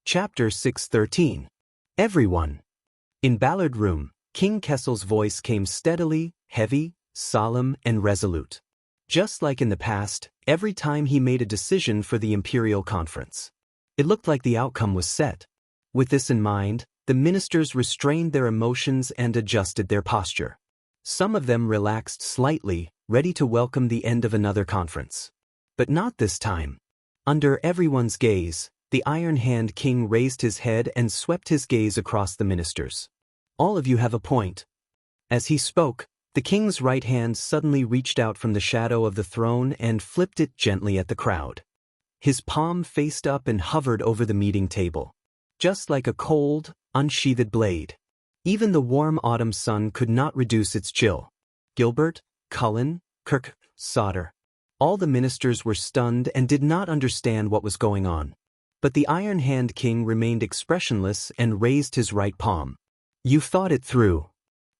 Chapter 613. Everyone. In Ballard Room, King Kessel's voice came steadily, heavy, solemn, and resolute. Just like in the past, every time he made a decision for the Imperial Conference. It looked like the outcome was set. With this in mind, the ministers restrained their emotions and adjusted their posture. Some of them relaxed slightly, ready to welcome the end of another conference. But not this time. Under everyone's gaze, the Iron Hand King raised his head and swept his gaze across the ministers. All of you have a point. As he spoke, the king's right hand suddenly reached out from the shadow of the throne and flipped it gently at the crowd. His palm faced up and hovered over the meeting table. Just like a cold, unsheathed blade. Even the warm autumn sun could not reduce its chill. Gilbert, Cullen, Kirk, Sauter. All the ministers were stunned and did not understand what was going on. But the Iron Hand King remained expressionless and raised his right palm. You thought it through.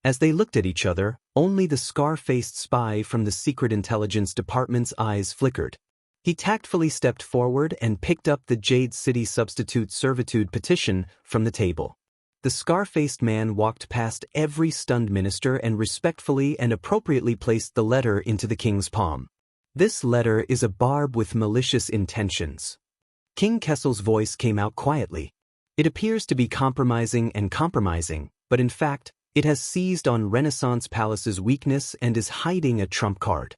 As they looked at each other, only the scar-faced spy from the Secret Intelligence Department's eyes flickered. He tactfully stepped forward and picked up the Jade City Substitute Servitude petition from the table. The scar-faced man walked past every stunned minister and respectfully and appropriately placed the letter into the king's palm. This letter is a barb with malicious intentions. King Kessel's voice came out quietly. It appears to be compromising, but in fact, it has seized on Renaissance Palace's weakness and is hiding a trump card.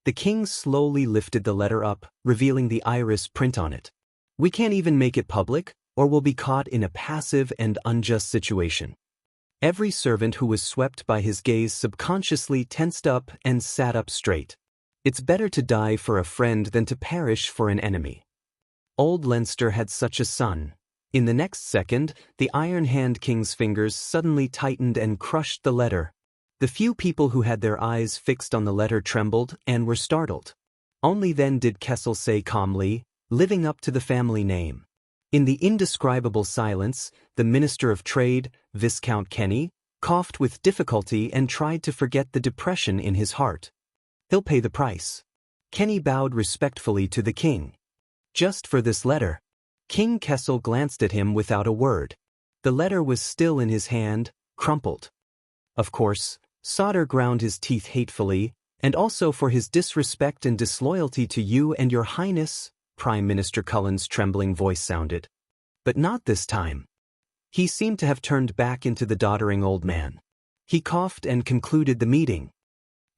The king slowly lifted the letter up, revealing the iris print on it. We can't even make it public, or we'll be caught in a passive and unjust situation. Every servant who was swept by his gaze subconsciously tensed up and sat up straight. It's better to die for a friend than to perish for an enemy. Old Leinster had such a son. In the next second, the Iron Hand King's fingers suddenly tightened and crushed the letter. The few people who had their eyes fixed on the letter trembled and were startled. Only then did Kessel say calmly, living up to the family name. In the indescribable silence, the Minister of Trade, Viscount Kenny, coughed with difficulty and tried to forget the depression in his heart. He'll pay the price. Kenny bowed respectfully to the king. Just for this letter. King Kessel glanced at him without a word. The letter was still in his hand, crumpled. Of course, Sauter ground his teeth hatefully, and also for his disrespect and disloyalty to you and your highness, Prime Minister Cullen's trembling voice sounded. But not this time. He seemed to have turned back into the doddering old man. He coughed and concluded the meeting.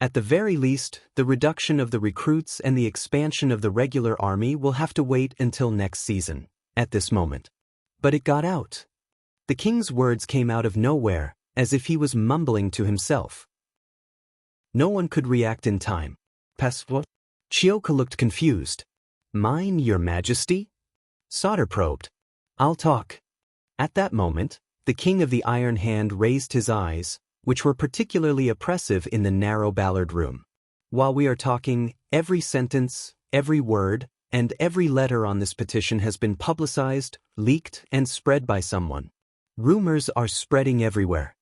At the very least, the reduction of the recruits and the expansion of the regular army will have to wait until next season, at this moment. But it got out. The king's words came out of nowhere, as if he was mumbling to himself. No one could react in time. Passport? Chioka looked confused. Mine, your majesty? Sauter probed. I'll talk. At that moment, the king of the Iron Hand raised his eyes, which were particularly oppressive in the narrow Ballard Room. While we are talking, every sentence, every word, and every letter on this petition has been publicized, leaked, and spread by someone. Rumors are spreading everywhere.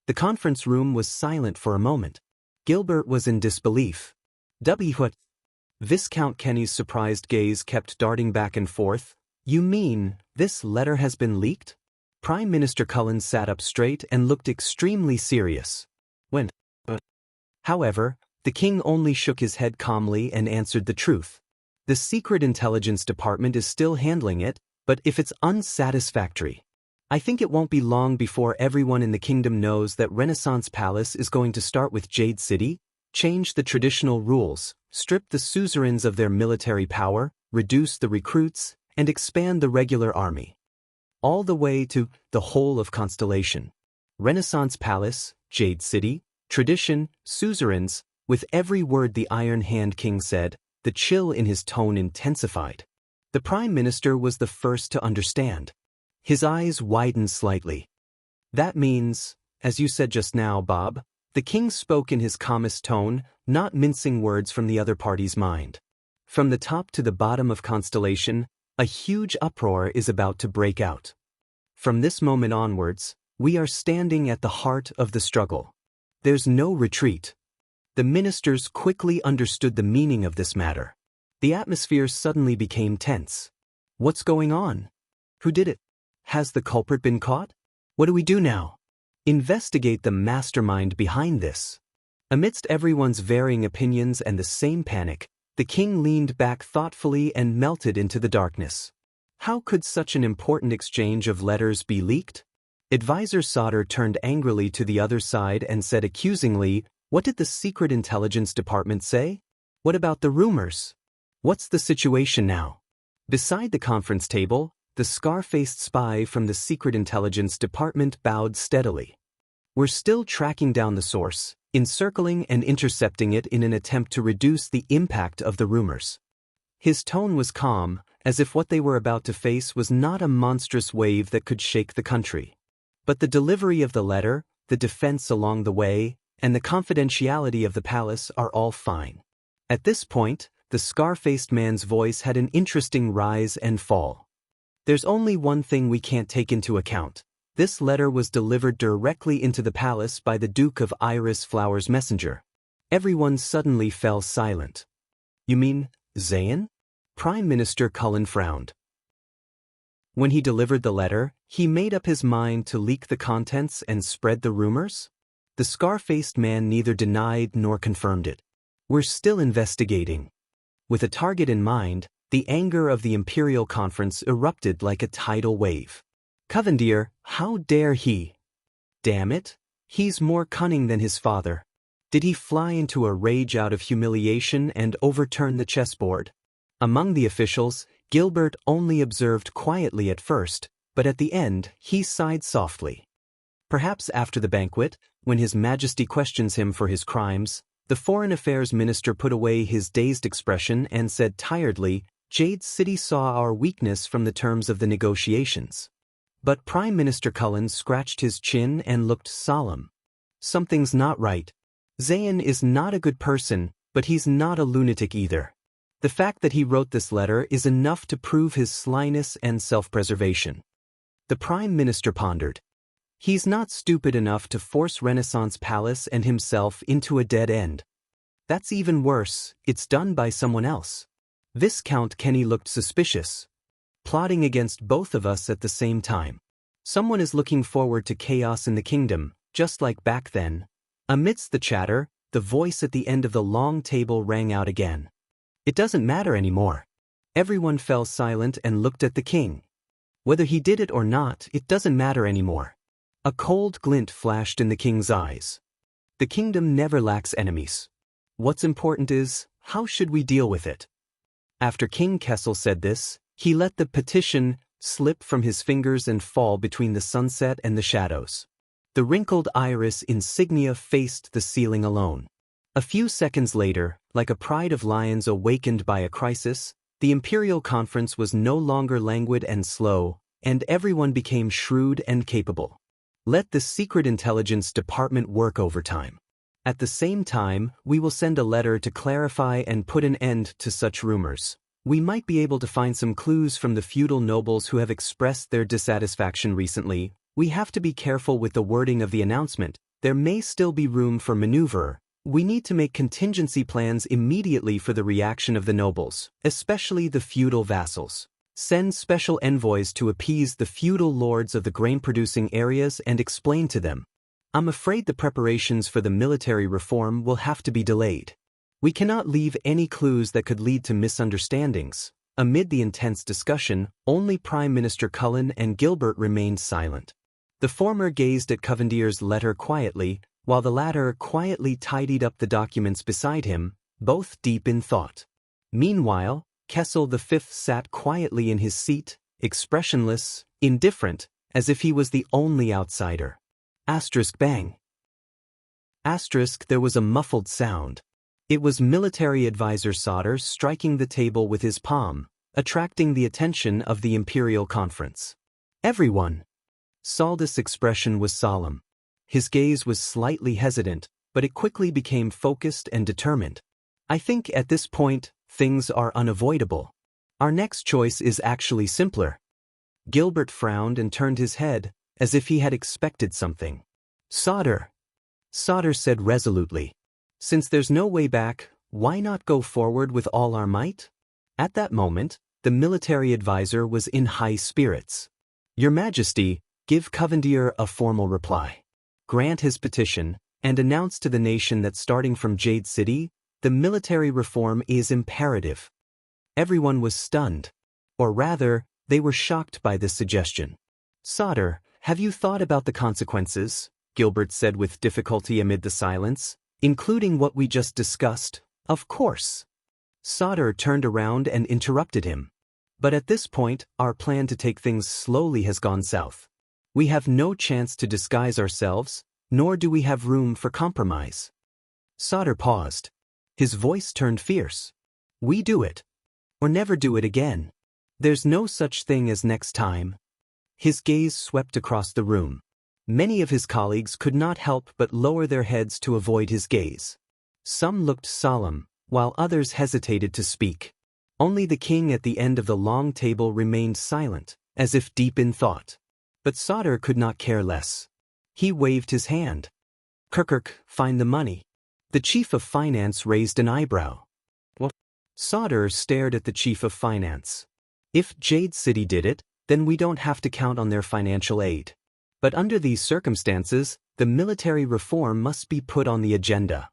The conference room was silent for a moment. Gilbert was in disbelief. What? Viscount Kenny's surprised gaze kept darting back and forth. You mean, this letter has been leaked? Prime Minister Cullen sat up straight and looked extremely serious. When? However, the king only shook his head calmly and answered the truth. The Secret Intelligence Department is still handling it, but if it's unsatisfactory, I think it won't be long before everyone in the kingdom knows that Renaissance Palace is going to start with Jade City, change the traditional rules, strip the suzerains of their military power, reduce the recruits, and expand the regular army. All the way to the whole of Constellation. Renaissance Palace, Jade City, tradition, suzerains. With every word the Iron Hand King said, the chill in his tone intensified. The Prime Minister was the first to understand. His eyes widened slightly. That means, as you said just now, Bob, the king spoke in his calmest tone, not mincing words from the other party's mind. From the top to the bottom of Constellation, a huge uproar is about to break out. From this moment onwards, we are standing at the heart of the struggle. There's no retreat. The ministers quickly understood the meaning of this matter. The atmosphere suddenly became tense. What's going on? Who did it? Has the culprit been caught? What do we do now? Investigate the mastermind behind this. Amidst everyone's varying opinions and the same panic, the king leaned back thoughtfully and melted into the darkness. How could such an important exchange of letters be leaked? Advisor Sauter turned angrily to the other side and said accusingly, "What did the Secret Intelligence Department say? What about the rumors? What's the situation now?" Beside the conference table, the scar-faced spy from the Secret Intelligence Department bowed steadily. "We're still tracking down the source, encircling and intercepting it in an attempt to reduce the impact of the rumors." His tone was calm, as if what they were about to face was not a monstrous wave that could shake the country. But the delivery of the letter, the defense along the way, and the confidentiality of the palace are all fine. At this point, the scar-faced man's voice had an interesting rise and fall. "There's only one thing we can't take into account. This letter was delivered directly into the palace by the Duke of Iris Flower's messenger." Everyone suddenly fell silent. "You mean Xian?" Prime Minister Cullen frowned. When he delivered the letter, he made up his mind to leak the contents and spread the rumors? The scar-faced man neither denied nor confirmed it. "We're still investigating." With a target in mind, the anger of the Imperial Conference erupted like a tidal wave. "Covendier, how dare he? Damn it, he's more cunning than his father. Did he fly into a rage out of humiliation and overturn the chessboard?" Among the officials, Gilbert only observed quietly at first, but at the end he sighed softly. Perhaps after the banquet, when His Majesty questions him for his crimes, the Foreign Affairs Minister put away his dazed expression and said tiredly, "Jade City saw our weakness from the terms of the negotiations." But Prime Minister Cullen scratched his chin and looked solemn. "Something's not right. Xian is not a good person, but he's not a lunatic either. The fact that he wrote this letter is enough to prove his slyness and self-preservation." The Prime Minister pondered. "He's not stupid enough to force Renaissance Palace and himself into a dead end. That's even worse, it's done by someone else." Viscount Kenny looked suspicious. "Plotting against both of us at the same time. Someone is looking forward to chaos in the kingdom, just like back then." Amidst the chatter, the voice at the end of the long table rang out again. "It doesn't matter anymore." Everyone fell silent and looked at the king. "Whether he did it or not, it doesn't matter anymore." A cold glint flashed in the king's eyes. "The kingdom never lacks enemies. What's important is, how should we deal with it?" After King Kessel said this, he let the petition slip from his fingers and fall between the sunset and the shadows. The wrinkled iris insignia faced the ceiling alone. A few seconds later, like a pride of lions awakened by a crisis, the Imperial Conference was no longer languid and slow, and everyone became shrewd and capable. Let the Secret Intelligence Department work overtime. At the same time, we will send a letter to clarify and put an end to such rumors. We might be able to find some clues from the feudal nobles who have expressed their dissatisfaction recently. We have to be careful with the wording of the announcement. There may still be room for maneuver. We need to make contingency plans immediately for the reaction of the nobles, especially the feudal vassals. Send special envoys to appease the feudal lords of the grain-producing areas and explain to them. I'm afraid the preparations for the military reform will have to be delayed. We cannot leave any clues that could lead to misunderstandings. Amid the intense discussion, only Prime Minister Cullen and Gilbert remained silent. The former gazed at Covendier's letter quietly, while the latter quietly tidied up the documents beside him, both deep in thought. Meanwhile, Kessel V sat quietly in his seat, expressionless, indifferent, as if he was the only outsider. Bang. There was a muffled sound. It was Military Advisor Sauter striking the table with his palm, attracting the attention of the Imperial Conference. "Everyone." Saldus' expression was solemn. His gaze was slightly hesitant, but it quickly became focused and determined. "I think at this point, things are unavoidable. Our next choice is actually simpler." Gilbert frowned and turned his head, as if he had expected something. "Sauter," Sauter said resolutely. "Since there's no way back, why not go forward with all our might?" At that moment, the military advisor was in high spirits. Your Majesty, give Covendier a formal reply. Grant his petition, and announce to the nation that starting from Jade City, the military reform is imperative. Everyone was stunned. Or rather, they were shocked by this suggestion. Sauter, have you thought about the consequences? Gilbert said with difficulty amid the silence. Including what we just discussed, of course. Sauter turned around and interrupted him. But at this point, our plan to take things slowly has gone south. We have no chance to disguise ourselves, nor do we have room for compromise. Sauter paused. His voice turned fierce. We do it. Or never do it again. There's no such thing as next time. His gaze swept across the room. Many of his colleagues could not help but lower their heads to avoid his gaze. Some looked solemn, while others hesitated to speak. Only the king at the end of the long table remained silent, as if deep in thought. But Sauter could not care less. He waved his hand. Kirkuk, find the money. The chief of finance raised an eyebrow. What? Sauter stared at the chief of finance. If Jade City did it, then we don't have to count on their financial aid. But under these circumstances, the military reform must be put on the agenda.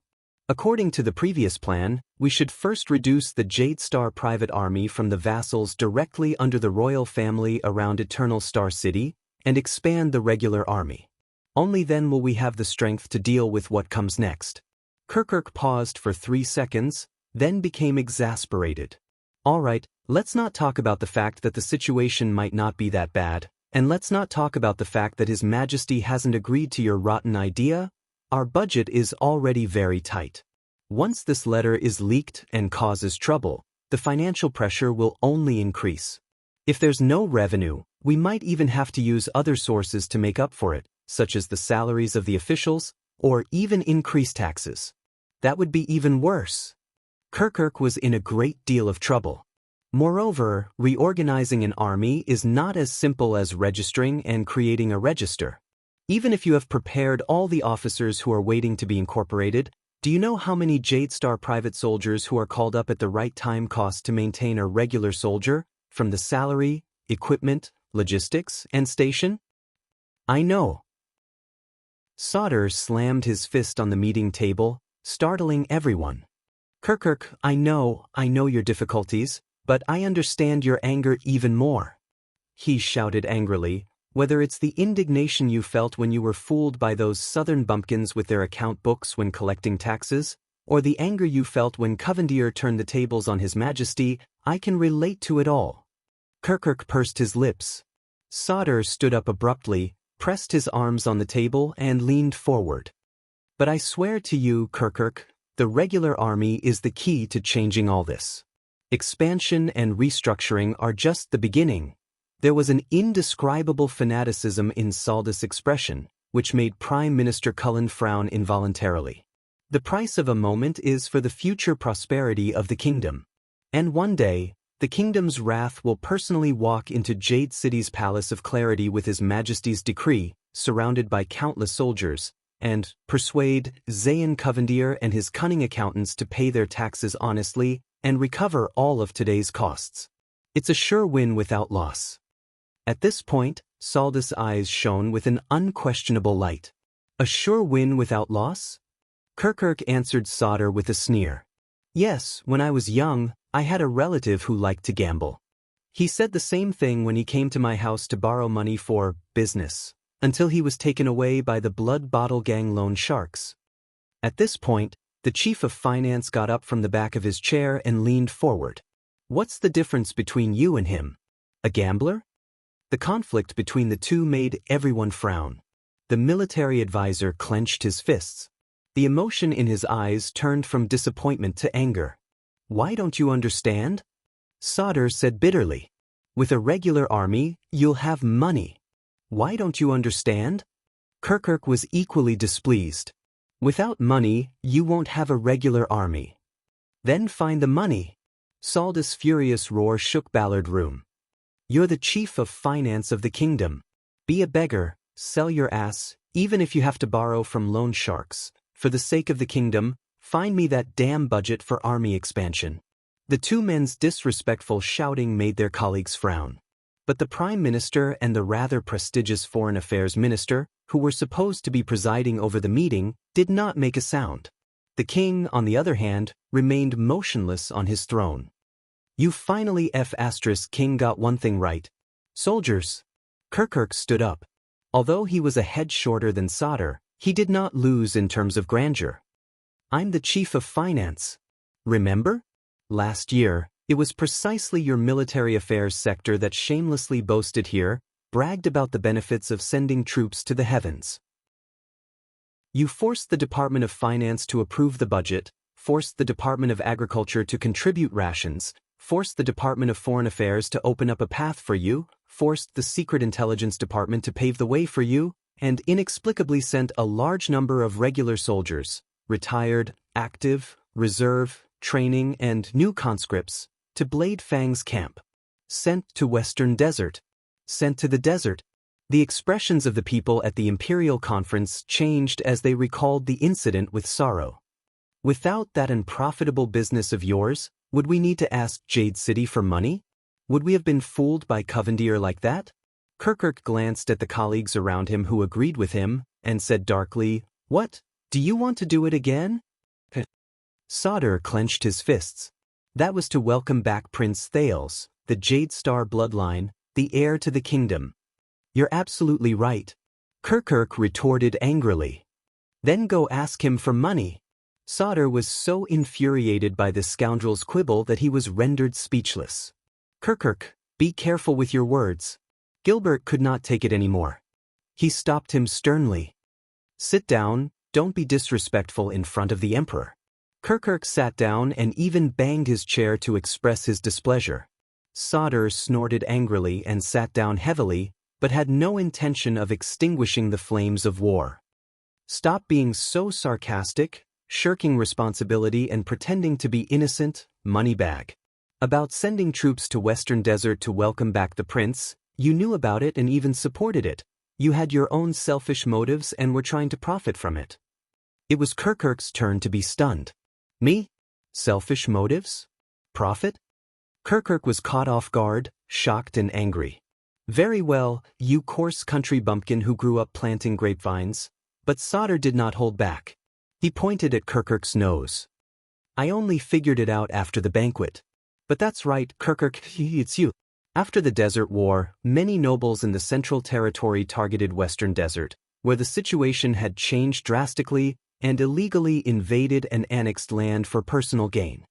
According to the previous plan, we should first reduce the Jade Star private army from the vassals directly under the royal family around Eternal Star City, and expand the regular army. Only then will we have the strength to deal with what comes next. Kirkuk paused for 3 seconds, then became exasperated. All right, let's not talk about the fact that the situation might not be that bad, and let's not talk about the fact that His Majesty hasn't agreed to your rotten idea. Our budget is already very tight. Once this letter is leaked and causes trouble, the financial pressure will only increase. If there's no revenue, we might even have to use other sources to make up for it, such as the salaries of the officials, or even increase taxes. That would be even worse. Kirkuk was in a great deal of trouble. Moreover, reorganizing an army is not as simple as registering and creating a register. Even if you have prepared all the officers who are waiting to be incorporated, do you know how many Jade Star private soldiers who are called up at the right time cost to maintain a regular soldier, from the salary, equipment, logistics, and station? I know. Sauter slammed his fist on the meeting table, startling everyone. Kirkuk, I know your difficulties, but I understand your anger even more. He shouted angrily, whether it's the indignation you felt when you were fooled by those southern bumpkins with their account books when collecting taxes, or the anger you felt when Covendier turned the tables on His Majesty, I can relate to it all. Kirkuk pursed his lips. Sauter stood up abruptly, pressed his arms on the table and leaned forward. But I swear to you, Kirkuk, the regular army is the key to changing all this. Expansion and restructuring are just the beginning. There was an indescribable fanaticism in Saldus' expression, which made Prime Minister Cullen frown involuntarily. The price of a moment is for the future prosperity of the kingdom. And one day, the kingdom's wrath will personally walk into Jade City's Palace of Clarity with His Majesty's decree, surrounded by countless soldiers, and persuade Zayn Covendier and his cunning accountants to pay their taxes honestly and recover all of today's costs. It's a sure win without loss. At this point, Saldus' eyes shone with an unquestionable light. A sure win without loss? Kirkuk answered Sauter with a sneer. Yes, when I was young, I had a relative who liked to gamble. He said the same thing when he came to my house to borrow money for business, until he was taken away by the Blood Bottle Gang loan sharks. At this point, the chief of finance got up from the back of his chair and leaned forward. What's the difference between you and him? A gambler? The conflict between the two made everyone frown. The military advisor clenched his fists. The emotion in his eyes turned from disappointment to anger. Why don't you understand? Sauter said bitterly. With a regular army, you'll have money. Why don't you understand? Kirkuk was equally displeased. Without money, you won't have a regular army. Then find the money. Saldus' furious roar shook Ballard Room. You're the chief of finance of the kingdom. Be a beggar, sell your ass, even if you have to borrow from loan sharks. For the sake of the kingdom, find me that damn budget for army expansion. The two men's disrespectful shouting made their colleagues frown. But the Prime Minister and the rather prestigious Foreign Affairs Minister, who were supposed to be presiding over the meeting, did not make a sound. The king, on the other hand, remained motionless on his throne. You finally King got one thing right. Soldiers. Kirkuk stood up. Although he was a head shorter than Sodder, he did not lose in terms of grandeur. I'm the chief of finance. Remember? Last year, it was precisely your military affairs sector that shamelessly boasted here, bragged about the benefits of sending troops to the heavens. You forced the Department of Finance to approve the budget, forced the Department of Agriculture to contribute rations, forced the Department of Foreign Affairs to open up a path for you, forced the Secret Intelligence Department to pave the way for you, and inexplicably sent a large number of regular soldiers, retired, active, reserve, training, and new conscripts, to Blade Fang's camp. Sent to Western Desert. Sent to the desert. The expressions of the people at the Imperial Conference changed as they recalled the incident with sorrow. Without that unprofitable business of yours, would we need to ask Jade City for money? Would we have been fooled by Covendier like that? Kirkuk glanced at the colleagues around him who agreed with him, and said darkly, "What? Do you want to do it again?" Sodder clenched his fists. That was to welcome back Prince Thales, the Jade Star bloodline, the heir to the kingdom. You're absolutely right. Kirkuk retorted angrily. Then go ask him for money. Sodder was so infuriated by the scoundrel's quibble that he was rendered speechless. Kirkuk, be careful with your words. Gilbert could not take it anymore. He stopped him sternly. Sit down, don't be disrespectful in front of the Emperor. Kirkuk sat down and even banged his chair to express his displeasure. Sodder snorted angrily and sat down heavily, but had no intention of extinguishing the flames of war. Stop being so sarcastic, shirking responsibility and pretending to be innocent, moneybag. About sending troops to Western Desert to welcome back the prince, you knew about it and even supported it. You had your own selfish motives and were trying to profit from it. It was Kirkuk's turn to be stunned. Me? Selfish motives? Profit? Kirkuk was caught off guard, shocked and angry. Very well, you coarse country bumpkin who grew up planting grapevines. But Sodder did not hold back. He pointed at Kirkuk's nose. I only figured it out after the banquet. But that's right, Kirkuk, it's you. After the Desert War, many nobles in the Central Territory targeted Western Desert, where the situation had changed drastically, and illegally invaded and annexed land for personal gain.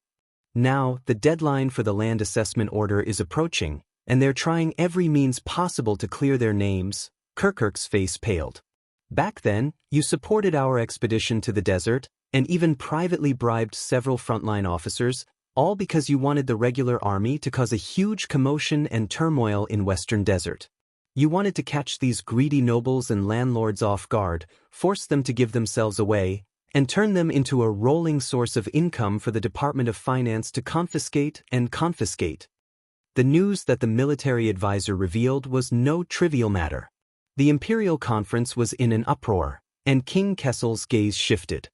Now, the deadline for the land assessment order is approaching, and they're trying every means possible to clear their names. Kirkuk's face paled. Back then, you supported our expedition to the desert, and even privately bribed several frontline officers, all because you wanted the regular army to cause a huge commotion and turmoil in Western Desert. You wanted to catch these greedy nobles and landlords off guard, force them to give themselves away, and turn them into a rolling source of income for the Department of Finance to confiscate and confiscate. The news that the military advisor revealed was no trivial matter. The Imperial Conference was in an uproar, and King Kessel's gaze shifted.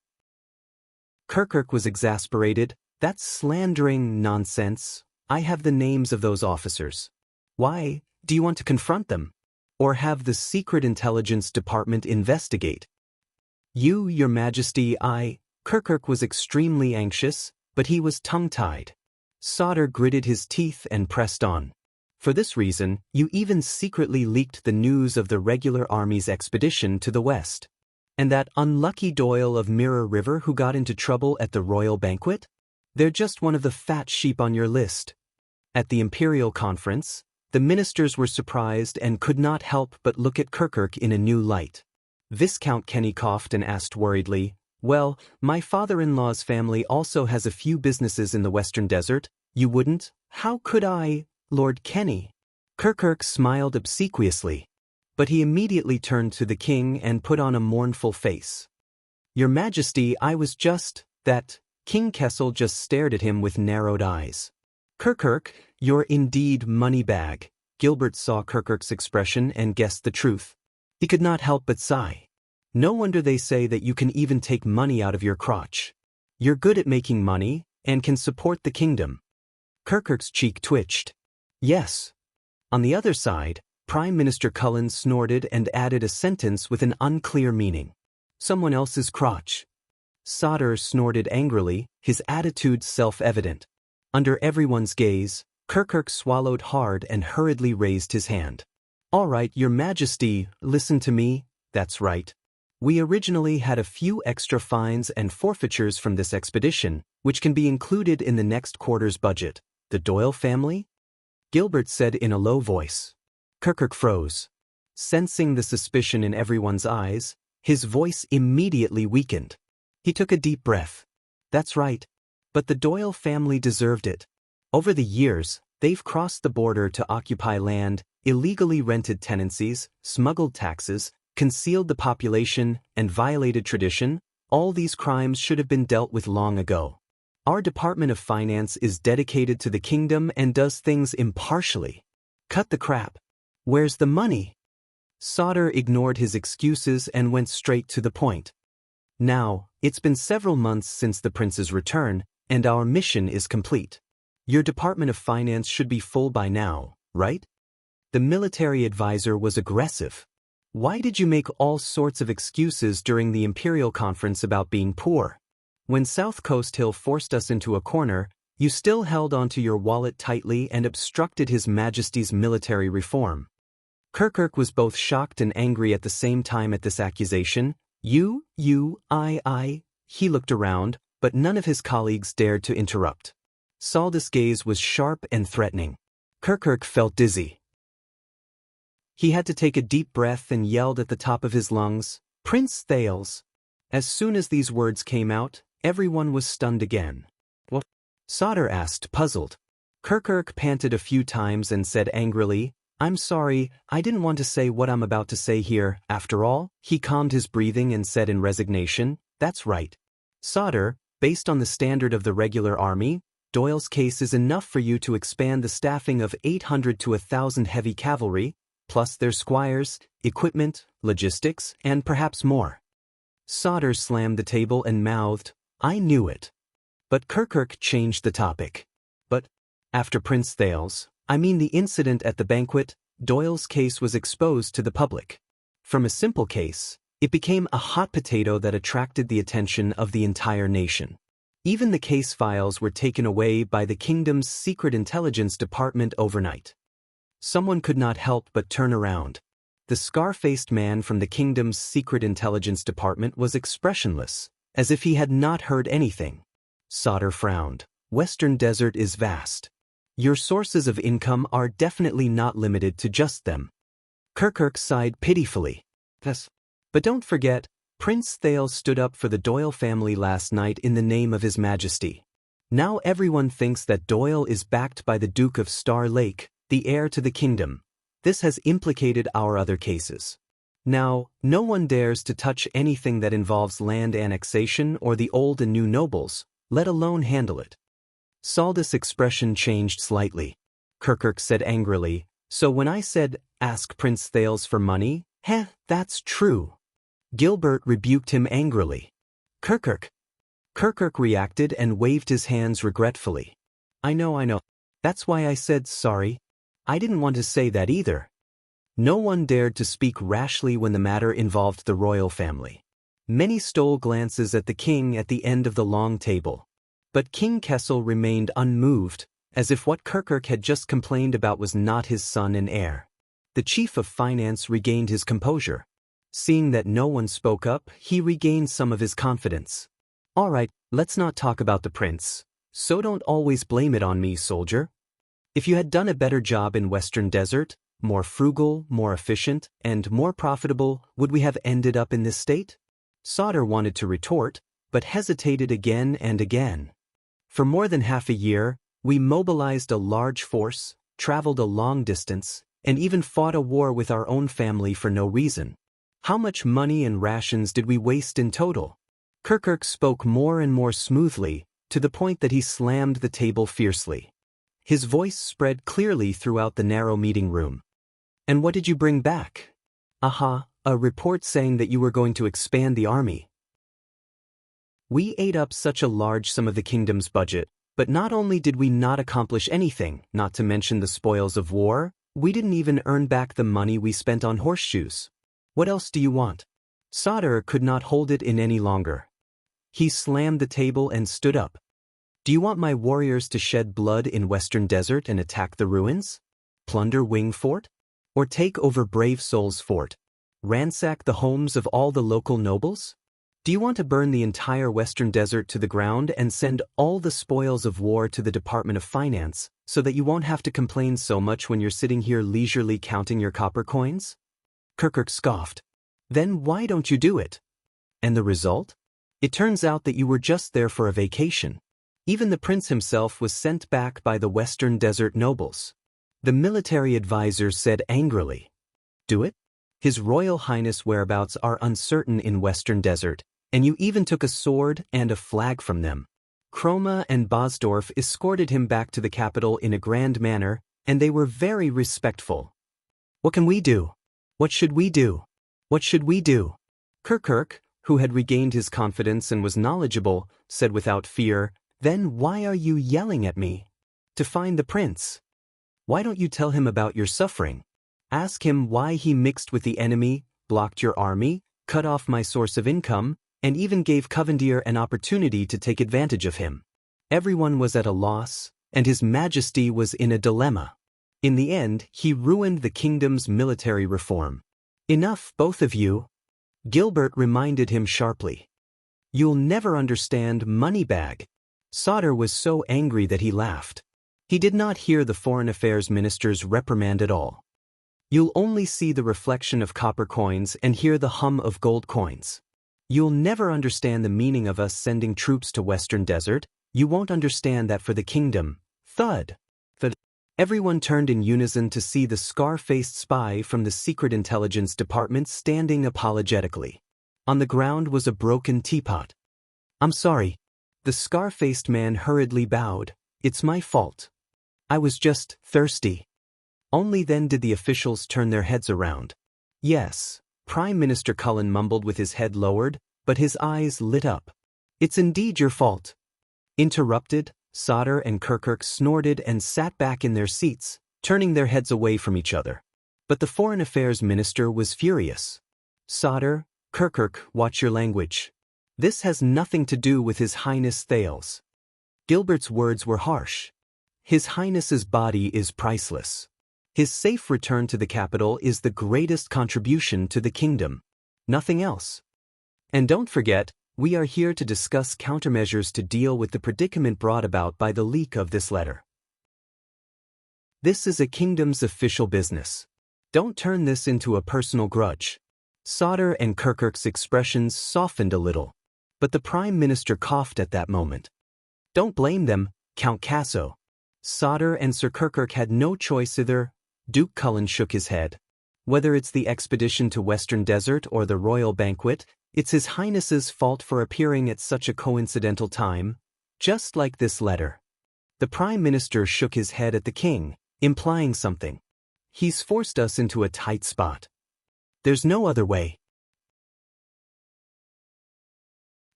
Kirkuk was exasperated. That's slandering nonsense. I have the names of those officers. Why, do you want to confront them? Or have the Secret Intelligence Department investigate? Your Majesty, Kirkuk was extremely anxious, but he was tongue-tied. Sodder gritted his teeth and pressed on. For this reason, you even secretly leaked the news of the regular army's expedition to the west. And that unlucky Doyle of Mirror River who got into trouble at the royal banquet? They're just one of the fat sheep on your list. At the Imperial Conference, the ministers were surprised and could not help but look at Kirkuk in a new light. Viscount Kenny coughed and asked worriedly, Well, my father-in-law's family also has a few businesses in the Western Desert. You wouldn't? How could I? Lord Kenny. Kirkuk smiled obsequiously. But he immediately turned to the king and put on a mournful face. Your Majesty, I was just, that. King Kessel just stared at him with narrowed eyes. Kirkuk, you're indeed moneybag. Gilbert saw Kirkuk's expression and guessed the truth. He could not help but sigh. No wonder they say that you can even take money out of your crotch. You're good at making money, and can support the kingdom. Kirkuk's cheek twitched. Yes. On the other side, Prime Minister Cullen snorted and added a sentence with an unclear meaning. Someone else's crotch. Sodder snorted angrily, his attitude self-evident. Under everyone's gaze, Kirkuk swallowed hard and hurriedly raised his hand. All right, Your Majesty, listen to me. That's right. We originally had a few extra fines and forfeitures from this expedition, which can be included in the next quarter's budget. The Doyle family? Gilbert said in a low voice. Kirkuk froze. Sensing the suspicion in everyone's eyes, his voice immediately weakened. He took a deep breath. That's right. But the Doyle family deserved it. Over the years, they've crossed the border to occupy land, illegally rented tenancies, smuggled taxes, concealed the population, and violated tradition. All these crimes should have been dealt with long ago. Our Department of Finance is dedicated to the kingdom and does things impartially. Cut the crap. Where's the money? Sodder ignored his excuses and went straight to the point. Now, it's been several months since the prince's return, and our mission is complete. Your Department of Finance should be full by now, right? The military advisor was aggressive. Why did you make all sorts of excuses during the Imperial Conference about being poor? When South Coast Hill forced us into a corner, you still held onto your wallet tightly and obstructed His Majesty's military reform. Kirkuk was both shocked and angry at the same time at this accusation. He looked around, but none of his colleagues dared to interrupt. Saldus' gaze was sharp and threatening. Kirkuk felt dizzy. He had to take a deep breath and yelled at the top of his lungs, "Prince Thales!" As soon as these words came out, everyone was stunned again. What? Sodder asked, puzzled. Kirkuk panted a few times and said angrily, "I'm sorry, I didn't want to say what I'm about to say here. After all," he calmed his breathing and said in resignation, "That's right. Sodder, based on the standard of the regular army, Doyle's case is enough for you to expand the staffing of 800 to 1,000 heavy cavalry, plus their squires, equipment, logistics, and perhaps more." Sodder slammed the table and mouthed, "I knew it." But Kirkuk changed the topic. "But, after Prince Thales, I mean the incident at the banquet, Doyle's case was exposed to the public. From a simple case, it became a hot potato that attracted the attention of the entire nation. Even the case files were taken away by the kingdom's secret intelligence department overnight. Someone could not help but turn around. The scar-faced man from the kingdom's secret intelligence department was expressionless, as if he had not heard anything. Sodder frowned. "Western Desert is vast. Your sources of income are definitely not limited to just them." Kirkuk sighed pitifully. "Yes. But don't forget, Prince Thales stood up for the Doyle family last night in the name of His Majesty. Now everyone thinks that Doyle is backed by the Duke of Star Lake, the heir to the kingdom. This has implicated our other cases. Now, no one dares to touch anything that involves land annexation or the old and new nobles, let alone handle it." Saldus' expression changed slightly. Kirkuk said angrily, "So when I said, ask Prince Thales for money, that's true." Gilbert rebuked him angrily. Kirkuk reacted and waved his hands regretfully. I know. That's why I said sorry. I didn't want to say that either." No one dared to speak rashly when the matter involved the royal family. Many stole glances at the king at the end of the long table. But King Kessel remained unmoved, as if what Kirkuk had just complained about was not his son and heir. The chief of finance regained his composure. Seeing that no one spoke up, he regained some of his confidence. "All right, let's not talk about the prince. So don't always blame it on me, soldier. If you had done a better job in Western Desert, more frugal, more efficient, and more profitable, would we have ended up in this state?" Sodder wanted to retort, but hesitated again and again. "For more than half a year, we mobilized a large force, traveled a long distance, and even fought a war with our own family for no reason. How much money and rations did we waste in total?" Kirkuk spoke more and more smoothly, to the point that he slammed the table fiercely. His voice spread clearly throughout the narrow meeting room. "And what did you bring back?" A report saying that you were going to expand the army." "We ate up such a large sum of the kingdom's budget, but not only did we not accomplish anything, not to mention the spoils of war, We didn't even earn back the money we spent on horseshoes. What else do you want? Sauter could not hold it in any longer. He slammed the table and stood up. Do you want my warriors to shed blood in Western Desert and attack the ruins? Plunder Wing Fort? Or take over Brave Soul's fort? Ransack the homes of all the local nobles? Do you want to burn the entire Western Desert to the ground and send all the spoils of war to the Department of Finance so that you won't have to complain so much when you're sitting here leisurely counting your copper coins? Kirkuk scoffed. Then why don't you do it? And the result? It turns out that you were just there for a vacation. Even the prince himself was sent back by the Western Desert nobles. The military advisor said angrily. Do it? His Royal Highness' whereabouts are uncertain in Western Desert, and you even took a sword and a flag from them. Chroma and Bosdorf escorted him back to the capital in a grand manner, and they were very respectful. What can we do? What should we do? What should we do? Kirkuk, who had regained his confidence and was knowledgeable, said without fear, Then why are you yelling at me? To find the prince. Why don't you tell him about your suffering? Ask him why he mixed with the enemy, blocked your army, cut off my source of income, and even gave Covendier an opportunity to take advantage of him. Everyone was at a loss, and His Majesty was in a dilemma. In the end, he ruined the kingdom's military reform. Enough, both of you. Gilbert reminded him sharply. You'll never understand, Moneybag. Sauter was so angry that he laughed. He did not hear the Foreign Affairs Minister's reprimand at all. You'll only see the reflection of copper coins and hear the hum of gold coins. You'll never understand the meaning of us sending troops to Western Desert. You won't understand that for the kingdom. Thud. Thud. Everyone turned in unison to see the scar-faced spy from the Secret Intelligence Department standing apologetically. On the ground was a broken teapot. I'm sorry. The scar-faced man hurriedly bowed. It's my fault. I was just thirsty. Only then did the officials turn their heads around. Yes, Prime Minister Cullen mumbled with his head lowered, but his eyes lit up. It's indeed your fault. Interrupted, Sauter and Kirkuk snorted and sat back in their seats, turning their heads away from each other. But the Foreign Affairs Minister was furious. Sauter, Kirkuk, watch your language. This has nothing to do with His Highness Thales. Gilbert's words were harsh. His Highness's body is priceless. His safe return to the capital is the greatest contribution to the kingdom. Nothing else. And don't forget, we are here to discuss countermeasures to deal with the predicament brought about by the leak of this letter. This is a kingdom's official business. Don't turn this into a personal grudge. Sauter and Kirkuk's expressions softened a little, but the Prime Minister coughed at that moment. Don't blame them, Count Casso. Sauter and Sir Kirkuk had no choice either. Duke Cullen shook his head. Whether it's the expedition to Western Desert or the royal banquet, it's His Highness's fault for appearing at such a coincidental time, just like this letter. The Prime Minister shook his head at the king, implying something. He's forced us into a tight spot. There's no other way.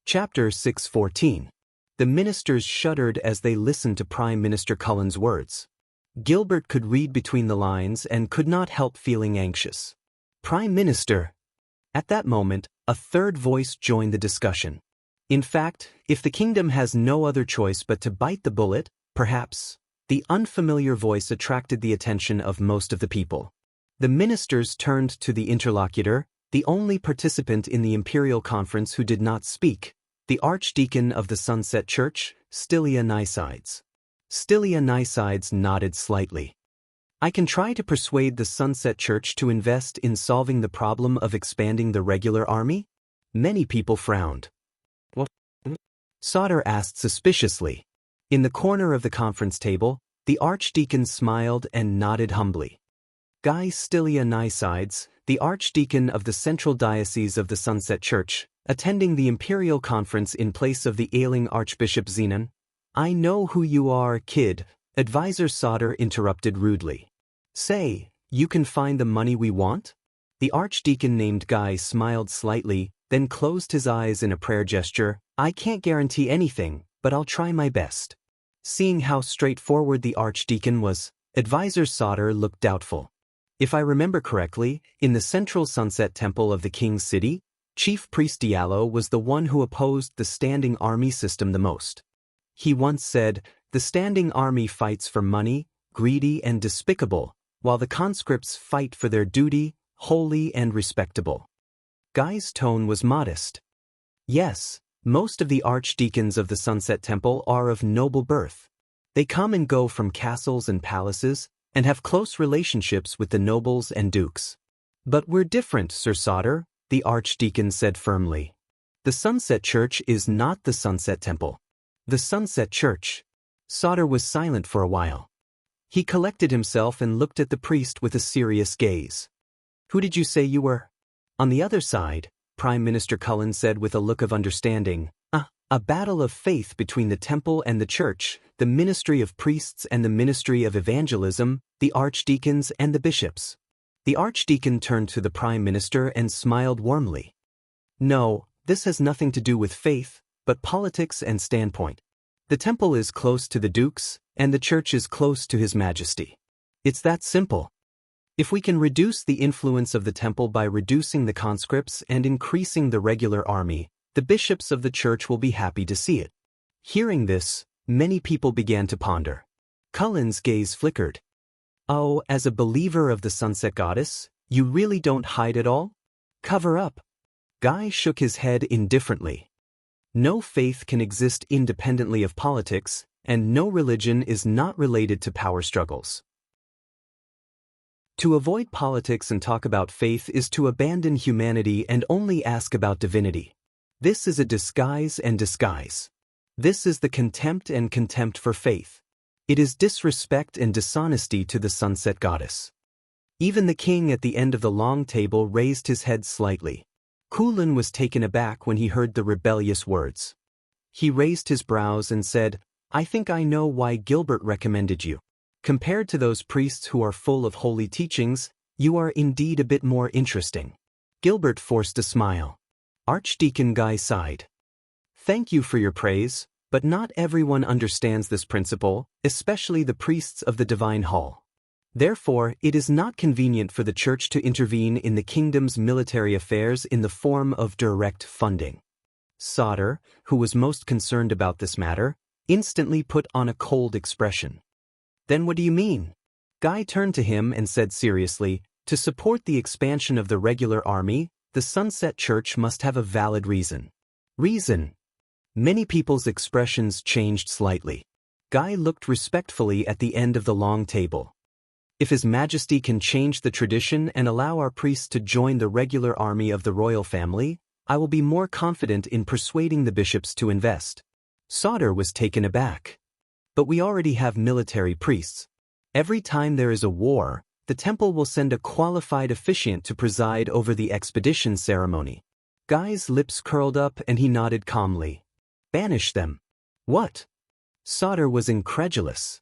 Chapter 6:14. The ministers shuddered as they listened to Prime Minister Cullen's words. Gilbert could read between the lines and could not help feeling anxious. Prime Minister. At that moment, a third voice joined the discussion. In fact, if the kingdom has no other choice but to bite the bullet, perhaps, the unfamiliar voice attracted the attention of most of the people. The ministers turned to the interlocutor, the only participant in the imperial conference who did not speak, the Archdeacon of the Sunset Church, Stylia Nysides. Stylia Nysides nodded slightly. I can try to persuade the Sunset Church to invest in solving the problem of expanding the regular army? Many people frowned. What? Sauter asked suspiciously. In the corner of the conference table, the Archdeacon smiled and nodded humbly. Guy Stylia Nysides, the Archdeacon of the Central Diocese of the Sunset Church, attending the imperial conference in place of the ailing Archbishop Zenon. I know who you are, kid, Advisor Sauter interrupted rudely. Say, you can find the money we want? The Archdeacon named Guy smiled slightly, then closed his eyes in a prayer gesture. I can't guarantee anything, but I'll try my best. Seeing how straightforward the Archdeacon was, Advisor Sauter looked doubtful. If I remember correctly, in the central sunset temple of the king's city, Chief Priest Diallo was the one who opposed the standing army system the most. He once said, "The standing army fights for money, greedy and despicable, while the conscripts fight for their duty, holy and respectable." Guy's tone was modest. Yes, most of the archdeacons of the Sunset Temple are of noble birth. They come and go from castles and palaces, and have close relationships with the nobles and dukes. "But we're different, Sir Sauter," the archdeacon said firmly. "The Sunset Church is not the Sunset Temple." The Sunset Church. Sauter was silent for a while. He collected himself and looked at the priest with a serious gaze. "Who did you say you were?" On the other side, Prime Minister Cullen said with a look of understanding, A battle of faith between the temple and the church, the ministry of priests and the ministry of evangelism, the archdeacons and the bishops." The archdeacon turned to the Prime Minister and smiled warmly. "No, this has nothing to do with faith, but politics and standpoint. The temple is close to the dukes, and the church is close to His Majesty. It's that simple. If we can reduce the influence of the temple by reducing the conscripts and increasing the regular army, the bishops of the church will be happy to see it." Hearing this, many people began to ponder. Cullen's gaze flickered. "Oh, as a believer of the Sunset Goddess, you really don't hide it all? Cover up." Guy shook his head indifferently. No faith can exist independently of politics, and no religion is not related to power struggles. To avoid politics and talk about faith is to abandon humanity and only ask about divinity. This is a disguise and disguise. This is the contempt and contempt for faith. It is disrespect and dishonesty to the Sunset Goddess. Even the king at the end of the long table raised his head slightly. Kulin was taken aback when he heard the rebellious words. He raised his brows and said, "I think I know why Gilbert recommended you. Compared to those priests who are full of holy teachings, you are indeed a bit more interesting." Gilbert forced a smile. Archdeacon Guy sighed. "Thank you for your praise, but not everyone understands this principle, especially the priests of the Divine Hall. Therefore, it is not convenient for the Church to intervene in the kingdom's military affairs in the form of direct funding." Sauter, who was most concerned about this matter, instantly put on a cold expression. "Then what do you mean?" Guy turned to him and said seriously, "To support the expansion of the regular army, the Sunset Church must have a valid reason." Reason? Many people's expressions changed slightly. Guy looked respectfully at the end of the long table. "If His Majesty can change the tradition and allow our priests to join the regular army of the royal family, I will be more confident in persuading the bishops to invest." Sauter was taken aback. "But we already have military priests. Every time there is a war, the temple will send a qualified officiant to preside over the expedition ceremony." Guy's lips curled up and he nodded calmly. "Banish them." "What?" Sauter was incredulous.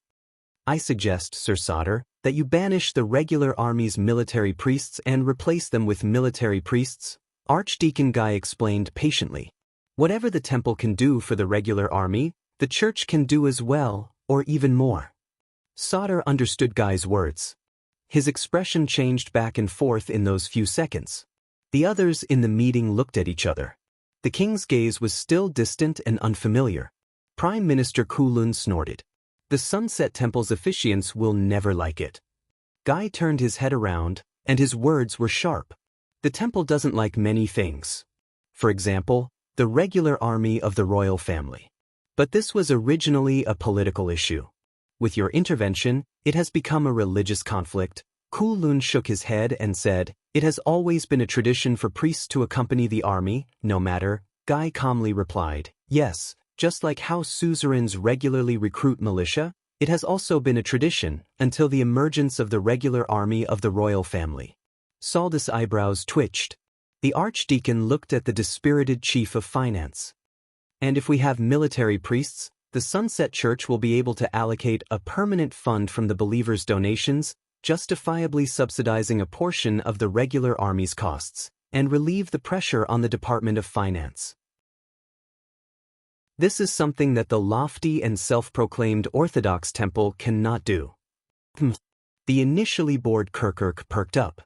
"I suggest, Sir Sauter, that you banish the regular army's military priests and replace them with military priests," Archdeacon Guy explained patiently. "Whatever the temple can do for the regular army, the church can do as well, or even more." Sauter understood Guy's words. His expression changed back and forth in those few seconds. The others in the meeting looked at each other. The king's gaze was still distant and unfamiliar. Prime Minister Kulun snorted. "The Sunset Temple's officiants will never like it." Guy turned his head around, and his words were sharp. "The temple doesn't like many things. For example, the regular army of the royal family. But this was originally a political issue. With your intervention, it has become a religious conflict." Kulun shook his head and said, "It has always been a tradition for priests to accompany the army, no matter." Guy calmly replied, "Yes, just like how suzerains regularly recruit militia, it has also been a tradition until the emergence of the regular army of the royal family." Saldus' eyebrows twitched. The archdeacon looked at the dispirited chief of finance. "And if we have military priests, the Sunset Church will be able to allocate a permanent fund from the believers' donations, justifiably subsidizing a portion of the regular army's costs, and relieve the pressure on the Department of Finance. This is something that the lofty and self-proclaimed Orthodox temple cannot do. The initially bored Kirkuk perked up.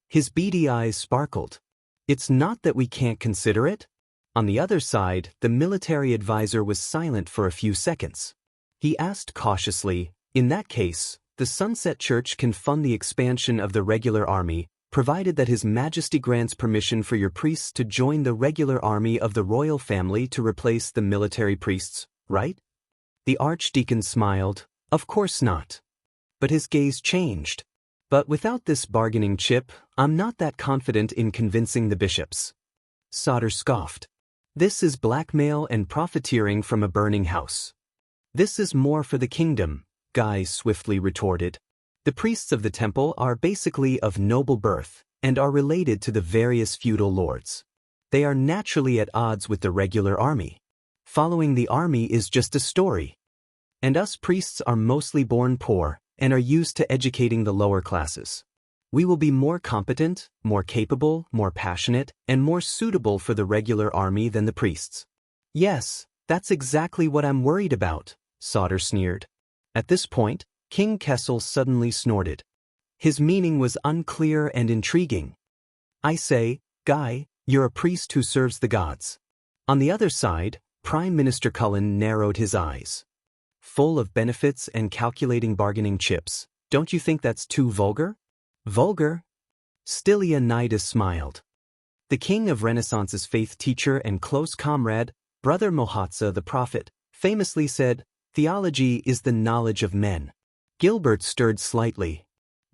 His beady eyes sparkled. It's not that we can't consider it? On the other side, the military advisor was silent for a few seconds. He asked cautiously, in that case, the Sunset Church can fund the expansion of the regular army, provided that His Majesty grants permission for your priests to join the regular army of the royal family to replace the military priests, right? The archdeacon smiled. Of course not. But his gaze changed. But without this bargaining chip, I'm not that confident in convincing the bishops. Sauter scoffed. This is blackmail and profiteering from a burning house. This is more for the kingdom, Guy swiftly retorted. The priests of the temple are basically of noble birth and are related to the various feudal lords. They are naturally at odds with the regular army. Following the army is just a story. And us priests are mostly born poor and are used to educating the lower classes. We will be more competent, more capable, more passionate, and more suitable for the regular army than the priests. Yes, that's exactly what I'm worried about, Sauter sneered. At this point, King Kessel suddenly snorted. His meaning was unclear and intriguing. I say, Guy, you're a priest who serves the gods. On the other side, Prime Minister Cullen narrowed his eyes. Full of benefits and calculating bargaining chips, don't you think that's too vulgar? Vulgar? Stylianides smiled. The king of Renaissance's faith teacher and close comrade, Brother Mohatsa the prophet, famously said, theology is the knowledge of men. Gilbert stirred slightly.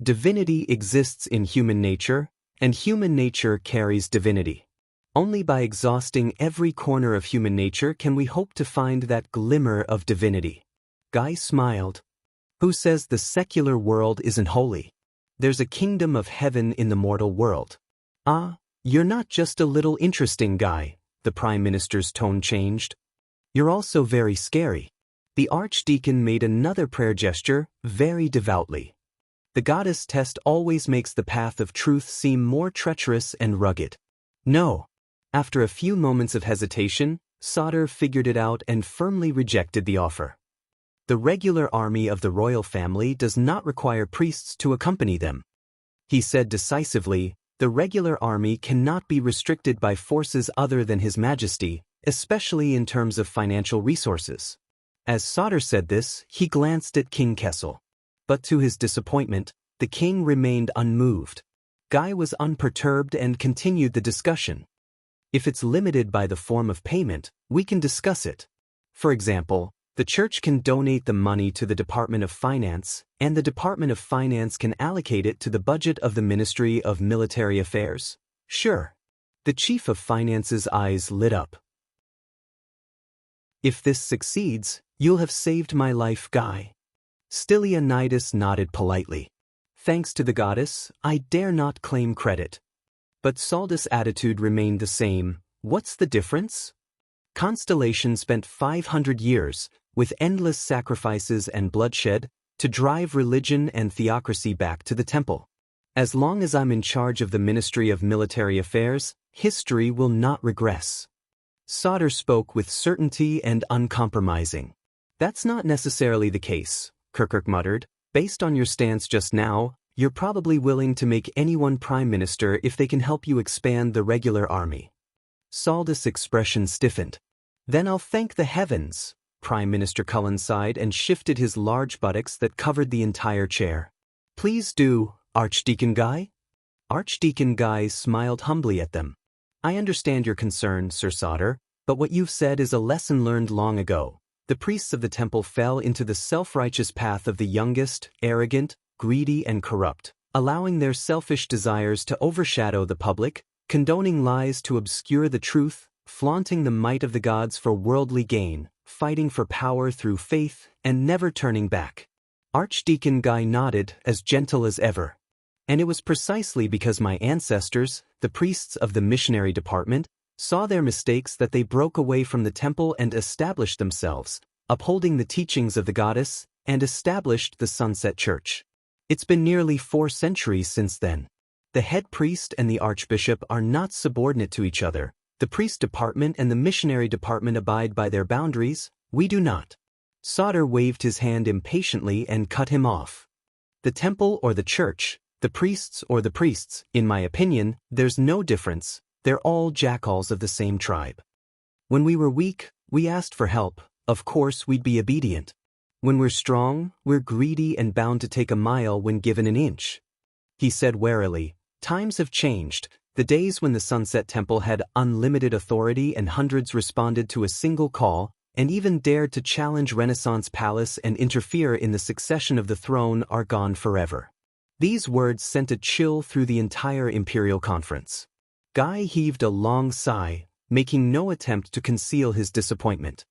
Divinity exists in human nature, and human nature carries divinity. Only by exhausting every corner of human nature can we hope to find that glimmer of divinity. Guy smiled. Who says the secular world isn't holy? There's a kingdom of heaven in the mortal world. Ah, you're not just a little interesting, Guy, the Prime Minister's tone changed. You're also very scary. The archdeacon made another prayer gesture, very devoutly. The goddess test always makes the path of truth seem more treacherous and rugged. No. After a few moments of hesitation, Sauter figured it out and firmly rejected the offer. The regular army of the royal family does not require priests to accompany them. He said decisively, the regular army cannot be restricted by forces other than His Majesty, especially in terms of financial resources. As Sauter said this, he glanced at King Kessel. But to his disappointment, the king remained unmoved. Guy was unperturbed and continued the discussion. If it's limited by the form of payment, we can discuss it. For example, the church can donate the money to the Department of Finance, and the Department of Finance can allocate it to the budget of the Ministry of Military Affairs. Sure. The Chief of Finance's eyes lit up. If this succeeds, you'll have saved my life, Guy. Stylianides nodded politely. Thanks to the goddess, I dare not claim credit. But Saldus' attitude remained the same. What's the difference? Constellation spent 500 years, with endless sacrifices and bloodshed, to drive religion and theocracy back to the temple. As long as I'm in charge of the Ministry of Military Affairs, history will not regress. Sauter spoke with certainty and uncompromising. That's not necessarily the case, Kirkuk muttered. Based on your stance just now, you're probably willing to make anyone prime minister if they can help you expand the regular army. Saldus' expression stiffened. Then I'll thank the heavens. Prime Minister Cullen sighed and shifted his large buttocks that covered the entire chair. Please do, Archdeacon Guy? Archdeacon Guy smiled humbly at them. I understand your concern, Sir Sauter, but what you've said is a lesson learned long ago. The priests of the temple fell into the self-righteous path of the youngest, arrogant, greedy and corrupt, allowing their selfish desires to overshadow the public, condoning lies to obscure the truth, flaunting the might of the gods for worldly gain, fighting for power through faith, and never turning back. Archdeacon Guy nodded, as gentle as ever. And it was precisely because my ancestors, the priests of the missionary department, saw their mistakes that they broke away from the temple and established themselves, upholding the teachings of the goddess, and established the Sunset Church. It's been nearly 4 centuries since then. The head priest and the archbishop are not subordinate to each other. The priest department and the missionary department abide by their boundaries, we do not. Sauter waved his hand impatiently and cut him off. The temple or the church, the priests or the priests, in my opinion, there's no difference, they're all jackals of the same tribe. When we were weak, we asked for help, of course we'd be obedient. When we're strong, we're greedy and bound to take a mile when given an inch. He said warily, times have changed, the days when the Sunset Temple had unlimited authority and hundreds responded to a single call, and even dared to challenge Renaissance Palace and interfere in the succession of the throne are gone forever. These words sent a chill through the entire Imperial Conference. Guy heaved a long sigh, making no attempt to conceal his disappointment.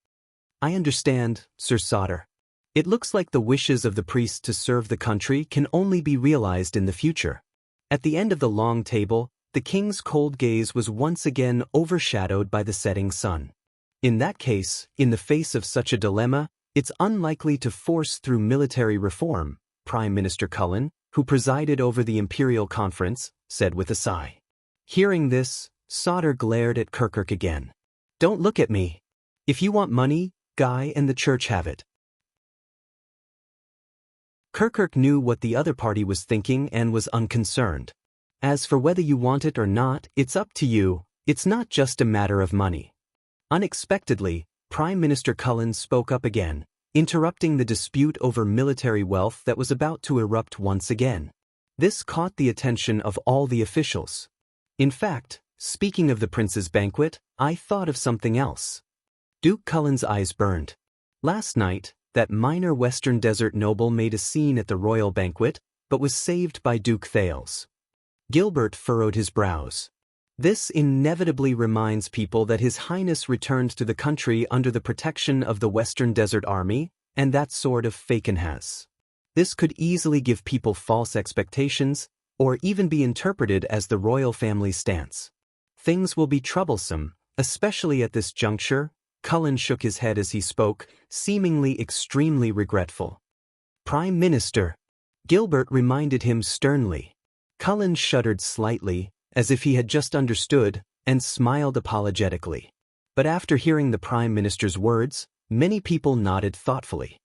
I understand, Sir Sauter. It looks like the wishes of the priests to serve the country can only be realized in the future. At the end of the long table, the king's cold gaze was once again overshadowed by the setting sun. In that case, in the face of such a dilemma, it's unlikely to force through military reform, Prime Minister Cullen, who presided over the Imperial Conference, said with a sigh. Hearing this, Sauter glared at Kirkuk again. Don't look at me. If you want money, Guy and the church have it. Kirkuk knew what the other party was thinking and was unconcerned. As for whether you want it or not, it's up to you, it's not just a matter of money. Unexpectedly, Prime Minister Cullen spoke up again, interrupting the dispute over military wealth that was about to erupt once again. This caught the attention of all the officials. In fact, speaking of the prince's banquet, I thought of something else. Duke Cullen's eyes burned. Last night, that minor Western Desert noble made a scene at the royal banquet, but was saved by Duke Thales. Gilbert furrowed his brows. This inevitably reminds people that His Highness returned to the country under the protection of the Western Desert Army, and that sort of fakenhas. This could easily give people false expectations, or even be interpreted as the royal family's stance. Things will be troublesome, especially at this juncture. Cullen shook his head as he spoke, seemingly extremely regretful. Prime Minister, Gilbert reminded him sternly. Cullen shuddered slightly, as if he had just understood, and smiled apologetically. But after hearing the Prime Minister's words, many people nodded thoughtfully.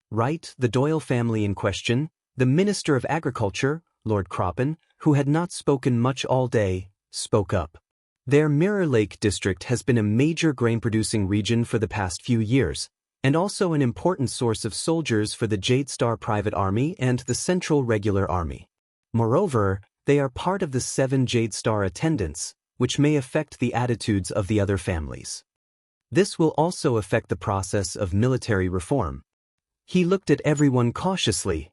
Right, the Doyle family in question, the Minister of Agriculture, Lord Croppen, who had not spoken much all day, spoke up. Their Mirror Lake district has been a major grain-producing region for the past few years, and also an important source of soldiers for the Jade Star Private Army and the Central Regular Army. Moreover, they are part of the 7 Jade Star attendants, which may affect the attitudes of the other families. This will also affect the process of military reform. He looked at everyone cautiously.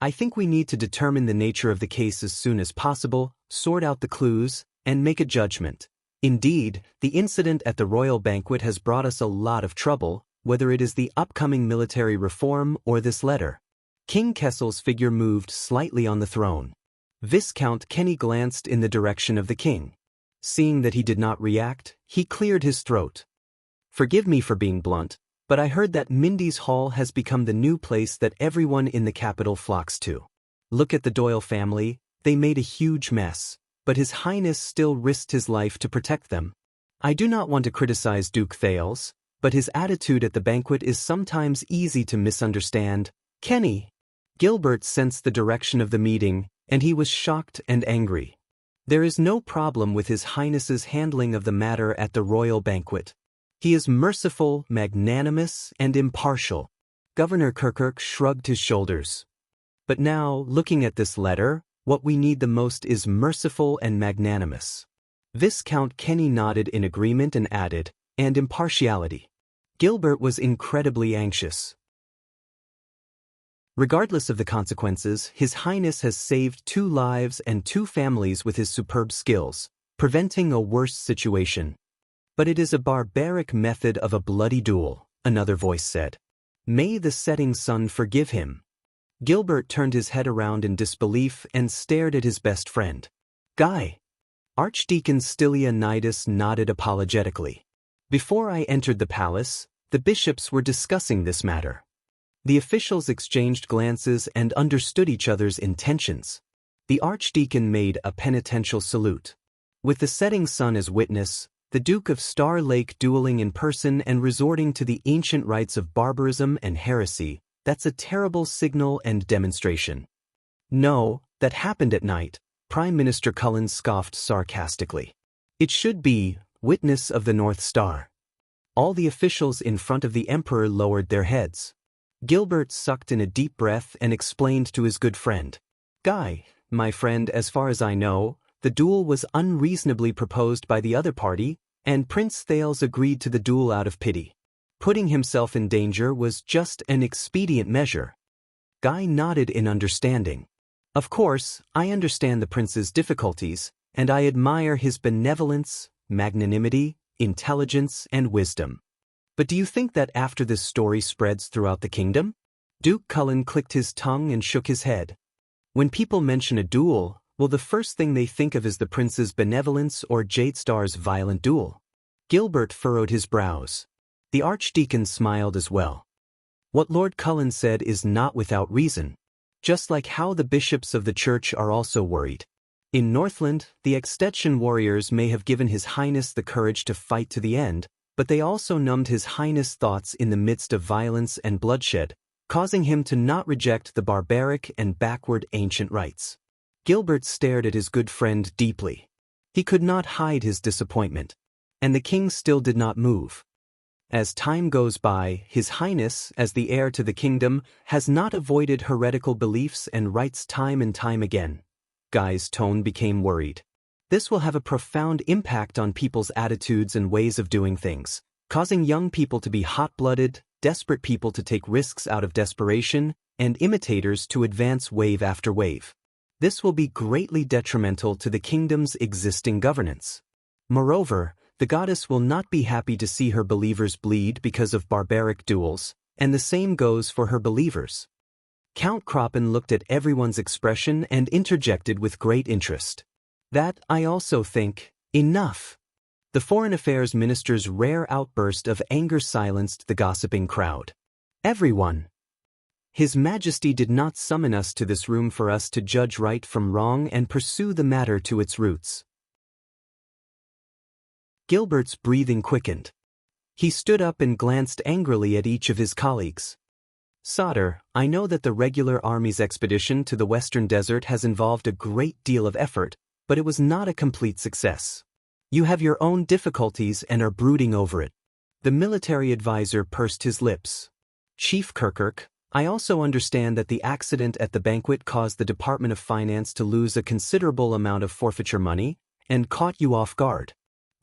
I think we need to determine the nature of the case as soon as possible, sort out the clues, and make a judgment. Indeed, the incident at the royal banquet has brought us a lot of trouble, whether it is the upcoming military reform or this letter. King Kessel's figure moved slightly on the throne. Viscount Kenny glanced in the direction of the king. Seeing that he did not react, he cleared his throat. Forgive me for being blunt, but I heard that Mindy's Hall has become the new place that everyone in the capital flocks to. Look at the Doyle family, they made a huge mess, but His Highness still risked his life to protect them. I do not want to criticize Duke Thales, but his attitude at the banquet is sometimes easy to misunderstand. Kenny. Gilbert sensed the direction of the meeting, and he was shocked and angry. There is no problem with His Highness's handling of the matter at the royal banquet. He is merciful, magnanimous, and impartial. Governor Kirkuk shrugged his shoulders. But now, looking at this letter, what we need the most is merciful and magnanimous. Viscount Kenny nodded in agreement and added, and impartiality. Gilbert was incredibly anxious. Regardless of the consequences, His Highness has saved 2 lives and 2 families with his superb skills, preventing a worse situation. But it is a barbaric method of a bloody duel, another voice said. May the setting sun forgive him. Gilbert turned his head around in disbelief and stared at his best friend. Guy. Archdeacon Stylianides nodded apologetically. Before I entered the palace, the bishops were discussing this matter. The officials exchanged glances and understood each other's intentions. The archdeacon made a penitential salute. With the setting sun as witness, the Duke of Star Lake dueling in person and resorting to the ancient rites of barbarism and heresy, that's a terrible signal and demonstration. No, that happened at night, Prime Minister Cullen scoffed sarcastically. It should be, witness of the North Star. All the officials in front of the Emperor lowered their heads. Gilbert sucked in a deep breath and explained to his good friend. Guy, my friend, as far as I know, the duel was unreasonably proposed by the other party, and Prince Thales agreed to the duel out of pity. Putting himself in danger was just an expedient measure. Guy nodded in understanding. Of course, I understand the prince's difficulties, and I admire his benevolence, magnanimity, intelligence, and wisdom. But do you think that after this story spreads throughout the kingdom? Duke Cullen clicked his tongue and shook his head. When people mention a duel, well, the first thing they think of is the prince's benevolence or Jadestar's violent duel. Gilbert furrowed his brows. The archdeacon smiled as well. What Lord Cullen said is not without reason, just like how the bishops of the church are also worried. In Northland, the Extension warriors may have given His Highness the courage to fight to the end, but they also numbed His Highness' thoughts in the midst of violence and bloodshed, causing him to not reject the barbaric and backward ancient rites. Gilbert stared at his good friend deeply. He could not hide his disappointment. And the king still did not move. As time goes by, His Highness, as the heir to the kingdom, has not avoided heretical beliefs and rites time and time again. Guy's tone became worried. This will have a profound impact on people's attitudes and ways of doing things, causing young people to be hot-blooded, desperate people to take risks out of desperation, and imitators to advance wave after wave. This will be greatly detrimental to the kingdom's existing governance. Moreover, the goddess will not be happy to see her believers bleed because of barbaric duels, and the same goes for her believers. Count Kroppen looked at everyone's expression and interjected with great interest. That, I also think, enough. The Foreign Affairs Minister's rare outburst of anger silenced the gossiping crowd. Everyone. His Majesty did not summon us to this room for us to judge right from wrong and pursue the matter to its roots. Gilbert's breathing quickened. He stood up and glanced angrily at each of his colleagues. Sire, I know that the regular army's expedition to the Western Desert has involved a great deal of effort, but it was not a complete success. You have your own difficulties and are brooding over it. The military advisor pursed his lips. Chief Kirkirk, I also understand that the accident at the banquet caused the Department of Finance to lose a considerable amount of forfeiture money, and caught you off guard.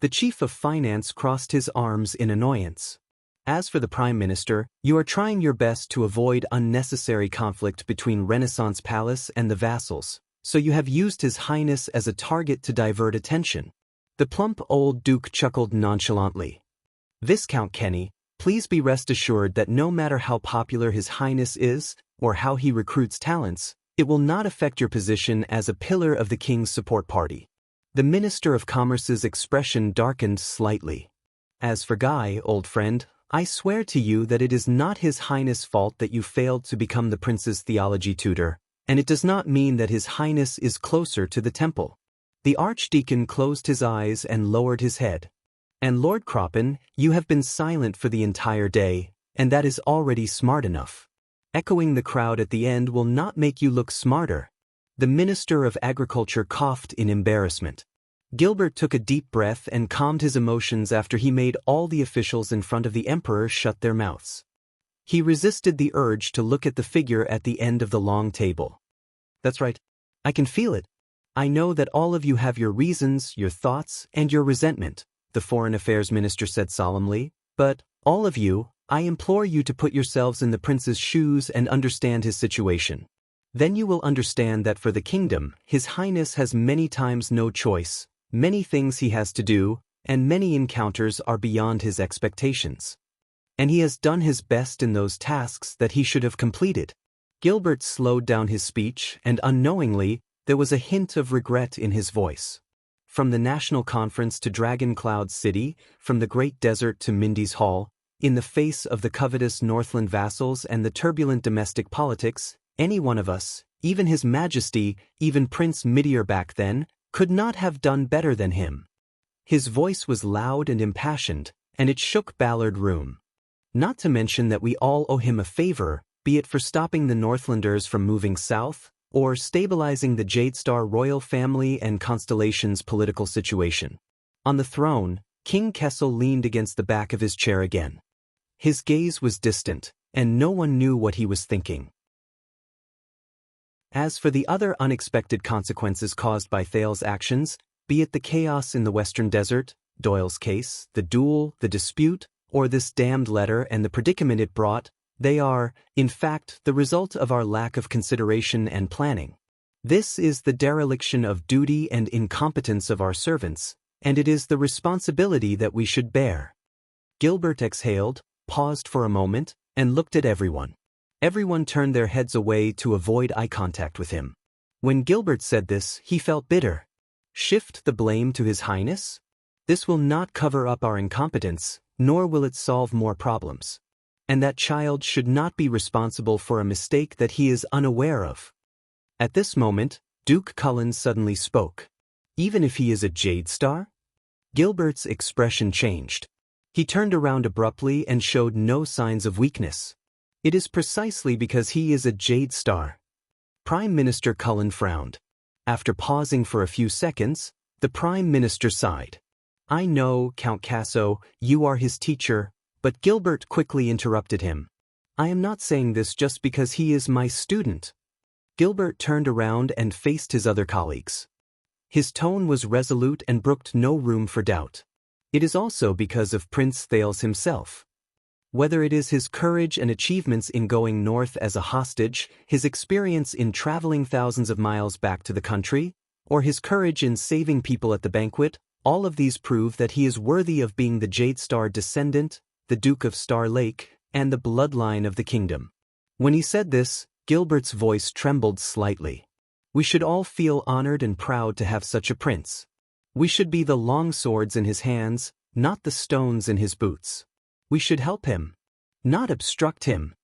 The Chief of Finance crossed his arms in annoyance. As for the Prime Minister, you are trying your best to avoid unnecessary conflict between Renaissance Palace and the vassals, so you have used His Highness as a target to divert attention. The plump old Duke chuckled nonchalantly. Viscount Kenny, please be rest assured that no matter how popular His Highness is, or how he recruits talents, it will not affect your position as a pillar of the King's support party. The Minister of Commerce's expression darkened slightly. As for Guy, old friend, I swear to you that it is not His Highness' fault that you failed to become the Prince's theology tutor, and it does not mean that His Highness is closer to the temple. The Archdeacon closed his eyes and lowered his head. And Lord Kroppen, you have been silent for the entire day, and that is already smart enough. Echoing the crowd at the end will not make you look smarter. The Minister of Agriculture coughed in embarrassment. Gilbert took a deep breath and calmed his emotions after he made all the officials in front of the Emperor shut their mouths. He resisted the urge to look at the figure at the end of the long table. That's right. I can feel it. I know that all of you have your reasons, your thoughts, and your resentment, the Foreign Affairs Minister said solemnly, but, all of you, I implore you to put yourselves in the prince's shoes and understand his situation. Then you will understand that for the kingdom, His Highness has many times no choice, many things he has to do, and many encounters are beyond his expectations. And he has done his best in those tasks that he should have completed. Gilbert slowed down his speech, and unknowingly, there was a hint of regret in his voice. From the National Conference to Dragon Cloud City, from the Great Desert to Mindy's Hall, in the face of the covetous Northland vassals and the turbulent domestic politics, any one of us, even His Majesty, even Prince Midier back then, could not have done better than him. His voice was loud and impassioned, and it shook Ballard Room. Not to mention that we all owe him a favor, be it for stopping the Northlanders from moving south, or stabilizing the Jade Star royal family and Constellation's political situation. On the throne, King Kessel leaned against the back of his chair again. His gaze was distant, and no one knew what he was thinking. As for the other unexpected consequences caused by Thales's actions, be it the chaos in the Western Desert, Doyle's case, the duel, the dispute, or this damned letter and the predicament it brought, they are, in fact, the result of our lack of consideration and planning. This is the dereliction of duty and incompetence of our servants, and it is the responsibility that we should bear. Gilbert exhaled, paused for a moment, and looked at everyone. Everyone turned their heads away to avoid eye contact with him. When Gilbert said this, he felt bitter. Shift the blame to His Highness? This will not cover up our incompetence, nor will it solve more problems. And that child should not be responsible for a mistake that he is unaware of. At this moment, Duke Cullen suddenly spoke. Even if he is a Jade Star? Gilbert's expression changed. He turned around abruptly and showed no signs of weakness. It is precisely because he is a Jade Star. Prime Minister Cullen frowned. After pausing for a few seconds, the Prime Minister sighed. I know, Count Casso, you are his teacher, but Gilbert quickly interrupted him. I am not saying this just because he is my student. Gilbert turned around and faced his other colleagues. His tone was resolute and brooked no room for doubt. It is also because of Prince Thales himself. Whether it is his courage and achievements in going north as a hostage, his experience in traveling thousands of miles back to the country, or his courage in saving people at the banquet, all of these prove that he is worthy of being the Jade Star descendant, the Duke of Star Lake, and the bloodline of the kingdom. When he said this, Gilbert's voice trembled slightly. We should all feel honored and proud to have such a prince. We should be the long swords in his hands, not the stones in his boots. We should help him, not obstruct him.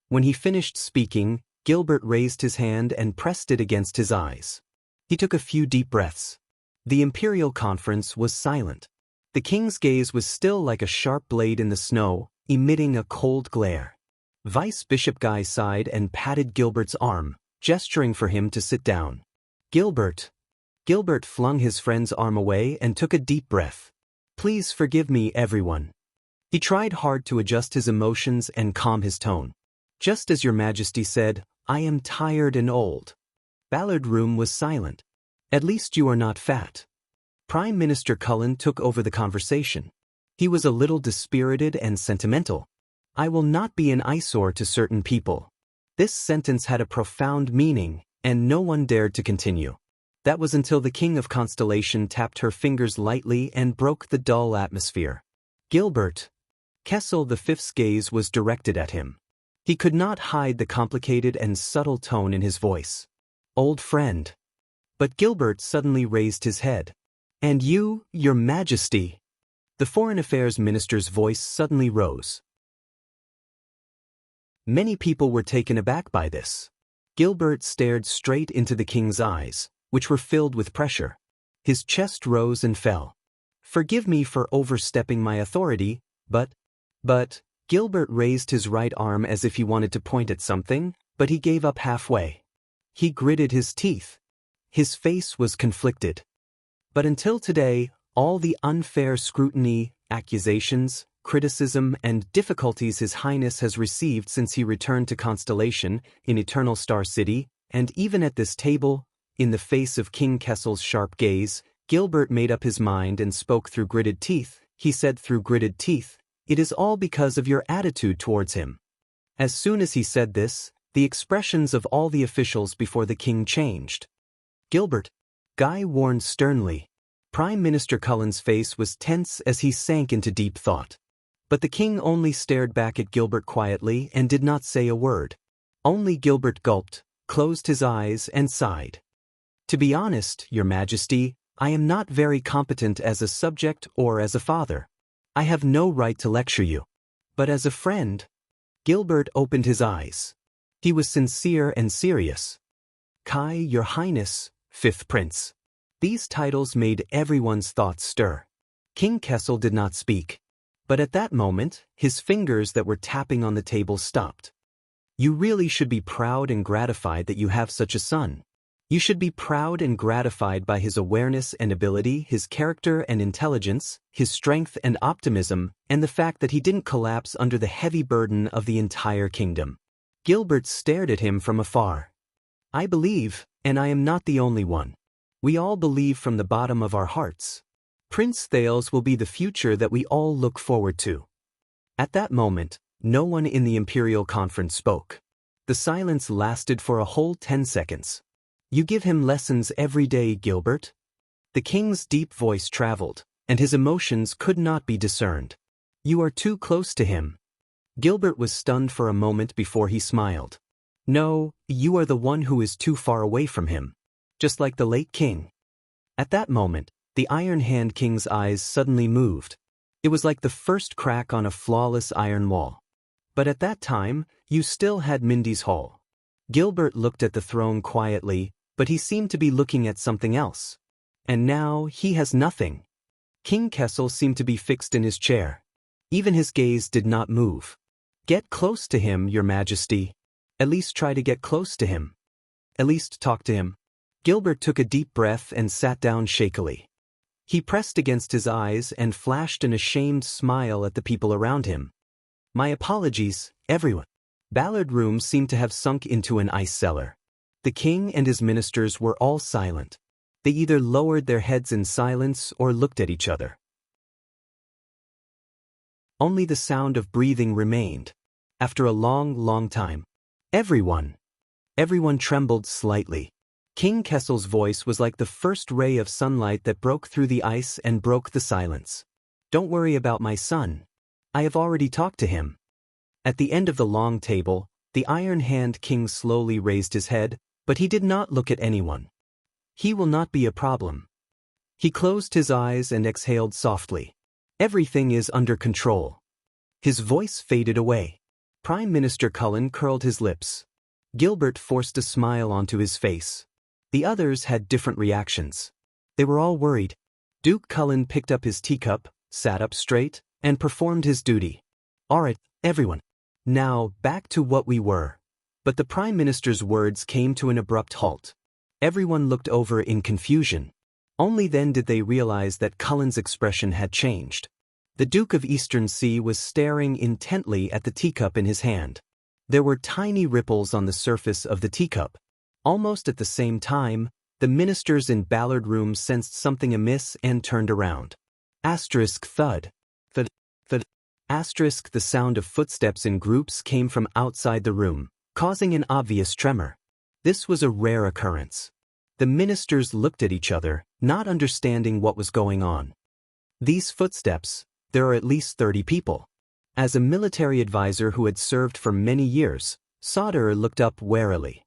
When he finished speaking, Gilbert raised his hand and pressed it against his eyes. He took a few deep breaths. The Imperial Conference was silent. The king's gaze was still like a sharp blade in the snow, emitting a cold glare. Vice Bishop Guy sighed and patted Gilbert's arm, gesturing for him to sit down. Gilbert flung his friend's arm away and took a deep breath. Please forgive me, everyone. He tried hard to adjust his emotions and calm his tone. Just as your Majesty said, I am tired and old. Ballard Room was silent. At least you are not fat. Prime Minister Cullen took over the conversation. He was a little dispirited and sentimental. I will not be an eyesore to certain people. This sentence had a profound meaning, and no one dared to continue. That was until the King of Constellation tapped her fingers lightly and broke the dull atmosphere. Gilbert. Kessel V's gaze was directed at him. He could not hide the complicated and subtle tone in his voice. Old friend. But Gilbert suddenly raised his head. And you, your Majesty. The Foreign Affairs Minister's voice suddenly rose. Many people were taken aback by this. Gilbert stared straight into the king's eyes, which were filled with pressure. His chest rose and fell. Forgive me for overstepping my authority, but Gilbert raised his right arm as if he wanted to point at something, but he gave up halfway. He gritted his teeth. His face was conflicted. But until today, all the unfair scrutiny, accusations, criticism, and difficulties His Highness has received since he returned to Constellation in Eternal Star City, and even at this table, in the face of King Kessel's sharp gaze, Gilbert made up his mind and spoke through gritted teeth. He said through gritted teeth, "It is all because of your attitude towards him." As soon as he said this, the expressions of all the officials before the king changed. Gilbert, Guy warned sternly. Prime Minister Cullen's face was tense as he sank into deep thought. But the king only stared back at Gilbert quietly and did not say a word. Only Gilbert gulped, closed his eyes, and sighed. To be honest, Your Majesty, I am not very competent as a subject or as a father. I have no right to lecture you. But as a friend, Gilbert opened his eyes. He was sincere and serious. Kai, Your Highness, Fifth Prince. These titles made everyone's thoughts stir. King Kessel did not speak. But at that moment, his fingers that were tapping on the table stopped. You really should be proud and gratified that you have such a son. You should be proud and gratified by his awareness and ability, his character and intelligence, his strength and optimism, and the fact that he didn't collapse under the heavy burden of the entire kingdom. Gilbert stared at him from afar. I believe, and I am not the only one. We all believe from the bottom of our hearts. Prince Thales will be the future that we all look forward to. At that moment, no one in the Imperial Conference spoke. The silence lasted for a whole 10 seconds. You give him lessons every day, Gilbert? The king's deep voice traveled, and his emotions could not be discerned. You are too close to him. Gilbert was stunned for a moment before he smiled. No, you are the one who is too far away from him. Just like the late king. At that moment, the Iron Hand King's eyes suddenly moved. It was like the first crack on a flawless iron wall. But at that time, you still had Mindy's Hall. Gilbert looked at the throne quietly, but he seemed to be looking at something else. And now, he has nothing. King Kessel seemed to be fixed in his chair. Even his gaze did not move. Get close to him, Your Majesty. At least try to get close to him. At least talk to him. Gilbert took a deep breath and sat down shakily. He pressed against his eyes and flashed an ashamed smile at the people around him. My apologies, everyone. Ballard Room seemed to have sunk into an ice cellar. The king and his ministers were all silent. They either lowered their heads in silence or looked at each other. Only the sound of breathing remained. After a long time. Everyone trembled slightly. King Kessel's voice was like the first ray of sunlight that broke through the ice and broke the silence. Don't worry about my son. I have already talked to him. At the end of the long table, the Iron Hand King slowly raised his head, but he did not look at anyone. He will not be a problem. He closed his eyes and exhaled softly. Everything is under control. His voice faded away. Prime Minister Cullen curled his lips. Gilbert forced a smile onto his face. The others had different reactions. They were all worried. Duke Cullen picked up his teacup, sat up straight, and performed his duty. All right, everyone. Now, back to what we were. But the Prime Minister's words came to an abrupt halt. Everyone looked over in confusion. Only then did they realize that Cullen's expression had changed. The Duke of Eastern Sea was staring intently at the teacup in his hand. There were tiny ripples on the surface of the teacup. Almost at the same time, the ministers in Ballard Room sensed something amiss and turned around. Asterisk thud. Thud. Thud. Asterisk the sound of footsteps in groups came from outside the room, causing an obvious tremor. This was a rare occurrence. The ministers looked at each other, not understanding what was going on. These footsteps, there are at least 30 people. As a military advisor who had served for many years, Sauter looked up warily.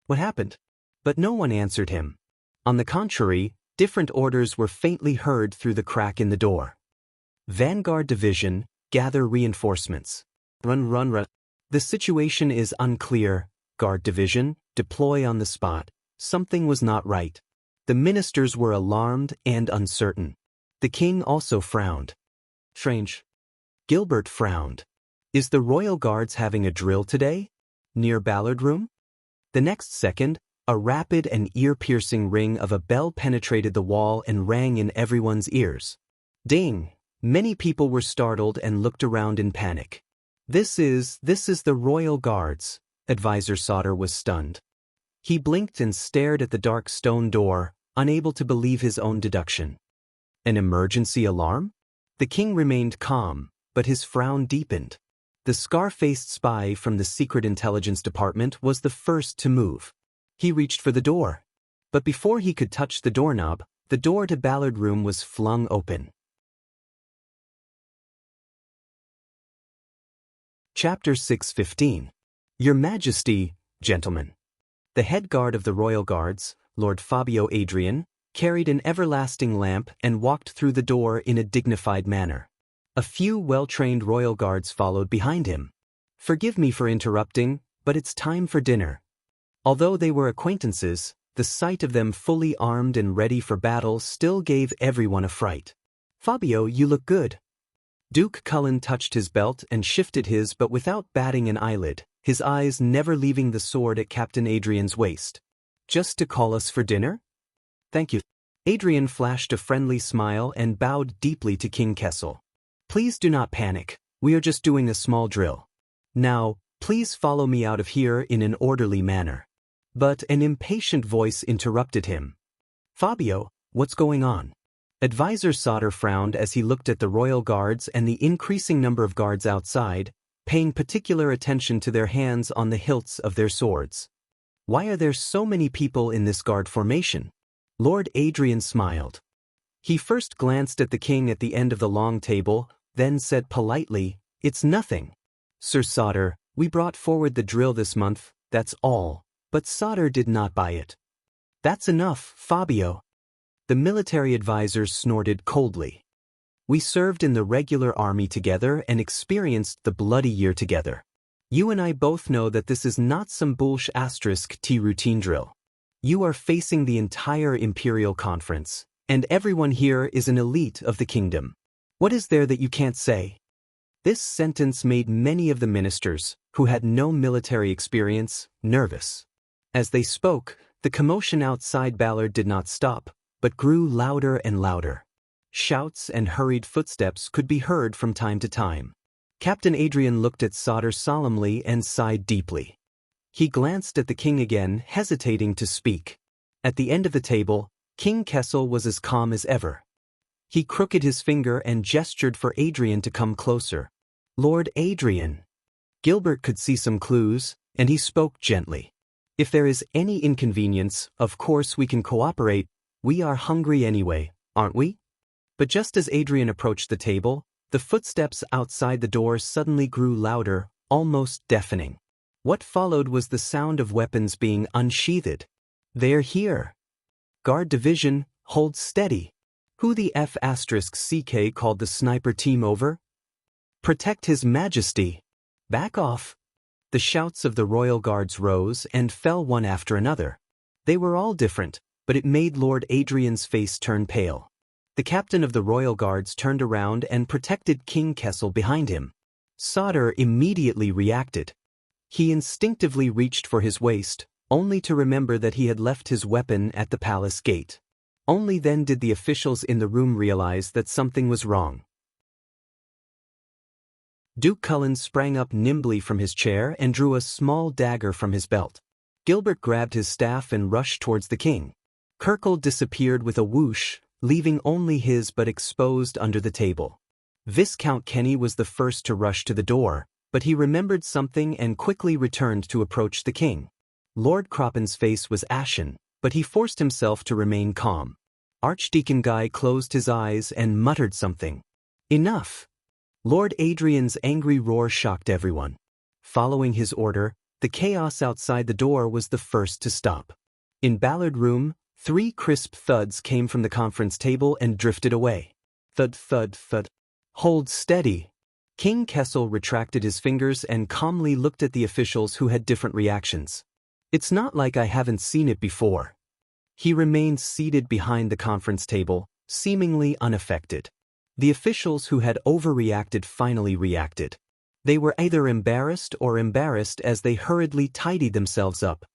What happened? But no one answered him. On the contrary, different orders were faintly heard through the crack in the door. Vanguard Division, gather reinforcements. Run. The situation is unclear. Guard Division, deploy on the spot. Something was not right. The ministers were alarmed and uncertain. The king also frowned. Strange. Gilbert frowned. Is the Royal Guards having a drill today? Near Ballard Room? The next second, a rapid and ear-piercing ring of a bell penetrated the wall and rang in everyone's ears. Ding! Many people were startled and looked around in panic. This is the Royal Guards. Advisor Sauter was stunned. He blinked and stared at the dark stone door, unable to believe his own deduction. An emergency alarm? The king remained calm, but his frown deepened. The scar-faced spy from the Secret Intelligence Department was the first to move. He reached for the door. But before he could touch the doorknob, the door to Ballard Room was flung open. Chapter 6:15. Your Majesty, gentlemen. The head guard of the Royal Guards, Lord Fabio Adrian, carried an everlasting lamp and walked through the door in a dignified manner. A few well-trained Royal Guards followed behind him. Forgive me for interrupting, but it's time for dinner. Although they were acquaintances, the sight of them fully armed and ready for battle still gave everyone a fright. Fabio, you look good. Duke Cullen touched his belt and shifted his but without batting an eyelid, his eyes never leaving the sword at Captain Adrian's waist. Just to call us for dinner? Thank you. Adrian flashed a friendly smile and bowed deeply to King Kessel. Please do not panic, we are just doing a small drill. Now, please follow me out of here in an orderly manner. But an impatient voice interrupted him. Fabio, what's going on? Advisor Sauter frowned as he looked at the royal guards and the increasing number of guards outside, paying particular attention to their hands on the hilts of their swords. Why are there so many people in this guard formation? Lord Adrian smiled. He first glanced at the king at the end of the long table, then said politely, "It's nothing. Sir Sauter, we brought forward the drill this month, that's all." But Sauter did not buy it. "That's enough, Fabio." The military advisor snorted coldly. "We served in the regular army together and experienced the bloody year together. You and I both know that this is not some bullsh** T routine drill. You are facing the entire Imperial Conference, and everyone here is an elite of the kingdom. What is there that you can't say?" This sentence made many of the ministers, who had no military experience, nervous. As they spoke, the commotion outside Ballard did not stop, but grew louder and louder. Shouts and hurried footsteps could be heard from time to time. Captain Adrian looked at Sauter solemnly and sighed deeply. He glanced at the king again, hesitating to speak. At the end of the table, King Kessel was as calm as ever. He crooked his finger and gestured for Adrian to come closer. "Lord Adrian." Gilbert could see some clues, and he spoke gently. "If there is any inconvenience, of course we can cooperate. We are hungry anyway, aren't we?" But just as Adrian approached the table, the footsteps outside the door suddenly grew louder, almost deafening. What followed was the sound of weapons being unsheathed. "They're here. Guard division, hold steady." Who the F***CK called the sniper team over? "Protect His Majesty." "Back off." The shouts of the royal guards rose and fell one after another. They were all different, but it made Lord Adrian's face turn pale. The captain of the royal guards turned around and protected King Kessel behind him. Sauter immediately reacted. He instinctively reached for his waist, only to remember that he had left his weapon at the palace gate. Only then did the officials in the room realize that something was wrong. Duke Cullen sprang up nimbly from his chair and drew a small dagger from his belt. Gilbert grabbed his staff and rushed towards the king. Kirkle disappeared with a whoosh, leaving only his but exposed under the table. Viscount Kenny was the first to rush to the door, but he remembered something and quickly returned to approach the king. Lord Croppen's face was ashen, but he forced himself to remain calm. Archdeacon Guy closed his eyes and muttered something. "Enough!" Lord Adrian's angry roar shocked everyone. Following his order, the chaos outside the door was the first to stop. In Ballard Room, 3 crisp thuds came from the conference table and drifted away. Thud, thud, thud. "Hold steady." King Kessel retracted his fingers and calmly looked at the officials who had different reactions. "It's not like I haven't seen it before." He remained seated behind the conference table, seemingly unaffected. The officials who had overreacted finally reacted. They were either embarrassed as they hurriedly tidied themselves up.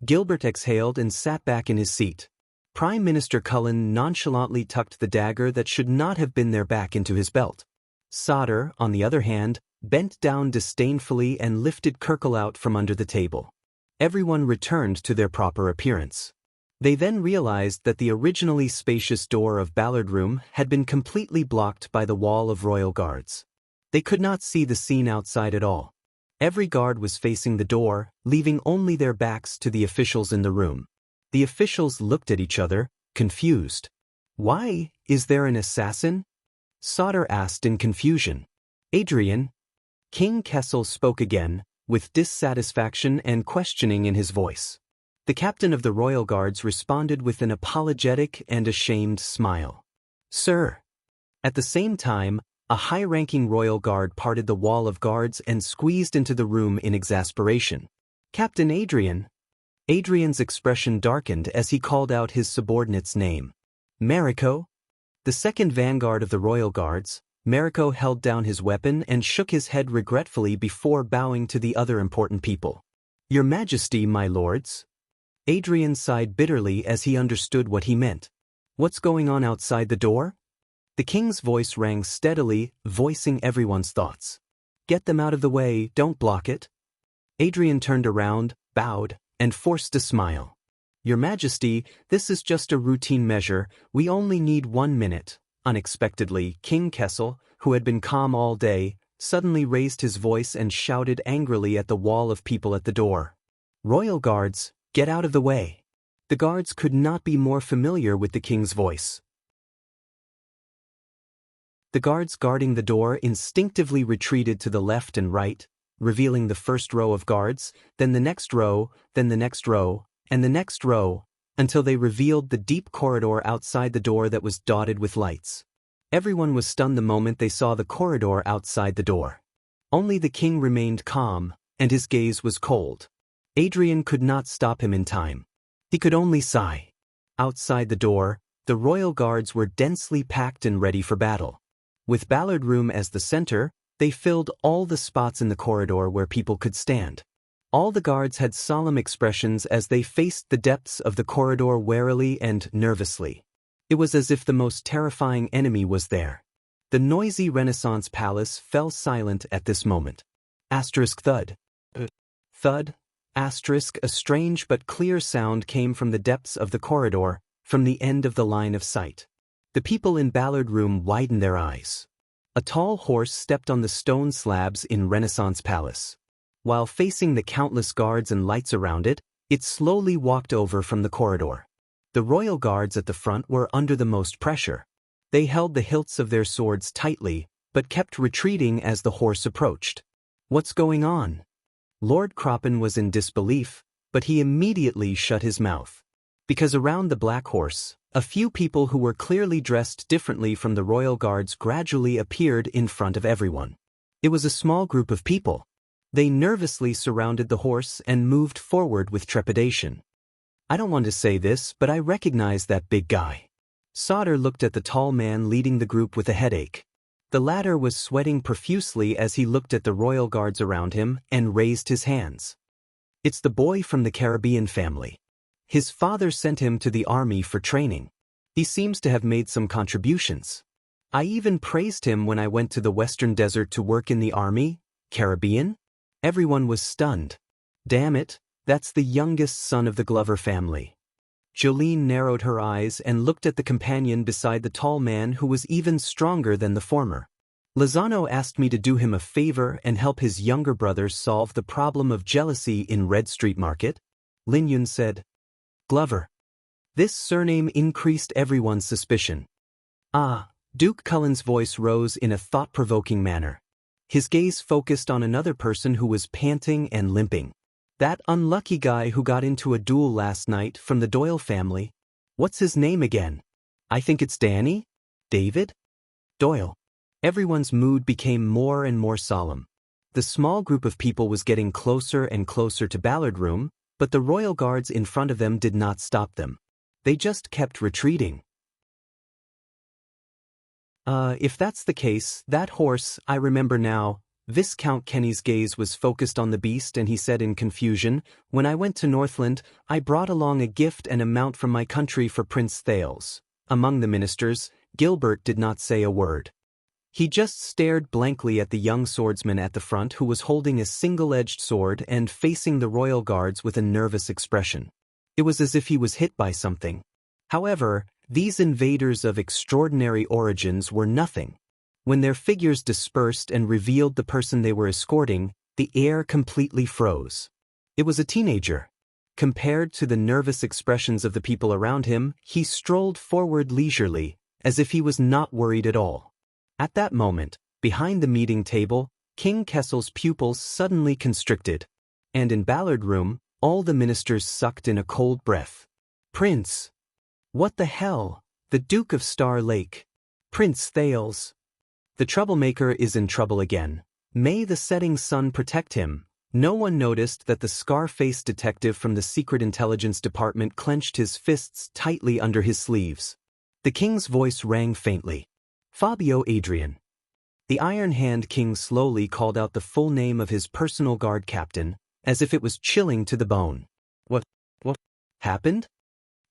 Gilbert exhaled and sat back in his seat. Prime Minister Cullen nonchalantly tucked the dagger that should not have been there back into his belt. Sauter, on the other hand, bent down disdainfully and lifted Kirkle out from under the table. Everyone returned to their proper appearance. They then realized that the originally spacious door of Ballard Room had been completely blocked by the wall of royal guards. They could not see the scene outside at all. Every guard was facing the door, leaving only their backs to the officials in the room. The officials looked at each other, confused. "Why, is there an assassin?" Sauter asked in confusion. "Adrian?" King Kessel spoke again, with dissatisfaction and questioning in his voice. The captain of the royal guards responded with an apologetic and ashamed smile. "Sir." At the same time, a high-ranking royal guard parted the wall of guards and squeezed into the room in exasperation. "Captain Adrian." Adrian's expression darkened as he called out his subordinate's name. "Mariko?" The second vanguard of the royal guards, Mariko held down his weapon and shook his head regretfully before bowing to the other important people. Your Majesty, my lords. Adrian sighed bitterly as he understood what he meant. What's going on outside the door? The king's voice rang steadily, voicing everyone's thoughts. Get them out of the way, don't block it. Adrian turned around, bowed, and forced a smile. Your Majesty, this is just a routine measure, we only need 1 minute. Unexpectedly, King Kessel, who had been calm all day, suddenly raised his voice and shouted angrily at the wall of people at the door. Royal guards, get out of the way. The guards could not be more familiar with the king's voice. The guards guarding the door instinctively retreated to the left and right, revealing the first row of guards, then the next row, then the next row, and the next row, until they revealed the deep corridor outside the door that was dotted with lights. Everyone was stunned the moment they saw the corridor outside the door. Only the king remained calm, and his gaze was cold. Adrian could not stop him in time. He could only sigh. Outside the door, the royal guards were densely packed and ready for battle. With Ballard Room as the center, they filled all the spots in the corridor where people could stand. All the guards had solemn expressions as they faced the depths of the corridor warily and nervously. It was as if the most terrifying enemy was there. The noisy Renaissance palace fell silent at this moment. Asterisk thud. Thud. Asterisk, a strange but clear sound came from the depths of the corridor, from the end of the line of sight. The people in Ballard Room widened their eyes. A tall horse stepped on the stone slabs in Renaissance Palace. While facing the countless guards and lights around it, it slowly walked over from the corridor. The royal guards at the front were under the most pressure. They held the hilts of their swords tightly, but kept retreating as the horse approached. What's going on? Lord Croppen was in disbelief, but he immediately shut his mouth. Because around the black horse, a few people who were clearly dressed differently from the royal guards gradually appeared in front of everyone. It was a small group of people. They nervously surrounded the horse and moved forward with trepidation. I don't want to say this, but I recognize that big guy. Sauter looked at the tall man leading the group with a headache. The latter was sweating profusely as he looked at the royal guards around him and raised his hands. It's the boy from the Caribbean family. His father sent him to the army for training. He seems to have made some contributions. I even praised him when I went to the Western Desert to work in the army. Caribbean? Everyone was stunned. Damn it, that's the youngest son of the Glover family. Jolene narrowed her eyes and looked at the companion beside the tall man who was even stronger than the former. Lozano asked me to do him a favor and help his younger brother solve the problem of jealousy in Red Street Market. Lin Yun said. Glover. This surname increased everyone's suspicion. Ah, Duke Cullen's voice rose in a thought-provoking manner. His gaze focused on another person who was panting and limping. That unlucky guy who got into a duel last night from the Doyle family. What's his name again? I think it's Danny? David? Doyle. Everyone's mood became more and more solemn. The small group of people was getting closer and closer to Ballard Room, but the royal guards in front of them did not stop them. They just kept retreating. If that's the case, that horse, I remember now. Viscount Kenny's gaze was focused on the beast and he said in confusion, when I went to Northland, I brought along a gift and a mount from my country for Prince Thales. Among the ministers, Gilbert did not say a word. He just stared blankly at the young swordsman at the front who was holding a single-edged sword and facing the royal guards with a nervous expression. It was as if he was hit by something. However, these invaders of extraordinary origins were nothing. When their figures dispersed and revealed the person they were escorting, the air completely froze. It was a teenager. Compared to the nervous expressions of the people around him, he strolled forward leisurely, as if he was not worried at all. At that moment, behind the meeting table, King Kessel's pupils suddenly constricted. And in Ballard Room, all the ministers sucked in a cold breath. Prince! What the hell? The Duke of Star Lake. Prince Thales. The troublemaker is in trouble again. May the setting sun protect him. No one noticed that the scar-faced detective from the Secret Intelligence Department clenched his fists tightly under his sleeves. The king's voice rang faintly. Fabio Adrian. The Iron Hand King slowly called out the full name of his personal guard captain, as if it was chilling to the bone. What happened?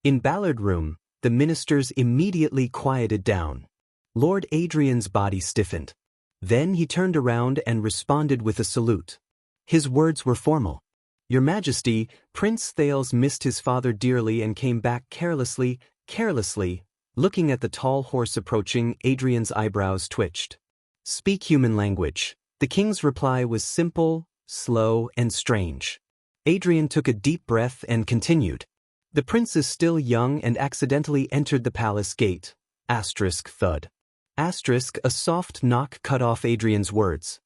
In Ballard Room, the ministers immediately quieted down. Lord Adrian's body stiffened. Then he turned around and responded with a salute. His words were formal. Your Majesty, Prince Thales missed his father dearly and came back carelessly. Looking at the tall horse approaching, Adrian's eyebrows twitched. Speak human language. The king's reply was simple, slow, and strange. Adrian took a deep breath and continued. The prince is still young and accidentally entered the palace gate. Thud. A soft knock cut off Adrian's words.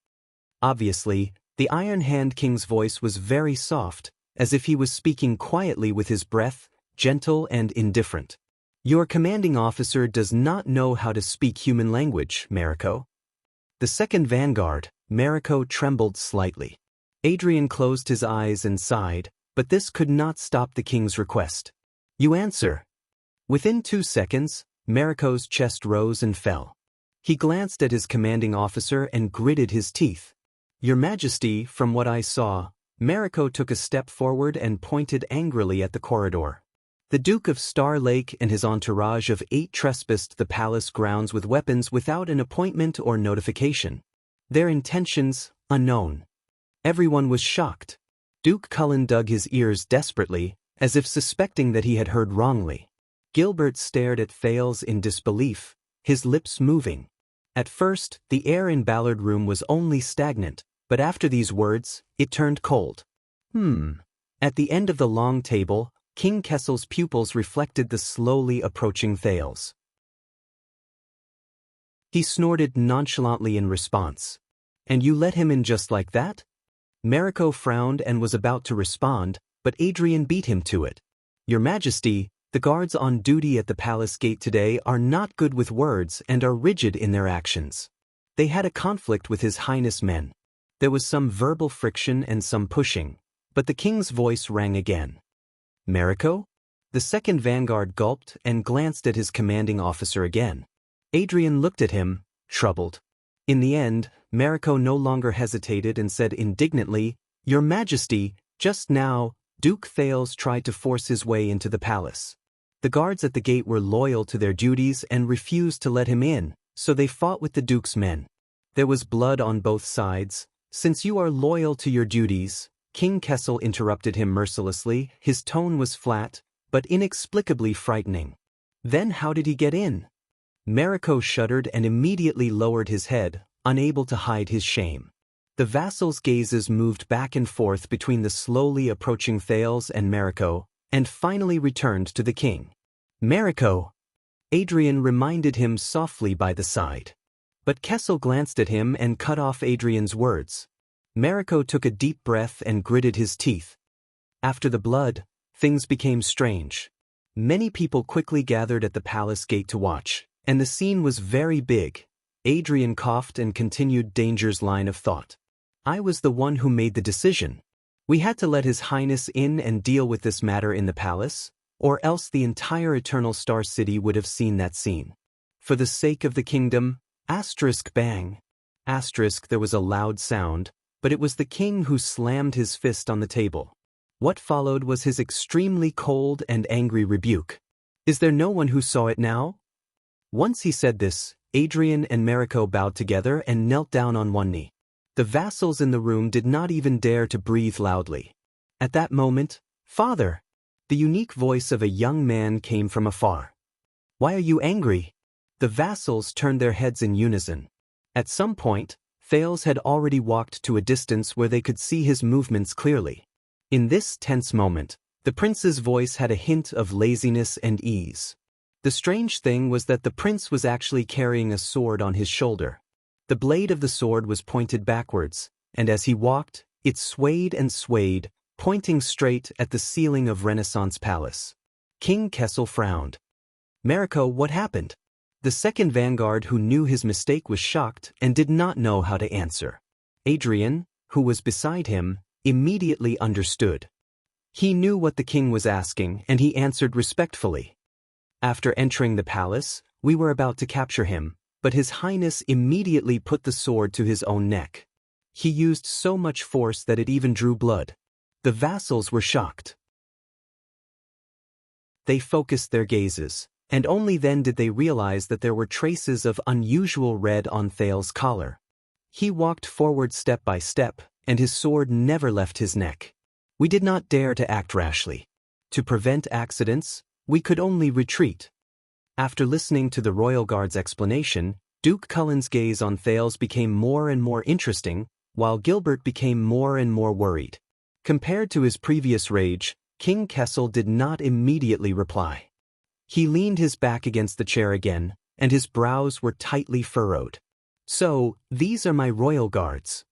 Obviously, the Iron Hand King's voice was very soft, as if he was speaking quietly with his breath, gentle and indifferent. Your commanding officer does not know how to speak human language, Mariko. The second vanguard, Mariko, trembled slightly. Adrian closed his eyes and sighed, but this could not stop the king's request. You answer. Within 2 seconds, Mariko's chest rose and fell. He glanced at his commanding officer and gritted his teeth. Your Majesty, from what I saw, Mariko took a step forward and pointed angrily at the corridor. The Duke of Star Lake and his entourage of 8 trespassed the palace grounds with weapons without an appointment or notification. Their intentions, unknown. Everyone was shocked. Duke Cullen dug his ears desperately, as if suspecting that he had heard wrongly. Gilbert stared at Thales in disbelief, his lips moving. At first, the air in Ballard Room was only stagnant, but after these words, it turned cold. At the end of the long table, King Kessel's pupils reflected the slowly approaching Thales. He snorted nonchalantly in response. And you let him in just like that? Mariko frowned and was about to respond, but Adrian beat him to it. Your Majesty, the guards on duty at the palace gate today are not good with words and are rigid in their actions. They had a conflict with His Highness men. There was some verbal friction and some pushing, but the king's voice rang again. Mariko? The second vanguard gulped and glanced at his commanding officer again. Adrian looked at him, troubled. In the end, Mariko no longer hesitated and said indignantly, Your Majesty, just now, Duke Thales tried to force his way into the palace. The guards at the gate were loyal to their duties and refused to let him in, so they fought with the Duke's men. There was blood on both sides. Since you are loyal to your duties, King Kessel interrupted him mercilessly. His tone was flat, but inexplicably frightening. Then how did he get in? Mariko shuddered and immediately lowered his head, unable to hide his shame. The vassals' gazes moved back and forth between the slowly approaching Thales and Mariko, and finally returned to the king. Mariko! Adrian reminded him softly by the side. But Kessel glanced at him and cut off Adrian's words. Mariko took a deep breath and gritted his teeth. After the blood, things became strange. Many people quickly gathered at the palace gate to watch, and the scene was very big. Adrian coughed and continued Danger's line of thought. I was the one who made the decision. We had to let His Highness in and deal with this matter in the palace, or else the entire Eternal Star City would have seen that scene. For the sake of the kingdom, bang. There was a loud sound, but it was the king who slammed his fist on the table. What followed was his extremely cold and angry rebuke. Is there no one who saw it now? Once he said this, Adrian and Mariko bowed together and knelt down on one knee. The vassals in the room did not even dare to breathe loudly. At that moment, Father! The unique voice of a young man came from afar. Why are you angry? The vassals turned their heads in unison. At some point, Thales had already walked to a distance where they could see his movements clearly. In this tense moment, the prince's voice had a hint of laziness and ease. The strange thing was that the prince was actually carrying a sword on his shoulder. The blade of the sword was pointed backwards, and as he walked, it swayed and swayed, pointing straight at the ceiling of Renaissance Palace. King Kessel frowned. Mariko, what happened? The second vanguard who knew his mistake was shocked and did not know how to answer. Adrian, who was beside him, immediately understood. He knew what the king was asking and he answered respectfully. After entering the palace, we were about to capture him, but His Highness immediately put the sword to his own neck. He used so much force that it even drew blood. The vassals were shocked. They focused their gazes, and only then did they realize that there were traces of unusual red on Thales's collar. He walked forward step by step, and his sword never left his neck. We did not dare to act rashly. To prevent accidents, we could only retreat. After listening to the royal guard's explanation, Duke Cullen's gaze on Thales became more and more interesting, while Gilbert became more and more worried. Compared to his previous rage, King Kessel did not immediately reply. He leaned his back against the chair again, and his brows were tightly furrowed. "So, these are my royal guards."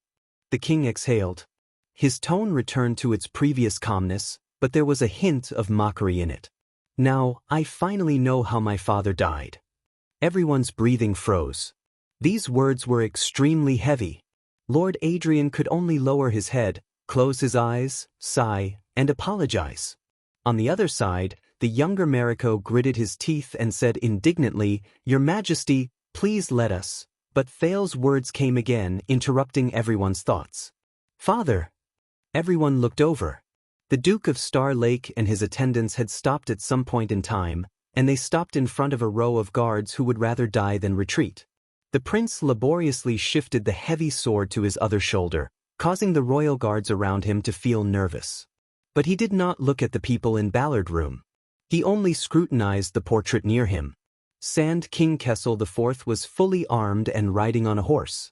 The king exhaled. His tone returned to its previous calmness, but there was a hint of mockery in it. "Now, I finally know how my father died." Everyone's breathing froze. These words were extremely heavy. Lord Adrian could only lower his head, close his eyes, sigh, and apologize. On the other side, the younger Mariko gritted his teeth and said indignantly, "Your Majesty, please let us." But Thale's words came again, interrupting everyone's thoughts. "Father!" Everyone looked over. The Duke of Star Lake and his attendants had stopped at some point in time, and they stopped in front of a row of guards who would rather die than retreat. The prince laboriously shifted the heavy sword to his other shoulder, causing the royal guards around him to feel nervous. But he did not look at the people in Ballard Room. He only scrutinized the portrait near him. Sand King Kessel IV was fully armed and riding on a horse.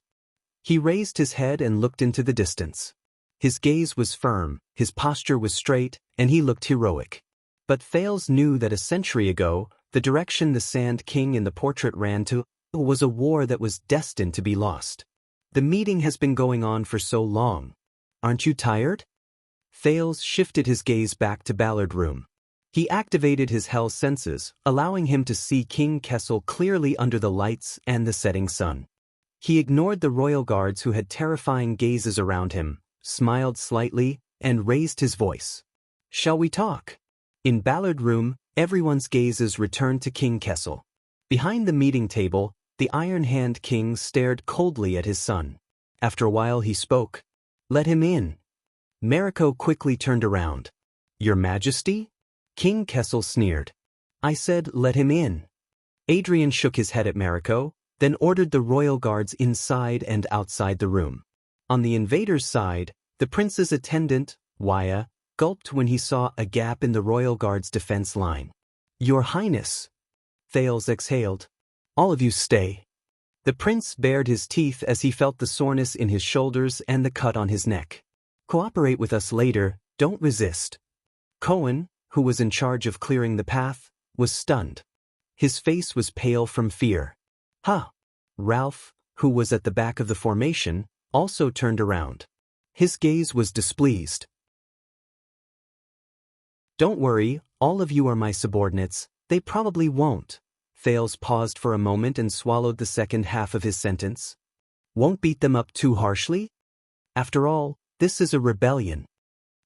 He raised his head and looked into the distance. His gaze was firm, his posture was straight, and he looked heroic. But Thales knew that a century ago, the direction the Sand King in the portrait ran to was a war that was destined to be lost. "The meeting has been going on for so long. Aren't you tired?" Thales shifted his gaze back to Ballard Room. He activated his hell senses, allowing him to see King Kessel clearly under the lights and the setting sun. He ignored the royal guards who had terrifying gazes around him, smiled slightly, and raised his voice. "Shall we talk?" In Ballard Room, everyone's gazes returned to King Kessel. Behind the meeting table, the Iron Hand King stared coldly at his son. After a while he spoke. "Let him in." Mariko quickly turned around. "Your Majesty?" King Kessel sneered. "I said let him in." Adrian shook his head at Mariko, then ordered the royal guards inside and outside the room. On the invader's side, the prince's attendant, Wuxia, gulped when he saw a gap in the royal guard's defense line. "Your Highness." Thales exhaled. "All of you stay." The prince bared his teeth as he felt the soreness in his shoulders and the cut on his neck. "Cooperate with us later, don't resist." Cohen, who was in charge of clearing the path, was stunned. His face was pale from fear. "Huh!" Ralph, who was at the back of the formation, also turned around. His gaze was displeased. "Don't worry, all of you are my subordinates, they probably won't." Thales paused for a moment and swallowed the second half of his sentence. "Won't beat them up too harshly? After all, this is a rebellion."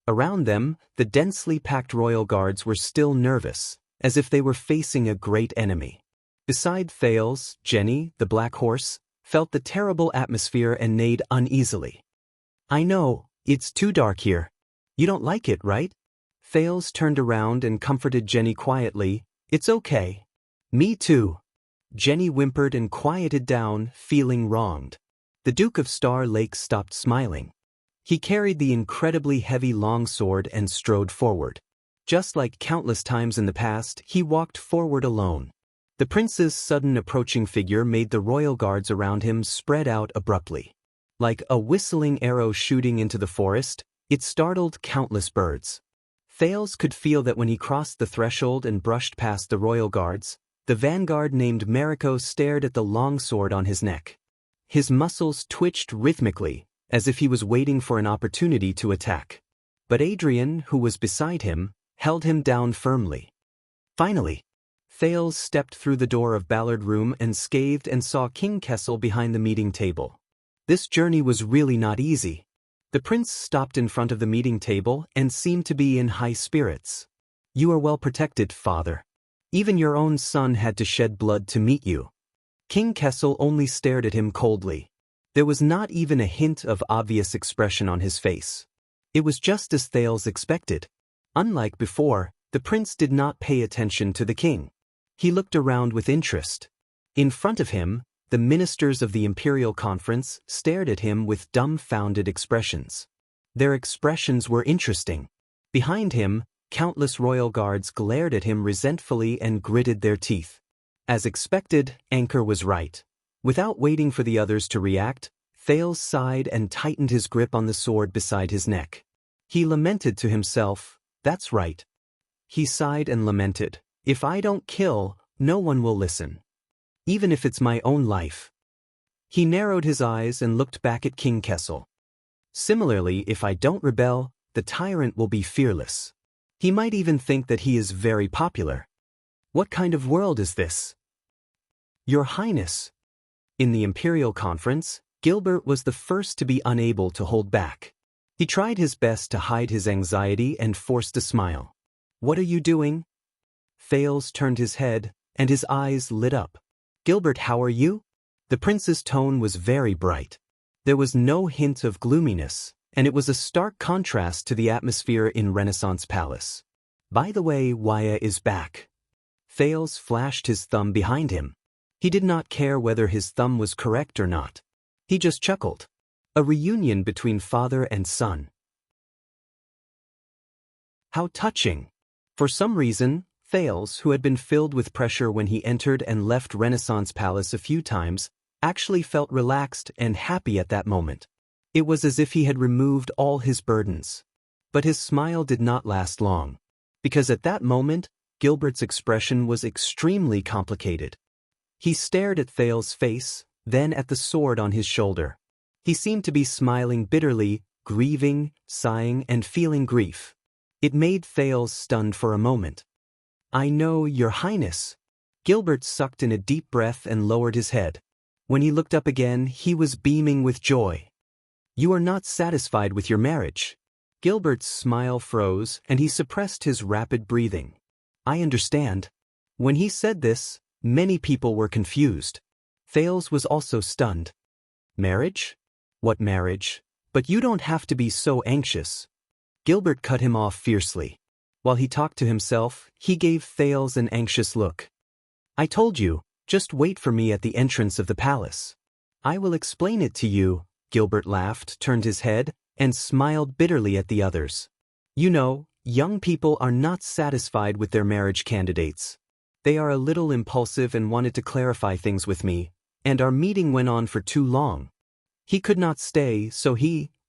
Around them, the densely packed royal guards were still nervous, as if they were facing a great enemy. Beside Thales, Jenny, the black horse, felt the terrible atmosphere and neighed uneasily. "I know, it's too dark here. You don't like it, right?" Thales turned around and comforted Jenny quietly. "It's okay." "Me too." Jenny whimpered and quieted down, feeling wronged. The Duke of Star Lake stopped smiling. He carried the incredibly heavy longsword and strode forward. Just like countless times in the past, he walked forward alone. The prince's sudden approaching figure made the royal guards around him spread out abruptly. Like a whistling arrow shooting into the forest, it startled countless birds. Thales could feel that when he crossed the threshold and brushed past the royal guards, the vanguard named Mariko stared at the longsword on his neck. His muscles twitched rhythmically, as if he was waiting for an opportunity to attack. But Adrian, who was beside him, held him down firmly. Finally, Thales stepped through the door of Ballard Room and scathed and saw King Kessel behind the meeting table. This journey was really not easy. The prince stopped in front of the meeting table and seemed to be in high spirits. "You are well protected, father. Even your own son had to shed blood to meet you." King Kessel only stared at him coldly. There was not even a hint of obvious expression on his face. It was just as Thales expected. Unlike before, the prince did not pay attention to the king. He looked around with interest. In front of him, the ministers of the Imperial Conference stared at him with dumbfounded expressions. Their expressions were interesting. Behind him, countless royal guards glared at him resentfully and gritted their teeth. As expected, Anchor was right. Without waiting for the others to react, Thales sighed and tightened his grip on the sword beside his neck. He lamented to himself, "That's right." He sighed and lamented, "If I don't kill, no one will listen. Even if it's my own life." He narrowed his eyes and looked back at King Kessel. Similarly, if I don't rebel, the tyrant will be fearless. He might even think that he is very popular. What kind of world is this? Your Highness. In the Imperial Conference, Gilbert was the first to be unable to hold back. He tried his best to hide his anxiety and forced a smile. "What are you doing?" Thales turned his head, and his eyes lit up. "Gilbert, how are you?" The prince's tone was very bright. There was no hint of gloominess, and it was a stark contrast to the atmosphere in Renaissance Palace. "By the way, Wuxia is back." Thales flashed his thumb behind him. He did not care whether his thumb was correct or not. He just chuckled. A reunion between father and son. How touching. For some reason, Thales, who had been filled with pressure when he entered and left Renaissance Palace a few times, actually felt relaxed and happy at that moment. It was as if he had removed all his burdens. But his smile did not last long. Because at that moment, Gilbert's expression was extremely complicated. He stared at Thales' face, then at the sword on his shoulder. He seemed to be smiling bitterly, grieving, sighing, and feeling grief. It made Thales stunned for a moment. "I know, Your Highness." Gilbert sucked in a deep breath and lowered his head. When he looked up again, he was beaming with joy. "You are not satisfied with your marriage." Gilbert's smile froze, and he suppressed his rapid breathing. "I understand." When he said this, many people were confused. Thales was also stunned. "Marriage? What marriage? But you don't have to be so anxious." Gilbert cut him off fiercely. While he talked to himself, he gave Thales an anxious look. "I told you, just wait for me at the entrance of the palace. I will explain it to you." Gilbert laughed, turned his head, and smiled bitterly at the others. "You know, young people are not satisfied with their marriage candidates. They are a little impulsive and wanted to clarify things with me, and our meeting went on for too long. He could not stay, so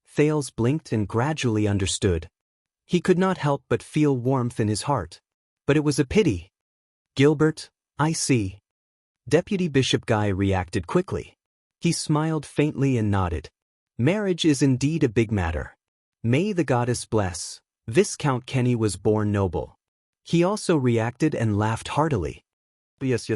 Thales blinked and gradually understood. He could not help but feel warmth in his heart. But it was a pity. "Gilbert, I see." Deputy Bishop Guy reacted quickly. He smiled faintly and nodded. "Marriage is indeed a big matter. May the goddess bless." Viscount Kenny was born noble. He also reacted and laughed heartily. Yes.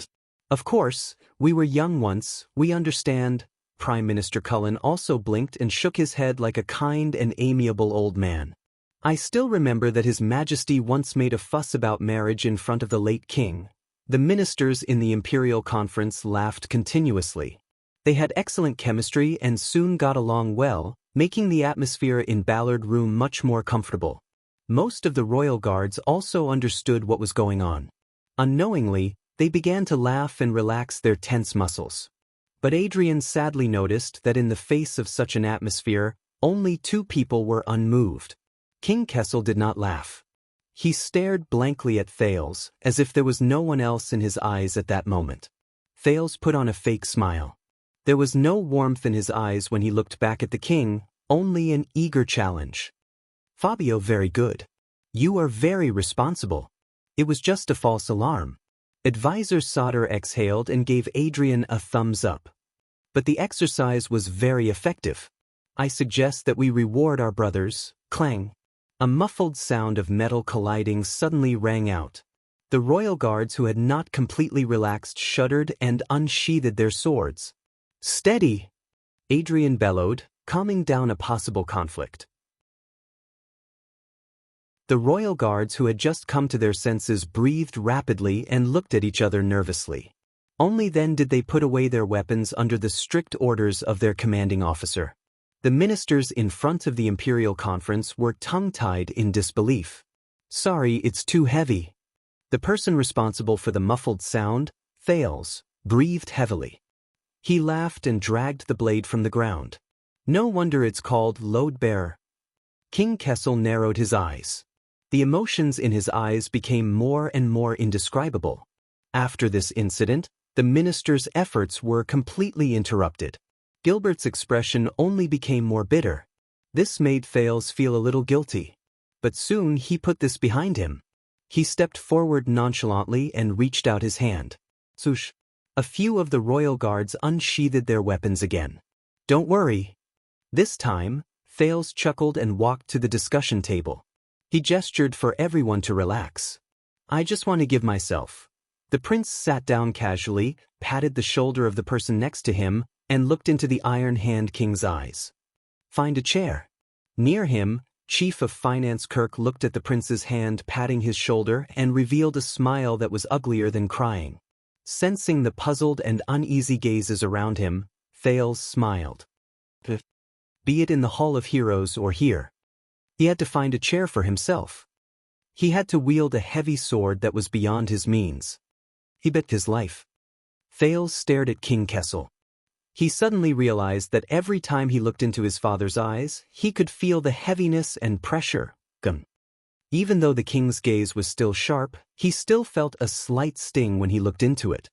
"Of course, we were young once, we understand." Prime Minister Cullen also blinked and shook his head like a kind and amiable old man. "I still remember that His Majesty once made a fuss about marriage in front of the late king." The ministers in the Imperial Conference laughed continuously. They had excellent chemistry and soon got along well, making the atmosphere in Ballard Room much more comfortable. Most of the royal guards also understood what was going on. Unknowingly, they began to laugh and relax their tense muscles. But Adrian sadly noticed that in the face of such an atmosphere, only two people were unmoved. King Kessel did not laugh. He stared blankly at Thales, as if there was no one else in his eyes at that moment. Thales put on a fake smile. There was no warmth in his eyes when he looked back at the king, only an eager challenge. "Fabio, very good. You are very responsible." It was just a false alarm. Advisor Sauter exhaled and gave Adrian a thumbs up. "But the exercise was very effective. I suggest that we reward our brothers." Clang. A muffled sound of metal colliding suddenly rang out. The royal guards who had not completely relaxed shuddered and unsheathed their swords. "Steady!" Adrian bellowed, calming down a possible conflict. The royal guards who had just come to their senses breathed rapidly and looked at each other nervously. Only then did they put away their weapons under the strict orders of their commanding officer. The ministers in front of the imperial conference were tongue-tied in disbelief. "Sorry, it's too heavy." The person responsible for the muffled sound, Thales, breathed heavily. He laughed and dragged the blade from the ground. "No wonder it's called load-bearer." King Kessel narrowed his eyes. The emotions in his eyes became more and more indescribable. After this incident, the minister's efforts were completely interrupted. Gilbert's expression only became more bitter. This made Thales feel a little guilty. But soon he put this behind him. He stepped forward nonchalantly and reached out his hand. Swoosh! A few of the royal guards unsheathed their weapons again. "Don't worry." This time, Thales chuckled and walked to the discussion table. He gestured for everyone to relax. "I just want to give myself." The prince sat down casually, patted the shoulder of the person next to him, and looked into the Iron Hand King's eyes. "Find a chair." Near him, Chief of Finance Kirk looked at the prince's hand patting his shoulder and revealed a smile that was uglier than crying. Sensing the puzzled and uneasy gazes around him, Thales smiled. Be it in the Hall of Heroes or here. He had to find a chair for himself. He had to wield a heavy sword that was beyond his means. He bet his life. Thales stared at King Kessel. He suddenly realized that every time he looked into his father's eyes, he could feel the heaviness and pressure. Even though the king's gaze was still sharp, he still felt a slight sting when he looked into it.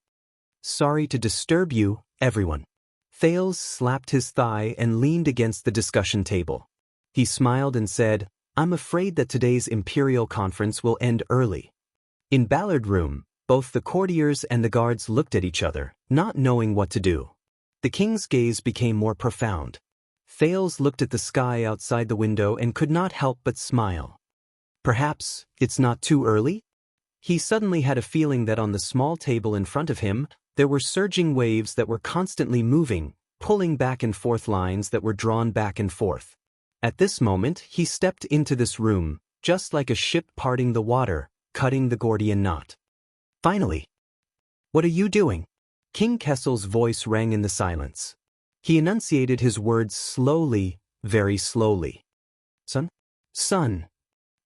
"Sorry to disturb you, everyone." Thales slapped his thigh and leaned against the discussion table. He smiled and said, "I'm afraid that today's imperial conference will end early." In Ballard Room, both the courtiers and the guards looked at each other, not knowing what to do. The king's gaze became more profound. Thales looked at the sky outside the window and could not help but smile. Perhaps it's not too early? He suddenly had a feeling that on the small table in front of him, there were surging waves that were constantly moving, pulling back and forth lines that were drawn back and forth. At this moment, he stepped into this room, just like a ship parting the water, cutting the Gordian knot. Finally. "What are you doing?" King Kessel's voice rang in the silence. He enunciated his words slowly, very slowly. "Son?" "Son."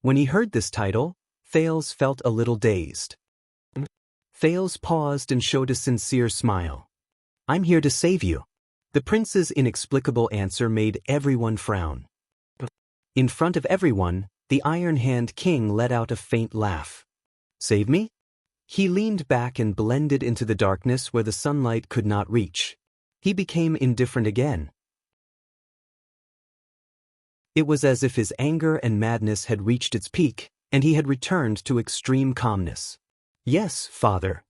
When he heard this title, Thales felt a little dazed. Thales paused and showed a sincere smile. "I'm here to save you." The prince's inexplicable answer made everyone frown. In front of everyone, the Iron Hand King let out a faint laugh. "Save me?" He leaned back and blended into the darkness where the sunlight could not reach. He became indifferent again. It was as if his anger and madness had reached its peak, and he had returned to extreme calmness. "Yes, father."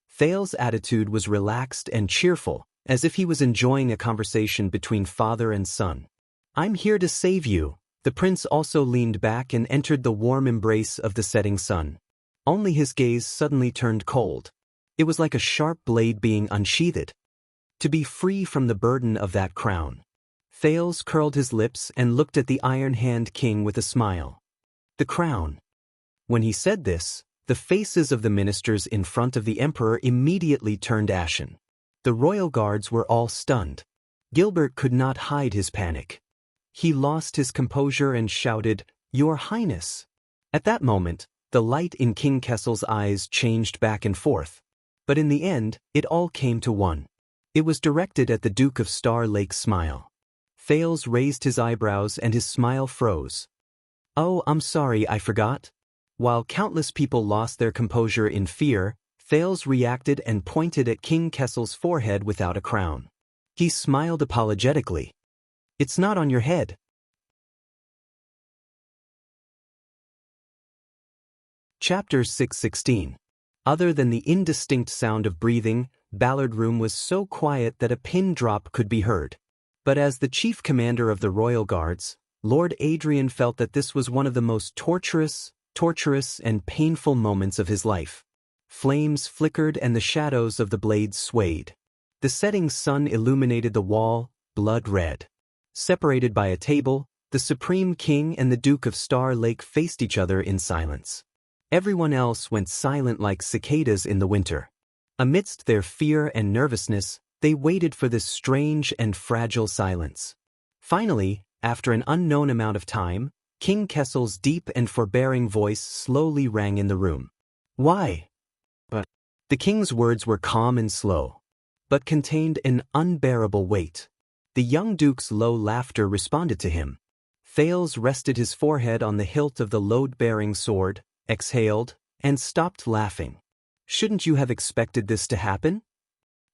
Thales' attitude was relaxed and cheerful, as if he was enjoying a conversation between father and son. "I'm here to save you." The prince also leaned back and entered the warm embrace of the setting sun. Only his gaze suddenly turned cold. It was like a sharp blade being unsheathed. To be free from the burden of that crown. Thales curled his lips and looked at the Iron Hand King with a smile. The crown. When he said this, the faces of the ministers in front of the emperor immediately turned ashen. The royal guards were all stunned. Gilbert could not hide his panic. He lost his composure and shouted, "Your Highness!" At that moment, the light in King Kessel's eyes changed back and forth. But in the end, it all came to one. It was directed at the Duke of Star Lake's smile. Thales raised his eyebrows and his smile froze. "Oh, I'm sorry, I forgot." While countless people lost their composure in fear, Thales reacted and pointed at King Kessel's forehead without a crown. He smiled apologetically. "It's not on your head." Chapter 616. Other than the indistinct sound of breathing, Ballard Room was so quiet that a pin drop could be heard. But as the chief commander of the royal guards, Lord Adrian felt that this was one of the most torturous and painful moments of his life. Flames flickered and the shadows of the blades swayed. The setting sun illuminated the wall, blood red. Separated by a table, the Supreme King and the Duke of Star Lake faced each other in silence. Everyone else went silent like cicadas in the winter. Amidst their fear and nervousness, they waited for this strange and fragile silence. Finally, after an unknown amount of time, King Kessel's deep and forbearing voice slowly rang in the room. "Why?" But the king's words were calm and slow, but contained an unbearable weight. The young duke's low laughter responded to him. Thales rested his forehead on the hilt of the load-bearing sword, exhaled, and stopped laughing. "Shouldn't you have expected this to happen?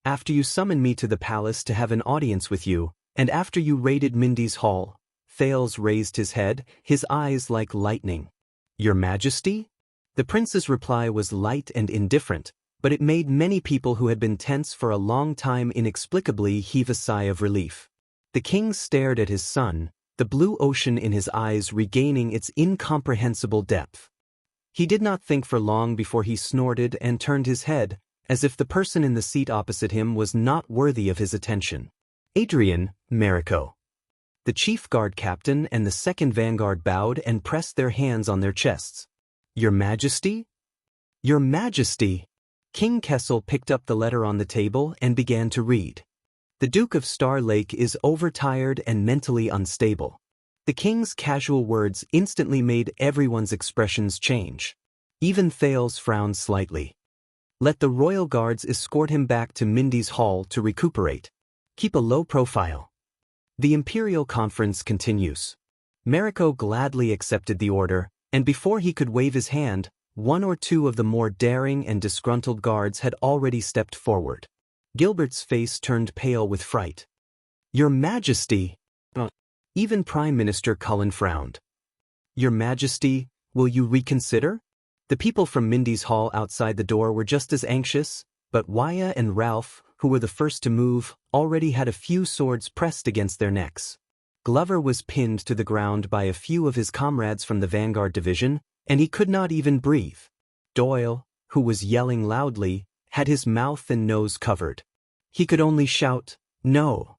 After you summoned me to the palace to have an audience with you, and after you raided Mindy's hall," Thales raised his head, his eyes like lightning. "Your Majesty?" The prince's reply was light and indifferent, but it made many people who had been tense for a long time inexplicably heave a sigh of relief. The king stared at his son, the blue ocean in his eyes regaining its incomprehensible depth. He did not think for long before he snorted and turned his head, as if the person in the seat opposite him was not worthy of his attention. "Adrian, Mariko." The chief guard captain and the second vanguard bowed and pressed their hands on their chests. "Your Majesty?" "Your Majesty!" King Kessel picked up the letter on the table and began to read. "The Duke of Star Lake is overtired and mentally unstable." The king's casual words instantly made everyone's expressions change. Even Thales frowned slightly. "Let the royal guards escort him back to Mindy's hall to recuperate. Keep a low profile." The imperial conference continues. Mariko gladly accepted the order, and before he could wave his hand, one or two of the more daring and disgruntled guards had already stepped forward. Gilbert's face turned pale with fright. "Your Majesty!" Even Prime Minister Cullen frowned. "Your Majesty, will you reconsider?" The people from Mindy's hall outside the door were just as anxious, but Wuxia and Ralph, who were the first to move, already had a few swords pressed against their necks. Glover was pinned to the ground by a few of his comrades from the Vanguard Division, and he could not even breathe. Doyle, who was yelling loudly, had his mouth and nose covered. He could only shout, "No."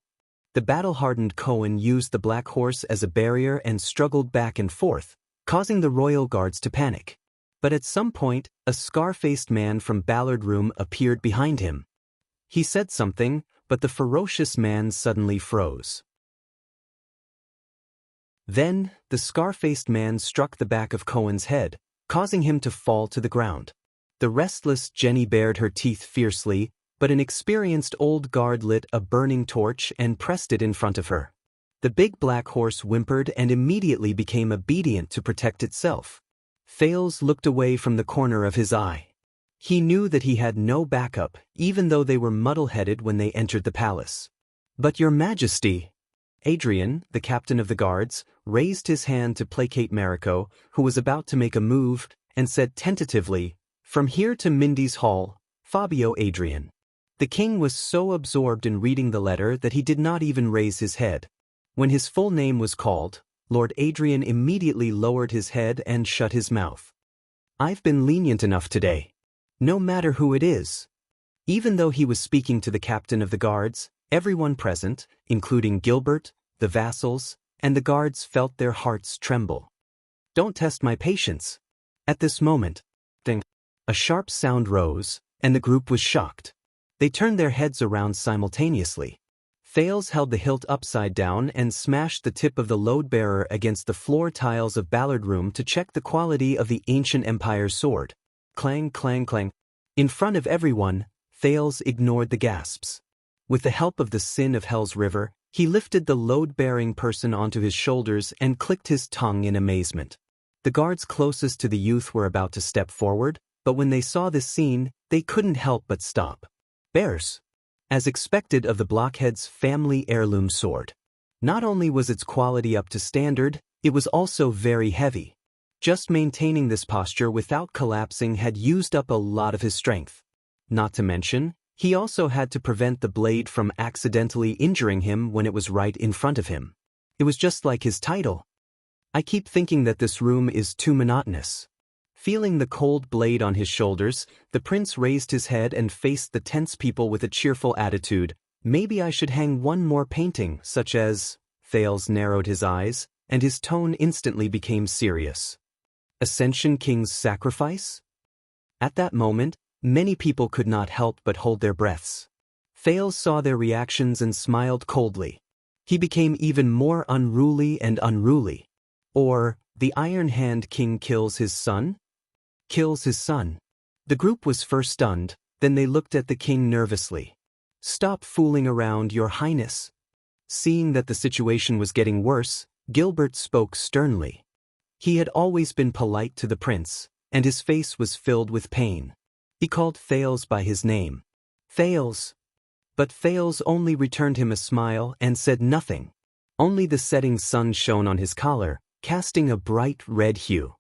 The battle-hardened Cohen used the black horse as a barrier and struggled back and forth, causing the royal guards to panic. But at some point, a scar-faced man from Ballard Room appeared behind him. He said something, but the ferocious man suddenly froze. Then, the scar-faced man struck the back of Cohen's head, causing him to fall to the ground. The restless Jenny bared her teeth fiercely, but an experienced old guard lit a burning torch and pressed it in front of her. The big black horse whimpered and immediately became obedient to protect itself. Thales looked away from the corner of his eye. He knew that he had no backup, even though they were muddle-headed when they entered the palace. "But your Majesty!" Adrian, the captain of the guards, raised his hand to placate Mariko, who was about to make a move, and said tentatively, "From here to Mindy's hall, Fabio Adrian." The king was so absorbed in reading the letter that he did not even raise his head. When his full name was called, Lord Adrian immediately lowered his head and shut his mouth. "I've been lenient enough today. No matter who it is." Even though he was speaking to the captain of the guards, everyone present, including Gilbert, the vassals, and the guards felt their hearts tremble. "Don't test my patience." At this moment, ding, a sharp sound rose, and the group was shocked. They turned their heads around simultaneously. Thales held the hilt upside down and smashed the tip of the load-bearer against the floor tiles of Ballard Room to check the quality of the ancient empire's sword. Clang, clang, clang. In front of everyone, Thales ignored the gasps. With the help of the Sin of Hell's River, he lifted the load-bearing person onto his shoulders and clicked his tongue in amazement. The guards closest to the youth were about to step forward, but when they saw this scene, they couldn't help but stop. Bears. As expected of the blockhead's family heirloom sword. Not only was its quality up to standard, it was also very heavy. Just maintaining this posture without collapsing had used up a lot of his strength. Not to mention, he also had to prevent the blade from accidentally injuring him when it was right in front of him. It was just like his title. "I keep thinking that this room is too monotonous." Feeling the cold blade on his shoulders, the prince raised his head and faced the tense people with a cheerful attitude. "Maybe I should hang one more painting, such as..." Thales narrowed his eyes, and his tone instantly became serious. "Ascension King's Sacrifice?" At that moment, Many people could not help but hold their breaths. Thales saw their reactions and smiled coldly. He became even more unruly and unruly. Or, the Iron Hand King kills his son? Kills his son. The group was first stunned, then they looked at the king nervously. Stop fooling around, Your Highness. Seeing that the situation was getting worse, Gilbert spoke sternly. He had always been polite to the prince, and his face was filled with pain. He called Thales by his name. Thales. But Thales only returned him a smile and said nothing. Only the setting sun shone on his collar, casting a bright red hue.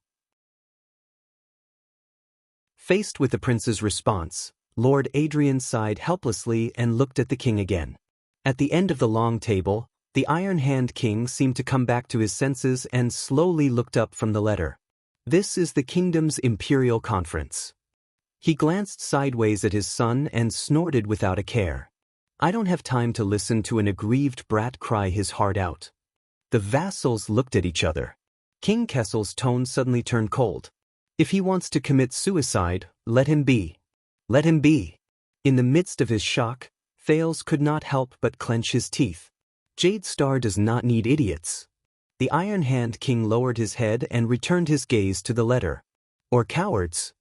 Faced with the prince's response, Lord Adrian sighed helplessly and looked at the king again. At the end of the long table, the Iron Hand King seemed to come back to his senses and slowly looked up from the letter. This is the kingdom's imperial conference. He glanced sideways at his son and snorted without a care. I don't have time to listen to an aggrieved brat cry his heart out. The vassals looked at each other. King Kessel's tone suddenly turned cold. If he wants to commit suicide, let him be. Let him be. In the midst of his shock, Thales could not help but clench his teeth. Jade Star does not need idiots. The Iron Hand King lowered his head and returned his gaze to the letter. Or cowards.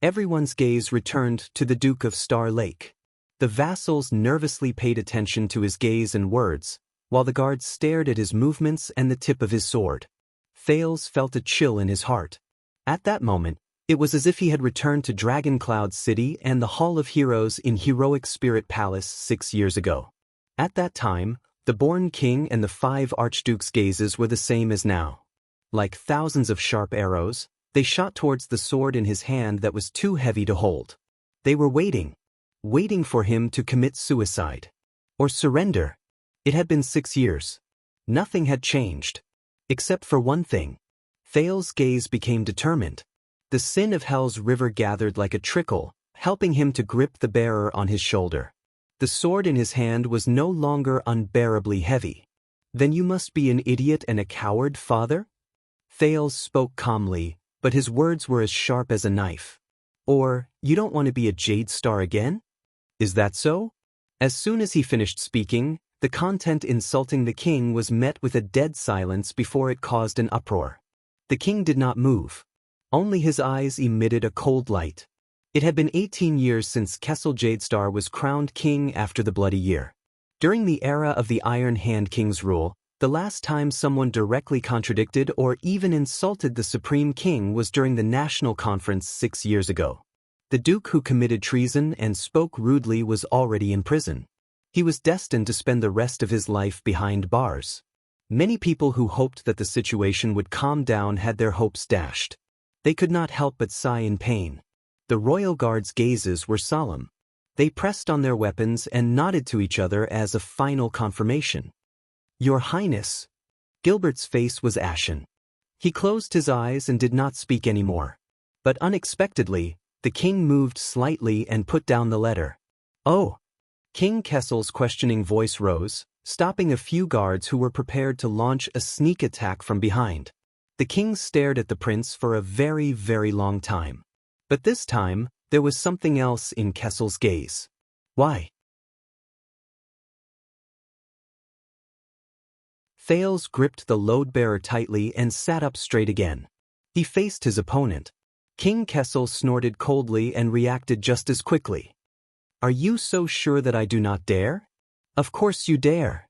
Everyone's gaze returned to the Duke of Star Lake. The vassals nervously paid attention to his gaze and words, while the guards stared at his movements and the tip of his sword. Thales felt a chill in his heart. At that moment, it was as if he had returned to Dragon Cloud City and the Hall of Heroes in Heroic Spirit Palace 6 years ago. At that time, the born king and the 5 archdukes' gazes were the same as now. Like thousands of sharp arrows, they shot towards the sword in his hand that was too heavy to hold. They were waiting for him to commit suicide. Or surrender. It had been 6 years. Nothing had changed. Except for one thing. Thales' gaze became determined. The sin of Hell's river gathered like a trickle, helping him to grip the bearer on his shoulder. The sword in his hand was no longer unbearably heavy. Then you must be an idiot and a coward, father? Thales spoke calmly, but his words were as sharp as a knife. Or, you don't want to be a Jade Star again? Is that so? As soon as he finished speaking, the content insulting the king was met with a dead silence before it caused an uproar. The king did not move. Only his eyes emitted a cold light. It had been 18 years since Kessel Jadestar was crowned king after the Bloody Year. During the era of the Iron Hand King's rule, the last time someone directly contradicted or even insulted the Supreme King was during the National Conference 6 years ago. The Duke who committed treason and spoke rudely was already in prison. He was destined to spend the rest of his life behind bars. Many people who hoped that the situation would calm down had their hopes dashed. They could not help but sigh in pain. The royal guards' gazes were solemn. They pressed on their weapons and nodded to each other as a final confirmation. Your Highness. Gilbert's face was ashen. He closed his eyes and did not speak anymore. But unexpectedly, the king moved slightly and put down the letter. Oh! King Kessel's questioning voice rose, stopping a few guards who were prepared to launch a sneak attack from behind. The king stared at the prince for a very, very long time. But this time, there was something else in Kessel's gaze. Why? Thales gripped the load-bearer tightly and sat up straight again. He faced his opponent. King Kessel snorted coldly and reacted just as quickly. Are you so sure that I do not dare? Of course you dare.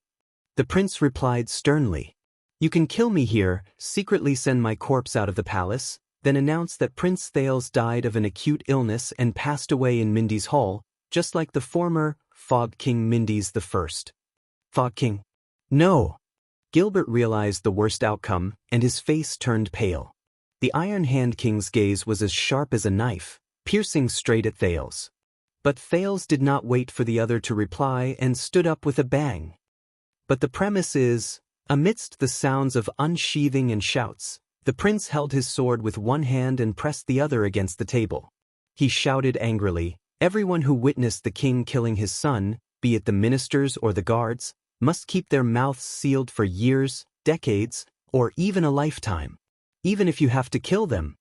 The prince replied sternly. You can kill me here, secretly send my corpse out of the palace, then announce that Prince Thales died of an acute illness and passed away in Mindy's Hall, just like the former Fog King Mindy's the First. Fog King? No. Gilbert realized the worst outcome, and his face turned pale. The Iron Hand King's gaze was as sharp as a knife, piercing straight at Thales. But Thales did not wait for the other to reply and stood up with a bang. But the premise is, amidst the sounds of unsheathing and shouts, the prince held his sword with one hand and pressed the other against the table. He shouted angrily, everyone who witnessed the king killing his son, be it the ministers or the guards, must keep their mouths sealed for years, decades, or even a lifetime. Even if you have to kill them.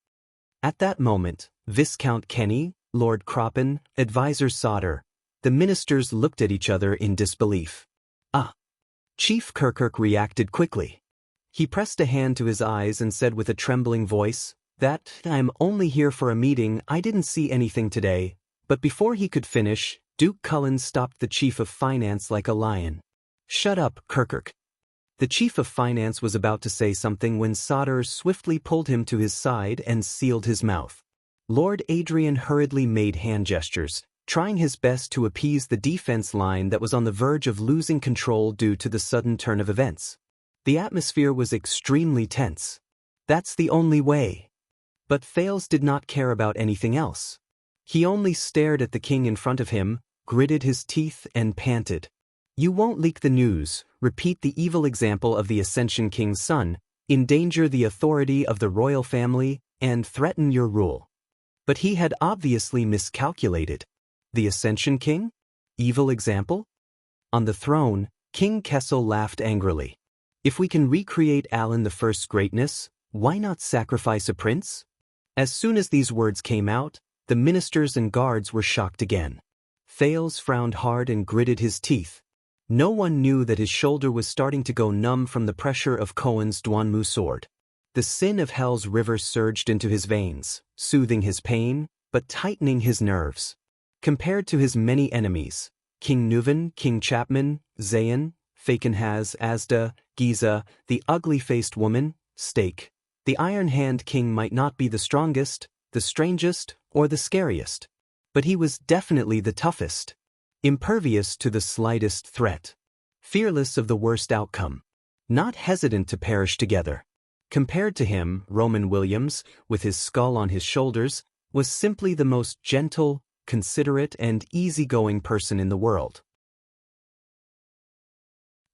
At that moment, Viscount Kenny, Lord Croppen, Advisor Sauter. The ministers looked at each other in disbelief. Ah! Chief Kirkirk reacted quickly. He pressed a hand to his eyes and said with a trembling voice, "That, I'm only here for a meeting, I didn't see anything today." But before he could finish, Duke Cullen stopped the Chief of Finance like a lion. "Shut up, Kirkirk." The Chief of Finance was about to say something when Sauter swiftly pulled him to his side and sealed his mouth. Lord Adrian hurriedly made hand gestures, trying his best to appease the defense line that was on the verge of losing control due to the sudden turn of events. The atmosphere was extremely tense. That's the only way. But Thales did not care about anything else. He only stared at the king in front of him, gritted his teeth and panted. "You won't leak the news, repeat the evil example of the Ascension King's son, endanger the authority of the royal family, and threaten your rule." But he had obviously miscalculated. The Ascension King? Evil example? On the throne, King Kessel laughed angrily. "If we can recreate Alan I's greatness, why not sacrifice a prince?" As soon as these words came out, the ministers and guards were shocked again. Thales frowned hard and gritted his teeth. No one knew that his shoulder was starting to go numb from the pressure of Cohen's Duanmu sword. The sin of Hell's river surged into his veins, soothing his pain, but tightening his nerves. Compared to his many enemies, King Nuvan, King Chapman, Zayn, Fakenhaz, Asda, Giza, the ugly-faced woman, Stake, the Iron Hand King might not be the strongest, the strangest, or the scariest. But he was definitely the toughest. Impervious to the slightest threat. Fearless of the worst outcome. Not hesitant to perish together. Compared to him, Roman Williams, with his skull on his shoulders, was simply the most gentle, considerate, and easygoing person in the world.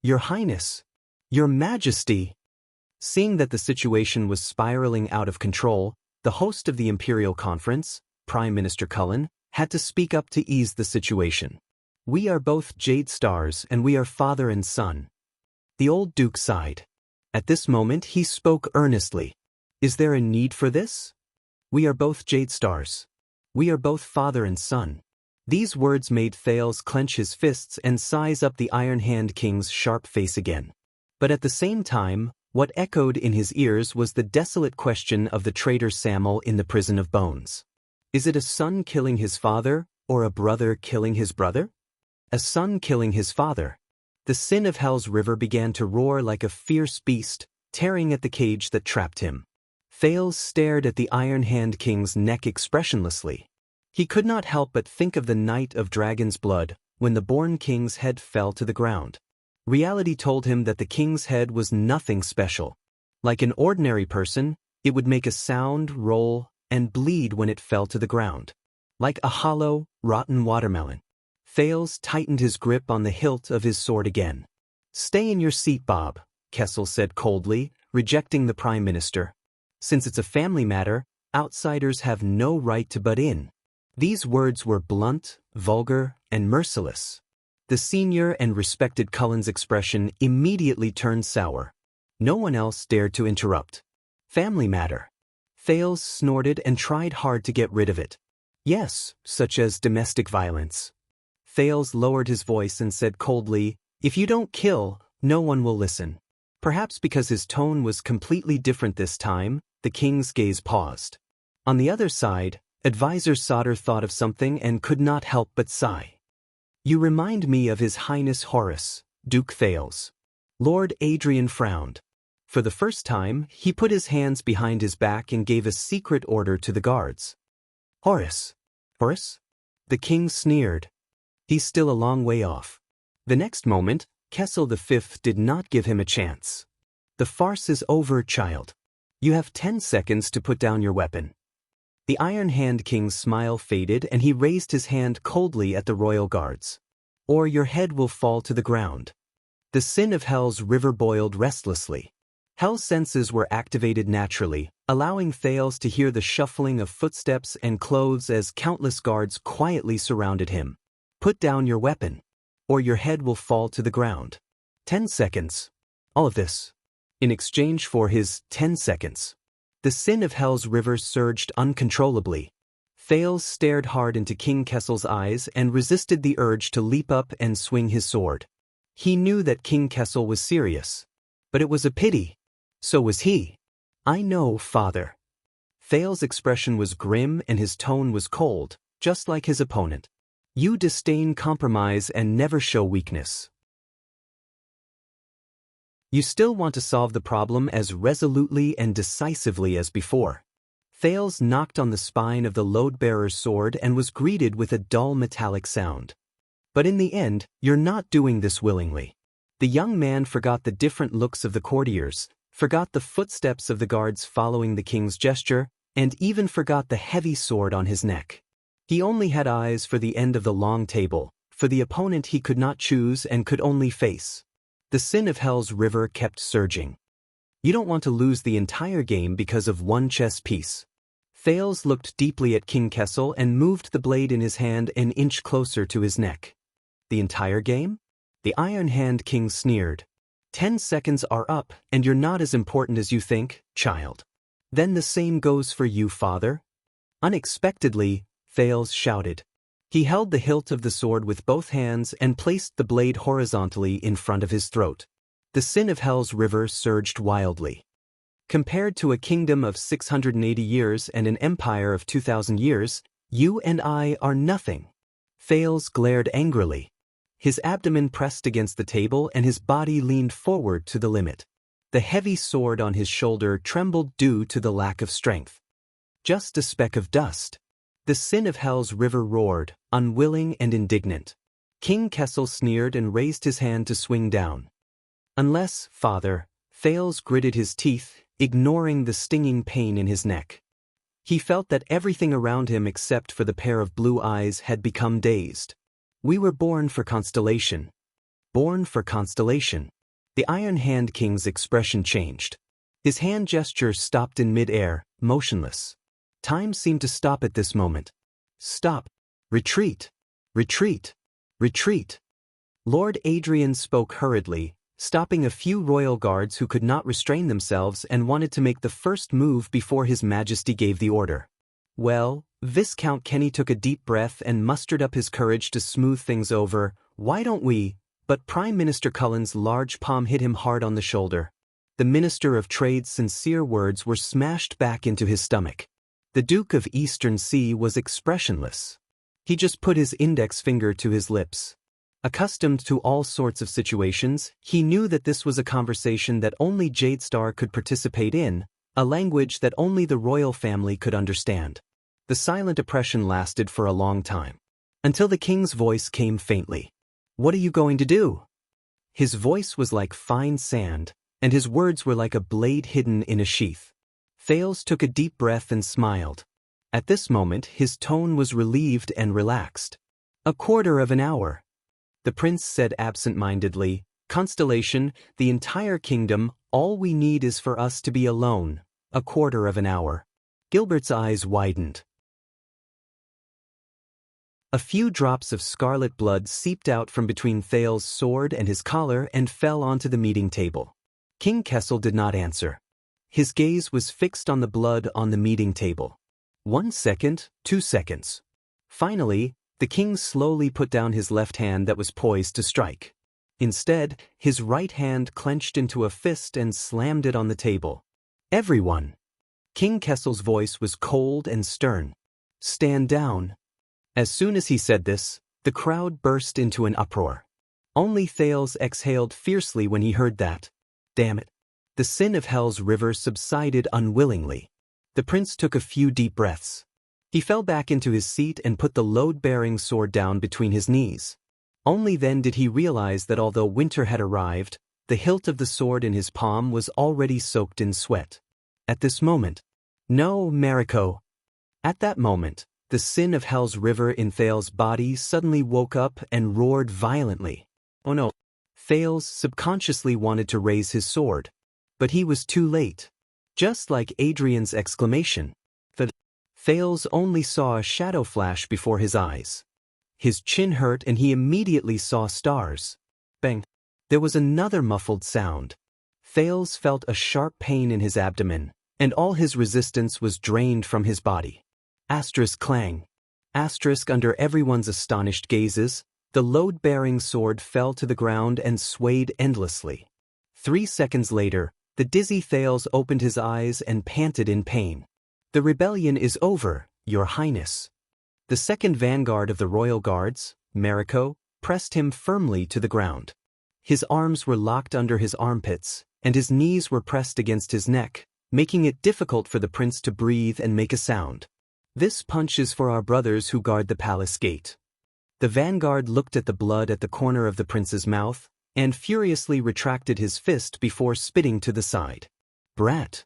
"Your Highness! Your Majesty!" Seeing that the situation was spiraling out of control, the host of the Imperial Conference, Prime Minister Cullen, had to speak up to ease the situation. "We are both Jade Stars and we are father and son." The old Duke sighed. At this moment he spoke earnestly. "Is there a need for this? We are both Jade Stars. We are both father and son." These words made Thales clench his fists and size up the Iron Hand King's sharp face again. But at the same time, what echoed in his ears was the desolate question of the traitor Samuel in the prison of bones. Is it a son killing his father, or a brother killing his brother? A son killing his father. The sin of Hell's river began to roar like a fierce beast, tearing at the cage that trapped him. Thales stared at the Iron Hand King's neck expressionlessly. He could not help but think of the night of Dragon's Blood, when the Born King's head fell to the ground. Reality told him that the king's head was nothing special. Like an ordinary person, it would make a sound, roll, and bleed when it fell to the ground. Like a hollow, rotten watermelon. Thales tightened his grip on the hilt of his sword again. "Stay in your seat, Bob," Kessel said coldly, rejecting the Prime Minister. "Since it's a family matter, outsiders have no right to butt in." These words were blunt, vulgar, and merciless. The senior and respected Cullen's expression immediately turned sour. No one else dared to interrupt. Family matter. Thales snorted and tried hard to get rid of it. "Yes, such as domestic violence." Thales lowered his voice and said coldly, "If you don't kill, no one will listen." Perhaps because his tone was completely different this time, the king's gaze paused. On the other side, Advisor Sauter thought of something and could not help but sigh. "You remind me of His Highness Horus, Duke Thales." Lord Adrian frowned. For the first time, he put his hands behind his back and gave a secret order to the guards. "Horus? Horus?" The king sneered. "He's still a long way off." The next moment, Kessel V did not give him a chance. "The farce is over, child. You have 10 seconds to put down your weapon." The Iron Hand King's smile faded and he raised his hand coldly at the royal guards. "Or your head will fall to the ground." The sin of Hell's river boiled restlessly. Hell's senses were activated naturally, allowing Thales to hear the shuffling of footsteps and clothes as countless guards quietly surrounded him. "Put down your weapon, or your head will fall to the ground." 10 seconds. All of this. In exchange for his 10 seconds. The sin of Hell's river surged uncontrollably. Thales stared hard into King Kessel's eyes and resisted the urge to leap up and swing his sword. He knew that King Kessel was serious. But it was a pity. So was he. "I know, father." Thales' expression was grim and his tone was cold, just like his opponent. "You disdain compromise and never show weakness. You still want to solve the problem as resolutely and decisively as before." Thales knocked on the spine of the load-bearer's sword and was greeted with a dull metallic sound. "But in the end, you're not doing this willingly." The young man forgot the different looks of the courtiers, forgot the footsteps of the guards following the king's gesture, and even forgot the heavy sword on his neck. He only had eyes for the end of the long table, for the opponent he could not choose and could only face. The sin of Hell's river kept surging. "You don't want to lose the entire game because of one chess piece." Thales looked deeply at King Kessel and moved the blade in his hand an inch closer to his neck. "The entire game?" The Iron Hand King sneered. 10 seconds are up, and you're not as important as you think, child." "Then the same goes for you, father." Unexpectedly, Thales shouted. He held the hilt of the sword with both hands and placed the blade horizontally in front of his throat. The sin of Hell's river surged wildly. "Compared to a kingdom of 680 years and an empire of 2,000 years, you and I are nothing." Thales glared angrily. His abdomen pressed against the table and his body leaned forward to the limit. The heavy sword on his shoulder trembled due to the lack of strength. "Just a speck of dust." The sin of Hell's river roared, unwilling and indignant. King Kessel sneered and raised his hand to swing down. "Unless, father," Thales gritted his teeth, ignoring the stinging pain in his neck. He felt that everything around him except for the pair of blue eyes had become dazed. "We were born for constellation." Born for constellation. The Iron Hand King's expression changed. His hand gesture stopped in mid-air, motionless. Time seemed to stop at this moment. "Stop. Retreat. Retreat. Retreat." Lord Adrian spoke hurriedly, stopping a few royal guards who could not restrain themselves and wanted to make the first move before His Majesty gave the order. "Well," Viscount Kenny took a deep breath and mustered up his courage to smooth things over, "why don't we?" But Prime Minister Cullen's large palm hit him hard on the shoulder. The Minister of Trade's sincere words were smashed back into his stomach. The Duke of Eastern Sea was expressionless. He just put his index finger to his lips. Accustomed to all sorts of situations, he knew that this was a conversation that only Jadestar could participate in, a language that only the royal family could understand. The silent oppression lasted for a long time. Until the king's voice came faintly. "What are you going to do?" His voice was like fine sand, and his words were like a blade hidden in a sheath. Thales took a deep breath and smiled. At this moment his tone was relieved and relaxed. "A quarter of an hour." The prince said absent-mindedly, "Constellation, the entire kingdom, all we need is for us to be alone. A quarter of an hour." Gilbert's eyes widened. A few drops of scarlet blood seeped out from between Thales' sword and his collar and fell onto the meeting table. King Kessel did not answer. His gaze was fixed on the blood on the meeting table. 1 second, 2 seconds. Finally, the king slowly put down his left hand that was poised to strike. Instead, his right hand clenched into a fist and slammed it on the table. "Everyone." King Kessel's voice was cold and stern. "Stand down." As soon as he said this, the crowd burst into an uproar. Only Thales exhaled fiercely when he heard that. Damn it. The sin of Hell's river subsided unwillingly. The prince took a few deep breaths. He fell back into his seat and put the load-bearing sword down between his knees. Only then did he realize that although winter had arrived, the hilt of the sword in his palm was already soaked in sweat. At this moment. "No, Mariko." At that moment, the sin of Hell's river in Thales' body suddenly woke up and roared violently. Oh no. Thales subconsciously wanted to raise his sword. But he was too late. Just like Adrian's exclamation. Thales only saw a shadow flash before his eyes. His chin hurt and he immediately saw stars. Bang. There was another muffled sound. Thales felt a sharp pain in his abdomen, and all his resistance was drained from his body. Asterisk clang. Asterisk under everyone's astonished gazes, the load-bearing sword fell to the ground and swayed endlessly. 3 seconds later, the dizzy Thales opened his eyes and panted in pain. "The rebellion is over, Your Highness." The second vanguard of the royal guards, Mariko, pressed him firmly to the ground. His arms were locked under his armpits, and his knees were pressed against his neck, making it difficult for the prince to breathe and make a sound. "This punch is for our brothers who guard the palace gate." The vanguard looked at the blood at the corner of the prince's mouth, and furiously retracted his fist before spitting to the side. "Brat."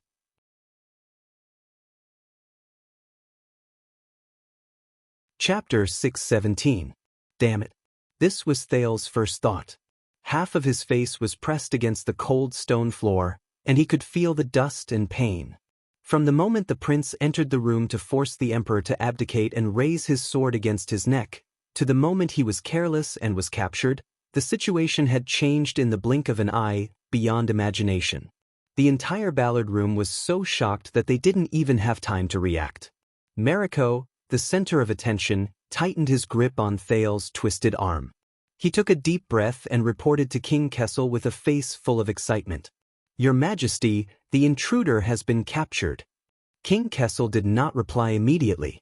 Chapter 617. Damn it. This was Thales' first thought. Half of his face was pressed against the cold stone floor, and he could feel the dust and pain. From the moment the prince entered the room to force the emperor to abdicate and raise his sword against his neck, to the moment he was careless and was captured, the situation had changed in the blink of an eye, beyond imagination. The entire Ballard room was so shocked that they didn't even have time to react. Mariko, the center of attention, tightened his grip on Thales' twisted arm. He took a deep breath and reported to King Kessel with a face full of excitement. "Your Majesty, the intruder has been captured." King Kessel did not reply immediately.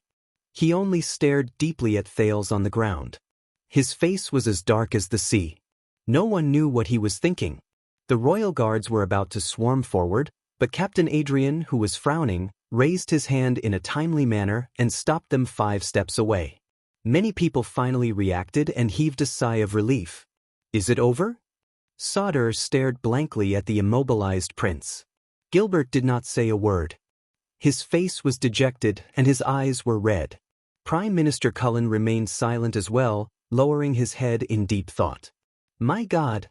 He only stared deeply at Thales on the ground. His face was as dark as the sea. No one knew what he was thinking. The royal guards were about to swarm forward, but Captain Adrian, who was frowning, raised his hand in a timely manner and stopped them 5 steps away. Many people finally reacted and heaved a sigh of relief. "Is it over?" Sauter stared blankly at the immobilized prince. Gilbert did not say a word. His face was dejected and his eyes were red. Prime Minister Cullen remained silent as well, lowering his head in deep thought. God,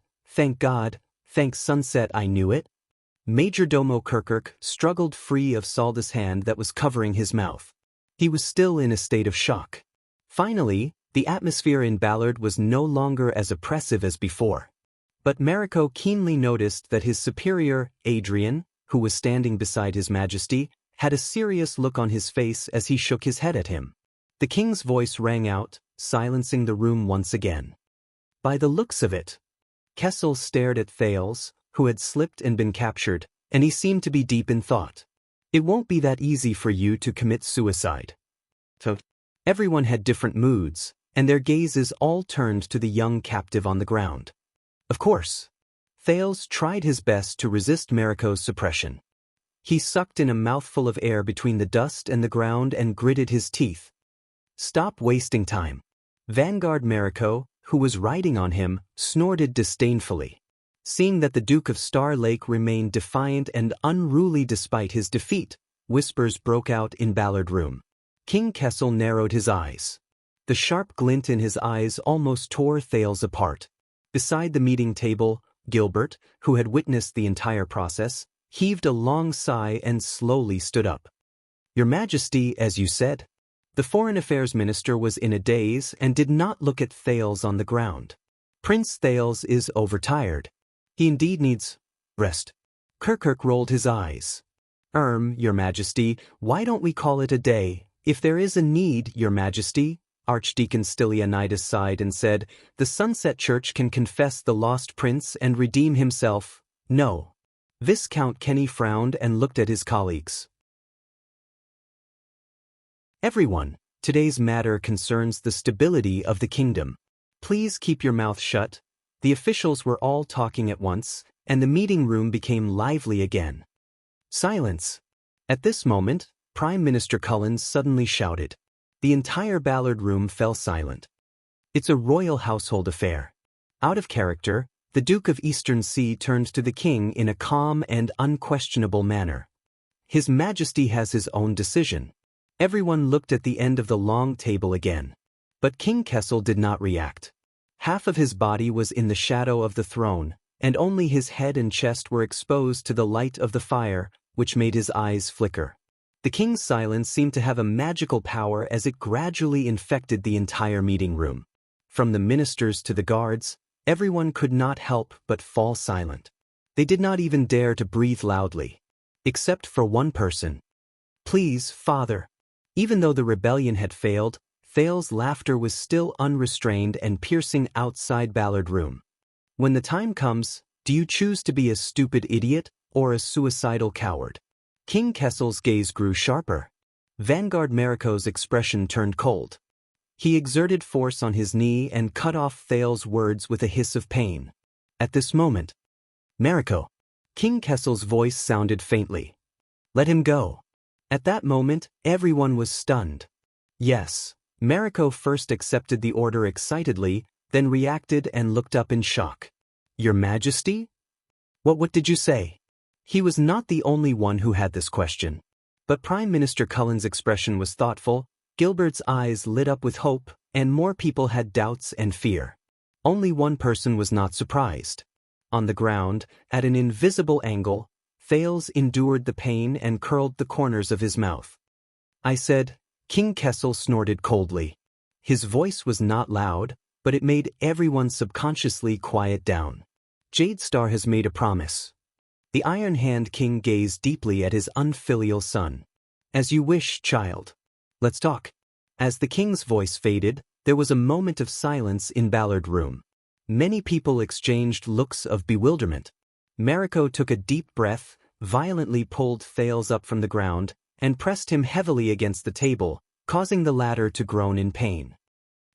thank sunset I knew it." Majordomo Kirkirk struggled free of Salda's hand that was covering his mouth. He was still in a state of shock. Finally, the atmosphere in Ballard was no longer as oppressive as before. But Mariko keenly noticed that his superior, Adrian, who was standing beside His Majesty, had a serious look on his face as he shook his head at him. The king's voice rang out, silencing the room once again. "By the looks of it." Kessel stared at Thales, who had slipped and been captured, and he seemed to be deep in thought. "It won't be that easy for you to commit suicide." Everyone had different moods, and their gazes all turned to the young captive on the ground. Of course. Thales tried his best to resist Mariko's suppression. He sucked in a mouthful of air between the dust and the ground and gritted his teeth. "Stop wasting time." Vanguard Mariko, who was riding on him, snorted disdainfully. Seeing that the Duke of Star Lake remained defiant and unruly despite his defeat, whispers broke out in Ballard Room. King Kessel narrowed his eyes. The sharp glint in his eyes almost tore Thales apart. Beside the meeting table, Gilbert, who had witnessed the entire process, heaved a long sigh and slowly stood up. "Your Majesty, as you said." The Foreign Affairs Minister was in a daze and did not look at Thales on the ground. "Prince Thales is overtired. He indeed needs rest." Kirkirk rolled his eyes. Your Majesty, why don't we call it a day? If there is a need, Your Majesty." Archdeacon Stylianides sighed and said, "The Sunset Church can confess the lost prince and redeem himself." "No." Viscount Kenny frowned and looked at his colleagues. "Everyone, today's matter concerns the stability of the kingdom. Please keep your mouth shut." The officials were all talking at once, and the meeting room became lively again. Silence. At this moment, Prime Minister Cullen suddenly shouted. The entire Ballard room fell silent. "It's a royal household affair." Out of character, the Duke of Eastern Sea turned to the king in a calm and unquestionable manner. "His Majesty has his own decision." Everyone looked at the end of the long table again. But King Kessel did not react. Half of his body was in the shadow of the throne, and only his head and chest were exposed to the light of the fire, which made his eyes flicker. The king's silence seemed to have a magical power as it gradually infected the entire meeting room. From the ministers to the guards, everyone could not help but fall silent. They did not even dare to breathe loudly. Except for one person. "Please, Father." Even though the rebellion had failed, Thales's laughter was still unrestrained and piercing outside Ballard Room. When the time comes, do you choose to be a stupid idiot or a suicidal coward? King Kessel's gaze grew sharper. Vanguard Mariko's expression turned cold. He exerted force on his knee and cut off Thales's words with a hiss of pain. At this moment, Mariko. King Kessel's voice sounded faintly. Let him go. At that moment, everyone was stunned. Yes, Mariko first accepted the order excitedly, then reacted and looked up in shock. Your Majesty? What did you say? He was not the only one who had this question. But Prime Minister Cullen's expression was thoughtful, Gilbert's eyes lit up with hope, and more people had doubts and fear. Only one person was not surprised. On the ground, at an invisible angle, Thales endured the pain and curled the corners of his mouth. I said, King Kessel snorted coldly. His voice was not loud, but it made everyone subconsciously quiet down. Jadestar has made a promise. The Iron Hand King gazed deeply at his unfilial son. As you wish, child. Let's talk. As the king's voice faded, there was a moment of silence in Ballard Room. Many people exchanged looks of bewilderment. Mariko took a deep breath, violently pulled Thales up from the ground, and pressed him heavily against the table, causing the latter to groan in pain.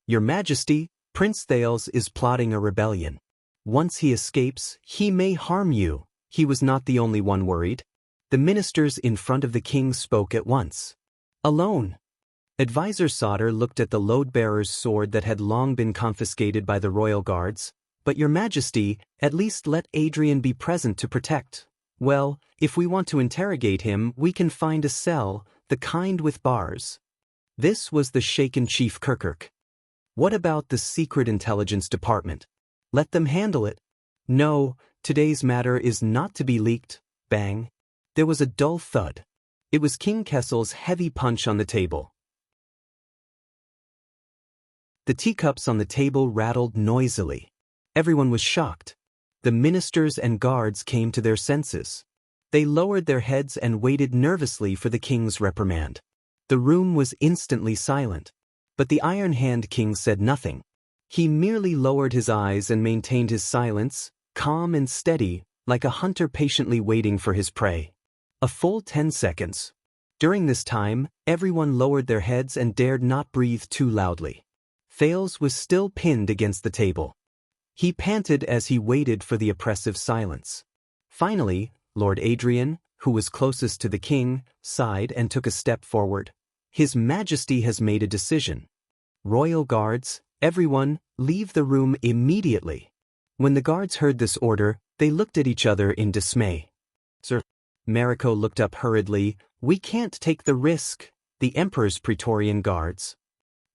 Your Majesty, Prince Thales is plotting a rebellion. Once he escapes, he may harm you. He was not the only one worried. The ministers in front of the king spoke at once. Alone. Advisor Sauter looked at the load-bearer's sword that had long been confiscated by the royal guards. But Your Majesty, at least let Adrian be present to protect. Well, if we want to interrogate him, we can find a cell, the kind with bars. This was the shaken Chief Kirkirk. What about the Secret Intelligence Department? Let them handle it. No, today's matter is not to be leaked. Bang. There was a dull thud. It was King Kessel's heavy punch on the table. The teacups on the table rattled noisily. Everyone was shocked. The ministers and guards came to their senses. They lowered their heads and waited nervously for the king's reprimand. The room was instantly silent. But the Iron Hand King said nothing. He merely lowered his eyes and maintained his silence, calm and steady, like a hunter patiently waiting for his prey. A full 10 seconds. During this time, everyone lowered their heads and dared not breathe too loudly. Thales was still pinned against the table. He panted as he waited for the oppressive silence. Finally, Lord Adrian, who was closest to the king, sighed and took a step forward. His Majesty has made a decision. Royal guards, everyone, leave the room immediately. When the guards heard this order, they looked at each other in dismay. Sir, Mariko looked up hurriedly. We can't take the risk. The Emperor's Praetorian Guards.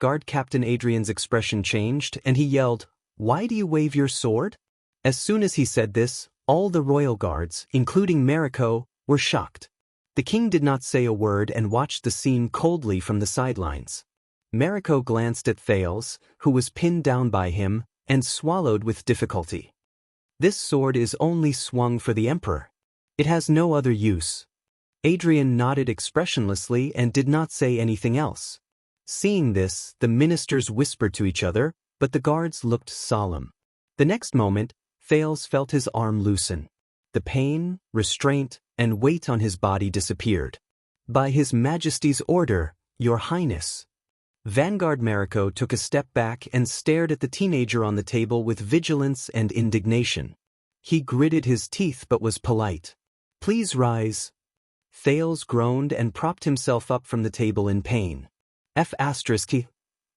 Guard Captain Adrian's expression changed, and he yelled, Why do you wave your sword? As soon as he said this, all the royal guards, including Mariko, were shocked. The king did not say a word and watched the scene coldly from the sidelines. Mariko glanced at Thales, who was pinned down by him, and swallowed with difficulty. This sword is only swung for the Emperor. It has no other use. Adrian nodded expressionlessly and did not say anything else. Seeing this, the ministers whispered to each other, but the guards looked solemn. The next moment, Thales felt his arm loosen. The pain, restraint, and weight on his body disappeared. By His Majesty's order, Your Highness. Vanguard Mariko took a step back and stared at the teenager on the table with vigilance and indignation. He gritted his teeth but was polite. Please rise. Thales groaned and propped himself up from the table in pain.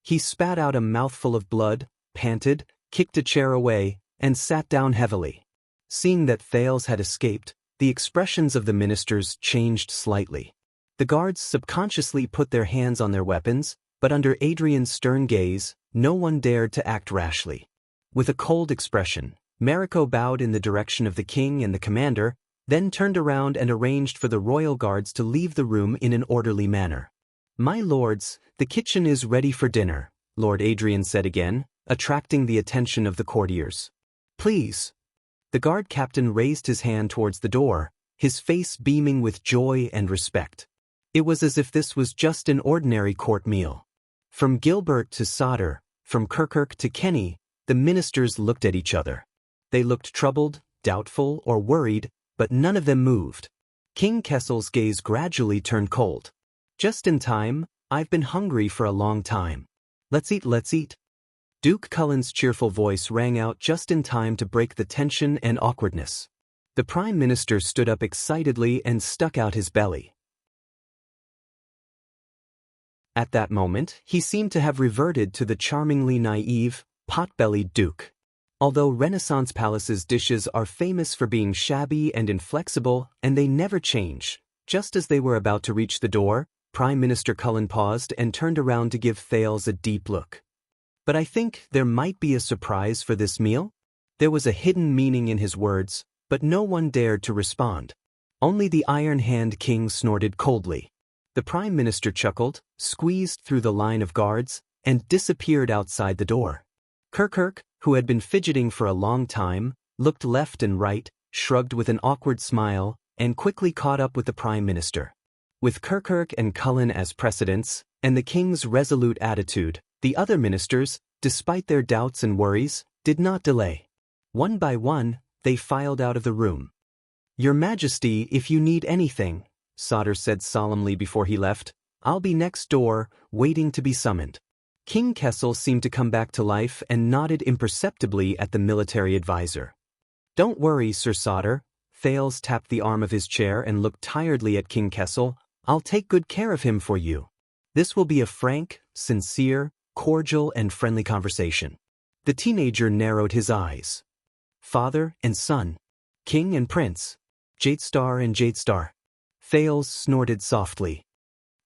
He spat out a mouthful of blood, panted, kicked a chair away, and sat down heavily. Seeing that Thales had escaped, the expressions of the ministers changed slightly. The guards subconsciously put their hands on their weapons, but under Adrian's stern gaze, no one dared to act rashly. With a cold expression, Mariko bowed in the direction of the king and the commander, then turned around and arranged for the royal guards to leave the room in an orderly manner. My lords, the kitchen is ready for dinner, Lord Adrian said again, attracting the attention of the courtiers. Please. The guard captain raised his hand towards the door, his face beaming with joy and respect. It was as if this was just an ordinary court meal. From Gilbert to Sodder, from Kirkirk to Kenny, the ministers looked at each other. They looked troubled, doubtful, or worried, but none of them moved. King Kessel's gaze gradually turned cold. Just in time, I've been hungry for a long time. Let's eat, let's eat. Duke Cullen's cheerful voice rang out just in time to break the tension and awkwardness. The Prime Minister stood up excitedly and stuck out his belly. At that moment, he seemed to have reverted to the charmingly naive, pot-bellied Duke. Although Renaissance palaces' dishes are famous for being shabby and inflexible, and they never change, just as they were about to reach the door, Prime Minister Cullen paused and turned around to give Thales a deep look. But I think there might be a surprise for this meal? There was a hidden meaning in his words, but no one dared to respond. Only the Iron Hand King snorted coldly. The Prime Minister chuckled, squeezed through the line of guards, and disappeared outside the door. Kirkirk, who had been fidgeting for a long time, looked left and right, shrugged with an awkward smile, and quickly caught up with the Prime Minister. With Kirkirk and Cullen as precedents, and the King's resolute attitude, the other ministers, despite their doubts and worries, did not delay. One by one, they filed out of the room. "Your Majesty, if you need anything," Sodder said solemnly before he left, "I'll be next door, waiting to be summoned." King Kessel seemed to come back to life and nodded imperceptibly at the military advisor. "Don't worry, Sir Sodder." Thales tapped the arm of his chair and looked tiredly at King Kessel. "I'll take good care of him for you. This will be a frank, sincere, cordial and friendly conversation." The teenager narrowed his eyes. "Father and son. King and prince. Jadestar and Jadestar." Thales snorted softly.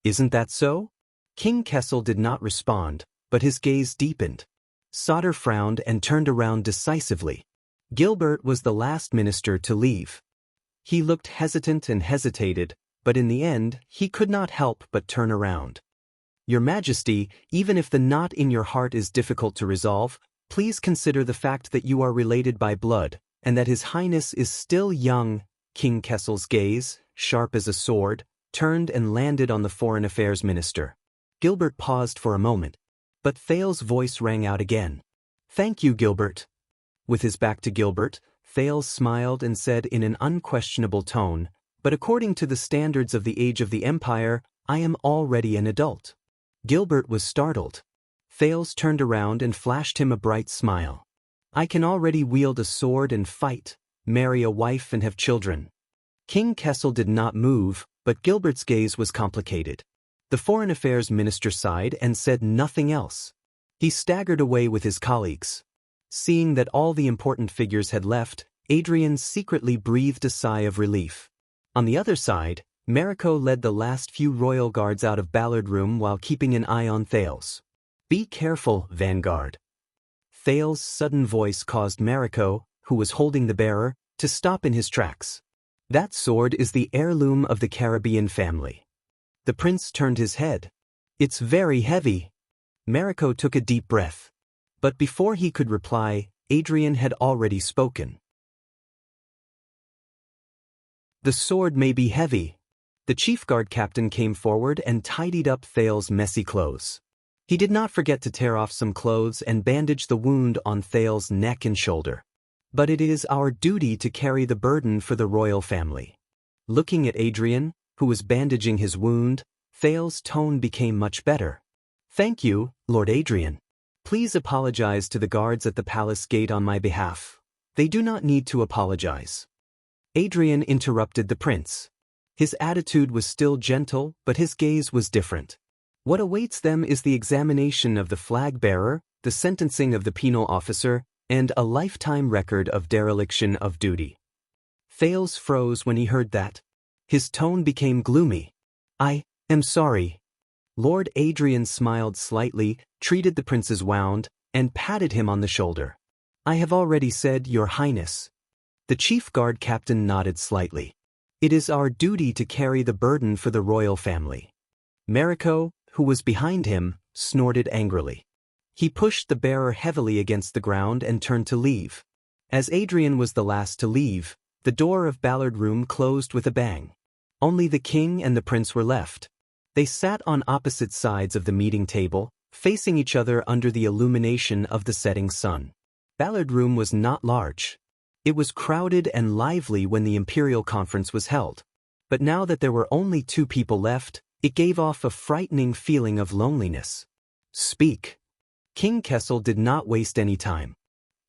"Isn't that so?" King Kessel did not respond, but his gaze deepened. Sodder frowned and turned around decisively. Gilbert was the last minister to leave. He looked hesitant and hesitated, but in the end, he could not help but turn around. "Your Majesty, even if the knot in your heart is difficult to resolve, please consider the fact that you are related by blood, and that His Highness is still young." King Kessel's gaze, sharp as a sword, turned and landed on the Foreign Affairs Minister. Gilbert paused for a moment, but Thales' voice rang out again. "Thank you, Gilbert." With his back to Gilbert, Thales smiled and said in an unquestionable tone, "But according to the standards of the age of the Empire, I am already an adult." Gilbert was startled. Thales turned around and flashed him a bright smile. "I can already wield a sword and fight, marry a wife and have children." King Kessel did not move, but Gilbert's gaze was complicated. The Foreign Affairs Minister sighed and said nothing else. He staggered away with his colleagues. Seeing that all the important figures had left, Adrian secretly breathed a sigh of relief. On the other side, Mariko led the last few royal guards out of Ballard Room while keeping an eye on Thales. "Be careful, Vanguard." Thales' sudden voice caused Mariko, who was holding the bearer, to stop in his tracks. "That sword is the heirloom of the Caribbean family." The prince turned his head. "It's very heavy." Mariko took a deep breath. But before he could reply, Adrian had already spoken. "The sword may be heavy." The chief guard captain came forward and tidied up Thales' messy clothes. He did not forget to tear off some clothes and bandage the wound on Thales' neck and shoulder. "But it is our duty to carry the burden for the royal family." Looking at Adrian, who was bandaging his wound, Thales' tone became much better. "Thank you, Lord Adrian. Please apologize to the guards at the palace gate on my behalf. They do not need to apologize." Adrian interrupted the prince. His attitude was still gentle, but his gaze was different. "What awaits them is the examination of the flag-bearer, the sentencing of the penal officer, and a lifetime record of dereliction of duty." Thales froze when he heard that. His tone became gloomy. "I am sorry." Lord Adrian smiled slightly, treated the prince's wound, and patted him on the shoulder. "I have already said, Your Highness." The chief guard captain nodded slightly. "It is our duty to carry the burden for the royal family." Mariko, who was behind him, snorted angrily. He pushed the bearer heavily against the ground and turned to leave. As Adrian was the last to leave, the door of Ballard Room closed with a bang. Only the king and the prince were left. They sat on opposite sides of the meeting table, facing each other under the illumination of the setting sun. Ballard Room was not large. It was crowded and lively when the Imperial Conference was held. But now that there were only 2 people left, it gave off a frightening feeling of loneliness. Speak. King Kessel did not waste any time.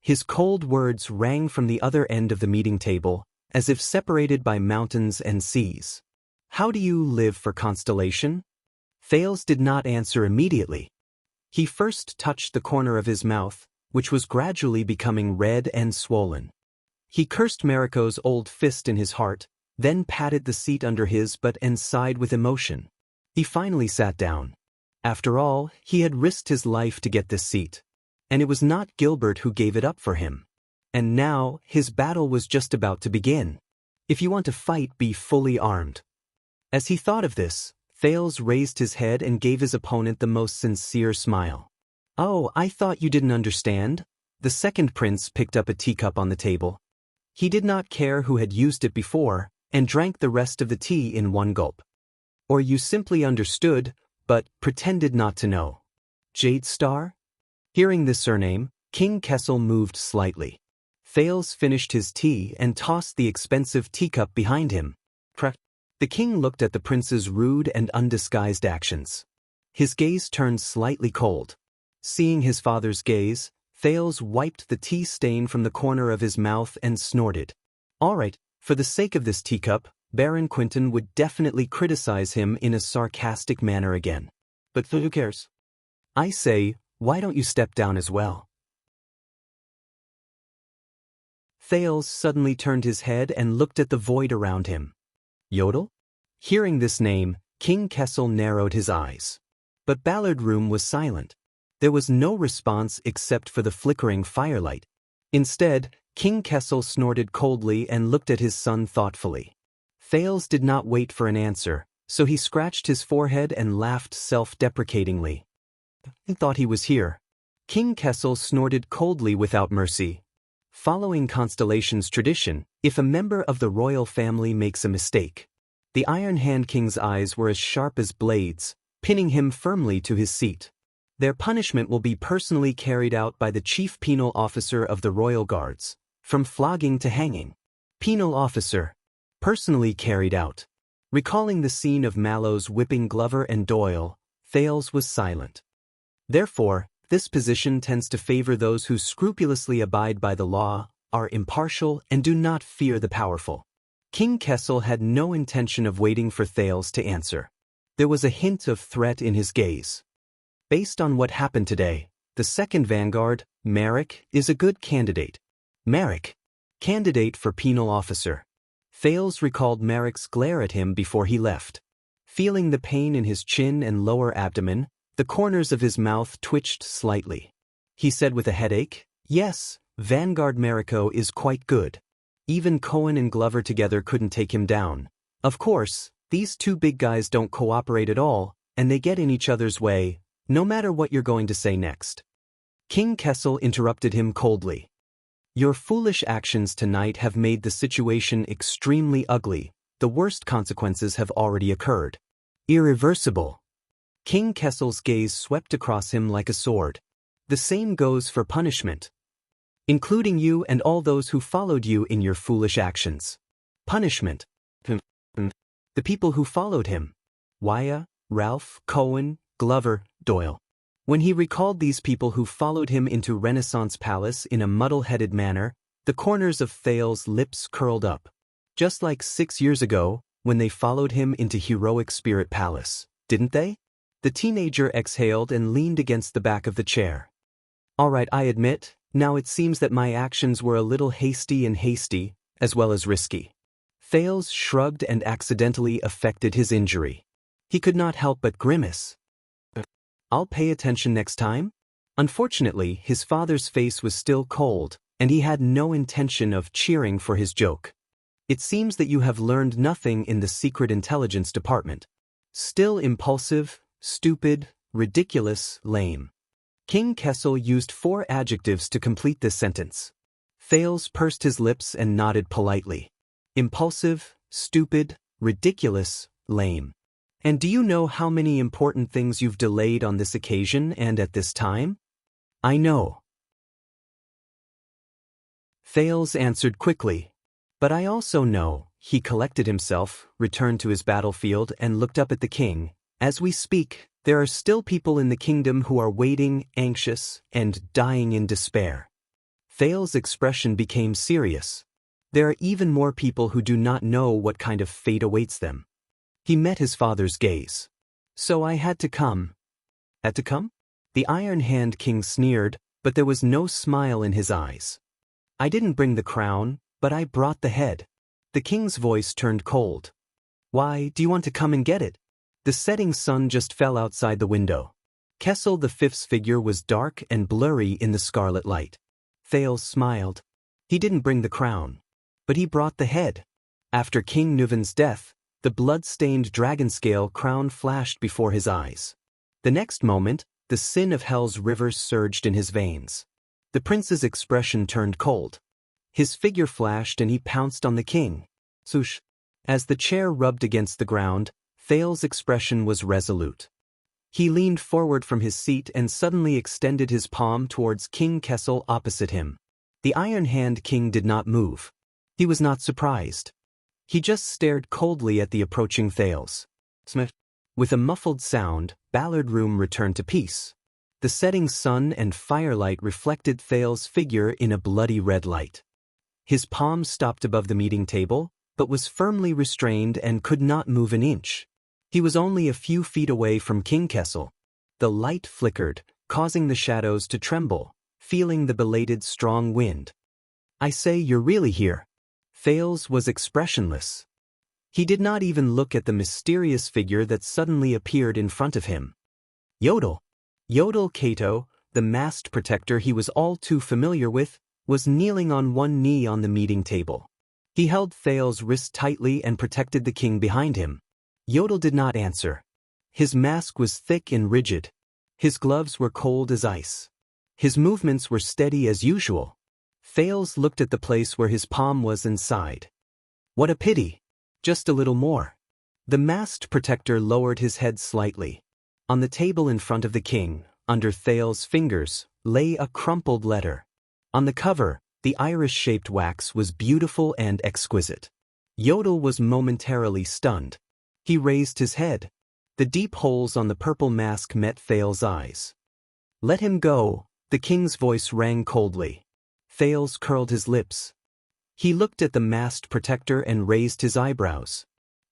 His cold words rang from the other end of the meeting table, as if separated by mountains and seas. How do you live for Constellation? Thales did not answer immediately. He first touched the corner of his mouth, which was gradually becoming red and swollen. He cursed Mariko's old fist in his heart, then patted the seat under his butt and sighed with emotion. He finally sat down. After all, he had risked his life to get this seat. And it was not Gilbert who gave it up for him. And now, his battle was just about to begin. If you want to fight, be fully armed. As he thought of this, Thales raised his head and gave his opponent the most sincere smile. Oh, I thought you didn't understand? The second prince picked up a teacup on the table. He did not care who had used it before, and drank the rest of the tea in one gulp. Or you simply understood, but pretended not to know. Jade Star? Hearing this surname, King Kessel moved slightly. Thales finished his tea and tossed the expensive teacup behind him. The king looked at the prince's rude and undisguised actions. His gaze turned slightly cold. Seeing his father's gaze, Thales wiped the tea stain from the corner of his mouth and snorted. All right, for the sake of this teacup, Baron Quinton would definitely criticize him in a sarcastic manner again. But who cares? I say, why don't you step down as well? Thales suddenly turned his head and looked at the void around him. Yodel? Hearing this name, King Kessel narrowed his eyes. But Ballard Room was silent. There was no response except for the flickering firelight. Instead, King Kessel snorted coldly and looked at his son thoughtfully. Thales did not wait for an answer, so he scratched his forehead and laughed self-deprecatingly. I thought he was here. King Kessel snorted coldly without mercy. Following Constellation's tradition, if a member of the royal family makes a mistake, the Iron Hand King's eyes were as sharp as blades, pinning him firmly to his seat. Their punishment will be personally carried out by the chief penal officer of the royal guards, from flogging to hanging. Penal officer. Personally carried out. Recalling the scene of Mallows whipping Glover and Doyle, Thales was silent. Therefore, this position tends to favor those who scrupulously abide by the law, are impartial, and do not fear the powerful. King Kessel had no intention of waiting for Thales to answer. There was a hint of threat in his gaze. Based on what happened today, the second vanguard, Merrick, is a good candidate. Merrick? Candidate for penal officer. Thales recalled Merrick's glare at him before he left. Feeling the pain in his chin and lower abdomen, the corners of his mouth twitched slightly. He said with a headache, yes, Vanguard Mariko is quite good. Even Cohen and Glover together couldn't take him down. Of course, these 2 big guys don't cooperate at all, and they get in each other's way, no matter what you're going to say next. King Kessel interrupted him coldly. Your foolish actions tonight have made the situation extremely ugly. The worst consequences have already occurred. Irreversible. King Kessel's gaze swept across him like a sword. The same goes for punishment. Including you and all those who followed you in your foolish actions. Punishment. The people who followed him. Wyatt, Ralph, Cohen, Glover, Doyle. When he recalled these people who followed him into Renaissance Palace in a muddle-headed manner, the corners of Thales' lips curled up. Just like 6 years ago, when they followed him into Heroic Spirit Palace, didn't they? The teenager exhaled and leaned against the back of the chair. All right, I admit, now it seems that my actions were a little hasty, as well as risky. Thales shrugged and accidentally affected his injury. He could not help but grimace. I'll pay attention next time? Unfortunately, his father's face was still cold, and he had no intention of cheering for his joke. It seems that you have learned nothing in the Secret Intelligence Department. Still impulsive, stupid, ridiculous, lame. King Kessel used 4 adjectives to complete this sentence. Thales pursed his lips and nodded politely. Impulsive, stupid, ridiculous, lame. And do you know how many important things you've delayed on this occasion and at this time? I know. Thales answered quickly. But I also know. He collected himself, returned to his battlefield, and looked up at the king. As we speak, there are still people in the kingdom who are waiting, anxious, and dying in despair. Thales' expression became serious. There are even more people who do not know what kind of fate awaits them. He met his father's gaze. So I had to come. Had to come? The Iron Hand King sneered, but there was no smile in his eyes. I didn't bring the crown, but I brought the head. The king's voice turned cold. Why, do you want to come and get it? The setting sun just fell outside the window. Kessel the Fifth's figure was dark and blurry in the scarlet light. Thales smiled. He didn't bring the crown, but he brought the head. After King Nuven's death, the blood-stained dragon-scale crown flashed before his eyes. The next moment, the sin of hell's rivers surged in his veins. The prince's expression turned cold. His figure flashed and he pounced on the king. Swoosh! As the chair rubbed against the ground, Thales' expression was resolute. He leaned forward from his seat and suddenly extended his palm towards King Kessel opposite him. The Iron Hand King did not move. He was not surprised. He just stared coldly at the approaching Thales. Smith. With a muffled sound, Ballard Room returned to peace. The setting sun and firelight reflected Thales' figure in a bloody red light. His palm stopped above the meeting table, but was firmly restrained and could not move an inch. He was only a few feet away from King Kessel. The light flickered, causing the shadows to tremble, feeling the belated strong wind. I say, you're really here. Thales was expressionless. He did not even look at the mysterious figure that suddenly appeared in front of him. Yodel. Yodel Kato, the masked protector he was all too familiar with, was kneeling on one knee on the meeting table. He held Thales' wrist tightly and protected the king behind him. Yodel did not answer. His mask was thick and rigid. His gloves were cold as ice. His movements were steady as usual. Thales looked at the place where his palm was and sighed. What a pity. Just a little more. The masked protector lowered his head slightly. On the table in front of the king, under Thales' fingers, lay a crumpled letter. On the cover, the iris-shaped wax was beautiful and exquisite. Yodel was momentarily stunned. He raised his head. The deep holes on the purple mask met Thales' eyes. Let him go, the king's voice rang coldly. Thales curled his lips. He looked at the masked protector and raised his eyebrows.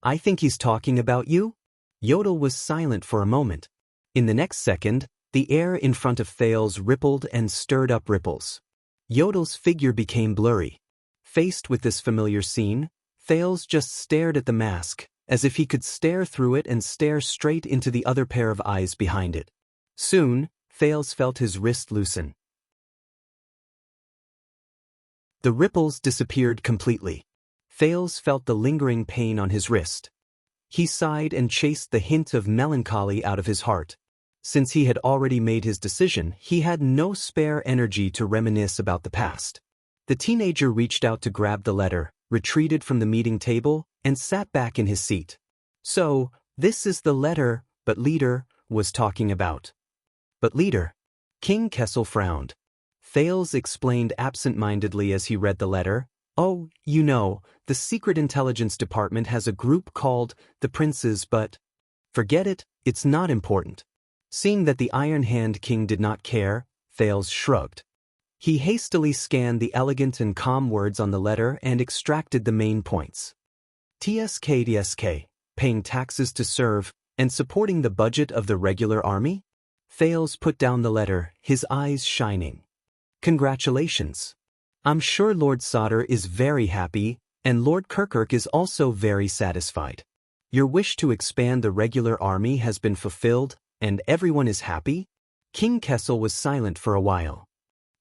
I think he's talking about you? Yodel was silent for a moment. In the next second, the air in front of Thales rippled and stirred up ripples. Yodel's figure became blurry. Faced with this familiar scene, Thales just stared at the mask, as if he could stare through it and stare straight into the other pair of eyes behind it. Soon, Thales felt his wrist loosen. The ripples disappeared completely. Thales felt the lingering pain on his wrist. He sighed and chased the hint of melancholy out of his heart. Since he had already made his decision, he had no spare energy to reminisce about the past. The teenager reached out to grab the letter, retreated from the meeting table, and sat back in his seat. So, this is the letter, but leader, was talking about. But leader. King Kessel frowned. Thales explained absent-mindedly as he read the letter. Oh, you know, the Secret Intelligence Department has a group called the Princes, but forget it, it's not important. Seeing that the Iron Hand King did not care, Thales shrugged. He hastily scanned the elegant and calm words on the letter and extracted the main points. TSK, paying taxes to serve, and supporting the budget of the regular army? Thales put down the letter, his eyes shining. Congratulations. I'm sure Lord Sauter is very happy, and Lord Kirkirk is also very satisfied. Your wish to expand the regular army has been fulfilled, and everyone is happy? King Kessel was silent for a while.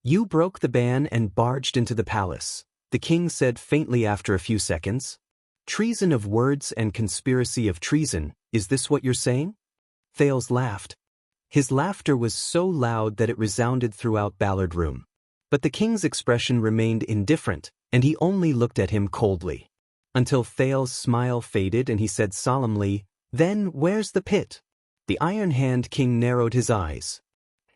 You broke the ban and barged into the palace, the king said faintly after a few seconds. Treason of words and conspiracy of treason, is this what you're saying? Thales laughed. His laughter was so loud that it resounded throughout Ballard Room. But the king's expression remained indifferent, and he only looked at him coldly. Until Thales' smile faded and he said solemnly, Then where's the pit? The Iron Hand King narrowed his eyes.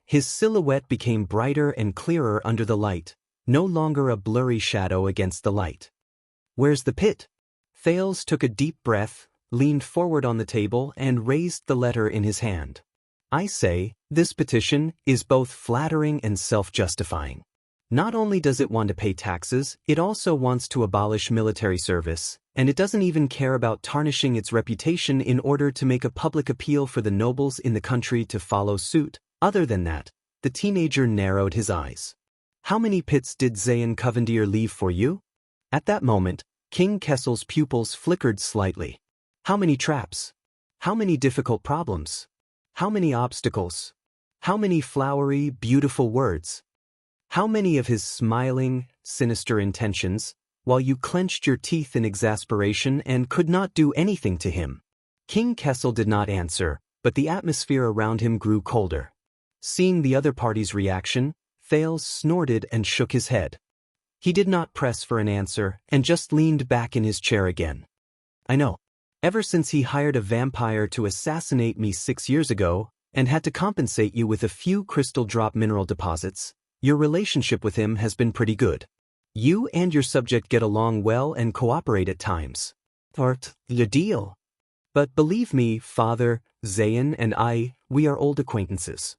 His silhouette became brighter and clearer under the light, no longer a blurry shadow against the light. Where's the pit? Thales took a deep breath, leaned forward on the table and raised the letter in his hand. I say, this petition is both flattering and self-justifying. Not only does it want to pay taxes, it also wants to abolish military service, and it doesn't even care about tarnishing its reputation in order to make a public appeal for the nobles in the country to follow suit. Other than that, the teenager narrowed his eyes. How many pits did Zayn Covendier leave for you? At that moment, King Kessel's pupils flickered slightly. How many traps? How many difficult problems? How many obstacles? How many flowery, beautiful words? How many of his smiling, sinister intentions, while you clenched your teeth in exasperation and could not do anything to him? King Kessel did not answer, but the atmosphere around him grew colder. Seeing the other party's reaction, Thales snorted and shook his head. He did not press for an answer and just leaned back in his chair again. I know. Ever since he hired a vampire to assassinate me 6 years ago and had to compensate you with a few crystal drop mineral deposits, your relationship with him has been pretty good. You and your subject get along well and cooperate at times. Part the deal. But believe me, Father, Zayn and we are old acquaintances.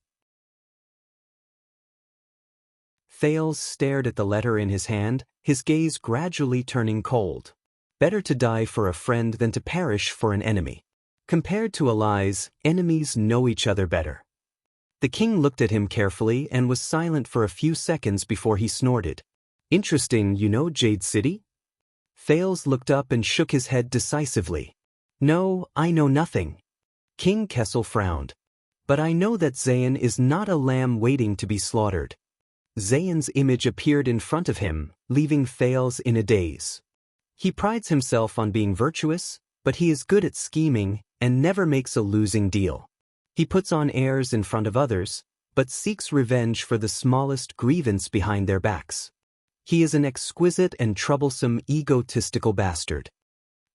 Thales stared at the letter in his hand, his gaze gradually turning cold. Better to die for a friend than to perish for an enemy. Compared to allies, enemies know each other better. The king looked at him carefully and was silent for a few seconds before he snorted. Interesting, you know Jade City? Thales looked up and shook his head decisively. No, I know nothing. King Kessel frowned. But I know that Zayn is not a lamb waiting to be slaughtered. Zayn's image appeared in front of him, leaving Thales in a daze. He prides himself on being virtuous, but he is good at scheming and never makes a losing deal. He puts on airs in front of others, but seeks revenge for the smallest grievance behind their backs. He is an exquisite and troublesome egotistical bastard.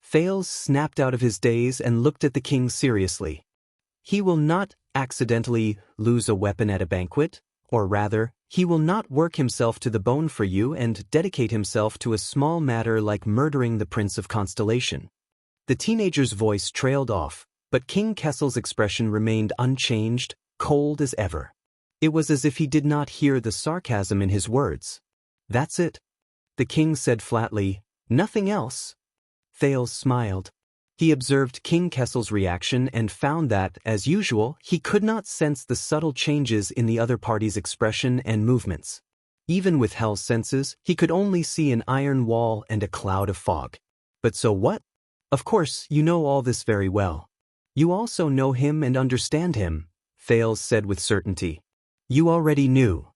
Thales snapped out of his daze and looked at the king seriously. He will not accidentally lose a weapon at a banquet, or rather, he will not work himself to the bone for you and dedicate himself to a small matter like murdering the Prince of Constellation. The teenager's voice trailed off, but King Kessel's expression remained unchanged, cold as ever. It was as if he did not hear the sarcasm in his words. That's it. The king said flatly, nothing else. Thales smiled. He observed King Kessel's reaction and found that, as usual, he could not sense the subtle changes in the other party's expression and movements. Even with Hell's senses, he could only see an iron wall and a cloud of fog. But so what? Of course, you know all this very well. You also know him and understand him, Thales said with certainty. You already knew.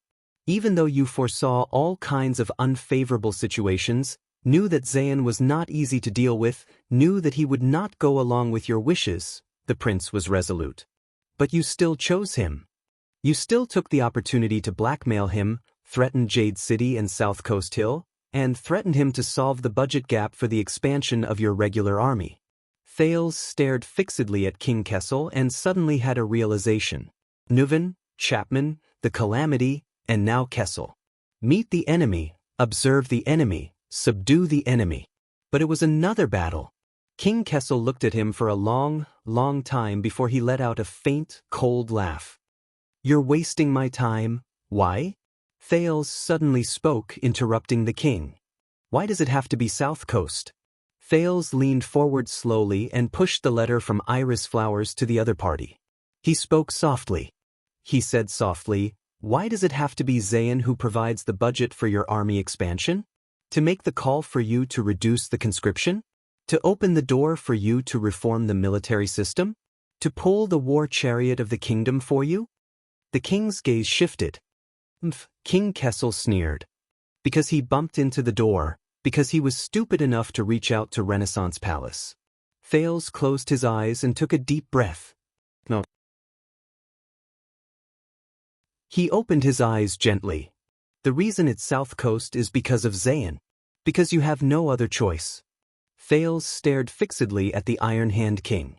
Even though you foresaw all kinds of unfavorable situations, knew that Zayn was not easy to deal with, knew that he would not go along with your wishes, the prince was resolute. But you still chose him. You still took the opportunity to blackmail him, threaten Jade City and South Coast Hill, and threatened him to solve the budget gap for the expansion of your regular army. Thales stared fixedly at King Kessel and suddenly had a realization. Nuven, Chapman, the Calamity, and now Kessel. Meet the enemy, observe the enemy, subdue the enemy. But it was another battle. King Kessel looked at him for a long, long time before he let out a faint, cold laugh. You're wasting my time. Why? Thales suddenly spoke, interrupting the king. Why does it have to be South Coast? Thales leaned forward slowly and pushed the letter from iris flowers to the other party. He spoke softly. He said softly, why does it have to be Zayn who provides the budget for your army expansion? To make the call for you to reduce the conscription? To open the door for you to reform the military system? To pull the war chariot of the kingdom for you? The king's gaze shifted. King Kessel sneered. Because he bumped into the door, because he was stupid enough to reach out to Renaissance Palace. Thales closed his eyes and took a deep breath. No. He opened his eyes gently. The reason it's South Coast is because of Zayn. Because you have no other choice. Thales stared fixedly at the Iron Hand King.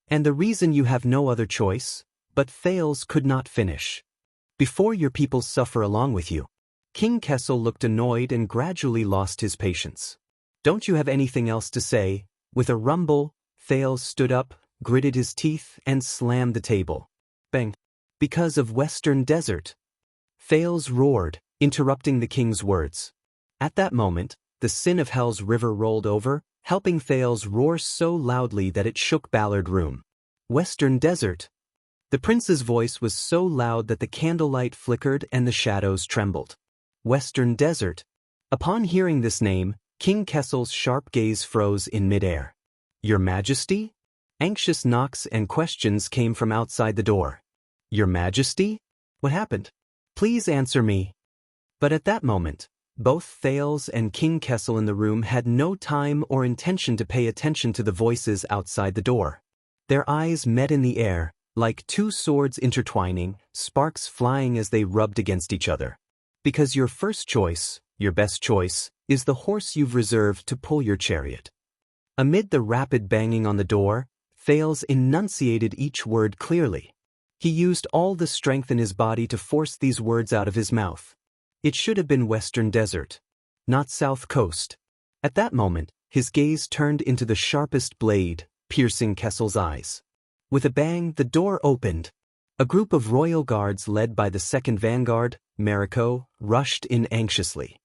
And the reason you have no other choice? But Thales could not finish. Before your people suffer along with you. King Kessel looked annoyed and gradually lost his patience. Don't you have anything else to say? With a rumble, Thales stood up, gritted his teeth, and slammed the table. Bang! Because of Western Desert. Thales roared, interrupting the king's words. At that moment, the sin of Hell's river rolled over, helping Thales roar so loudly that it shook Ballard Room. Western Desert. The prince's voice was so loud that the candlelight flickered and the shadows trembled. Western Desert. Upon hearing this name, King Kessel's sharp gaze froze in midair. Your Majesty? Anxious knocks and questions came from outside the door. Your Majesty? What happened? Please answer me. But at that moment, both Thales and King Kessel in the room had no time or intention to pay attention to the voices outside the door. Their eyes met in the air, like two swords intertwining, sparks flying as they rubbed against each other. Because your first choice, your best choice, is the horse you've reserved to pull your chariot. Amid the rapid banging on the door, Thales enunciated each word clearly. He used all the strength in his body to force these words out of his mouth. It should have been Western Desert, not South Coast. At that moment, his gaze turned into the sharpest blade, piercing Kessel's eyes. With a bang, the door opened. A group of royal guards led by the second vanguard, Mariko, rushed in anxiously.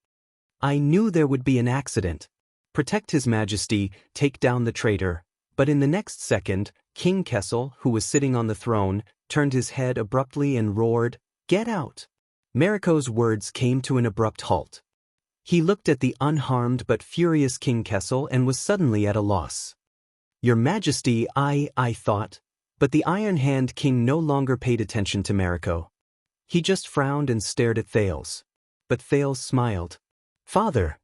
I knew there would be an accident. Protect His Majesty, take down the traitor. But in the next second, King Kessel, who was sitting on the throne, turned his head abruptly and roared, "Get out!" Mariko's words came to an abrupt halt. He looked at the unharmed but furious King Kessel and was suddenly at a loss. Your Majesty, I thought. But the Iron Hand King no longer paid attention to Mariko. He just frowned and stared at Thales. But Thales smiled. Father.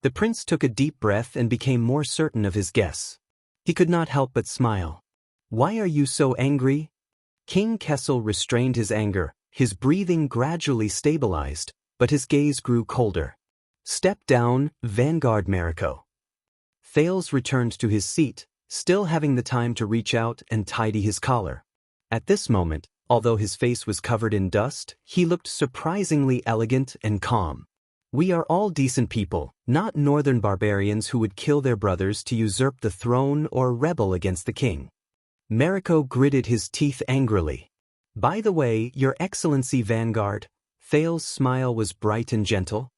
The prince took a deep breath and became more certain of his guess. He could not help but smile. Why are you so angry? King Kessel restrained his anger, his breathing gradually stabilized, but his gaze grew colder. Step down, Vanguard Mariko. Thales returned to his seat, still having the time to reach out and tidy his collar. At this moment, although his face was covered in dust, he looked surprisingly elegant and calm. We are all decent people, not northern barbarians who would kill their brothers to usurp the throne or rebel against the king. Mariko gritted his teeth angrily. By the way, Your Excellency Vanguard. Thales' smile was bright and gentle.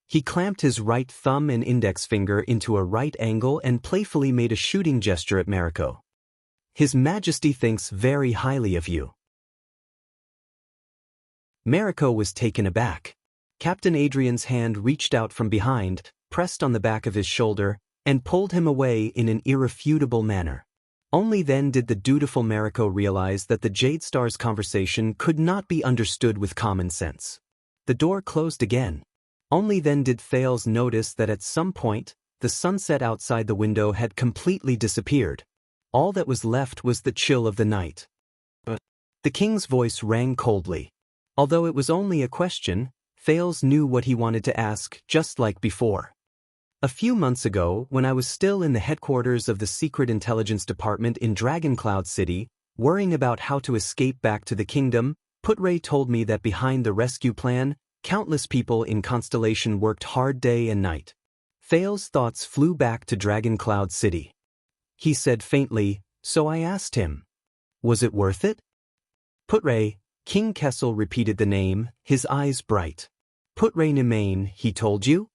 He clamped his right thumb and index finger into a right angle and playfully made a shooting gesture at Mariko. His Majesty thinks very highly of you. Mariko was taken aback. Captain Adrian's hand reached out from behind, pressed on the back of his shoulder, and pulled him away in an irrefutable manner. Only then did the dutiful Mariko realize that the Jade Star's conversation could not be understood with common sense. The door closed again. Only then did Thales notice that at some point, the sunset outside the window had completely disappeared. All that was left was the chill of the night. But the king's voice rang coldly. Although it was only a question, Thales knew what he wanted to ask, just like before. A few months ago, when I was still in the headquarters of the Secret Intelligence Department in Dragoncloud City, worrying about how to escape back to the kingdom, Putray told me that behind the rescue plan, countless people in Constellation worked hard day and night. Thales' thoughts flew back to Dragoncloud City. He said faintly, so I asked him, was it worth it? Putray, King Kessel repeated the name, his eyes bright. Putray Nemain, he told you?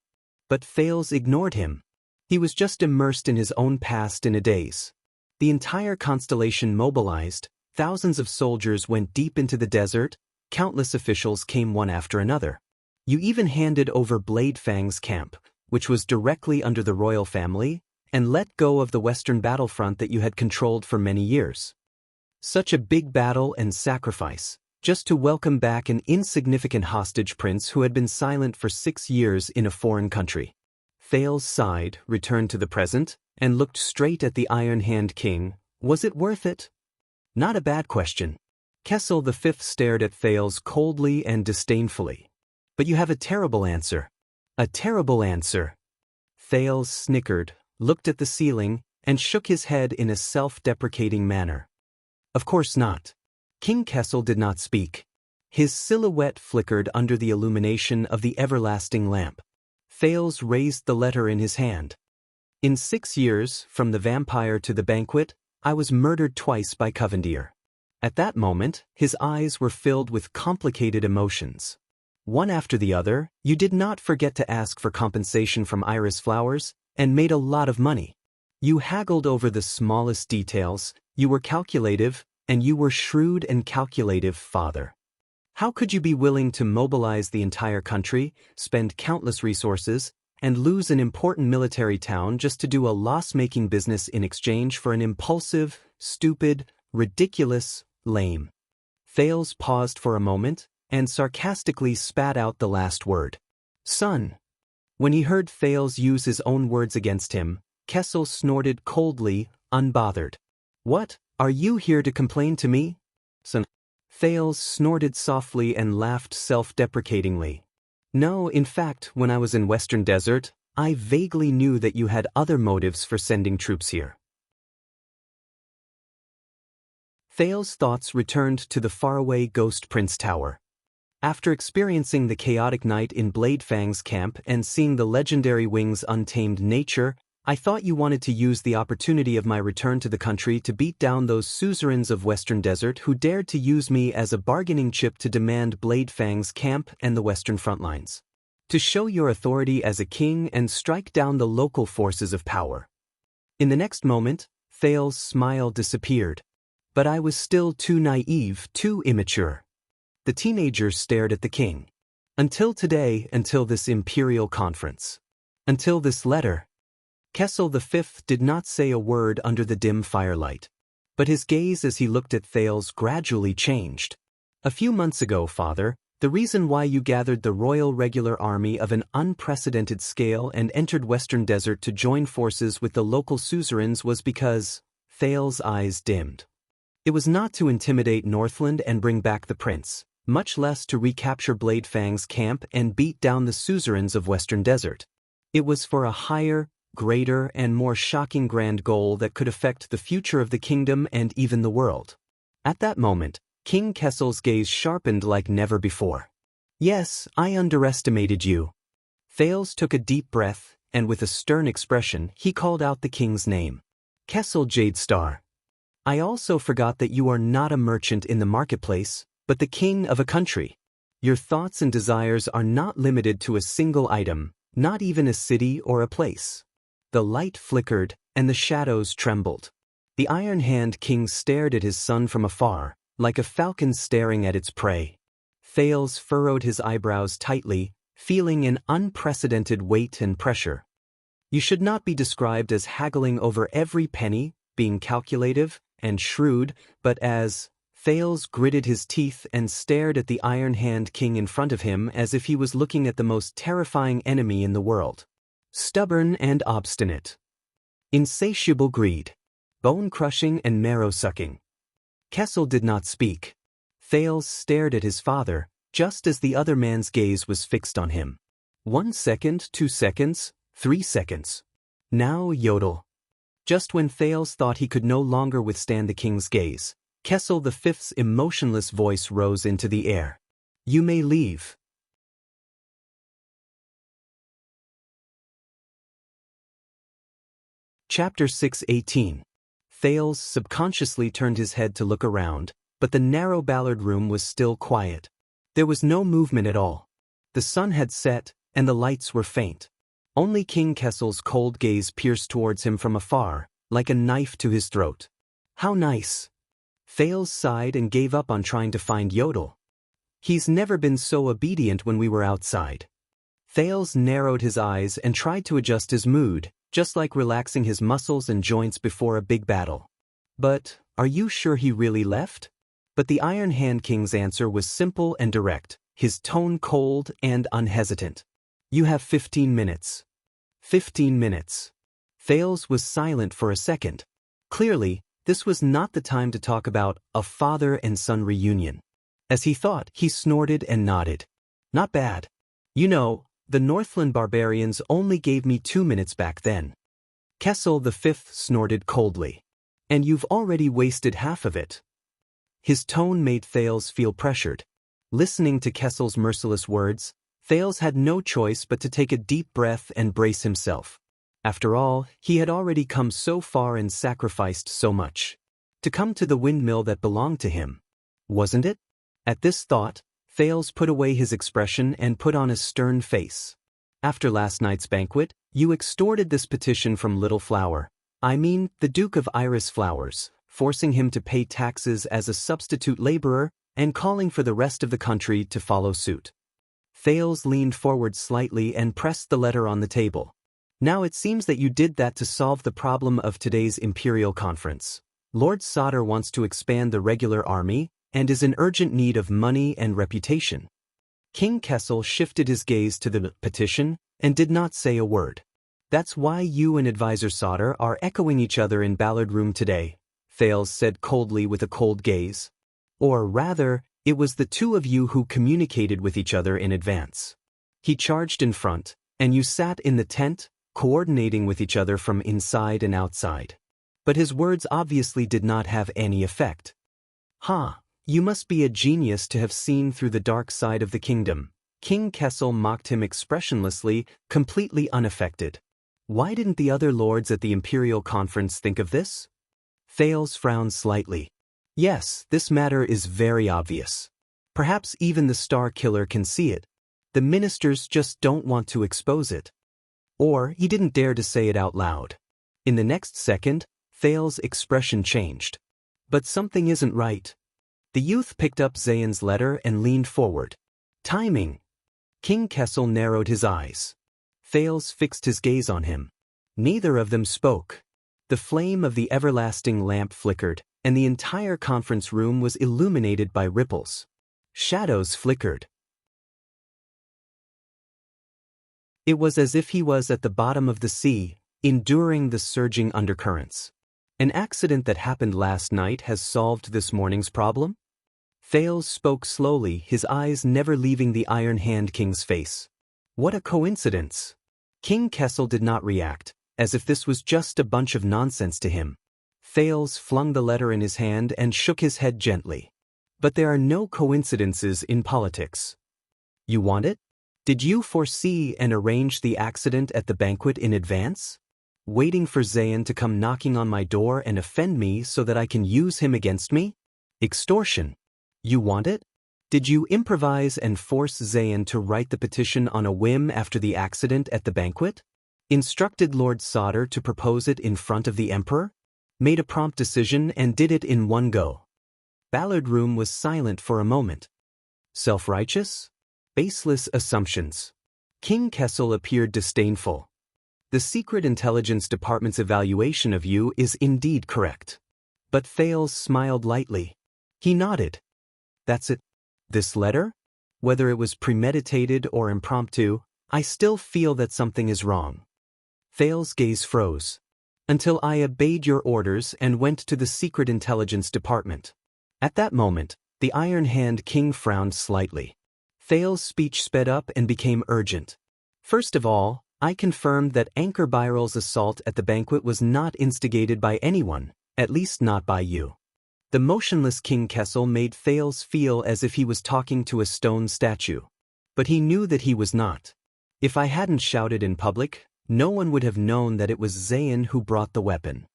But Thales ignored him. He was just immersed in his own past in a daze. The entire constellation mobilized, thousands of soldiers went deep into the desert, countless officials came one after another. You even handed over Blade Fang's camp, which was directly under the royal family, and let go of the western battlefront that you had controlled for many years. Such a big battle and sacrifice, just to welcome back an insignificant hostage prince who had been silent for 6 years in a foreign country. Thales sighed, returned to the present, and looked straight at the Iron Hand King. Was it worth it? Not a bad question. Kessel V stared at Thales coldly and disdainfully. But you have a terrible answer. A terrible answer. Thales snickered, looked at the ceiling, and shook his head in a self-deprecating manner. Of course not. King Kessel did not speak. His silhouette flickered under the illumination of the everlasting lamp. Thales raised the letter in his hand. In 6 years, from the vampire to the banquet, I was murdered twice by Covendier. At that moment, his eyes were filled with complicated emotions. One after the other, you did not forget to ask for compensation from iris flowers, and made a lot of money. You haggled over the smallest details, you were calculative, and you were shrewd and calculative, father. How could you be willing to mobilize the entire country, spend countless resources, and lose an important military town just to do a loss-making business in exchange for an impulsive, stupid, ridiculous, lame? Thales paused for a moment, and sarcastically spat out the last word. Son. When he heard Thales use his own words against him, Kessel snorted coldly, unbothered. What, are you here to complain to me? Son. Thales snorted softly and laughed self-deprecatingly. No, in fact, when I was in Western Desert, I vaguely knew that you had other motives for sending troops here. Thales' thoughts returned to the faraway Ghost Prince Tower. After experiencing the chaotic night in Bladefang's camp and seeing the legendary wing's untamed nature, I thought you wanted to use the opportunity of my return to the country to beat down those suzerains of Western Desert who dared to use me as a bargaining chip to demand Bladefang's camp and the Western front lines. To show your authority as a king and strike down the local forces of power. In the next moment, Thales' smile disappeared. But I was still too naive, too immature. The teenager stared at the king. Until today, until this imperial conference. Until this letter. Kessel V did not say a word under the dim firelight. But his gaze as he looked at Thales gradually changed. A few months ago, father, the reason why you gathered the royal regular army of an unprecedented scale and entered Western Desert to join forces with the local suzerains was because... Thales' eyes dimmed. It was not to intimidate Northland and bring back the prince, much less to recapture Bladefang's camp and beat down the suzerains of Western Desert. It was for a higher, greater, and more shocking grand goal that could affect the future of the kingdom and even the world. At that moment, King Kessel's gaze sharpened like never before. Yes, I underestimated you. Thales took a deep breath, and with a stern expression, he called out the king's name. Kessel Jadestar. I also forgot that you are not a merchant in the marketplace, but the king of a country. Your thoughts and desires are not limited to a single item, not even a city or a place. The light flickered, and the shadows trembled. The Iron Hand King stared at his son from afar, like a falcon staring at its prey. Thales furrowed his eyebrows tightly, feeling an unprecedented weight and pressure. You should not be described as haggling over every penny, being calculative and shrewd, but as... Thales gritted his teeth and stared at the Iron Hand King in front of him as if he was looking at the most terrifying enemy in the world. Stubborn and obstinate. Insatiable greed. Bone-crushing and marrow-sucking. Kessel did not speak. Thales stared at his father, just as the other man's gaze was fixed on him. 1 second, 2 seconds, 3 seconds. Now yodel. Just when Thales thought he could no longer withstand the king's gaze, Kessel V's emotionless voice rose into the air. You may leave. Chapter 6:18. Thales subconsciously turned his head to look around, but the narrow Ballard room was still quiet. There was no movement at all. The sun had set, and the lights were faint. Only King Kessel's cold gaze pierced towards him from afar, like a knife to his throat. How nice. Thales sighed and gave up on trying to find Yodel. He's never been so obedient when we were outside. Thales narrowed his eyes and tried to adjust his mood, just like relaxing his muscles and joints before a big battle. But, are you sure he really left? But the Iron Hand King's answer was simple and direct, his tone cold and unhesitant. You have 15 minutes. 15 minutes. Thales was silent for a second. Clearly, this was not the time to talk about a father and son reunion. As he thought, he snorted and nodded. Not bad. You know, the Northland barbarians only gave me 2 minutes back then. Kessel V snorted coldly. And you've already wasted half of it. His tone made Thales feel pressured. Listening to Kessel's merciless words, Thales had no choice but to take a deep breath and brace himself. After all, he had already come so far and sacrificed so much. To come to the windmill that belonged to him. Wasn't it? At this thought, Thales put away his expression and put on a stern face. After last night's banquet, you extorted this petition from Little Flower. I mean, the Duke of Iris Flowers, forcing him to pay taxes as a substitute laborer and calling for the rest of the country to follow suit. Thales leaned forward slightly and pressed the letter on the table. Now it seems that you did that to solve the problem of today's Imperial Conference. Lord Sauter wants to expand the regular army and is in urgent need of money and reputation. King Kessel shifted his gaze to the petition and did not say a word. That's why you and Advisor Sauter are echoing each other in Ballard Room today, Thales said coldly with a cold gaze. Or rather, it was the two of you who communicated with each other in advance. He charged in front, and you sat in the tent, coordinating with each other from inside and outside. But his words obviously did not have any effect. You must be a genius to have seen through the dark side of the kingdom. King Kessel mocked him expressionlessly, completely unaffected. Why didn't the other lords at the Imperial Conference think of this? Thales frowned slightly. Yes, this matter is very obvious. Perhaps even the Star Killer can see it. The ministers just don't want to expose it. Or he didn't dare to say it out loud. In the next second, Thales' expression changed. But something isn't right. The youth picked up Zayan's letter and leaned forward. Timing. King Kessel narrowed his eyes. Thales fixed his gaze on him. Neither of them spoke. The flame of the everlasting lamp flickered, and the entire conference room was illuminated by ripples. Shadows flickered. It was as if he was at the bottom of the sea, enduring the surging undercurrents. An accident that happened last night has solved this morning's problem? Thales spoke slowly, his eyes never leaving the Iron Hand King's face. What a coincidence! King Kessel did not react, as if this was just a bunch of nonsense to him. Thales flung the letter in his hand and shook his head gently. But there are no coincidences in politics. You want it? Did you foresee and arrange the accident at the banquet in advance? Waiting for Zayan to come knocking on my door and offend me so that I can use him against me? Extortion. You want it? Did you improvise and force Zayan to write the petition on a whim after the accident at the banquet? Instructed Lord Sauter to propose it in front of the Emperor? Made a prompt decision and did it in one go. Ballard Room was silent for a moment. Self-righteous? Baseless assumptions. King Kessel appeared disdainful. The Secret Intelligence Department's evaluation of you is indeed correct. But Thales smiled lightly. He nodded. That's it. This letter? Whether it was premeditated or impromptu, I still feel that something is wrong. Thales' gaze froze. Until I obeyed your orders and went to the Secret Intelligence Department. At that moment, the Iron Hand King frowned slightly. Thales' speech sped up and became urgent. First of all, I confirmed that Anchor Biral's assault at the banquet was not instigated by anyone, at least not by you. The motionless King Kessel made Thales feel as if he was talking to a stone statue. But he knew that he was not. If I hadn't shouted in public, no one would have known that it was Zayan who brought the weapon.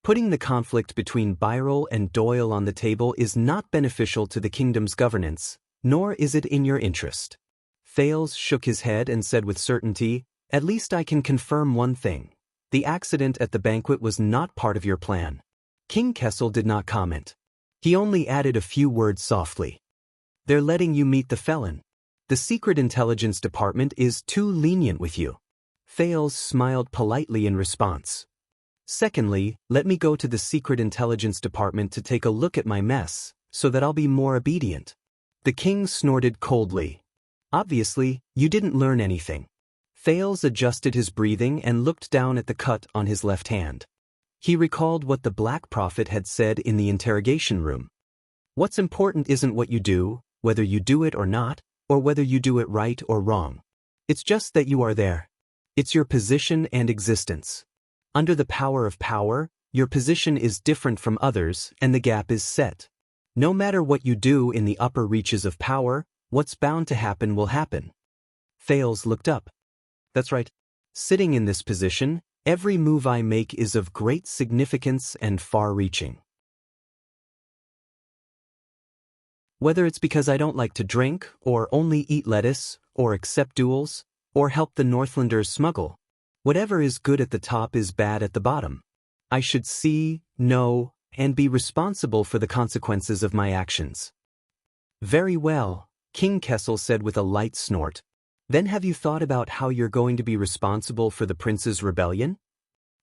Putting the conflict between Biral and Doyle on the table is not beneficial to the kingdom's governance, nor is it in your interest. Thales shook his head and said with certainty, At least I can confirm one thing. The accident at the banquet was not part of your plan. King Kessel did not comment. He only added a few words softly. They're letting you meet the felon. The Secret Intelligence Department is too lenient with you. Thales smiled politely in response. Secondly, let me go to the Secret Intelligence Department to take a look at my mess, so that I'll be more obedient. The king snorted coldly. Obviously, you didn't learn anything. Thales adjusted his breathing and looked down at the cut on his left hand. He recalled what the Black Prophet had said in the interrogation room. What's important isn't what you do, whether you do it or not, or whether you do it right or wrong. It's just that you are there. It's your position and existence. Under the power of power, your position is different from others and the gap is set. No matter what you do in the upper reaches of power, what's bound to happen will happen. Thales looked up. That's right. Sitting in this position, every move I make is of great significance and far-reaching. Whether it's because I don't like to drink, or only eat lettuce, or accept duels, or help the Northlanders smuggle, whatever is good at the top is bad at the bottom. I should see, know, and be responsible for the consequences of my actions. Very well, King Kessel said with a light snort. Then have you thought about how you're going to be responsible for the prince's rebellion?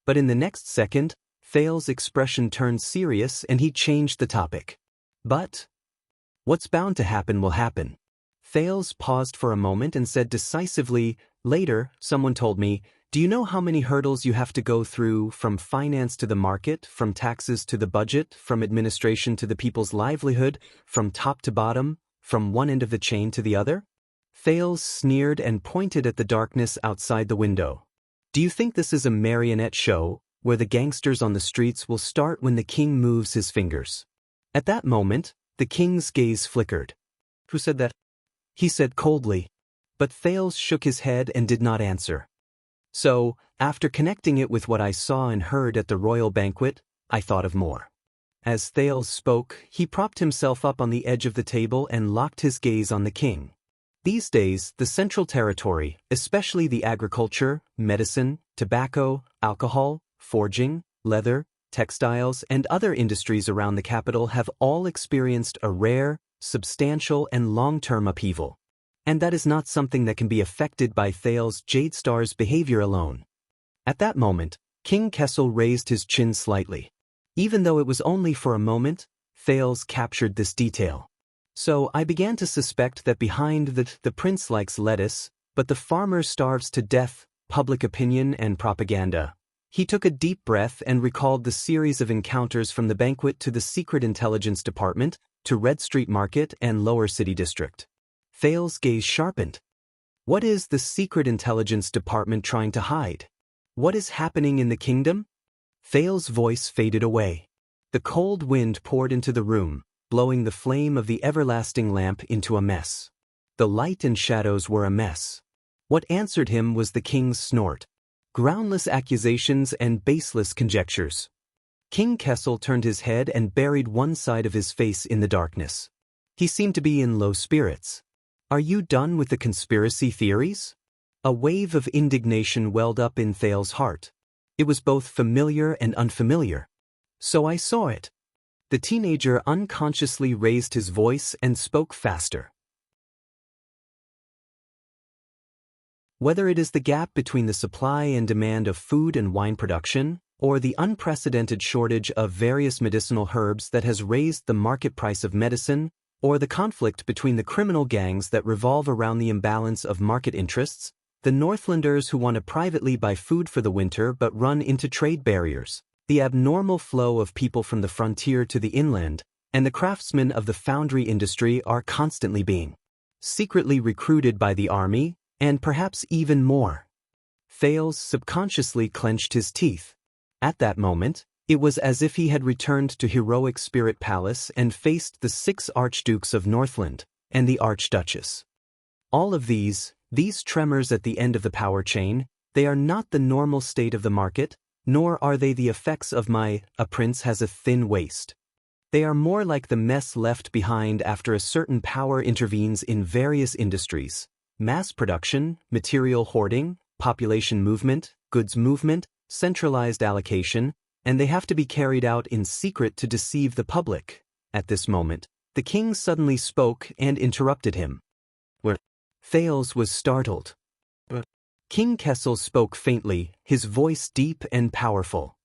But in the next second, Thales' expression turned serious and he changed the topic. But what's bound to happen will happen. Thales paused for a moment and said decisively, later, someone told me, do you know how many hurdles you have to go through, from finance to the market, from taxes to the budget, from administration to the people's livelihood, from top to bottom, from one end of the chain to the other? Thales sneered and pointed at the darkness outside the window. Do you think this is a marionette show, where the gangsters on the streets will start when the king moves his fingers? At that moment, the king's gaze flickered. Who said that? He said coldly. But Thales shook his head and did not answer. So, after connecting it with what I saw and heard at the royal banquet, I thought of more. As Thales spoke, he propped himself up on the edge of the table and locked his gaze on the king. These days, the Central Territory, especially the agriculture, medicine, tobacco, alcohol, forging, leather, textiles, and other industries around the capital have all experienced a rare, substantial, and long-term upheaval. And that is not something that can be affected by Thales Jadestar's behavior alone. At that moment, King Kessel raised his chin slightly. Even though it was only for a moment, Thales captured this detail. So I began to suspect that behind the prince likes lettuce, but the farmer starves to death, public opinion and propaganda. He took a deep breath and recalled the series of encounters from the banquet to the Secret Intelligence Department, to Red Street Market and Lower City District. Thales' gaze sharpened. What is the Secret Intelligence Department trying to hide? What is happening in the kingdom? Thales' voice faded away. The cold wind poured into the room, blowing the flame of the everlasting lamp into a mess. The light and shadows were a mess. What answered him was the king's snort. Groundless accusations and baseless conjectures. King Kessel turned his head and buried one side of his face in the darkness. He seemed to be in low spirits. Are you done with the conspiracy theories? A wave of indignation welled up in Thales' heart. It was both familiar and unfamiliar. So I saw it. The teenager unconsciously raised his voice and spoke faster. Whether it is the gap between the supply and demand of food and wine production, or the unprecedented shortage of various medicinal herbs that has raised the market price of medicine, or the conflict between the criminal gangs that revolve around the imbalance of market interests, the Northlanders who want to privately buy food for the winter but run into trade barriers, the abnormal flow of people from the frontier to the inland, and the craftsmen of the foundry industry are constantly being secretly recruited by the army, and perhaps even more. Thales subconsciously clenched his teeth. At that moment, it was as if he had returned to heroic Spirit Palace and faced the 6 archdukes of Northland, and the archduchess. All of these tremors at the end of the power chain, they are not the normal state of the market, nor are they the effects of a prince has a thin waist. They are more like the mess left behind after a certain power intervenes in various industries: mass production, material hoarding, population movement, goods movement, centralized allocation, and they have to be carried out in secret to deceive the public. At this moment, the king suddenly spoke and interrupted him. Thales was startled. King Kessel spoke faintly, his voice deep and powerful.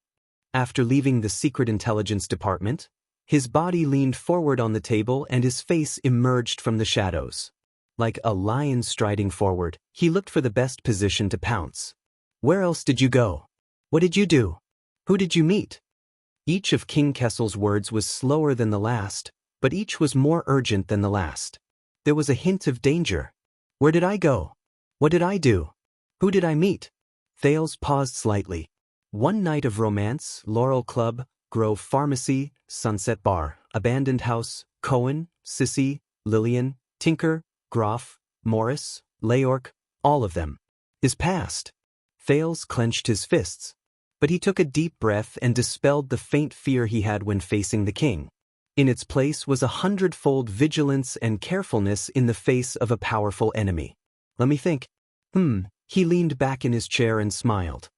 After leaving the Secret Intelligence Department, his body leaned forward on the table and his face emerged from the shadows. Like a lion striding forward, he looked for the best position to pounce. Where else did you go? What did you do? Who did you meet? Each of King Kessel's words was slower than the last, but each was more urgent than the last. There was a hint of danger. Where did I go? What did I do? Who did I meet? Thales paused slightly. One night of romance, Laurel Club, Grove Pharmacy, Sunset Bar, Abandoned House, Cohen, Sissy, Lillian, Tinker, Groff, Morris, Leork, all of them, is past. Thales clenched his fists. But he took a deep breath and dispelled the faint fear he had when facing the king. In its place was 100-fold vigilance and carefulness in the face of a powerful enemy. Let me think. He leaned back in his chair and smiled.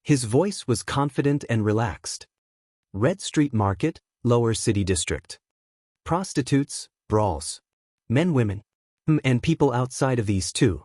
His voice was confident and relaxed. Red Street Market, Lower City District. Prostitutes, brawls. Men, women. And people outside of these too.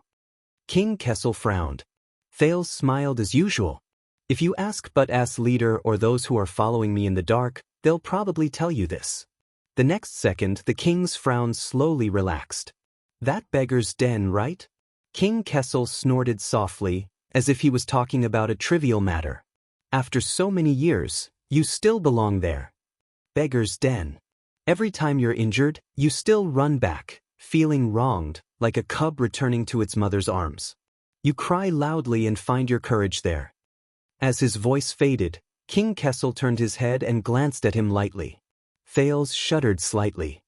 King Kessel frowned. Thales smiled as usual. If you ask Butt-Ass Leader or those who are following me in the dark, they'll probably tell you this. The next second, the king's frown slowly relaxed. That beggar's den, right? King Kessel snorted softly, as if he was talking about a trivial matter. After so many years, you still belong there. Beggar's den. Every time you're injured, you still run back, feeling wronged, like a cub returning to its mother's arms. You cry loudly and find your courage there. As his voice faded, King Kessel turned his head and glanced at him lightly. Thales shuddered slightly.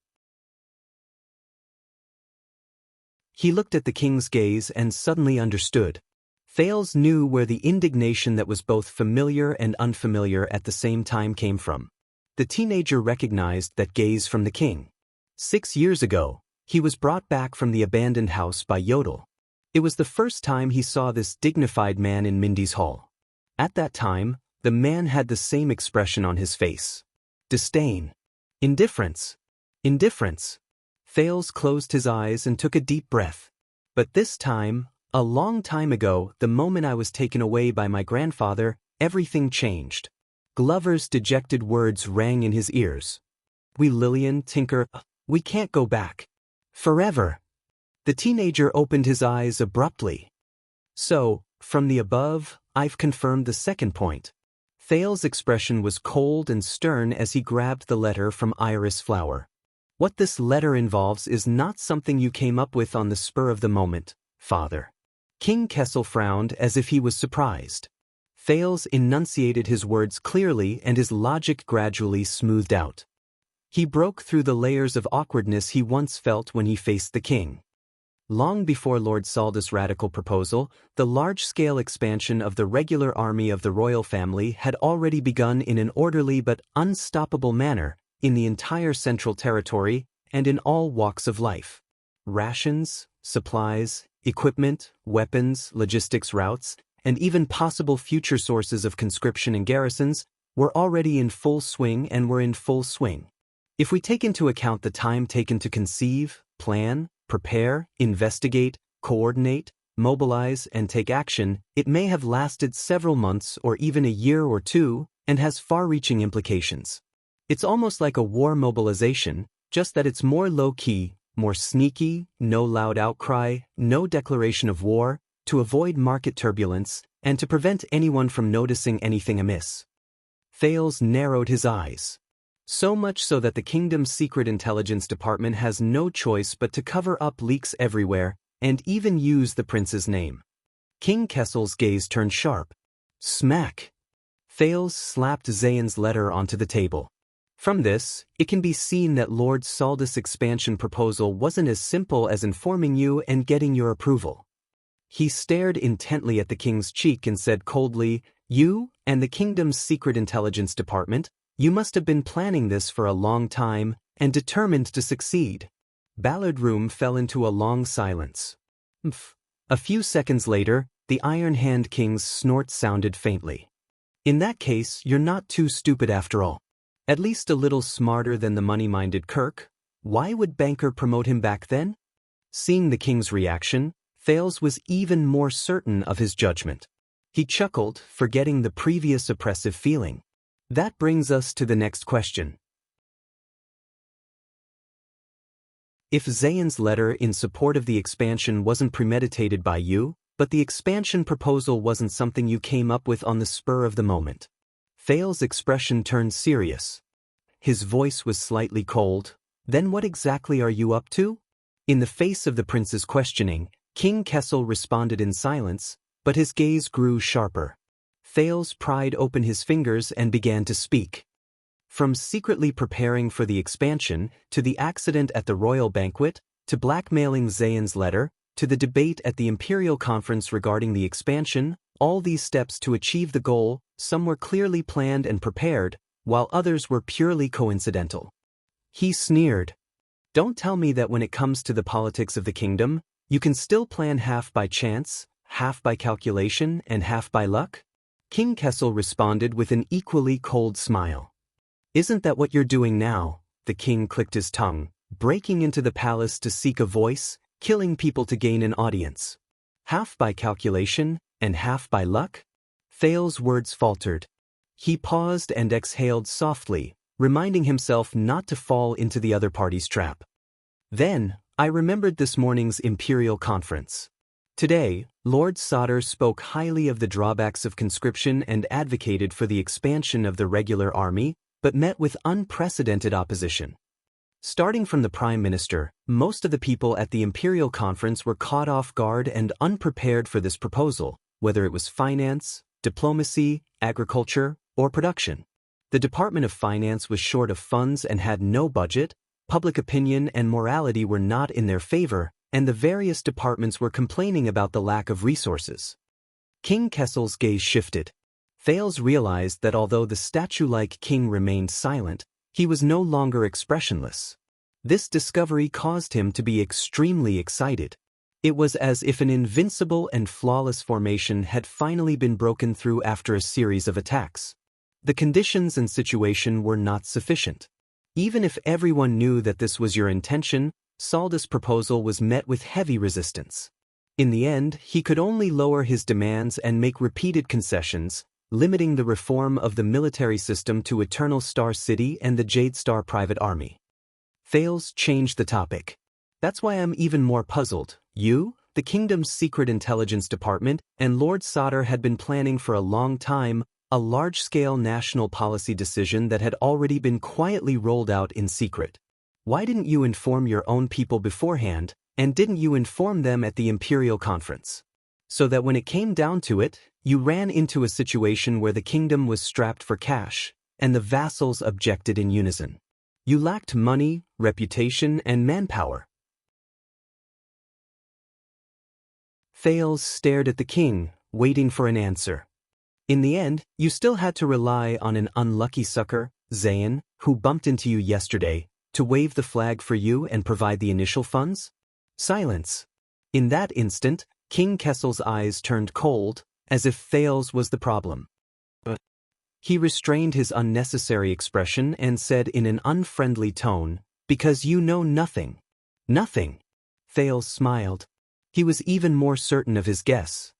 He looked at the king's gaze and suddenly understood. Thales knew where the indignation that was both familiar and unfamiliar at the same time came from. The teenager recognized that gaze from the king. 6 years ago, he was brought back from the abandoned house by Yodel. It was the first time he saw this dignified man in Mindy's hall. At that time, the man had the same expression on his face. Disdain. Indifference. Indifference. Thales closed his eyes and took a deep breath. But this time, a long time ago, the moment I was taken away by my grandfather, everything changed. Glover's dejected words rang in his ears. We Lillian, Tinker, we can't go back. Forever. The teenager opened his eyes abruptly. So, from the above, I've confirmed the second point. Thales' expression was cold and stern as he grabbed the letter from Iris Flower. What this letter involves is not something you came up with on the spur of the moment, father. King Kessel frowned as if he was surprised. Thales enunciated his words clearly and his logic gradually smoothed out. He broke through the layers of awkwardness he once felt when he faced the king. Long before Lord Saldus' radical proposal, the large-scale expansion of the regular army of the royal family had already begun in an orderly but unstoppable manner in the entire Central Territory and in all walks of life. Rations, supplies, equipment, weapons, logistics routes, and even possible future sources of conscription and garrisons were already in full swing and were in full swing. If we take into account the time taken to conceive, plan, prepare, investigate, coordinate, mobilize, and take action, it may have lasted several months or even a year or two and has far-reaching implications. It's almost like a war mobilization, just that it's more low-key, more sneaky, no loud outcry, no declaration of war, to avoid market turbulence, and to prevent anyone from noticing anything amiss. Thales narrowed his eyes. So much so that the kingdom's secret intelligence department has no choice but to cover up leaks everywhere and even use the prince's name. King Kessel's gaze turned sharp. Smack! Thales slapped Zayn's letter onto the table. From this, it can be seen that Lord Saldus' expansion proposal wasn't as simple as informing you and getting your approval. He stared intently at the king's cheek and said coldly, "You and the kingdom's secret intelligence department, you must have been planning this for a long time and determined to succeed." Ballard Room fell into a long silence. A few seconds later, the Iron Hand King's snort sounded faintly. "In that case, you're not too stupid after all. At least a little smarter than the money-minded Kirk. Why would Banker promote him back then?" Seeing the king's reaction, Thales was even more certain of his judgment. He chuckled, forgetting the previous oppressive feeling. That brings us to the next question. If Zayn's letter in support of the expansion wasn't premeditated by you, but the expansion proposal wasn't something you came up with on the spur of the moment. Thales' expression turned serious. His voice was slightly cold. Then what exactly are you up to? In the face of the prince's questioning, King Kessel responded in silence, but his gaze grew sharper. Thales pried open his fingers and began to speak. From secretly preparing for the expansion, to the accident at the royal banquet, to blackmailing Zayan's letter, to the debate at the Imperial Conference regarding the expansion, all these steps to achieve the goal, some were clearly planned and prepared, while others were purely coincidental. He sneered. Don't tell me that when it comes to the politics of the kingdom, you can still plan half by chance, half by calculation, and half by luck? King Kessel responded with an equally cold smile. Isn't that what you're doing now? The king clicked his tongue, breaking into the palace to seek a voice, killing people to gain an audience. Half by calculation, and half by luck? Thales's words faltered. He paused and exhaled softly, reminding himself not to fall into the other party's trap. Then, I remembered this morning's Imperial Conference. Today, Lord Sauter spoke highly of the drawbacks of conscription and advocated for the expansion of the regular army, but met with unprecedented opposition. Starting from the Prime Minister, most of the people at the Imperial Conference were caught off guard and unprepared for this proposal, whether it was finance, diplomacy, agriculture, or production. The Department of Finance was short of funds and had no budget, public opinion and morality were not in their favor, and the various departments were complaining about the lack of resources. King Kessel's gaze shifted. Thales realized that although the statue-like king remained silent, he was no longer expressionless. This discovery caused him to be extremely excited. It was as if an invincible and flawless formation had finally been broken through after a series of attacks. The conditions and situation were not sufficient. Even if everyone knew that this was your intention, Saldus' proposal was met with heavy resistance. In the end, he could only lower his demands and make repeated concessions, limiting the reform of the military system to Eternal Star City and the Jade Star Private Army. Thales changed the topic. That's why I'm even more puzzled. You, the kingdom's secret intelligence department, and Lord Sauter had been planning for a long time a large-scale national policy decision that had already been quietly rolled out in secret. Why didn't you inform your own people beforehand, and didn't you inform them at the Imperial Conference? So that when it came down to it, you ran into a situation where the kingdom was strapped for cash, and the vassals objected in unison. You lacked money, reputation, and manpower. Thales stared at the king, waiting for an answer. In the end, you still had to rely on an unlucky sucker, Zayan, who bumped into you yesterday, to wave the flag for you and provide the initial funds? Silence. In that instant, King Kessel's eyes turned cold, as if Thales was the problem. But he restrained his unnecessary expression and said in an unfriendly tone, "Because you know nothing." Nothing. Thales smiled. He was even more certain of his guess.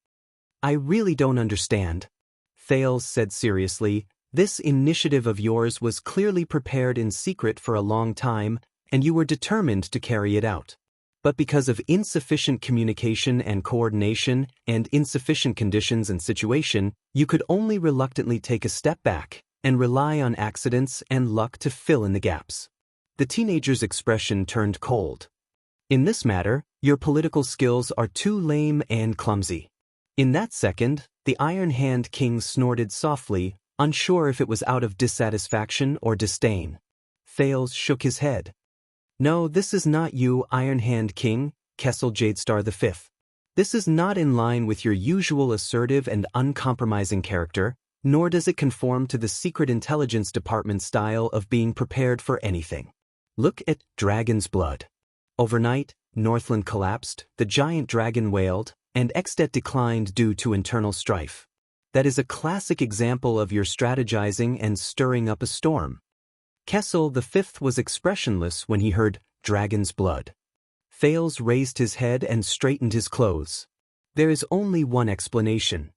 I really don't understand. Thales said seriously, this initiative of yours was clearly prepared in secret for a long time, and you were determined to carry it out. But because of insufficient communication and coordination and insufficient conditions and situation, you could only reluctantly take a step back and rely on accidents and luck to fill in the gaps. The teenager's expression turned cold. In this matter, your political skills are too lame and clumsy. In that second, the Iron Hand King snorted softly, unsure if it was out of dissatisfaction or disdain. Thales shook his head. No, this is not you, Iron Hand King, Kessel Jadestar V. This is not in line with your usual assertive and uncompromising character, nor does it conform to the Secret Intelligence Department style of being prepared for anything. Look at Dragon's Blood. Overnight, Northland collapsed, the giant dragon wailed, and Extet declined due to internal strife. That is a classic example of your strategizing and stirring up a storm. Kessel V was expressionless when he heard Dragon's Blood. Thales raised his head and straightened his clothes. There is only one explanation.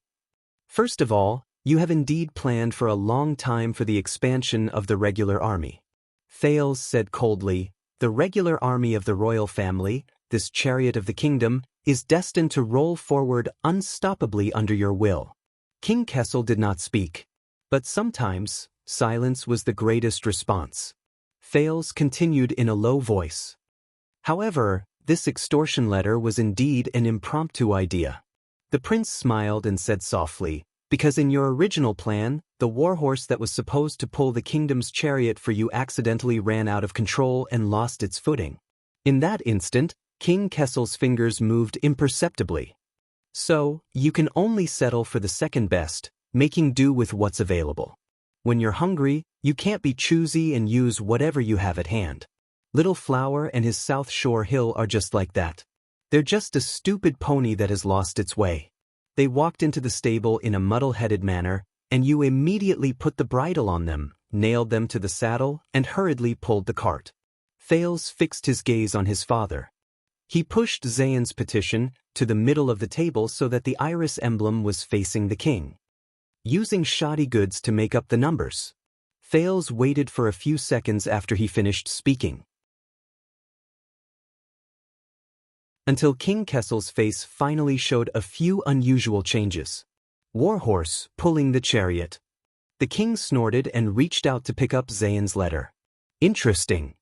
First of all, you have indeed planned for a long time for the expansion of the regular army. Thales said coldly, the regular army of the royal family, this chariot of the kingdom, is destined to roll forward unstoppably under your will. King Kessel did not speak. But sometimes, silence was the greatest response. Thales continued in a low voice. However, this extortion letter was indeed an impromptu idea. The prince smiled and said softly, because in your original plan, the warhorse that was supposed to pull the kingdom's chariot for you accidentally ran out of control and lost its footing. In that instant, King Kessel's fingers moved imperceptibly. So, you can only settle for the second best, making do with what's available. When you're hungry, you can't be choosy and use whatever you have at hand. Little Flower and his South Shore Hill are just like that. They're just a stupid pony that has lost its way. They walked into the stable in a muddle-headed manner, and you immediately put the bridle on them, nailed them to the saddle, and hurriedly pulled the cart. Thales fixed his gaze on his father. He pushed Zayn's petition to the middle of the table so that the iris emblem was facing the king. Using shoddy goods to make up the numbers. Thales waited for a few seconds after he finished speaking, until King Kessel's face finally showed a few unusual changes. Warhorse pulling the chariot. The king snorted and reached out to pick up Zayn's letter. Interesting.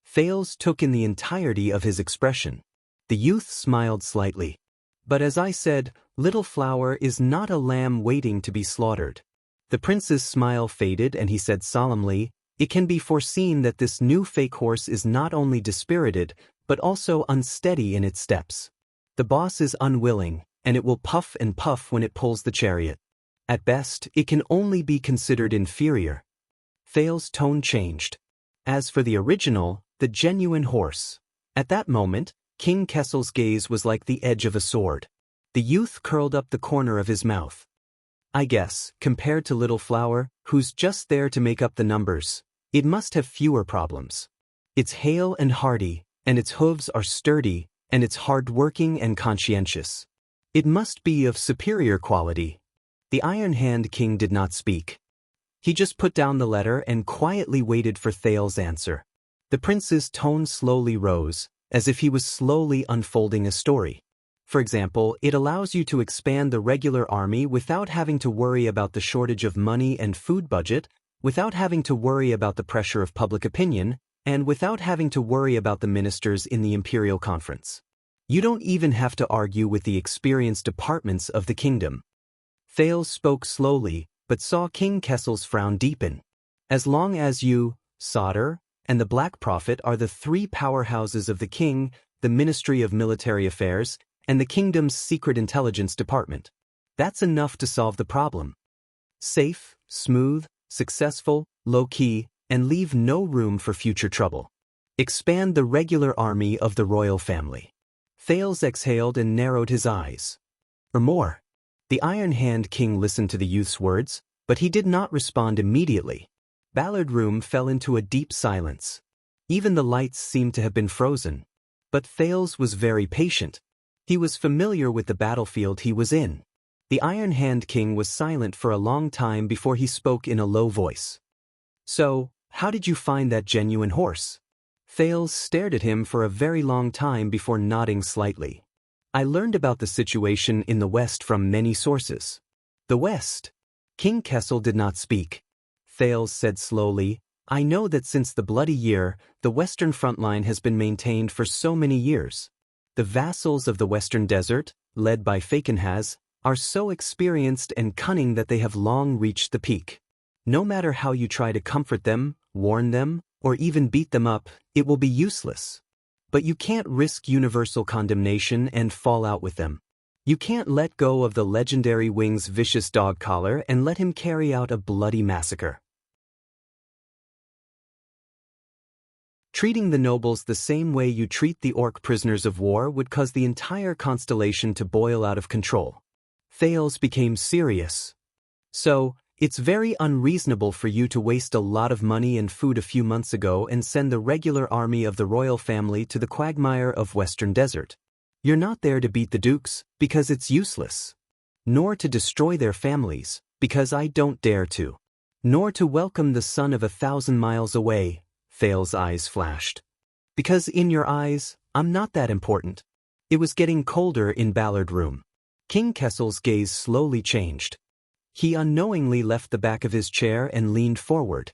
Thales took in the entirety of his expression. The youth smiled slightly. But as I said, Little Flower is not a lamb waiting to be slaughtered. The prince's smile faded and he said solemnly, "It can be foreseen that this new fake horse is not only dispirited, but also unsteady in its steps. The boss is unwilling, and it will puff and puff when it pulls the chariot. At best, it can only be considered inferior." Thales' tone changed. As for the original, the genuine horse. At that moment, King Kessel's gaze was like the edge of a sword. The youth curled up the corner of his mouth. "I guess, compared to Little Flower, who's just there to make up the numbers, it must have fewer problems. It's hale and hardy, and its hooves are sturdy, and it's hard-working and conscientious. It must be of superior quality." The Iron Hand King did not speak. He just put down the letter and quietly waited for Thales' answer. The prince's tone slowly rose, as if he was slowly unfolding a story. For example, it allows you to expand the regular army without having to worry about the shortage of money and food budget, without having to worry about the pressure of public opinion, and without having to worry about the ministers in the imperial conference. You don't even have to argue with the experienced departments of the kingdom. Thales spoke slowly, but saw King Kessel's frown deepen. As long as you, Solder, and the Black Prophet are the three powerhouses of the king, the Ministry of Military Affairs, and the kingdom's secret intelligence department. That's enough to solve the problem. Safe, smooth, successful, low-key, and leave no room for future trouble. Expand the regular army of the royal family. Thales exhaled and narrowed his eyes. Or more. The Iron Hand King listened to the youth's words, but he did not respond immediately. Ballard Room fell into a deep silence. Even the lights seemed to have been frozen. But Thales was very patient. He was familiar with the battlefield he was in. The Iron Hand King was silent for a long time before he spoke in a low voice. "So, how did you find that genuine horse?" Thales stared at him for a very long time before nodding slightly. "I learned about the situation in the West from many sources." "The West?" King Kessel did not speak. Thales said slowly, "I know that since the Bloody Year, the Western front line has been maintained for so many years. The vassals of the Western Desert, led by Fakenhaz, are so experienced and cunning that they have long reached the peak. No matter how you try to comfort them, warn them, or even beat them up, it will be useless. But you can't risk universal condemnation and fall out with them. You can't let go of the legendary Wing's vicious dog collar and let him carry out a bloody massacre. Treating the nobles the same way you treat the orc prisoners of war would cause the entire constellation to boil out of control." Thales became serious. "So, it's very unreasonable for you to waste a lot of money and food a few months ago and send the regular army of the royal family to the quagmire of Western Desert. You're not there to beat the dukes, because it's useless. Nor to destroy their families, because I don't dare to. Nor to welcome the son of 1,000 miles away." Thales' eyes flashed. "Because in your eyes, I'm not that important." It was getting colder in Ballard Room. King Kessel's gaze slowly changed. He unknowingly left the back of his chair and leaned forward.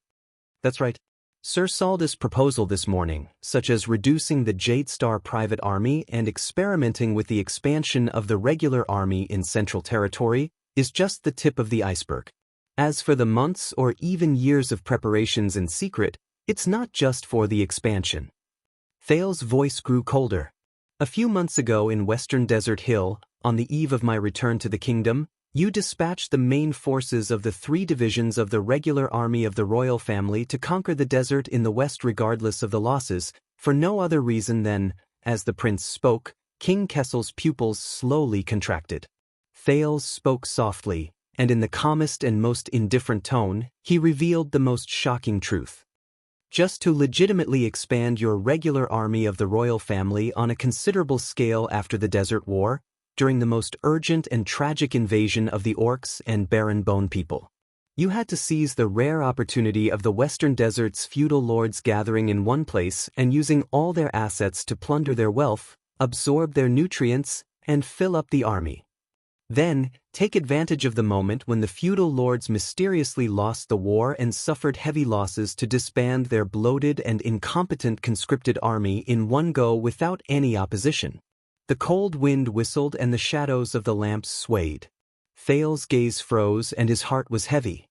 "That's right. Sir Saldus' proposal this morning, such as reducing the Jade Star private army and experimenting with the expansion of the regular army in Central Territory, is just the tip of the iceberg. As for the months or even years of preparations in secret, it's not just for the expansion. Thal's voice grew colder. A few months ago in Western Desert Hill, on the eve of my return to the kingdom, you dispatched the main forces of the 3 divisions of the regular army of the royal family to conquer the desert in the west regardless of the losses, for no other reason than, as the prince spoke, King Kessel's pupils slowly contracted. Thales spoke softly, and in the calmest and most indifferent tone, he revealed the most shocking truth. Just to legitimately expand your regular army of the royal family on a considerable scale after the Desert War, during the most urgent and tragic invasion of the orcs and barren bone people. You had to seize the rare opportunity of the Western Desert's feudal lords gathering in one place and using all their assets to plunder their wealth, absorb their nutrients, and fill up the army. Then, take advantage of the moment when the feudal lords mysteriously lost the war and suffered heavy losses to disband their bloated and incompetent conscripted army in one go without any opposition. The cold wind whistled and the shadows of the lamps swayed. Thal's gaze froze and his heart was heavy.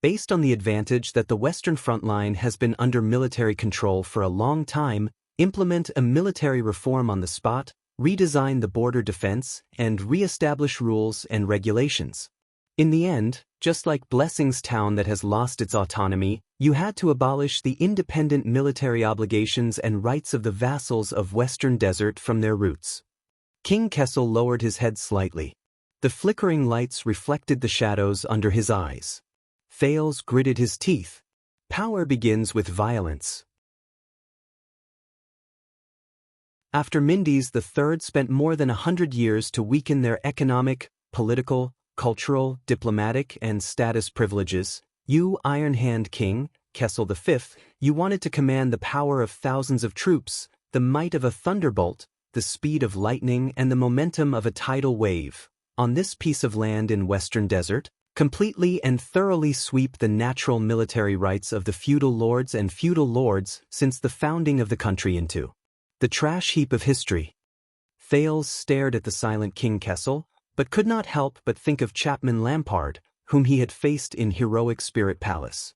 Based on the advantage that the Western front line has been under military control for a long time, implement a military reform on the spot, redesign the border defense, and re-establish rules and regulations. In the end, just like Blessing's town that has lost its autonomy, you had to abolish the independent military obligations and rights of the vassals of Western Desert from their roots. King Kessel lowered his head slightly. The flickering lights reflected the shadows under his eyes. Thales gritted his teeth. Power begins with violence. After Mindes III spent more than 100 years to weaken their economic, political, cultural, diplomatic, and status privileges, you, Iron Hand King, Kessel V, you wanted to command the power of thousands of troops, the might of a thunderbolt, the speed of lightning, and the momentum of a tidal wave, on this piece of land in Western Desert, completely and thoroughly sweep the natural military rights of the feudal lords and feudal lords since the founding of the country into the trash heap of history. Thales stared at the silent King Kessel, but could not help but think of Chapman Lampard, whom he had faced in heroic Spirit Palace.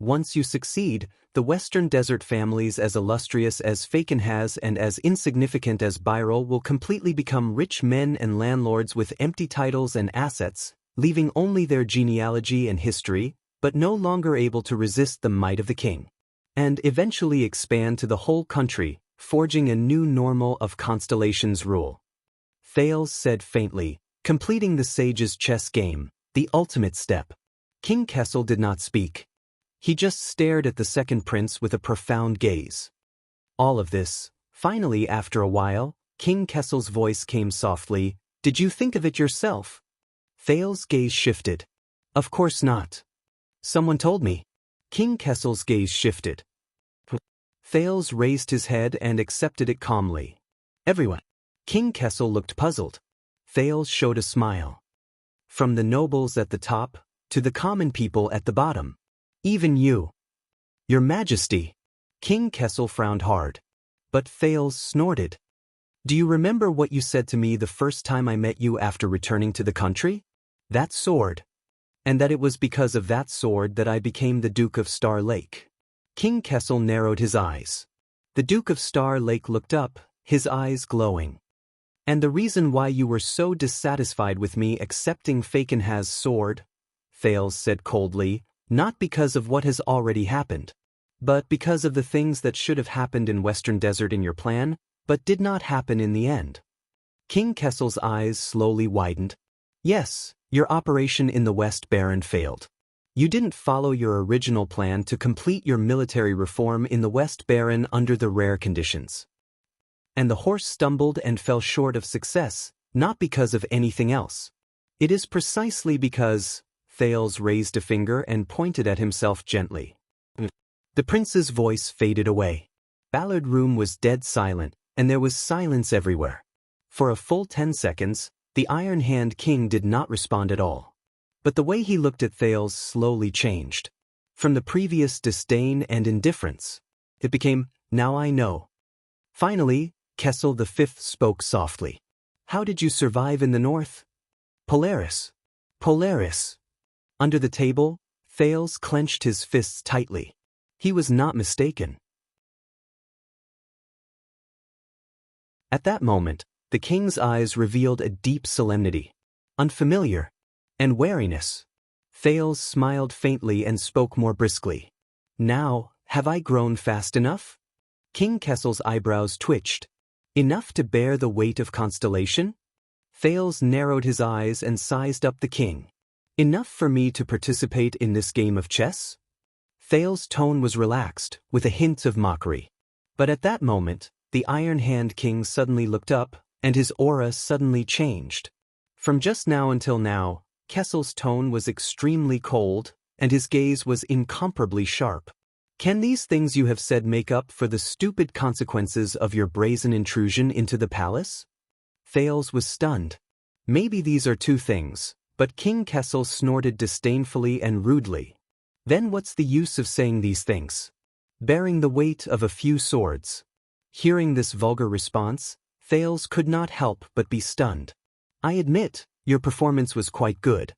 Once you succeed, the Western Desert families as illustrious as Fakenhaz and as insignificant as Byril will completely become rich men and landlords with empty titles and assets, leaving only their genealogy and history, but no longer able to resist the might of the king. And eventually expand to the whole country, forging a new normal of Constellation's rule. Thales said faintly, completing the sage's chess game, the ultimate step. King Kessel did not speak. He just stared at the second prince with a profound gaze. All of this, finally after a while, King Kessel's voice came softly, "Did you think of it yourself?" Thales' gaze shifted. "Of course not. Someone told me." King Kessel's gaze shifted. Thales raised his head and accepted it calmly. "Everyone." King Kessel looked puzzled. Thales showed a smile. "From the nobles at the top, to the common people at the bottom. Even you." "Your Majesty." King Kessel frowned hard. But Thales snorted. "Do you remember what you said to me the first time I met you after returning to the country? That sword. And that it was because of that sword that I became the Duke of Star Lake." King Kessel narrowed his eyes. The Duke of Star Lake looked up, his eyes glowing. "And the reason why you were so dissatisfied with me accepting Fakenhaz's sword," Thales said coldly, "not because of what has already happened, but because of the things that should have happened in Western Desert in your plan, but did not happen in the end." King Kessel's eyes slowly widened. "Yes, your operation in the West Baron failed. You didn't follow your original plan to complete your military reform in the West Baron under the rare conditions. And the horse stumbled and fell short of success, not because of anything else. It is precisely because..." Thales raised a finger and pointed at himself gently. The prince's voice faded away. Ballard Room was dead silent, and there was silence everywhere. For a full 10 seconds, the Iron Hand King did not respond at all. But the way he looked at Thales slowly changed. From the previous disdain and indifference, it became, "Now I know." Finally, Kessel V spoke softly. "How did you survive in the north?" "Polaris. Polaris." Under the table, Thales clenched his fists tightly. He was not mistaken. At that moment, the king's eyes revealed a deep solemnity, unfamiliar, and wariness. Thales smiled faintly and spoke more briskly. Now, have I grown fast enough? King Kessel's eyebrows twitched. Enough to bear the weight of constellation? Thales narrowed his eyes and sized up the king. Enough for me to participate in this game of chess? Thales' tone was relaxed, with a hint of mockery. But at that moment, the Iron Hand King suddenly looked up, and his aura suddenly changed. From just now until now, Kessel's tone was extremely cold, and his gaze was incomparably sharp. Can these things you have said make up for the stupid consequences of your brazen intrusion into the palace? Thales was stunned. Maybe these are two things, but King Kessel snorted disdainfully and rudely. Then what's the use of saying these things? Bearing the weight of a few swords. Hearing this vulgar response, Thales could not help but be stunned. I admit, your performance was quite good.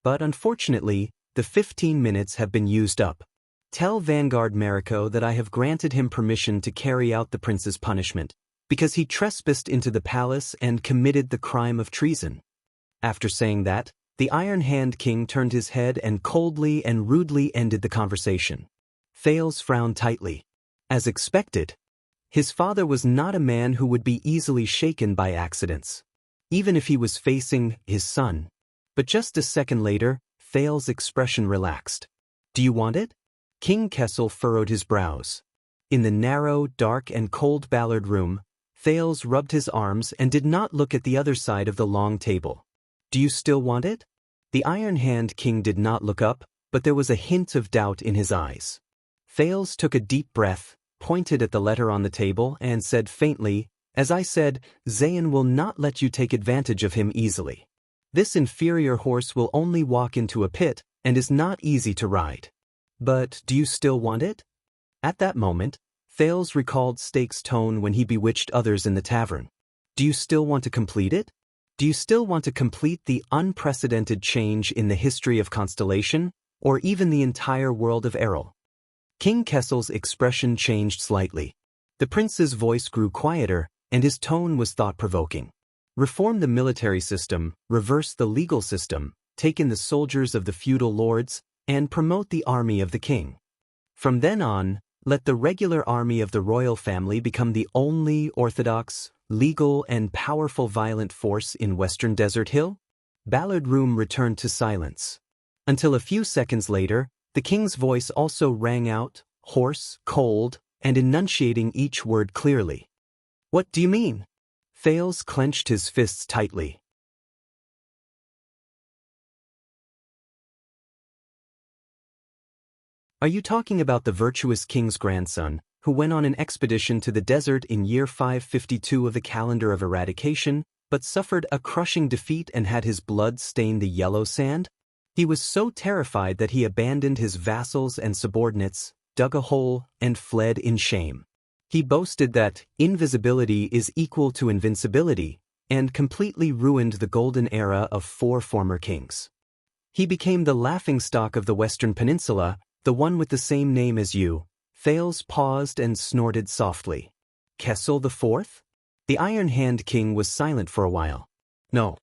But unfortunately, the 15 minutes have been used up. Tell Vanguard Mariko that I have granted him permission to carry out the prince's punishment, because he trespassed into the palace and committed the crime of treason. After saying that, the Iron Hand King turned his head and coldly and rudely ended the conversation. Thales frowned tightly. As expected, his father was not a man who would be easily shaken by accidents, even if he was facing his son. But just a second later, Thales' expression relaxed. Do you want it? King Kessel furrowed his brows. In the narrow, dark and cold Ballard room, Thales rubbed his arms and did not look at the other side of the long table. Do you still want it? The Iron Hand King did not look up, but there was a hint of doubt in his eyes. Thales took a deep breath, pointed at the letter on the table, and said faintly, As I said, Zayn will not let you take advantage of him easily. This inferior horse will only walk into a pit, and is not easy to ride. But do you still want it? At that moment, Thales recalled Stake's tone when he bewitched others in the tavern. Do you still want to complete it? Do you still want to complete the unprecedented change in the history of Constellation, or even the entire world of Errol? King Kessel's expression changed slightly. The prince's voice grew quieter, and his tone was thought-provoking. Reform the military system, reverse the legal system, take in the soldiers of the feudal lords, and promote the army of the king. From then on, let the regular army of the royal family become the only orthodox, legal and powerful violent force in Western Desert Hill? Ballard Room returned to silence. Until a few seconds later, the king's voice also rang out, hoarse, cold, and enunciating each word clearly. What do you mean? Thales clenched his fists tightly. Are you talking about the virtuous king's grandson, who went on an expedition to the desert in year 552 of the calendar of eradication, but suffered a crushing defeat and had his blood stain the yellow sand? He was so terrified that he abandoned his vassals and subordinates, dug a hole, and fled in shame. He boasted that invisibility is equal to invincibility, and completely ruined the golden era of 4 former kings. He became the laughingstock of the Western Peninsula, the one with the same name as you. Thales paused and snorted softly. Kessel the Fourth? The Iron Hand King was silent for a while. No.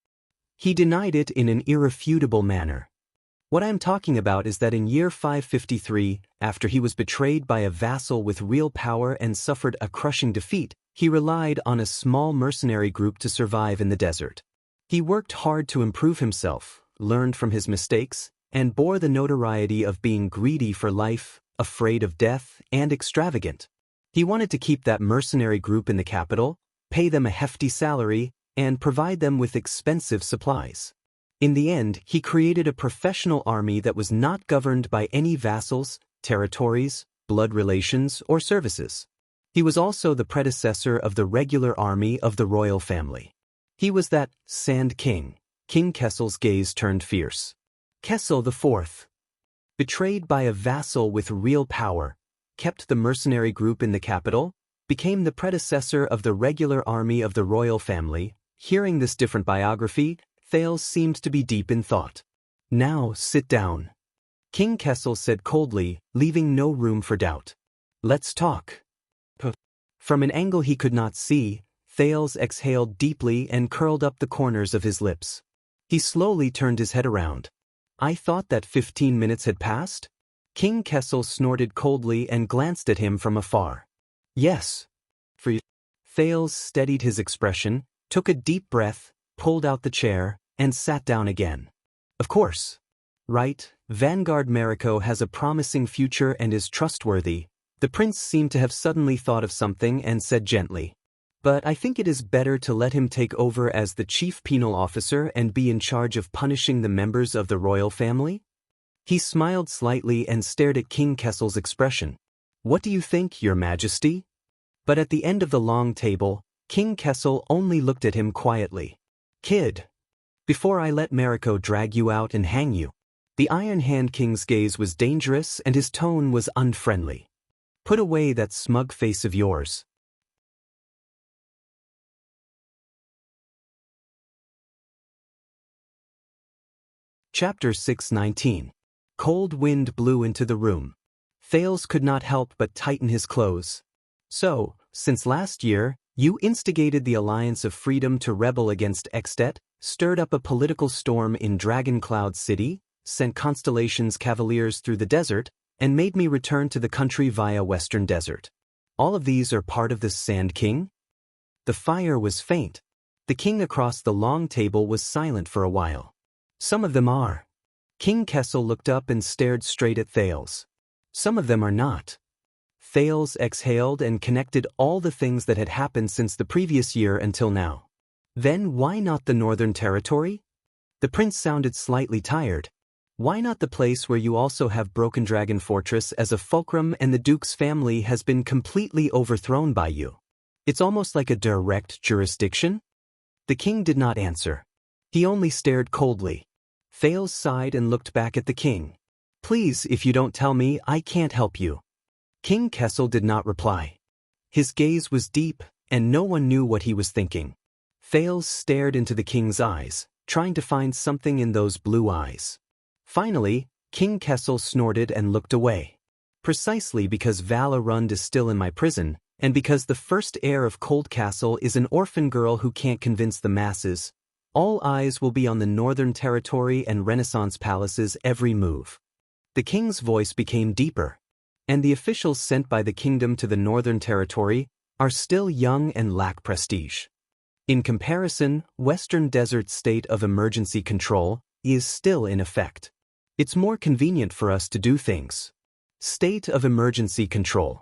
He denied it in an irrefutable manner. What I am talking about is that in year 553, after he was betrayed by a vassal with real power and suffered a crushing defeat, he relied on a small mercenary group to survive in the desert. He worked hard to improve himself, learned from his mistakes, and bore the notoriety of being greedy for life, afraid of death, and extravagant. He wanted to keep that mercenary group in the capital, pay them a hefty salary, and provide them with expensive supplies. In the end, he created a professional army that was not governed by any vassals, territories, blood relations, or services. He was also the predecessor of the regular army of the royal family. He was that Sand King. King Kessel's gaze turned fierce. Kessel the Fourth, betrayed by a vassal with real power, kept the mercenary group in the capital, became the predecessor of the regular army of the royal family. Hearing this different biography, Thales seemed to be deep in thought. Now, sit down. King Kessel said coldly, leaving no room for doubt. Let's talk. From an angle he could not see, Thales exhaled deeply and curled up the corners of his lips. He slowly turned his head around. I thought that 15 minutes had passed? King Kessel snorted coldly and glanced at him from afar. Yes. For you. Thales steadied his expression, took a deep breath, pulled out the chair, and sat down again. Of course. Right, Vanguard Mariko has a promising future and is trustworthy. The prince seemed to have suddenly thought of something and said gently. But I think it is better to let him take over as the chief penal officer and be in charge of punishing the members of the royal family? He smiled slightly and stared at King Kessel's expression. What do you think, Your Majesty? But at the end of the long table, King Kessel only looked at him quietly. Kid. Before I let Mariko drag you out and hang you. The Iron Hand King's gaze was dangerous and his tone was unfriendly. Put away that smug face of yours. Chapter 6:19. Cold wind blew into the room. Thales could not help but tighten his clothes. So, since last year, you instigated the Alliance of Freedom to rebel against Extet, stirred up a political storm in Dragon Cloud City, sent Constellation's cavaliers through the desert, and made me return to the country via Western Desert. All of these are part of the Sand King? The fire was faint. The king across the long table was silent for a while. Some of them are. King Kessel looked up and stared straight at Thales. Some of them are not. Thales exhaled and connected all the things that had happened since the previous year until now. Then why not the Northern Territory? The prince sounded slightly tired. Why not the place where you also have Broken Dragon Fortress as a fulcrum and the Duke's family has been completely overthrown by you? It's almost like a direct jurisdiction? The king did not answer. He only stared coldly. Thales sighed and looked back at the king. Please, if you don't tell me, I can't help you. King Kessel did not reply. His gaze was deep, and no one knew what he was thinking. Thales stared into the king's eyes, trying to find something in those blue eyes. Finally, King Kessel snorted and looked away. Precisely because Vala Rund is still in my prison, and because the first heir of Cold Castle is an orphan girl who can't convince the masses, all eyes will be on the Northern Territory and Renaissance Palace's every move. The king's voice became deeper. And the officials sent by the kingdom to the Northern Territory are still young and lack prestige. In comparison, Western Desert's state of emergency control is still in effect. It's more convenient for us to do things. State of emergency control.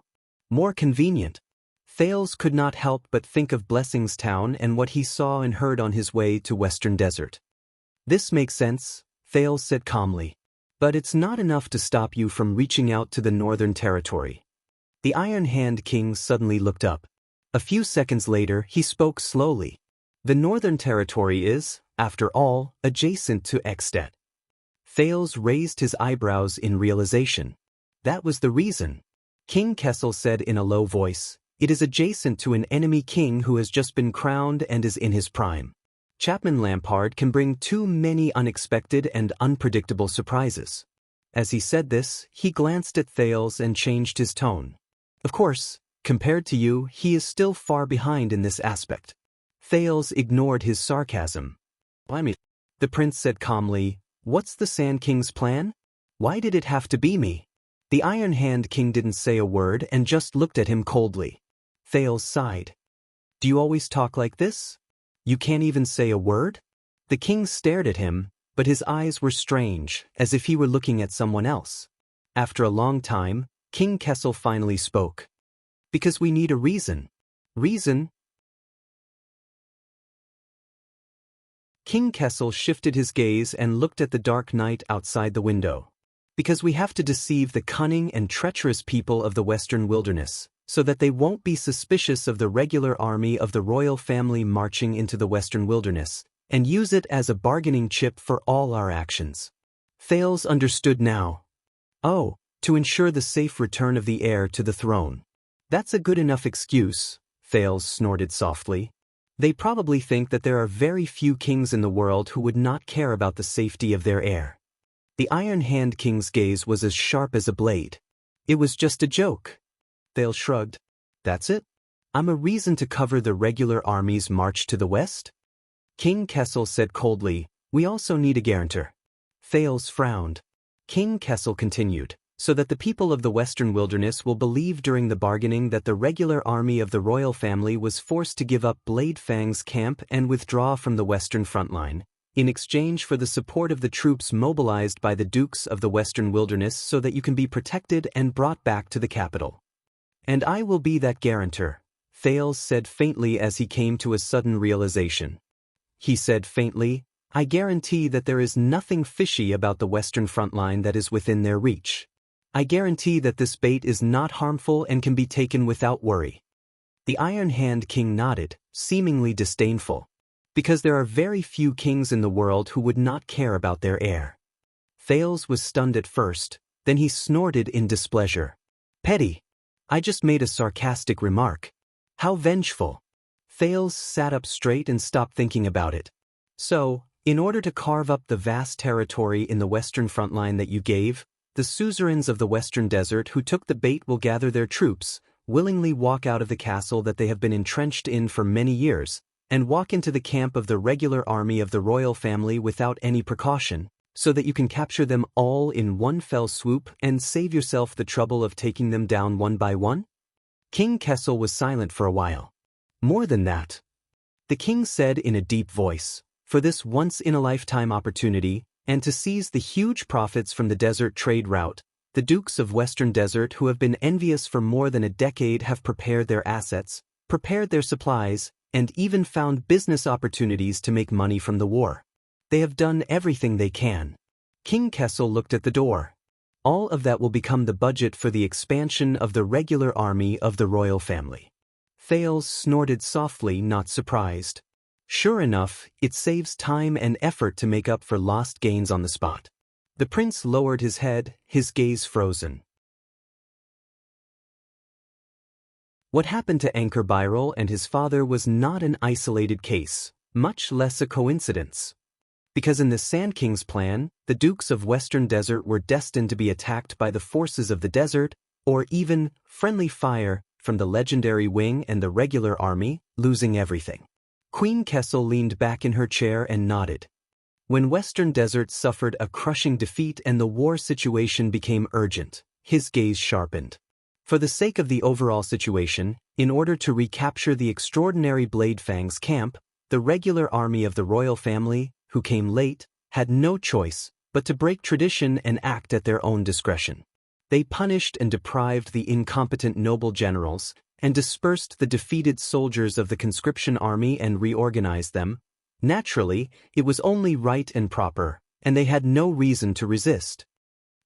More convenient. Thales could not help but think of Blessingstown and what he saw and heard on his way to Western Desert. This makes sense, Thales said calmly. But it's not enough to stop you from reaching out to the Northern Territory. The Iron Hand King suddenly looked up. A few seconds later, he spoke slowly. The Northern Territory is, after all, adjacent to Extet. Thales raised his eyebrows in realization. That was the reason. King Kessel said in a low voice, it is adjacent to an enemy king who has just been crowned and is in his prime. Chapman Lampard can bring too many unexpected and unpredictable surprises. As he said this, he glanced at Thales and changed his tone. Of course, compared to you, he is still far behind in this aspect. Thales ignored his sarcasm. The prince said calmly, what's the Sand King's plan? Why did it have to be me? The Iron Hand King didn't say a word and just looked at him coldly. Thales sighed. Do you always talk like this? You can't even say a word? The king stared at him, but his eyes were strange, as if he were looking at someone else. After a long time, King Kessel finally spoke. Because we need a reason. Reason? King Kessel shifted his gaze and looked at the dark night outside the window. Because we have to deceive the cunning and treacherous people of the Western Wilderness, so that they won't be suspicious of the regular army of the royal family marching into the Western Wilderness, and use it as a bargaining chip for all our actions. Thales understood now. Oh, to ensure the safe return of the heir to the throne. That's a good enough excuse, Thales snorted softly. They probably think that there are very few kings in the world who would not care about the safety of their heir. The Iron Hand King's gaze was as sharp as a blade. It was just a joke. Thales shrugged. That's it? I'm a reason to cover the regular army's march to the west? King Kessel said coldly, we also need a guarantor. Thales frowned. King Kessel continued, so that the people of the western wilderness will believe during the bargaining that the regular army of the royal family was forced to give up Blade Fang's camp and withdraw from the western front line, in exchange for the support of the troops mobilized by the dukes of the western wilderness so that you can be protected and brought back to the capital. And I will be that guarantor, Thales said faintly as he came to a sudden realization. He said faintly, I guarantee that there is nothing fishy about the western front line that is within their reach. I guarantee that this bait is not harmful and can be taken without worry. The Iron Hand King nodded, seemingly disdainful. Because there are very few kings in the world who would not care about their heir. Thales was stunned at first, then he snorted in displeasure. Petty. I just made a sarcastic remark. How vengeful. Thales sat up straight and stopped thinking about it. So, in order to carve up the vast territory in the western front line that you gave, the suzerains of the western desert who took the bait will gather their troops, willingly walk out of the castle that they have been entrenched in for many years, and walk into the camp of the regular army of the royal family without any precaution, so that you can capture them all in one fell swoop and save yourself the trouble of taking them down one by one? King Kessel was silent for a while. More than that. The king said in a deep voice, for this once-in-a-lifetime opportunity, and to seize the huge profits from the desert trade route, the dukes of Western Desert who have been envious for more than a decade have prepared their assets, prepared their supplies, and even found business opportunities to make money from the war. They have done everything they can. King Kessel looked at the door. All of that will become the budget for the expansion of the regular army of the royal family. Thales snorted softly, not surprised. Sure enough, it saves time and effort to make up for lost gains on the spot. The prince lowered his head, his gaze frozen. What happened to Anchor Byril and his father was not an isolated case, much less a coincidence. Because in the Sand King's plan, the dukes of Western Desert were destined to be attacked by the forces of the desert, or even friendly fire from the legendary wing and the regular army, losing everything. Queen Kessel leaned back in her chair and nodded. When Western Desert suffered a crushing defeat and the war situation became urgent, his gaze sharpened. For the sake of the overall situation, in order to recapture the extraordinary Blade Fang's camp, the regular army of the royal family, who came late, had no choice but to break tradition and act at their own discretion. They punished and deprived the incompetent noble generals, and dispersed the defeated soldiers of the conscription army and reorganized them. Naturally, it was only right and proper, and they had no reason to resist.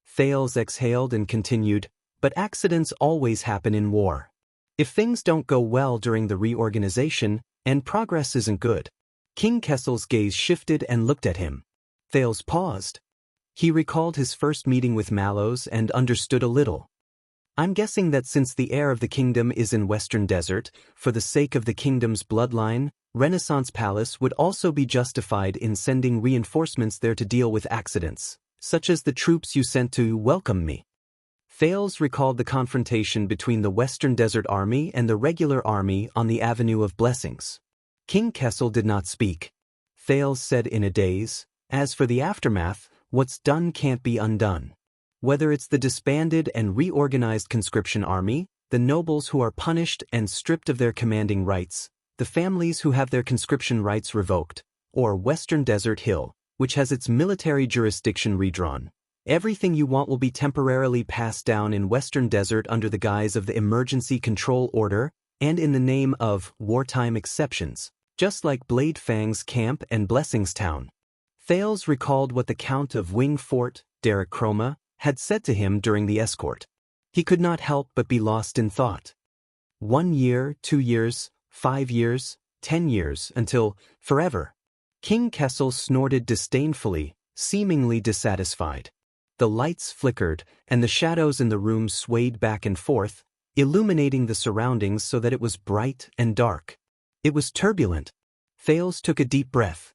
Thales exhaled and continued, but accidents always happen in war. If things don't go well during the reorganization, and progress isn't good. King Kessel's gaze shifted and looked at him. Thales paused. He recalled his first meeting with Mallows and understood a little. I'm guessing that since the heir of the kingdom is in Western Desert, for the sake of the kingdom's bloodline, Renaissance Palace would also be justified in sending reinforcements there to deal with accidents, such as the troops you sent to welcome me. Thales recalled the confrontation between the Western Desert Army and the regular army on the Avenue of Blessings. King Kessel did not speak. Thales said in a daze, as for the aftermath, what's done can't be undone. Whether it's the disbanded and reorganized conscription army, the nobles who are punished and stripped of their commanding rights, the families who have their conscription rights revoked, or Western Desert Hill, which has its military jurisdiction redrawn. Everything you want will be temporarily passed down in Western Desert under the guise of the Emergency Control Order and in the name of wartime exceptions, just like Blade Fang's camp and Blessings Town. Thales recalled what the Count of Wing Fort, Derek Chroma, had said to him during the escort. He could not help but be lost in thought. 1 year, 2 years, 5 years, 10 years, until forever. King Kessel snorted disdainfully, seemingly dissatisfied. The lights flickered, and the shadows in the room swayed back and forth, illuminating the surroundings so that it was bright and dark. It was turbulent. Thales took a deep breath.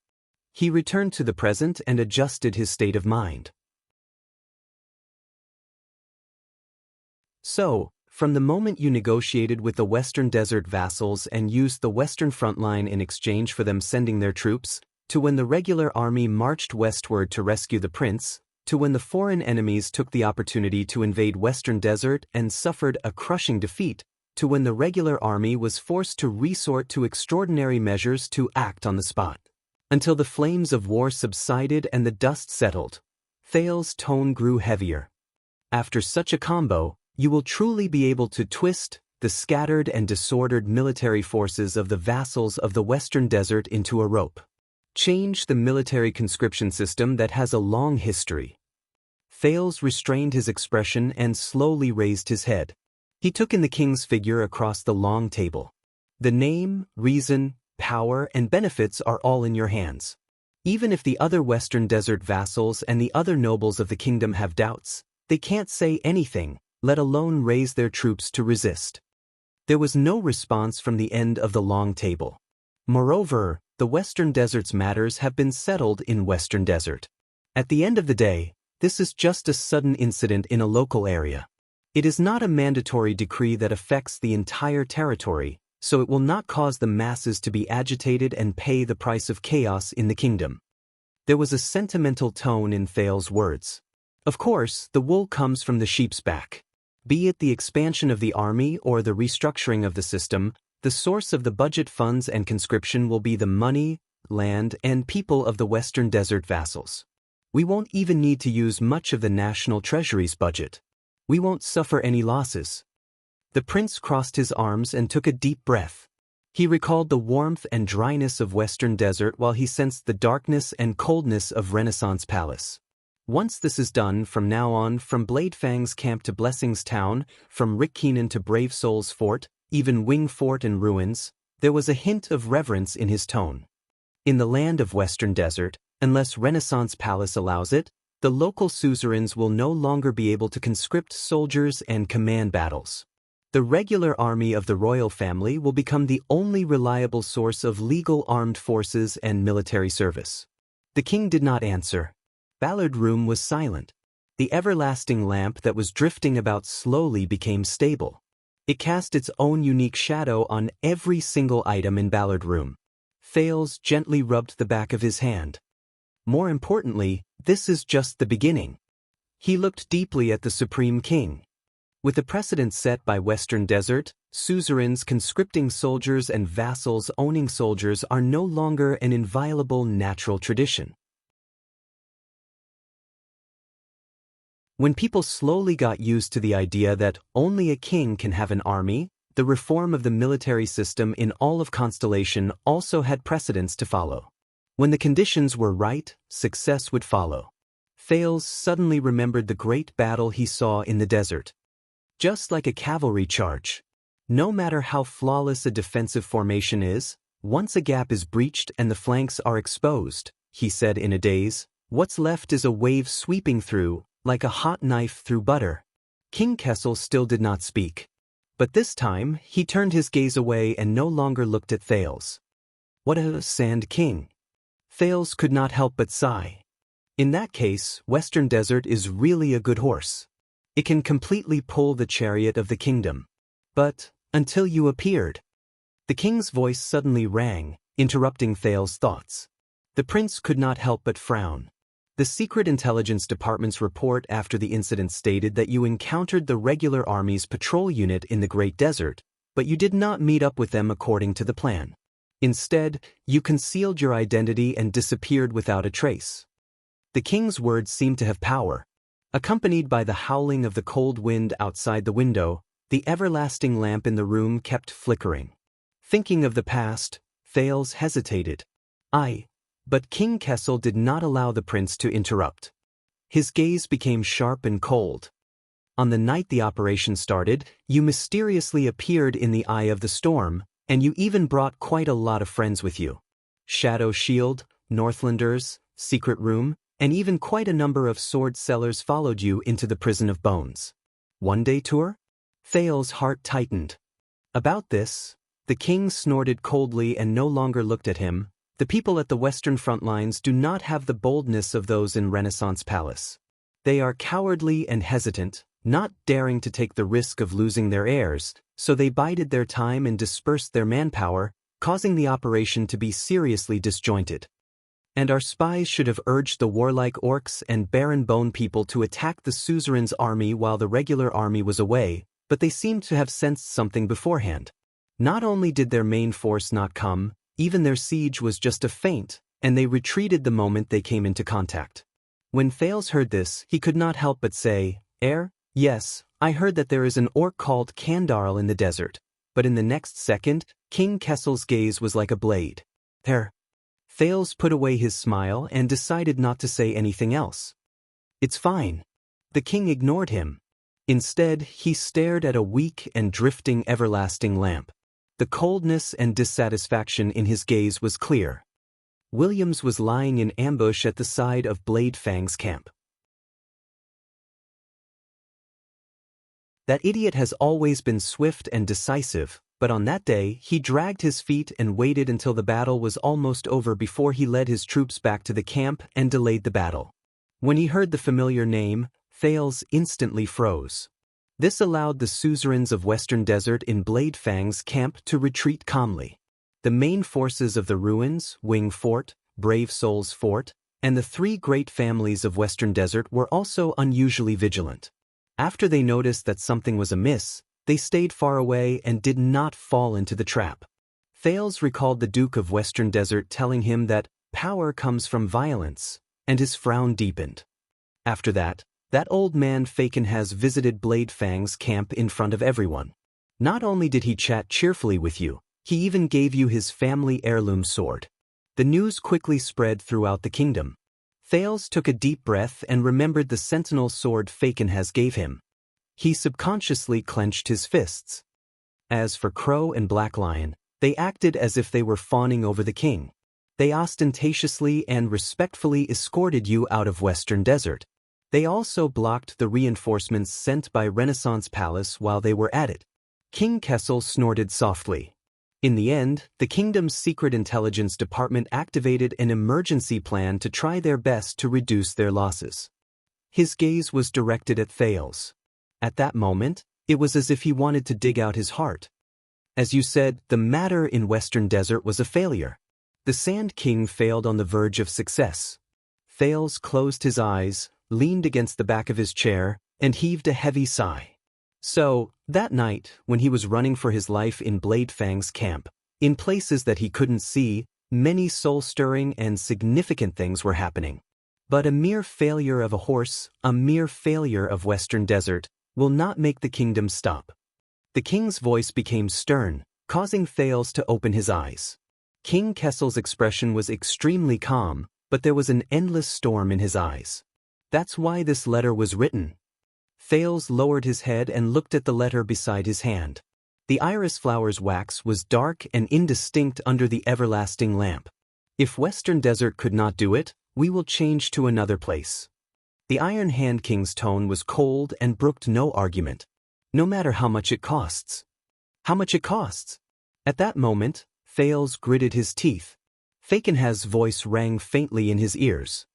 He returned to the present and adjusted his state of mind. So, from the moment you negotiated with the Western Desert vassals and used the Western front line in exchange for them sending their troops, to when the regular army marched westward to rescue the prince, to when the foreign enemies took the opportunity to invade Western Desert and suffered a crushing defeat, to when the regular army was forced to resort to extraordinary measures to act on the spot. Until the flames of war subsided and the dust settled, Thales's tone grew heavier. After such a combo, you will truly be able to twist the scattered and disordered military forces of the vassals of the Western Desert into a rope. Change the military conscription system that has a long history. Thales restrained his expression and slowly raised his head. He took in the king's figure across the long table. The name, reason, power, and benefits are all in your hands. Even if the other Western Desert vassals and the other nobles of the kingdom have doubts, they can't say anything, let alone raise their troops to resist. There was no response from the end of the long table. Moreover, the Western Desert's matters have been settled in Western Desert. At the end of the day, this is just a sudden incident in a local area. It is not a mandatory decree that affects the entire territory, so it will not cause the masses to be agitated and pay the price of chaos in the kingdom. There was a sentimental tone in Thales's words. Of course, the wool comes from the sheep's back. Be it the expansion of the army or the restructuring of the system, the source of the budget funds and conscription will be the money, land, and people of the Western Desert vassals. We won't even need to use much of the national treasury's budget. We won't suffer any losses. The prince crossed his arms and took a deep breath. He recalled the warmth and dryness of Western Desert while he sensed the darkness and coldness of Renaissance Palace. Once this is done, from now on, from Bladefang's camp to Blessing's town, from Rick Keenan to Brave Soul's fort, even Wing Fort and ruins, there was a hint of reverence in his tone. In the land of Western Desert, unless Renaissance Palace allows it, the local suzerains will no longer be able to conscript soldiers and command battles. The regular army of the royal family will become the only reliable source of legal armed forces and military service. The king did not answer. Ballard Room was silent. The everlasting lamp that was drifting about slowly became stable. It cast its own unique shadow on every single item in Ballard Room. Thales gently rubbed the back of his hand. More importantly, this is just the beginning. He looked deeply at the Supreme King. With the precedent set by Western Desert, suzerains conscripting soldiers and vassals owning soldiers are no longer an inviolable natural tradition. When people slowly got used to the idea that only a king can have an army, the reform of the military system in all of Constellation also had precedents to follow. When the conditions were right, success would follow. Thales suddenly remembered the great battle he saw in the desert. Just like a cavalry charge. No matter how flawless a defensive formation is, once a gap is breached and the flanks are exposed, he said in a daze, what's left is a wave sweeping through, like a hot knife through butter. King Kessel still did not speak. But this time, he turned his gaze away and no longer looked at Thales. What a sand king. Thales could not help but sigh. In that case, Western Desert is really a good horse. It can completely pull the chariot of the kingdom. But, until you appeared. The king's voice suddenly rang, interrupting Thales' thoughts. The prince could not help but frown. The Secret Intelligence Department's report after the incident stated that you encountered the regular army's patrol unit in the Great Desert, but you did not meet up with them according to the plan. Instead, you concealed your identity and disappeared without a trace. The king's words seemed to have power. Accompanied by the howling of the cold wind outside the window, the everlasting lamp in the room kept flickering. Thinking of the past, Thales hesitated. But King Kessel did not allow the prince to interrupt. His gaze became sharp and cold. On the night the operation started, you mysteriously appeared in the eye of the storm, and you even brought quite a lot of friends with you. Shadow Shield, Northlanders, Secret Room, and even quite a number of sword sellers followed you into the Prison of Bones. One-day tour? Thales' heart tightened. About this, the king snorted coldly and no longer looked at him. The people at the Western front lines do not have the boldness of those in Renaissance Palace. They are cowardly and hesitant, not daring to take the risk of losing their heirs, so they bided their time and dispersed their manpower, causing the operation to be seriously disjointed. And our spies should have urged the warlike orcs and barren bone people to attack the suzerain's army while the regular army was away, but they seemed to have sensed something beforehand. Not only did their main force not come, even their siege was just a feint, and they retreated the moment they came into contact. When Thales heard this, he could not help but say, Yes, I heard that there is an orc called Kandarl in the desert. But in the next second, King Kessel's gaze was like a blade. Thales put away his smile and decided not to say anything else. It's fine. The king ignored him. Instead, he stared at a weak and drifting everlasting lamp. The coldness and dissatisfaction in his gaze was clear. Williams was lying in ambush at the side of Blade Fang's camp. That idiot has always been swift and decisive, but on that day he dragged his feet and waited until the battle was almost over before he led his troops back to the camp and delayed the battle. When he heard the familiar name, Thales instantly froze. This allowed the suzerains of Western Desert in Blade Fang's camp to retreat calmly. The main forces of the Ruins, Wing Fort, Brave Souls Fort, and the three great families of Western Desert were also unusually vigilant. After they noticed that something was amiss, they stayed far away and did not fall into the trap. Thales recalled the Duke of Western Desert telling him that power comes from violence, and his frown deepened. After that old man Faken has visited Blade Fang's camp in front of everyone. Not only did he chat cheerfully with you, he even gave you his family heirloom sword. The news quickly spread throughout the kingdom. Thales took a deep breath and remembered the sentinel sword Faken has gave him. He subconsciously clenched his fists. As for Crow and Black Lion, they acted as if they were fawning over the king. They ostentatiously and respectfully escorted you out of Western Desert. They also blocked the reinforcements sent by Renaissance Palace while they were at it. King Kessel snorted softly. In the end, the kingdom's secret intelligence department activated an emergency plan to try their best to reduce their losses. His gaze was directed at Thales. At that moment, it was as if he wanted to dig out his heart. As you said, the matter in Western Desert was a failure. The Sand King failed on the verge of success. Thales closed his eyes, leaned against the back of his chair, and heaved a heavy sigh. So, that night, when he was running for his life in Blade Fang's camp, in places that he couldn't see, many soul-stirring and significant things were happening. But a mere failure of a horse, a mere failure of Western Desert, will not make the kingdom stop. The king's voice became stern, causing Thales to open his eyes. King Kessel's expression was extremely calm, but there was an endless storm in his eyes. That's why this letter was written. Thales lowered his head and looked at the letter beside his hand. The iris flower's wax was dark and indistinct under the everlasting lamp. If Western Desert could not do it, we will change to another place. The Iron Hand King's tone was cold and brooked no argument. No matter how much it costs. How much it costs? At that moment, Thales gritted his teeth. Fakenhaz's voice rang faintly in his ears.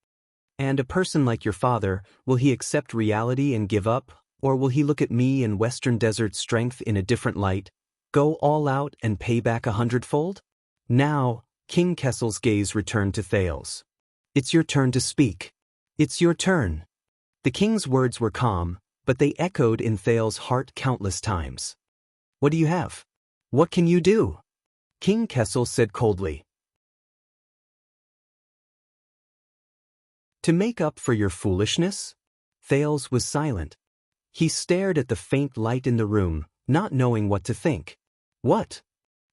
And a person like your father, will he accept reality and give up, or will he look at me and Western Desert strength in a different light, go all out and pay back 100-fold? Now, King Kessel's gaze returned to Thales. It's your turn to speak. It's your turn. The king's words were calm, but they echoed in Thales' heart countless times. What do you have? What can you do? King Kessel said coldly. To make up for your foolishness? Thales was silent. He stared at the faint light in the room, not knowing what to think. What?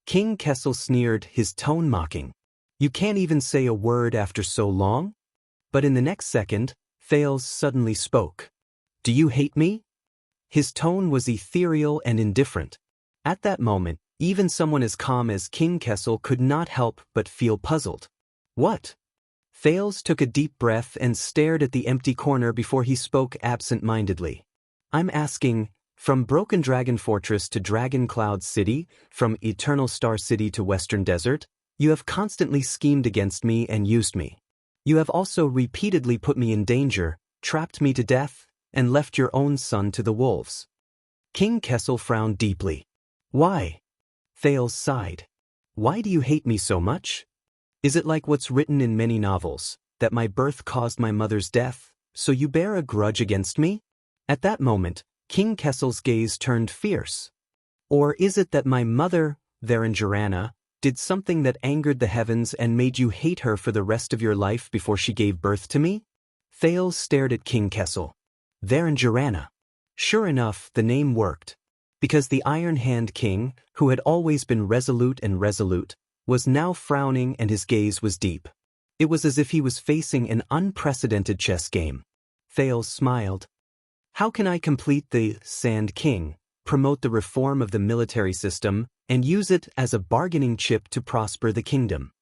King Kessel sneered, his tone mocking. You can't even say a word after so long? But in the next second, Thales suddenly spoke. Do you hate me? His tone was ethereal and indifferent. At that moment, even someone as calm as King Kessel could not help but feel puzzled. What? Thales took a deep breath and stared at the empty corner before he spoke absent-mindedly. I'm asking, from Broken Dragon Fortress to Dragon Cloud City, from Eternal Star City to Western Desert, you have constantly schemed against me and used me. You have also repeatedly put me in danger, trapped me to death, and left your own son to the wolves. King Kessel frowned deeply. Why? Thales sighed. Why do you hate me so much? Is it like what's written in many novels, that my birth caused my mother's death, so you bear a grudge against me? At that moment, King Kessel's gaze turned fierce. Or is it that my mother, Varanjarana, did something that angered the heavens and made you hate her for the rest of your life before she gave birth to me? Thales stared at King Kessel. Varanjarana. Sure enough, the name worked. Because the Iron Hand King, who had always been resolute, was now frowning and his gaze was deep. It was as if he was facing an unprecedented chess game. Thales smiled. How can I complete the Sand King, promote the reform of the military system, and use it as a bargaining chip to prosper the kingdom?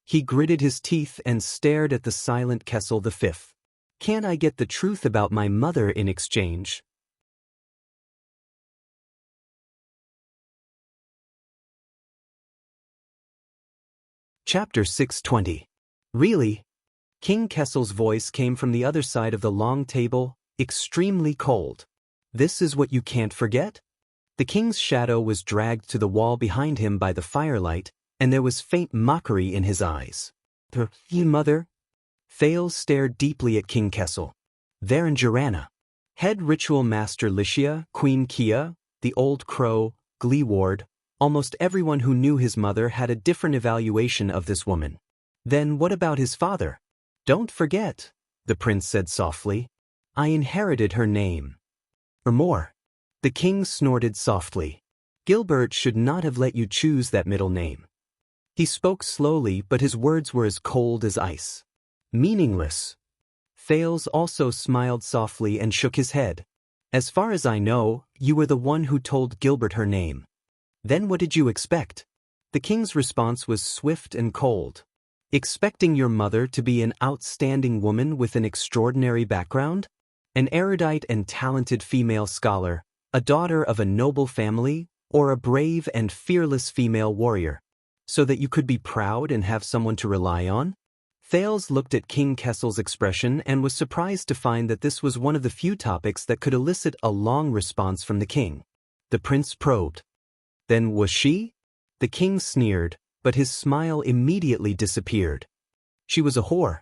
He gritted his teeth and stared at the silent Kessel V. Can't I get the truth about my mother in exchange? Chapter 620. Really? King Kessel's voice came from the other side of the long table, extremely cold. This is what you can't forget? The king's shadow was dragged to the wall behind him by the firelight, and there was faint mockery in his eyes. You mother? Thales stared deeply at King Kessel. Varanjarana. Head Ritual Master Licia, Queen Kia, the Old Crow, Glee Ward, almost everyone who knew his mother had a different evaluation of this woman. Then what about his father? Don't forget, the prince said softly. I inherited her name. Or more. The king snorted softly. Gilbert should not have let you choose that middle name. He spoke slowly, but his words were as cold as ice. Meaningless. Thales also smiled softly and shook his head. As far as I know, you were the one who told Gilbert her name. Then what did you expect? The king's response was swift and cold. Expecting your mother to be an outstanding woman with an extraordinary background? An erudite and talented female scholar, a daughter of a noble family, or a brave and fearless female warrior, so that you could be proud and have someone to rely on? Thales looked at King Kessel's expression and was surprised to find that this was one of the few topics that could elicit a long response from the king. The prince probed. Then was she? The king sneered, but his smile immediately disappeared. She was a whore.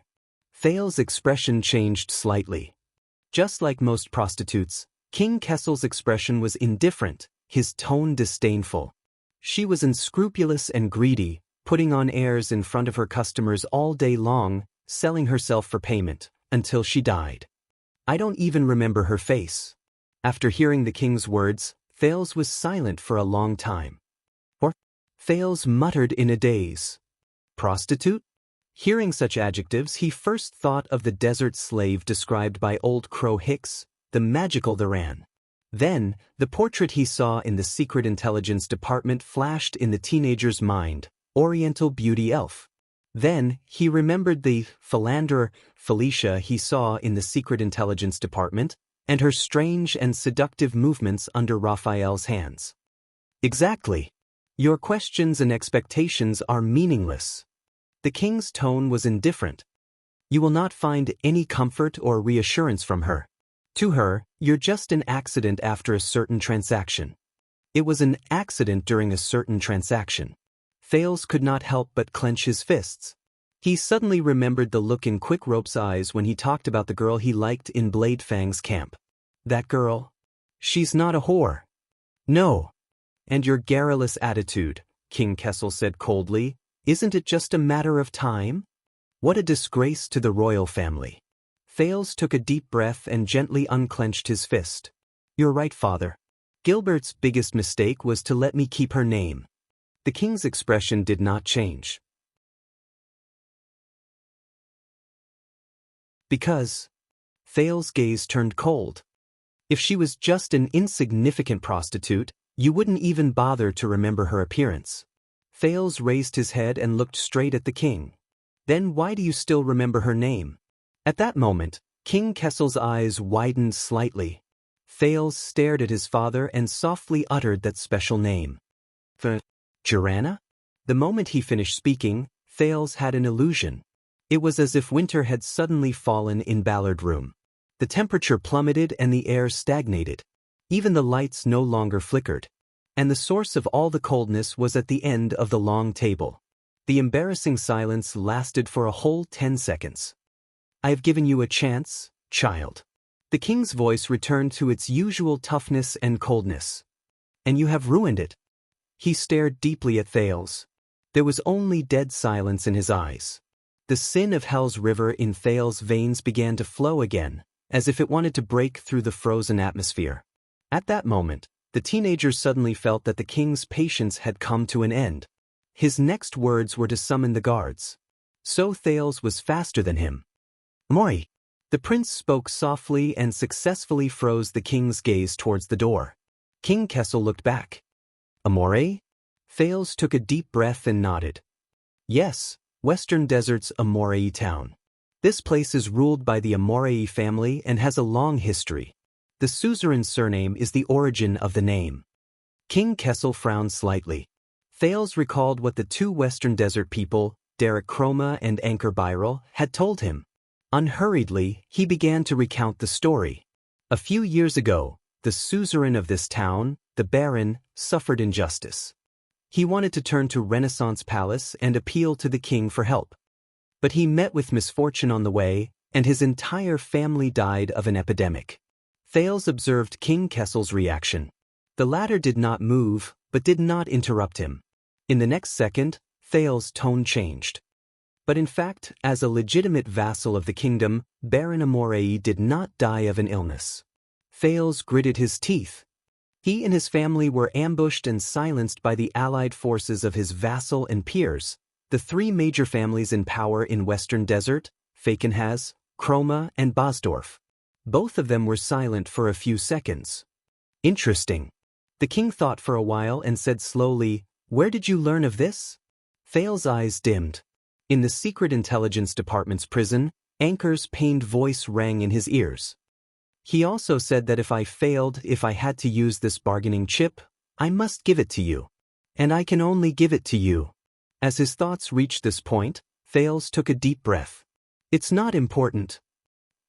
Thales' expression changed slightly. Just like most prostitutes, King Kessel's expression was indifferent, his tone disdainful. She was unscrupulous and greedy, putting on airs in front of her customers all day long, selling herself for payment, until she died. I don't even remember her face. After hearing the king's words, Thales was silent for a long time. Thales muttered in a daze. Prostitute? Hearing such adjectives, he first thought of the desert slave described by Old Crow Hicks, the magical Theran. Then, the portrait he saw in the Secret Intelligence Department flashed in the teenager's mind, Oriental Beauty Elf. Then, he remembered the philanderer Felicia he saw in the Secret Intelligence Department, and her strange and seductive movements under Raphael's hands. Exactly. Your questions and expectations are meaningless. The king's tone was indifferent. You will not find any comfort or reassurance from her. To her, you're just an accident after a certain transaction. It was an accident during a certain transaction. Thales could not help but clench his fists. He suddenly remembered the look in Quickrope's eyes when he talked about the girl he liked in Blade Fang's camp. That girl? She's not a whore. No. And your garrulous attitude, King Kessel said coldly, isn't it just a matter of time? What a disgrace to the royal family. Thales took a deep breath and gently unclenched his fist. You're right, father. Gilbert's biggest mistake was to let me keep her name. The king's expression did not change. Because Thales' gaze turned cold. If she was just an insignificant prostitute, you wouldn't even bother to remember her appearance. Thales raised his head and looked straight at the king. Then why do you still remember her name? At that moment, King Kessel's eyes widened slightly. Thales stared at his father and softly uttered that special name. Jirana? The moment he finished speaking, Thales had an illusion. It was as if winter had suddenly fallen in Ballard Room. The temperature plummeted and the air stagnated. Even the lights no longer flickered. And the source of all the coldness was at the end of the long table. The embarrassing silence lasted for a whole 10 seconds. "I have given you a chance, child." The king's voice returned to its usual toughness and coldness. "And you have ruined it." He stared deeply at Thales. There was only dead silence in his eyes. The sin of hell's river in Thales' veins began to flow again, as if it wanted to break through the frozen atmosphere. At that moment, the teenager suddenly felt that the king's patience had come to an end. His next words were to summon the guards. So Thales was faster than him. "Moi!" The prince spoke softly and successfully froze the king's gaze towards the door. King Kessel looked back. "Amore?" Thales took a deep breath and nodded. "Yes, Western Desert's Amorei town. This place is ruled by the Amorei family and has a long history. The suzerain surname is the origin of the name." King Kessel frowned slightly. Thales recalled what the two Western Desert people, Derek Chroma and Anchor Byral, had told him. Unhurriedly, he began to recount the story. A few years ago, the suzerain of this town, the Baron, suffered injustice. He wanted to turn to Renaissance Palace and appeal to the king for help. But he met with misfortune on the way, and his entire family died of an epidemic. Thales observed King Kessel's reaction. The latter did not move, but did not interrupt him. In the next second, Thales' tone changed. But in fact, as a legitimate vassal of the kingdom, Baron Amorei did not die of an illness. Thales gritted his teeth. He and his family were ambushed and silenced by the allied forces of his vassal and peers, the three major families in power in Western Desert, Falkenhaz, Chroma, and Bosdorf. Both of them were silent for a few seconds. "Interesting." The king thought for a while and said slowly, "Where did you learn of this?" Thales' eyes dimmed. In the Secret Intelligence Department's prison, Anchor's pained voice rang in his ears. "He also said that if I had to use this bargaining chip, I must give it to you. And I can only give it to you." As his thoughts reached this point, Thales took a deep breath. "It's not important."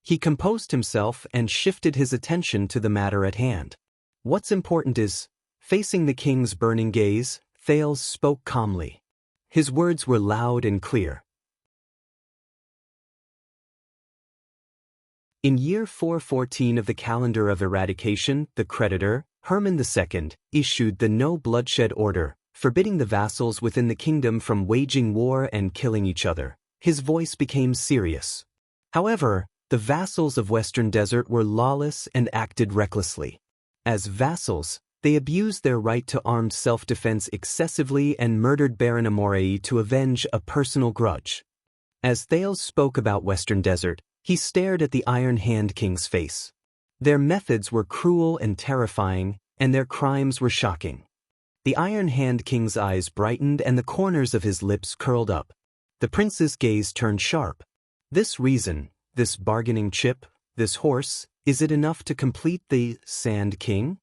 He composed himself and shifted his attention to the matter at hand. "What's important is..." Facing the king's burning gaze, Thales spoke calmly. His words were loud and clear. In year 414 of the calendar of eradication, the creditor, Hermann II, issued the No Bloodshed Order, forbidding the vassals within the kingdom from waging war and killing each other. His voice became serious. However, the vassals of Western Desert were lawless and acted recklessly. As vassals, they abused their right to armed self-defense excessively and murdered Baron Amorei to avenge a personal grudge. As Thales spoke about Western Desert, he stared at the Iron Hand King's face. Their methods were cruel and terrifying, and their crimes were shocking. The Iron Hand King's eyes brightened and the corners of his lips curled up. The prince's gaze turned sharp. "This reason, this bargaining chip, this horse, is it enough to complete the Sand King?"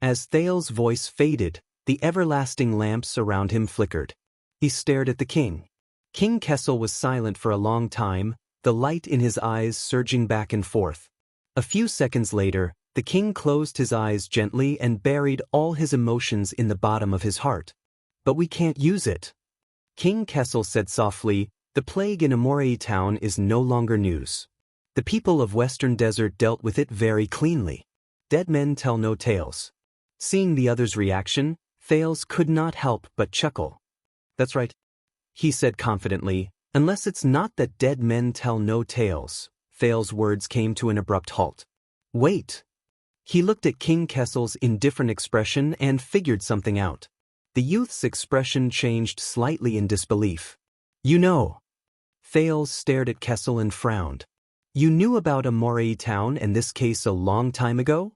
As Thales' voice faded, the everlasting lamps around him flickered. He stared at the king. King Kessel was silent for a long time, the light in his eyes surging back and forth. A few seconds later, the king closed his eyes gently and buried all his emotions in the bottom of his heart. "But we can't use it." King Kessel said softly, "The plague in Amorei town is no longer news. The people of Western Desert dealt with it very cleanly. Dead men tell no tales." Seeing the other's reaction, Thales could not help but chuckle. "That's right," he said confidently, "unless it's not that dead men tell no tales." Thales' words came to an abrupt halt. "Wait." He looked at King Kessel's indifferent expression and figured something out. The youth's expression changed slightly in disbelief. "You know." Thales stared at Kessel and frowned. "You knew about Amorei town and this case a long time ago?"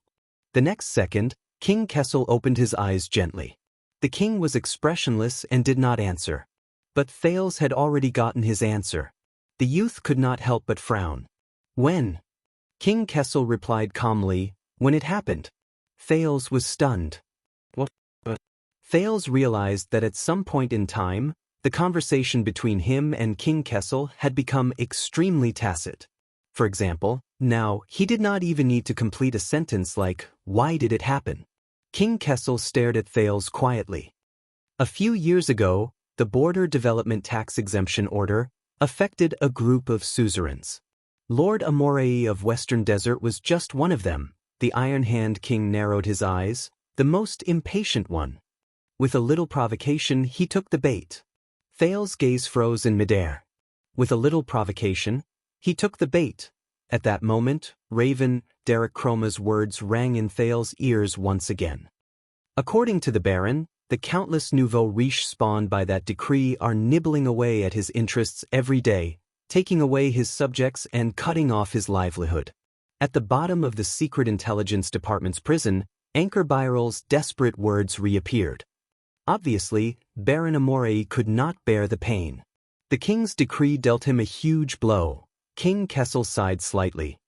The next second, King Kessel opened his eyes gently. The king was expressionless and did not answer. But Thales had already gotten his answer. The youth could not help but frown. "When?" King Kessel replied calmly, "When it happened." Thales was stunned. "What?" Thales realized that at some point in time, the conversation between him and King Kessel had become extremely tacit. For example, now, he did not even need to complete a sentence like, "Why did it happen?" King Kessel stared at Thales quietly. A few years ago, the Border Development Tax Exemption Order affected a group of suzerains. Lord Amorei of Western Desert was just one of them. The Iron Hand King narrowed his eyes, the most impatient one. With a little provocation, he took the bait. Thales' gaze froze in midair. With a little provocation, he took the bait. At that moment, Raven, Derek Chroma's words rang in Thales' ears once again. According to the Baron, the countless nouveau riches spawned by that decree are nibbling away at his interests every day, taking away his subjects and cutting off his livelihood. At the bottom of the Secret Intelligence Department's prison, Anchor Biral's desperate words reappeared. Obviously, Baron Amorei could not bear the pain. The king's decree dealt him a huge blow. King Kessel sighed slightly.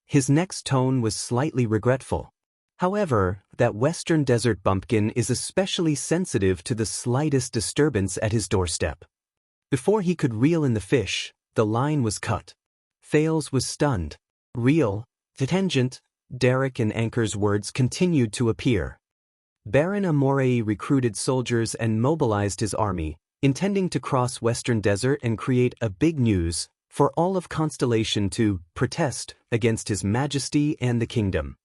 His next tone was slightly regretful. However, that Western Desert bumpkin is especially sensitive to the slightest disturbance at his doorstep. Before he could reel in the fish, the line was cut. Thales was stunned. Reel, tangent, Derek and Anchor's words continued to appear. Baron Amorei recruited soldiers and mobilized his army, intending to cross Western Desert and create a big news for all of Constellation to protest against His Majesty and the kingdom.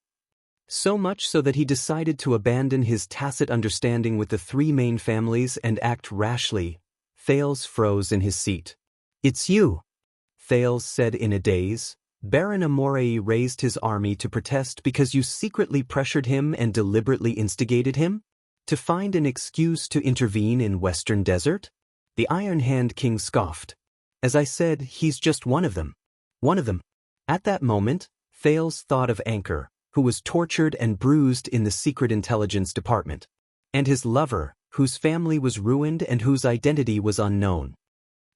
So much so that he decided to abandon his tacit understanding with the three main families and act rashly. Thales froze in his seat. "It's you," Thales said in a daze. "Baron Amorei raised his army to protest because you secretly pressured him and deliberately instigated him? To find an excuse to intervene in Western Desert?" The Iron Hand King scoffed. "As I said, he's just one of them." One of them. At that moment, Thales thought of Anchor, who was tortured and bruised in the Secret Intelligence Department, and his lover, whose family was ruined and whose identity was unknown.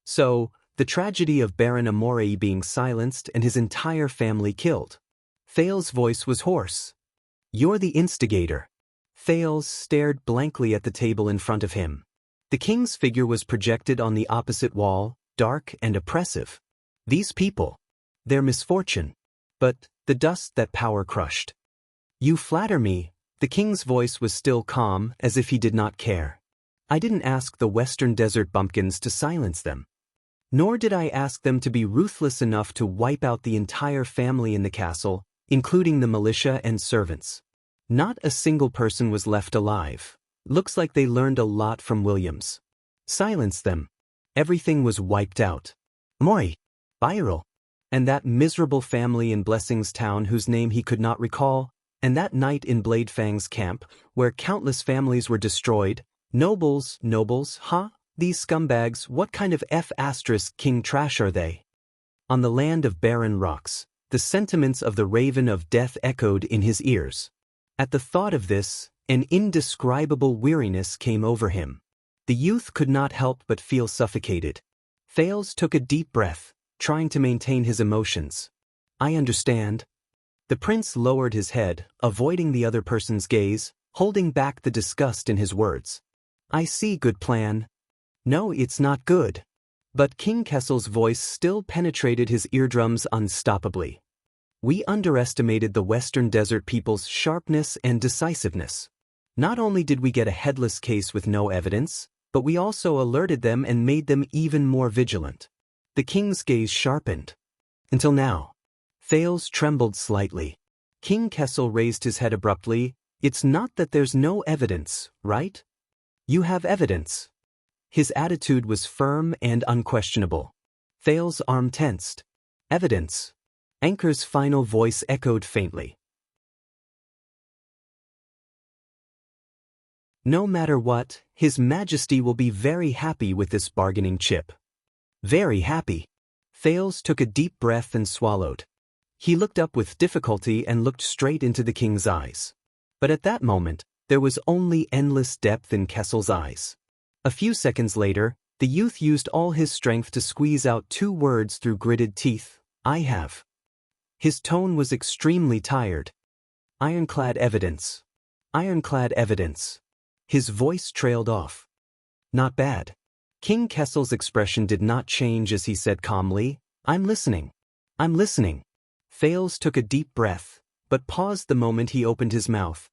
So, the tragedy of Baron Amorei being silenced and his entire family killed. Thales' voice was hoarse. "You're the instigator." Thales stared blankly at the table in front of him. The king's figure was projected on the opposite wall, dark and oppressive. These people. Their misfortune. But the dust that power crushed. "You flatter me." The king's voice was still calm, as if he did not care. "I didn't ask the Western Desert bumpkins to silence them. Nor did I ask them to be ruthless enough to wipe out the entire family in the castle, including the militia and servants. Not a single person was left alive. Looks like they learned a lot from Williams. Silence them. Everything was wiped out. Amorei, Viral, and that miserable family in Blessings Town whose name he could not recall, and that night in Bladefang's camp, where countless families were destroyed. Nobles, huh? These scumbags, what kind of F***king trash are they?" On the land of barren rocks, the sentiments of the Raven of Death echoed in his ears. At the thought of this, an indescribable weariness came over him. The youth could not help but feel suffocated. Thales took a deep breath, trying to maintain his emotions. "I understand." The prince lowered his head, avoiding the other person's gaze, holding back the disgust in his words. "I see, good plan." "No, it's not good." But King Kessel's voice still penetrated his eardrums unstoppably. "We underestimated the Western Desert people's sharpness and decisiveness. Not only did we get a headless case with no evidence, but we also alerted them and made them even more vigilant." The king's gaze sharpened. "Until now." Thales trembled slightly. King Kessel raised his head abruptly. "It's not that there's no evidence, right? You have evidence." His attitude was firm and unquestionable. Thales' arm tensed. "Evidence." Anchor's final voice echoed faintly. "No matter what, His Majesty will be very happy with this bargaining chip." "Very happy." Thales took a deep breath and swallowed. He looked up with difficulty and looked straight into the king's eyes. But at that moment, there was only endless depth in Kessel's eyes. A few seconds later, the youth used all his strength to squeeze out two words through gritted teeth. "I have." His tone was extremely tired. "Ironclad evidence. Ironclad evidence." His voice trailed off. "Not bad." King Kessel's expression did not change as he said calmly, "I'm listening. I'm listening." Thales took a deep breath, but paused the moment he opened his mouth.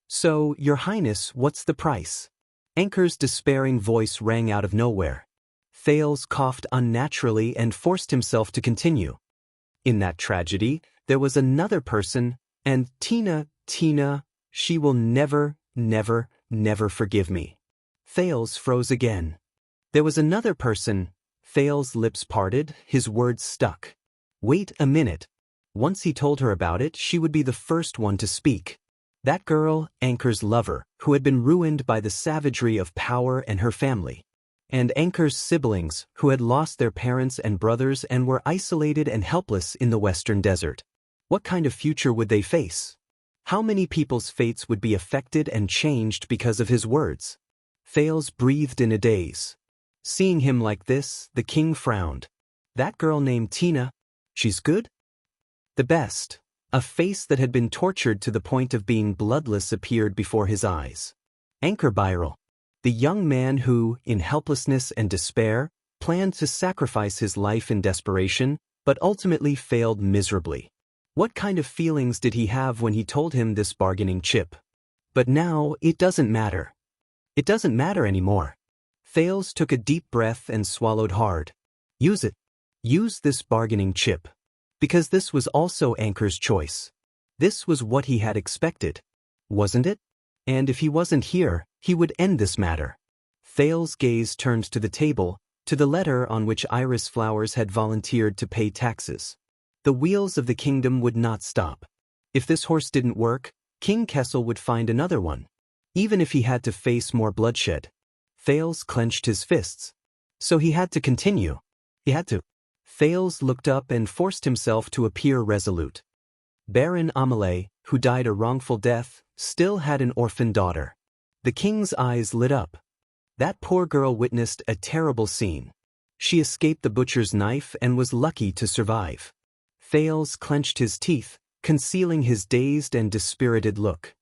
"So, Your Highness, what's the price?" Anchor's despairing voice rang out of nowhere. Thales coughed unnaturally and forced himself to continue. "In that tragedy, there was another person, and Tina, she will never, never, never forgive me." Thales froze again. "There was another person." Thales' lips parted, his words stuck. "Wait a minute." Once he told her about it, she would be the first one to speak. That girl, Anchor's lover, who had been ruined by the savagery of power and her family. And Anchor's siblings, who had lost their parents and brothers and were isolated and helpless in the western desert. What kind of future would they face? How many people's fates would be affected and changed because of his words? Thales breathed in a daze. Seeing him like this, the king frowned. "That girl named Tina, she's good?" "The best." A face that had been tortured to the point of being bloodless appeared before his eyes. Anchor Byral. The young man who, in helplessness and despair, planned to sacrifice his life in desperation, but ultimately failed miserably. What kind of feelings did he have when he told him this bargaining chip? But now, it doesn't matter. It doesn't matter anymore. Thales took a deep breath and swallowed hard. Use it. Use this bargaining chip. Because this was also Anchor's choice. This was what he had expected. Wasn't it? And if he wasn't here, he would end this matter. Thales' gaze turned to the table, to the letter on which Iris Flowers had volunteered to pay taxes. The wheels of the kingdom would not stop. If this horse didn't work, King Kessel would find another one. Even if he had to face more bloodshed. Thales clenched his fists. So he had to continue. He had to. Thales looked up and forced himself to appear resolute. Baron Amelie, who died a wrongful death, still had an orphan daughter. The king's eyes lit up. That poor girl witnessed a terrible scene. She escaped the butcher's knife and was lucky to survive. Thales clenched his teeth, concealing his dazed and dispirited look.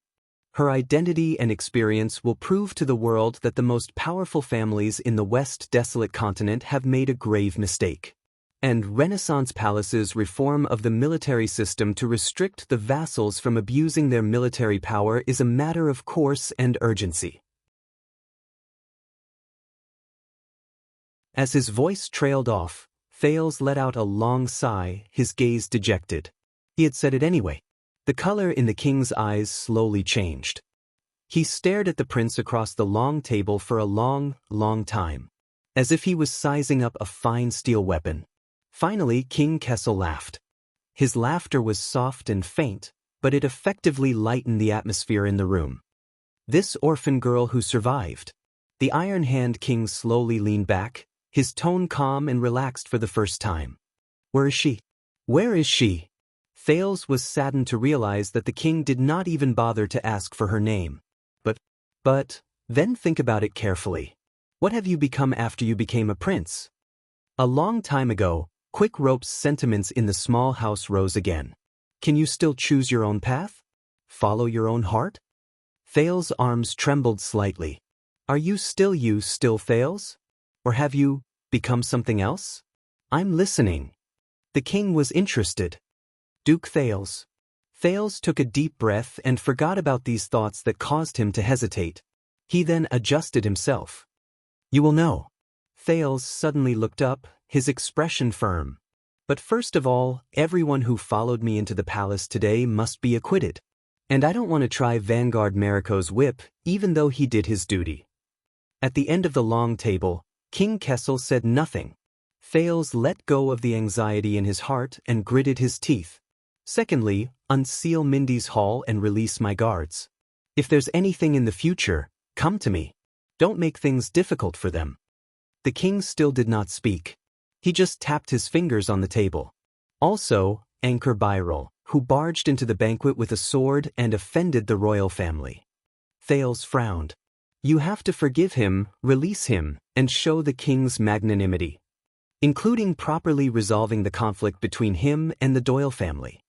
Her identity and experience will prove to the world that the most powerful families in the West Desolate Continent have made a grave mistake. And Renaissance Palace's reform of the military system to restrict the vassals from abusing their military power is a matter of course and urgency. As his voice trailed off, Thales let out a long sigh, his gaze dejected. He had said it anyway. The color in the king's eyes slowly changed. He stared at the prince across the long table for a long, long time, as if he was sizing up a fine steel weapon. Finally, King Kessel laughed. His laughter was soft and faint, but it effectively lightened the atmosphere in the room. This orphan girl who survived. The Iron Hand King slowly leaned back, his tone calm and relaxed for the first time. Where is she? Where is she? Thales was saddened to realize that the king did not even bother to ask for her name. But, then think about it carefully. What have you become after you became a prince? A long time ago, Quick Rope's sentiments in the small house rose again. Can you still choose your own path? Follow your own heart? Thales' arms trembled slightly. Are you still Thales? Or have you become something else? I'm listening. The king was interested. Duke Thales. Thales took a deep breath and forgot about these thoughts that caused him to hesitate. He then adjusted himself. You will know. Thales suddenly looked up, his expression firm. But first of all, everyone who followed me into the palace today must be acquitted. And I don't want to try Vanguard Mariko's whip, even though he did his duty. At the end of the long table, King Kessel said nothing. Thales let go of the anxiety in his heart and gritted his teeth. Secondly, unseal Mindy's hall and release my guards. If there's anything in the future, come to me. Don't make things difficult for them. The king still did not speak. He just tapped his fingers on the table. Also, Anchor Byral, who barged into the banquet with a sword and offended the royal family. Thales frowned. You have to forgive him, release him, and show the king's magnanimity, including properly resolving the conflict between him and the Doyle family.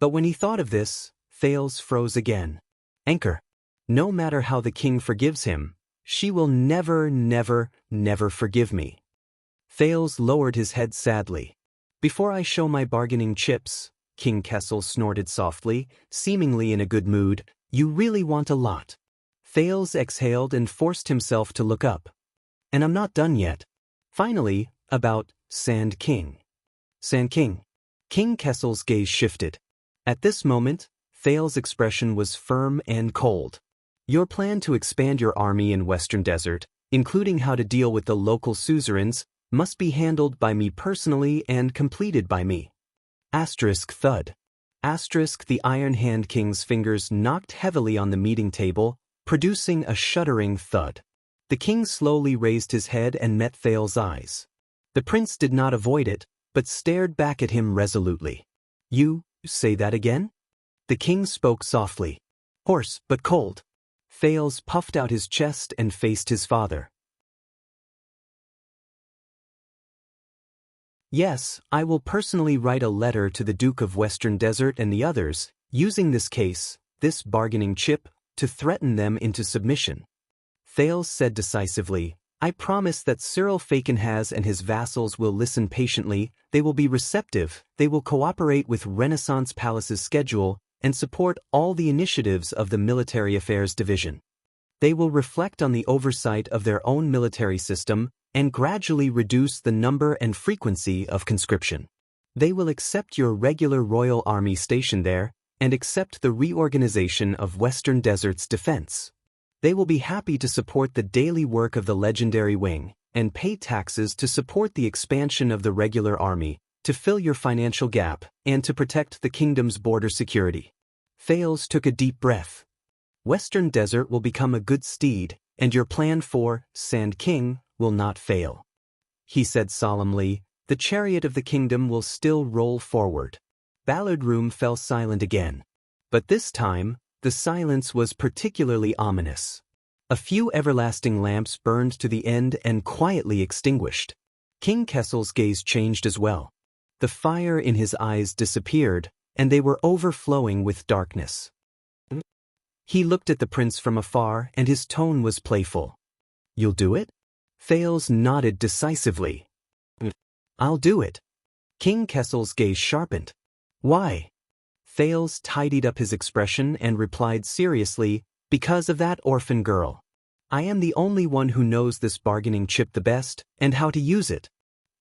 But when he thought of this, Thales froze again. Anchor. No matter how the king forgives him, She will never, never, never forgive me. Thales lowered his head sadly. Before I show my bargaining chips, King Kessel snorted softly, seemingly in a good mood, you really want a lot. Thales exhaled and forced himself to look up. And I'm not done yet. Finally, about Sand King. Sand King. King Kessel's gaze shifted. At this moment, Thales' expression was firm and cold. Your plan to expand your army in Western Desert, including how to deal with the local suzerains, must be handled by me personally and completed by me. Asterisk thud. Asterisk the Iron Hand King's fingers knocked heavily on the meeting table, producing a shuddering thud. The king slowly raised his head and met Thales' eyes. The prince did not avoid it, but stared back at him resolutely. You say that again? The king spoke softly. Hoarse but cold. Thales puffed out his chest and faced his father. Yes, I will personally write a letter to the Duke of Western Desert and the others, using this case, this bargaining chip, to threaten them into submission. Thales said decisively, I promise that Cyril Fakenhas and his vassals will listen patiently, they will be receptive, they will cooperate with Renaissance Palace's schedule, and support all the initiatives of the Military Affairs Division. They will reflect on the oversight of their own military system, and gradually reduce the number and frequency of conscription. They will accept your regular royal army stationed there, and accept the reorganization of Western Desert's defense. They will be happy to support the daily work of the legendary wing, and pay taxes to support the expansion of the regular army, to fill your financial gap, and to protect the kingdom's border security. Thales took a deep breath. Western Desert will become a good steed, and your plan for Sand King will not fail. He said solemnly, the chariot of the kingdom will still roll forward. Ballard Room fell silent again. But this time, the silence was particularly ominous. A few everlasting lamps burned to the end and quietly extinguished. King Kessel's gaze changed as well. The fire in his eyes disappeared, and they were overflowing with darkness. He looked at the prince from afar, and his tone was playful. You'll do it? Thales nodded decisively. I'll do it. King Kessel's gaze sharpened. Why? Thales tidied up his expression and replied seriously, because of that orphan girl. I am the only one who knows this bargaining chip the best, and how to use it.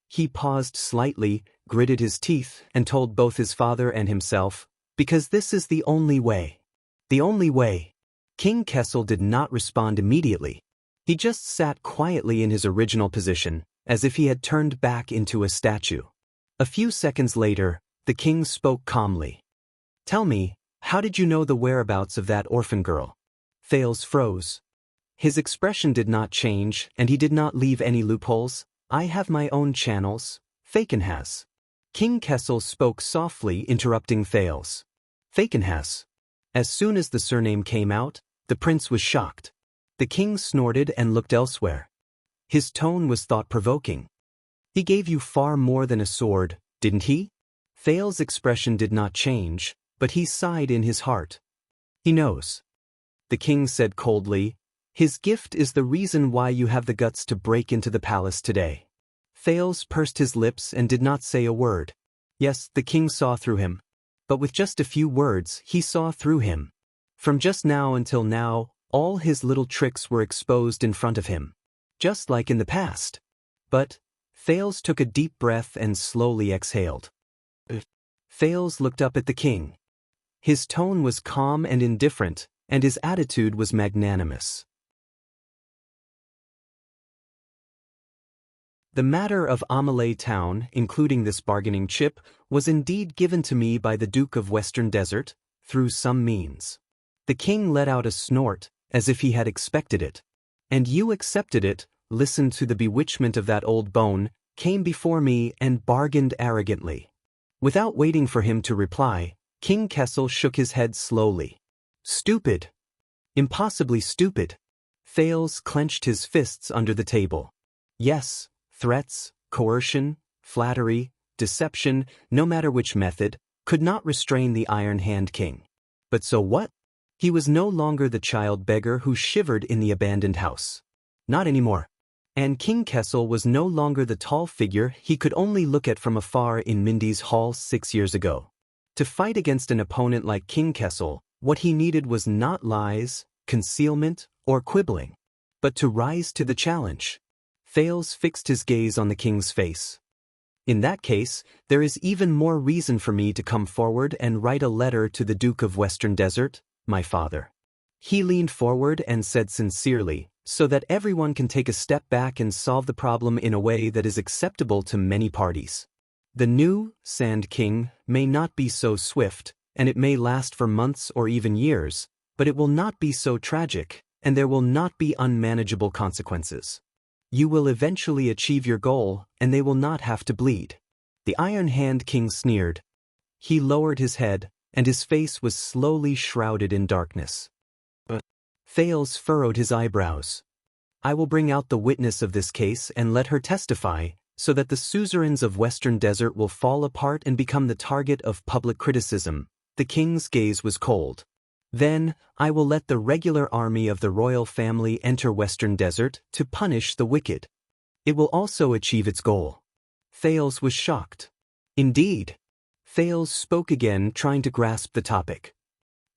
He paused slightly, gritted his teeth, and told both his father and himself, because this is the only way. The only way. King Kessel did not respond immediately. He just sat quietly in his original position, as if he had turned back into a statue. A few seconds later, the king spoke calmly. Tell me, how did you know the whereabouts of that orphan girl? Thales froze. His expression did not change, and he did not leave any loopholes. I have my own channels, Fakenhas. King Kessel spoke softly, interrupting Thales. Fakenhas. As soon as the surname came out, the prince was shocked. The king snorted and looked elsewhere. His tone was thought-provoking. He gave you far more than a sword, didn't he? Thales' expression did not change, but he sighed in his heart. He knows. The king said coldly, his gift is the reason why you have the guts to break into the palace today. Thales pursed his lips and did not say a word. Yes, the king saw through him. But with just a few words, he saw through him. From just now until now, all his little tricks were exposed in front of him. Just like in the past. But Thales took a deep breath and slowly exhaled. Thales looked up at the king. His tone was calm and indifferent, and his attitude was magnanimous. The matter of Amalay Town, including this bargaining chip, was indeed given to me by the Duke of Western Desert, through some means. The king let out a snort, as if he had expected it. And you accepted it, listened to the bewitchment of that old bone, came before me and bargained arrogantly. Without waiting for him to reply, King Kessel shook his head slowly. Stupid. Impossibly stupid. Thales clenched his fists under the table. Yes, threats, coercion, flattery, deception, no matter which method, could not restrain the Iron Hand King. But so what? He was no longer the child beggar who shivered in the abandoned house. Not anymore. And King Kessel was no longer the tall figure he could only look at from afar in Mindy's hall 6 years ago. To fight against an opponent like King Kessel, what he needed was not lies, concealment, or quibbling, but to rise to the challenge. Thales fixed his gaze on the king's face. In that case, there is even more reason for me to come forward and write a letter to the Duke of Western Desert, my father. He leaned forward and said sincerely, so that everyone can take a step back and solve the problem in a way that is acceptable to many parties. The new Sand King may not be so swift, and it may last for months or even years, but it will not be so tragic, and there will not be unmanageable consequences. You will eventually achieve your goal, and they will not have to bleed. The Iron Hand King sneered. He lowered his head, and his face was slowly shrouded in darkness. But Thales furrowed his eyebrows. I will bring out the witness of this case and let her testify, so that the suzerains of Western Desert will fall apart and become the target of public criticism. The king's gaze was cold. Then, I will let the regular army of the royal family enter Western Desert to punish the wicked. It will also achieve its goal. Thales was shocked. Indeed. Thales spoke again, trying to grasp the topic.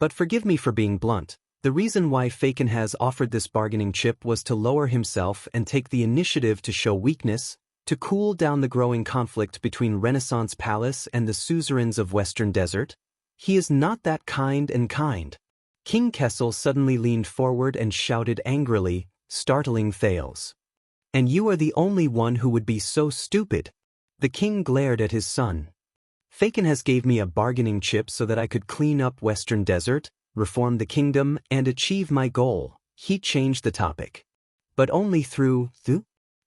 But forgive me for being blunt. The reason why Faken has offered this bargaining chip was to lower himself and take the initiative to show weakness, to cool down the growing conflict between Renaissance Palace and the suzerains of Western Desert. He is not that kind and kind. King Kessel suddenly leaned forward and shouted angrily, startling Thales. And you are the only one who would be so stupid. The king glared at his son. Faken has gave me a bargaining chip so that I could clean up Western Desert, reform the kingdom, and achieve my goal. He changed the topic. But only through.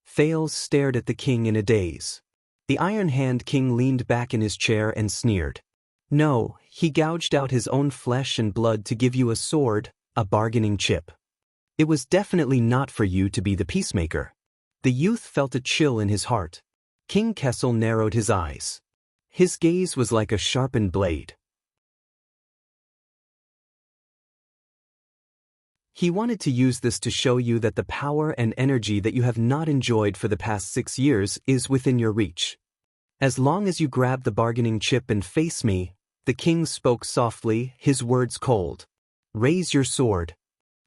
Thales stared at the king in a daze. The Iron Hand King leaned back in his chair and sneered. No, he gouged out his own flesh and blood to give you a sword, a bargaining chip. It was definitely not for you to be the peacemaker. The youth felt a chill in his heart. King Kessel narrowed his eyes. His gaze was like a sharpened blade. He wanted to use this to show you that the power and energy that you have not enjoyed for the past 6 years is within your reach. As long as you grab the bargaining chip and face me, the king spoke softly, his words cold. Raise your sword.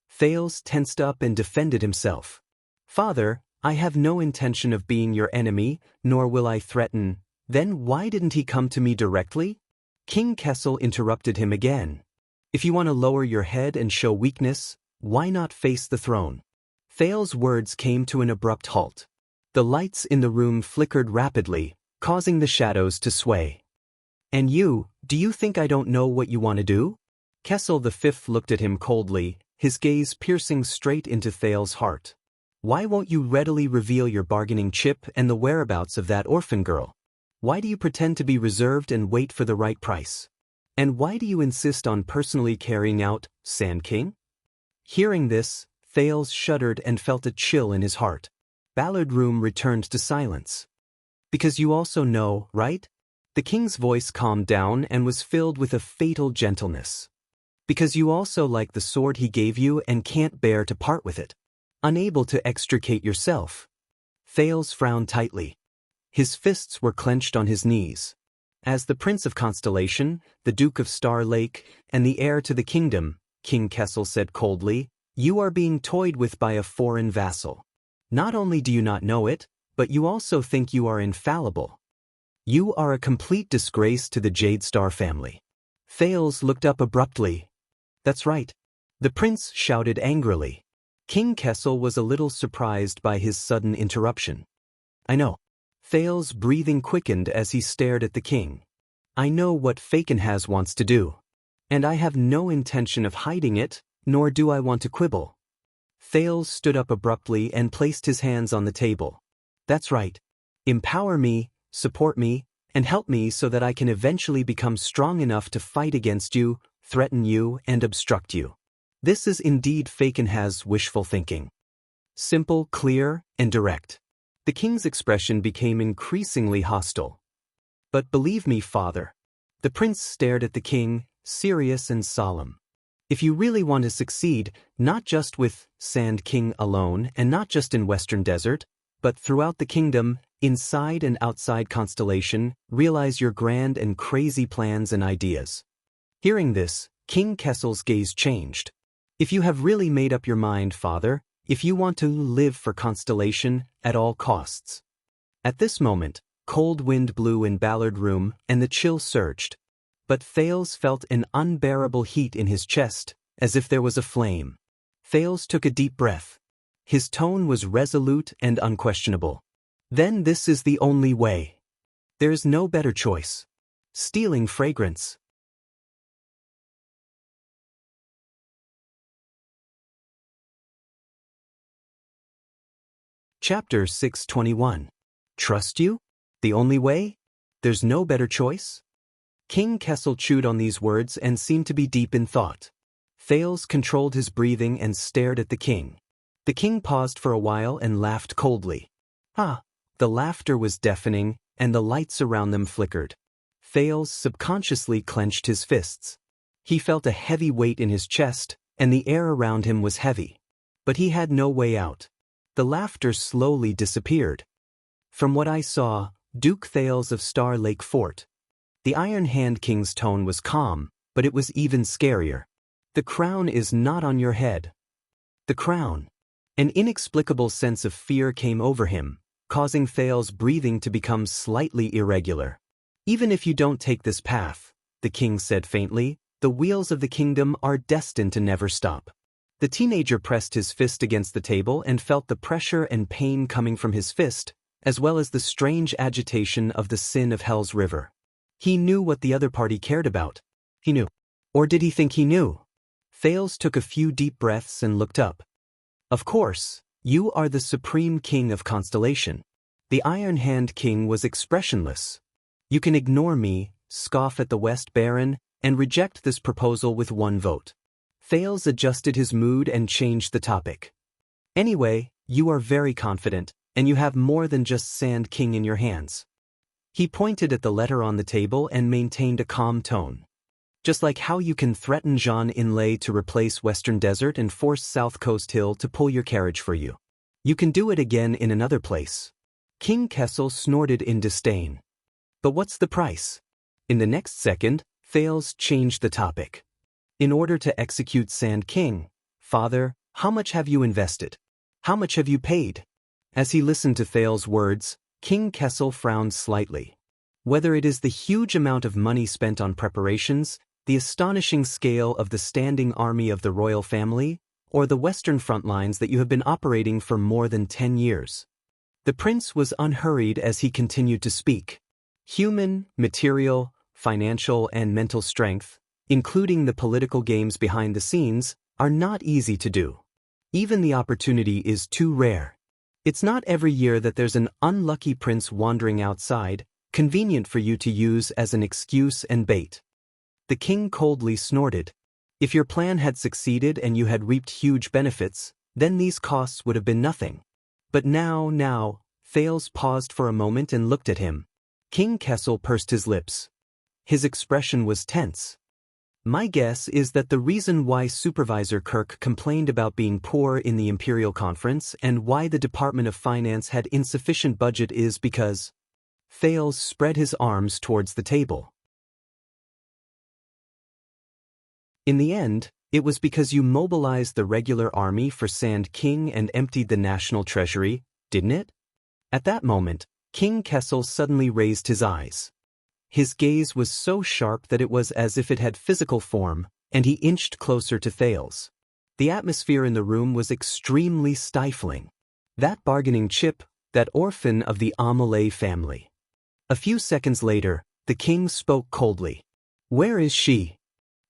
Thales tensed up and defended himself. Father, I have no intention of being your enemy, nor will I threaten. Then why didn't he come to me directly? King Kessel interrupted him again. If you want to lower your head and show weakness, why not face the throne? Thales' words came to an abrupt halt. The lights in the room flickered rapidly, causing the shadows to sway. And you, do you think I don't know what you want to do? Kessel V looked at him coldly, his gaze piercing straight into Thales' heart. Why won't you readily reveal your bargaining chip and the whereabouts of that orphan girl? Why do you pretend to be reserved and wait for the right price? And why do you insist on personally carrying out Sand King? Hearing this, Thales shuddered and felt a chill in his heart. Ballard Room returned to silence. Because you also know, right? The king's voice calmed down and was filled with a fatal gentleness. Because you also like the sword he gave you and can't bear to part with it. Unable to extricate yourself. Thales frowned tightly. His fists were clenched on his knees. As the Prince of Constellation, the Duke of Star Lake, and the heir to the kingdom, King Kessel said coldly, you are being toyed with by a foreign vassal. Not only do you not know it, but you also think you are infallible. You are a complete disgrace to the Jade Star family. Thales looked up abruptly. That's right. The prince shouted angrily. King Kessel was a little surprised by his sudden interruption. I know. Thales' breathing quickened as he stared at the king. I know what Fakenhaz wants to do. And I have no intention of hiding it, nor do I want to quibble. Thales stood up abruptly and placed his hands on the table. That's right. Empower me, support me, and help me so that I can eventually become strong enough to fight against you, threaten you, and obstruct you. This is indeed Fakenhaz's wishful thinking. Simple, clear, and direct. The king's expression became increasingly hostile. But believe me, father. The prince stared at the king, serious and solemn. If you really want to succeed, not just with Sand King alone and not just in Western Desert, but throughout the kingdom, inside and outside Constellation, realize your grand and crazy plans and ideas. Hearing this, King Kessel's gaze changed. If you have really made up your mind, father, if you want to live for Constellation at all costs. At this moment, cold wind blew in Ballard Room and the chill surged. But Thales felt an unbearable heat in his chest, as if there was a flame. Thales took a deep breath. His tone was resolute and unquestionable. Then this is the only way. There is no better choice. Stealing fragrance. Chapter 621. Trust you? The only way? There's no better choice? King Kessel chewed on these words and seemed to be deep in thought. Thales controlled his breathing and stared at the king. The king paused for a while and laughed coldly. The laughter was deafening, and the lights around them flickered. Thales subconsciously clenched his fists. He felt a heavy weight in his chest, and the air around him was heavy. But he had no way out. The laughter slowly disappeared. From what I saw, Duke Thales of Star Lake Fort. The Iron Hand King's tone was calm, but it was even scarier. The crown is not on your head. The crown. An inexplicable sense of fear came over him, causing Thales' breathing to become slightly irregular. Even if you don't take this path, the king said faintly, the wheels of the kingdom are destined to never stop. The teenager pressed his fist against the table and felt the pressure and pain coming from his fist, as well as the strange agitation of the sin of Hell's River. He knew what the other party cared about. He knew. Or did he think he knew? Thales took a few deep breaths and looked up. Of course, you are the supreme king of Constellation. The Iron Hand King was expressionless. You can ignore me, scoff at the West Baron, and reject this proposal with one vote. Thales adjusted his mood and changed the topic. Anyway, you are very confident, and you have more than just Sand King in your hands. He pointed at the letter on the table and maintained a calm tone. Just like how you can threaten Jean Inlay to replace Western Desert and force South Coast Hill to pull your carriage for you. You can do it again in another place. King Kessel snorted in disdain. But what's the price? In the next second, Thales changed the topic. In order to execute Sand King, father, how much have you invested? How much have you paid? As he listened to Thales' words, King Kessel frowned slightly. Whether it is the huge amount of money spent on preparations, the astonishing scale of the standing army of the royal family, or the western front lines that you have been operating for more than 10 years. The prince was unhurried as he continued to speak. Human, material, financial, and mental strength, including the political games behind the scenes, are not easy to do. Even the opportunity is too rare. It's not every year that there's an unlucky prince wandering outside, convenient for you to use as an excuse and bait. The king coldly snorted. If your plan had succeeded and you had reaped huge benefits, then these costs would have been nothing. But now, Thales paused for a moment and looked at him. King Kessel pursed his lips. His expression was tense. My guess is that the reason why Supervisor Kirk complained about being poor in the Imperial Conference and why the Department of Finance had insufficient budget is because... Thales spread his arms towards the table. In the end, it was because you mobilized the regular army for Sand King and emptied the national treasury, didn't it? At that moment, King Kessel suddenly raised his eyes. His gaze was so sharp that it was as if it had physical form, and he inched closer to Thales. The atmosphere in the room was extremely stifling. That bargaining chip, that orphan of the Amelie family. A few seconds later, the king spoke coldly. Where is she?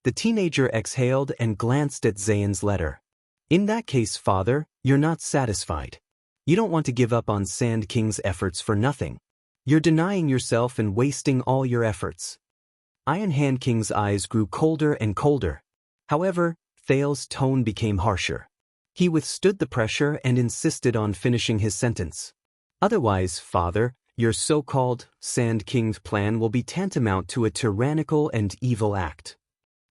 The teenager exhaled and glanced at Zayn's letter. In that case, father, you're not satisfied. You don't want to give up on Sand King's efforts for nothing. You're denying yourself and wasting all your efforts. Iron Hand King's eyes grew colder and colder. However, Thales' tone became harsher. He withstood the pressure and insisted on finishing his sentence. Otherwise, father, your so-called Sand King's plan will be tantamount to a tyrannical and evil act.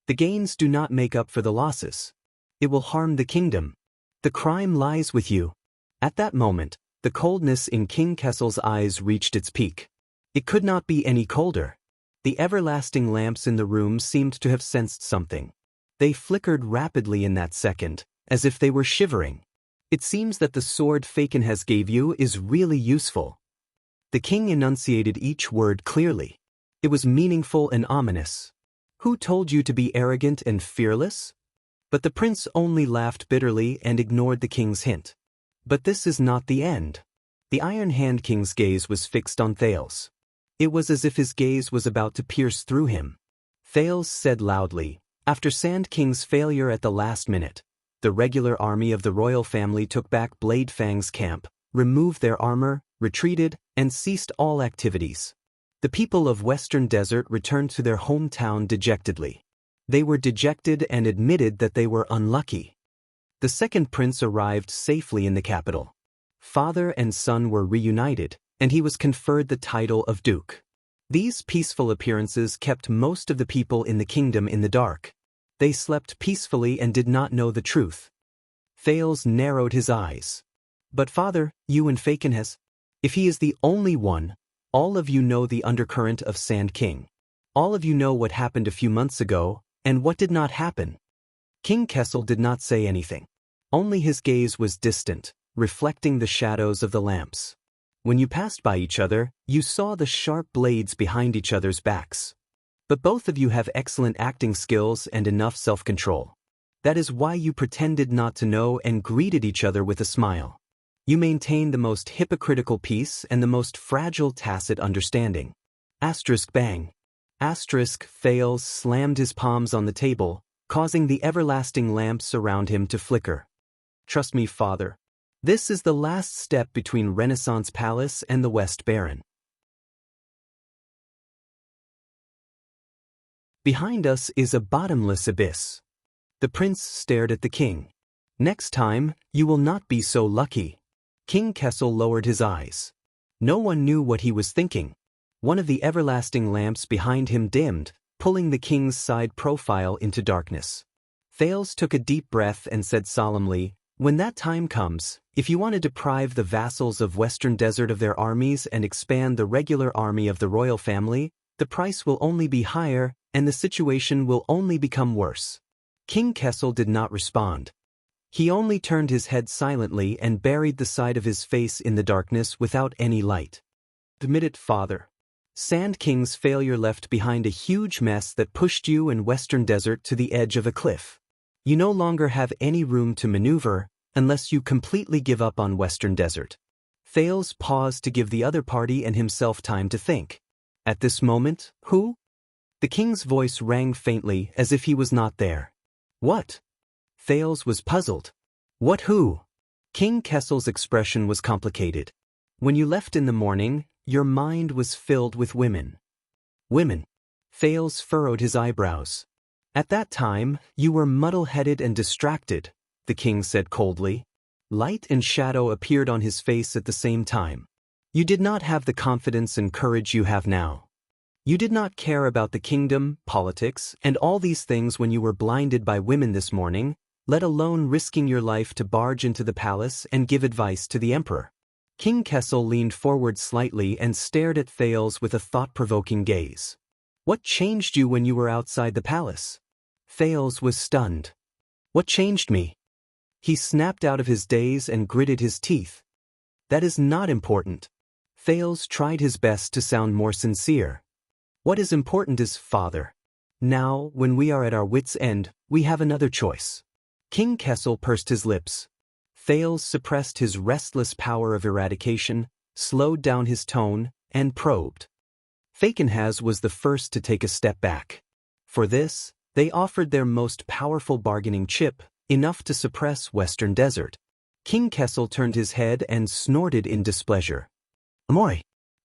The gains do not make up for the losses. It will harm the kingdom. The crime lies with you. At that moment, the coldness in King Kessel's eyes reached its peak. It could not be any colder. The everlasting lamps in the room seemed to have sensed something. They flickered rapidly in that second, as if they were shivering. It seems that the sword Fakenhas gave you is really useful. The king enunciated each word clearly. It was meaningful and ominous. Who told you to be arrogant and fearless? But the prince only laughed bitterly and ignored the king's hint. But this is not the end. The Iron Hand King's gaze was fixed on Thales. It was as if his gaze was about to pierce through him. Thales said loudly, "After Sand King's failure at the last minute, the regular army of the royal family took back Blade Fang's camp, removed their armor, retreated, and ceased all activities. The people of Western Desert returned to their hometown dejectedly. They were dejected and admitted that they were unlucky. The second prince arrived safely in the capital. Father and son were reunited, and he was conferred the title of Duke. These peaceful appearances kept most of the people in the kingdom in the dark. They slept peacefully and did not know the truth." Thales narrowed his eyes. "But father, you and Fakenhas, if he is the only one, all of you know the undercurrent of Sand King. All of you know what happened a few months ago, and what did not happen." King Kessel did not say anything. Only his gaze was distant, reflecting the shadows of the lamps. When you passed by each other, you saw the sharp blades behind each other's backs. But both of you have excellent acting skills and enough self-control. That is why you pretended not to know and greeted each other with a smile. You maintained the most hypocritical peace and the most fragile tacit understanding. Asterisk bang. Asterisk Thales slammed his palms on the table, causing the everlasting lamps around him to flicker. "Trust me, father. This is the last step between Renaissance Palace and the West Baron. Behind us is a bottomless abyss." The prince stared at the king. "Next time, you will not be so lucky." King Kessel lowered his eyes. No one knew what he was thinking. One of the everlasting lamps behind him dimmed, pulling the king's side profile into darkness. Thales took a deep breath and said solemnly, "When that time comes, if you want to deprive the vassals of Western Desert of their armies and expand the regular army of the royal family, the price will only be higher, and the situation will only become worse." King Kessel did not respond. He only turned his head silently and buried the side of his face in the darkness without any light. "Admit it, father. Sand King's failure left behind a huge mess that pushed you and Western Desert to the edge of a cliff. You no longer have any room to maneuver unless you completely give up on Western Desert." Thales paused to give the other party and himself time to think. At this moment, who? The king's voice rang faintly as if he was not there. "What?" Thales was puzzled. "What who?" King Kessel's expression was complicated. "When you left in the morning, your mind was filled with women." "Women?" Thales furrowed his eyebrows. "At that time, you were muddle-headed and distracted," the king said coldly. Light and shadow appeared on his face at the same time. "You did not have the confidence and courage you have now. You did not care about the kingdom, politics, and all these things when you were blinded by women this morning, let alone risking your life to barge into the palace and give advice to the emperor." King Kessel leaned forward slightly and stared at Thales with a thought-provoking gaze. "What changed you when you were outside the palace?" Thales was stunned. "What changed me?" He snapped out of his daze and gritted his teeth. "That is not important." Thales tried his best to sound more sincere. "What is important is father. Now, when we are at our wits' end, we have another choice." King Kessel pursed his lips. Thales suppressed his restless power of eradication, slowed down his tone, and probed. Fakenhas was the first to take a step back. For this, they offered their most powerful bargaining chip, enough to suppress Western Desert. King Kessel turned his head and snorted in displeasure. "Amoy."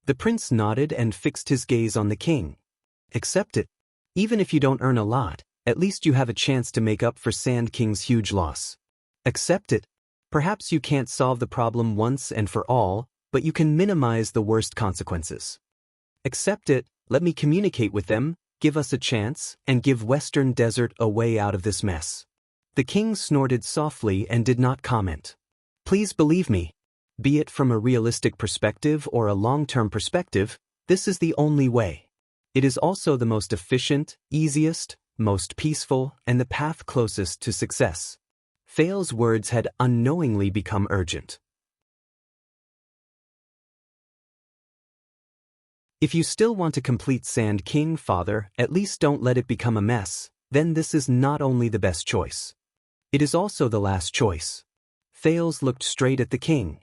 The prince nodded and fixed his gaze on the king. "Accept it. Even if you don't earn a lot, at least you have a chance to make up for Sand King's huge loss. Accept it. Perhaps you can't solve the problem once and for all, but you can minimize the worst consequences. Accept it, let me communicate with them, give us a chance, and give Western Desert a way out of this mess. The king snorted softly and did not comment. Please believe me. Be it from a realistic perspective or a long-term perspective, this is the only way. It is also the most efficient, easiest, most peaceful, and the path closest to success. Fail's words had unknowingly become urgent. If you still want to complete Sand King, Father, at least don't let it become a mess, then this is not only the best choice. It is also the last choice. Thales looked straight at the king.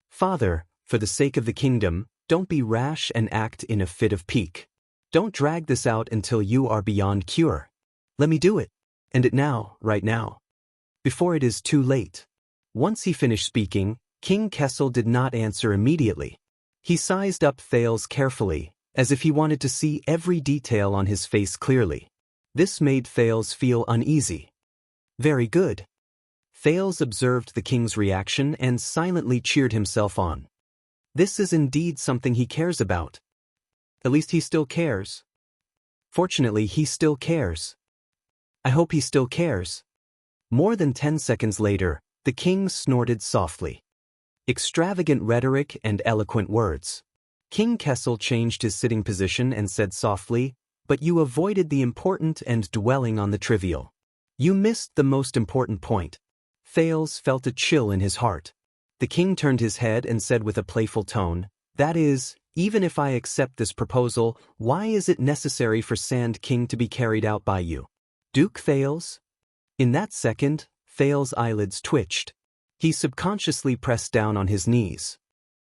Father, for the sake of the kingdom, don't be rash and act in a fit of pique. Don't drag this out until you are beyond cure. Let me do it. End it now, right now. Before it is too late. Once he finished speaking, King Kessel did not answer immediately. He sized up Thales carefully, as if he wanted to see every detail on his face clearly. This made Thales feel uneasy. Very good. Thales observed the king's reaction and silently cheered himself on. This is indeed something he cares about. At least he still cares. Fortunately, he still cares. I hope he still cares. More than 10 seconds later, the king snorted softly. Extravagant rhetoric and eloquent words. King Kessel changed his sitting position and said softly, but you avoided the important and dwelling on the trivial. You missed the most important point. Thales felt a chill in his heart. The king turned his head and said with a playful tone, that is, even if I accept this proposal, why is it necessary for Sand King to be carried out by you? Duke Thales? In that second, Thales' eyelids twitched. He subconsciously pressed down on his knees.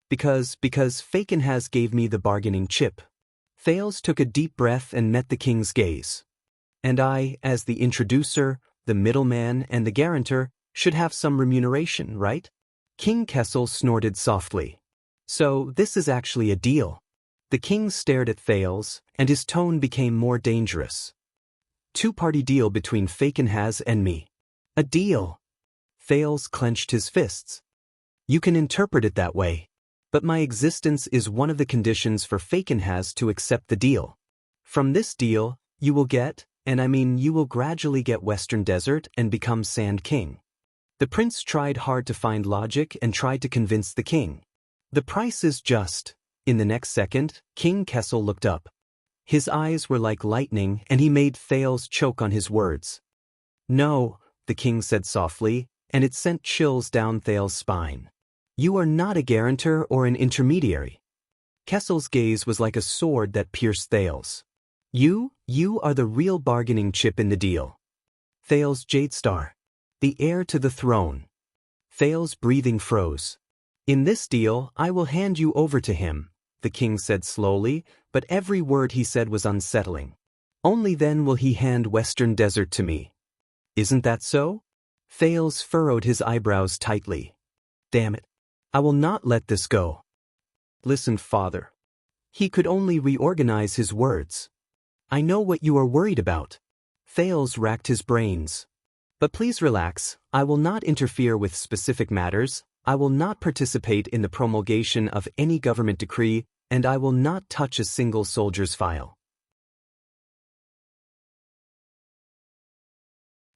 Because Fakenhas gave me the bargaining chip. Thales took a deep breath and met the king's gaze. And I, as the introducer, the middleman, and the guarantor, should have some remuneration, right? King Kessel snorted softly. So, this is actually a deal. The king stared at Thales, and his tone became more dangerous. Two-party deal between Fakenhas and me. A deal. Thales clenched his fists. You can interpret it that way. But my existence is one of the conditions for Fakenhas to accept the deal. From this deal, you will get, and I mean you will gradually get Western Desert and become Sand King. The prince tried hard to find logic and tried to convince the king. The price is just. In the next second, King Kessel looked up. His eyes were like lightning and he made Thales choke on his words. No, the king said softly, and it sent chills down Thales' spine. You are not a guarantor or an intermediary. Kessel's gaze was like a sword that pierced Thales. You are the real bargaining chip in the deal. Thales Jadestar. The heir to the throne. Thales' breathing froze. In this deal, I will hand you over to him, the king said slowly, but every word he said was unsettling. Only then will he hand Western Desert to me. Isn't that so? Thales furrowed his eyebrows tightly. Damn it. I will not let this go. Listen, father. He could only reorganize his words. I know what you are worried about. Thales racked his brains. But please relax, I will not interfere with specific matters, I will not participate in the promulgation of any government decree, and I will not touch a single soldier's file.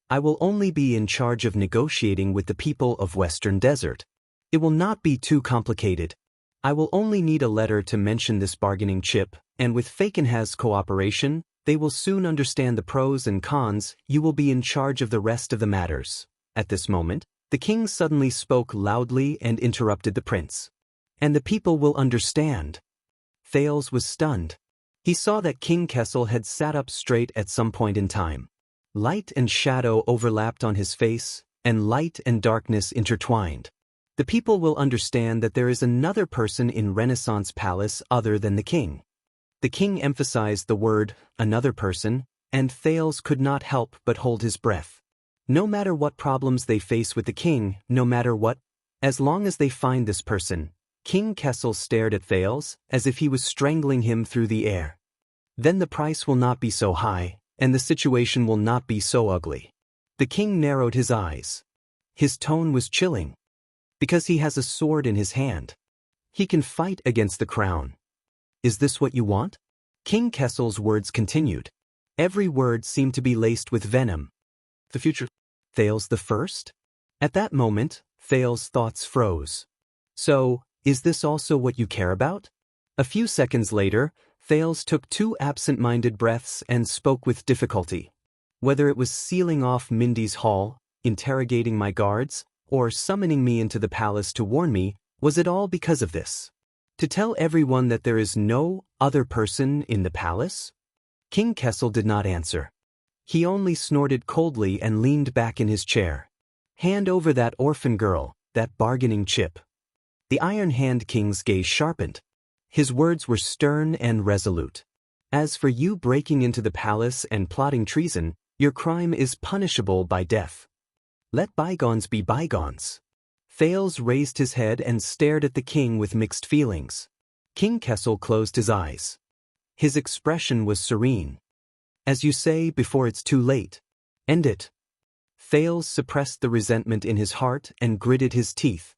I will only be in charge of negotiating with the people of Western Desert. It will not be too complicated. I will only need a letter to mention this bargaining chip, and with Fakenhas' cooperation, they will soon understand the pros and cons. You will be in charge of the rest of the matters. At this moment, the king suddenly spoke loudly and interrupted the prince. And the people will understand. Thales was stunned. He saw that King Kessel had sat up straight at some point in time. Light and shadow overlapped on his face, and light and darkness intertwined. The people will understand that there is another person in Renaissance Palace other than the king. The king emphasized the word, another person, and Thales could not help but hold his breath. No matter what problems they face with the king, no matter what, as long as they find this person, King Kessel stared at Thales as if he was strangling him through the air. Then the price will not be so high, and the situation will not be so ugly. The king narrowed his eyes. His tone was chilling. Because he has a sword in his hand. He can fight against the crown. Is this what you want? King Kessel's words continued. Every word seemed to be laced with venom. The future. Thales the First? At that moment, Thales' thoughts froze. So, is this also what you care about? A few seconds later, Thales took 2 absent-minded breaths and spoke with difficulty. Whether it was sealing off Mindy's hall, interrogating my guards, or summoning me into the palace to warn me, was it all because of this? To tell everyone that there is no other person in the palace? King Kessel did not answer. He only snorted coldly and leaned back in his chair. Hand over that orphan girl, that bargaining chip. The Iron Hand King's gaze sharpened. His words were stern and resolute. As for you breaking into the palace and plotting treason, your crime is punishable by death. Let bygones be bygones. Thales raised his head and stared at the king with mixed feelings. King Kessel closed his eyes. His expression was serene. As you say, before it's too late. End it. Thales suppressed the resentment in his heart and gritted his teeth.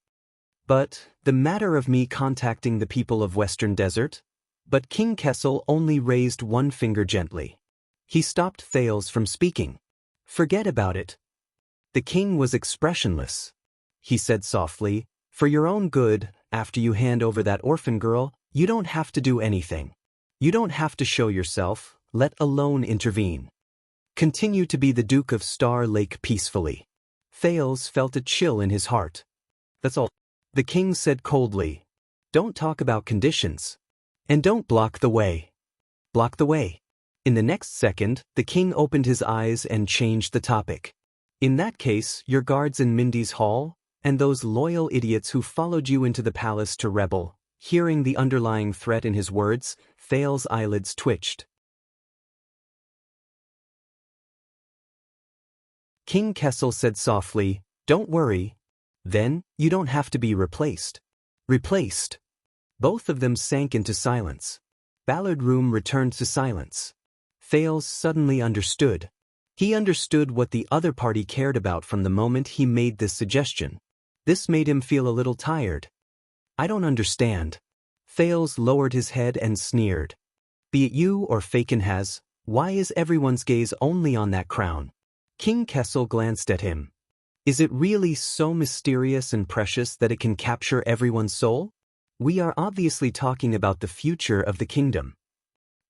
But, the matter of me contacting the people of Western Desert? But King Kessel only raised one finger gently. He stopped Thales from speaking. Forget about it. The king was expressionless. He said softly, for your own good, after you hand over that orphan girl, you don't have to do anything. You don't have to show yourself, let alone intervene. Continue to be the Duke of Star Lake peacefully. Thales felt a chill in his heart. That's all. The king said coldly, don't talk about conditions. And don't block the way. Block the way. In the next second, the king opened his eyes and changed the topic. In that case, your guards in Mindy's hall, and those loyal idiots who followed you into the palace to rebel. Hearing the underlying threat in his words, Thales' eyelids twitched. King Kessel said softly, don't worry. Then, you don't have to be replaced. Replaced. Both of them sank into silence. Ballard Room returned to silence. Thales suddenly understood. He understood what the other party cared about from the moment he made this suggestion. This made him feel a little tired. I don't understand. Thales lowered his head and sneered. Be it you or Fakenhas, why is everyone's gaze only on that crown? King Kessel glanced at him. Is it really so mysterious and precious that it can capture everyone's soul? We are obviously talking about the future of the kingdom.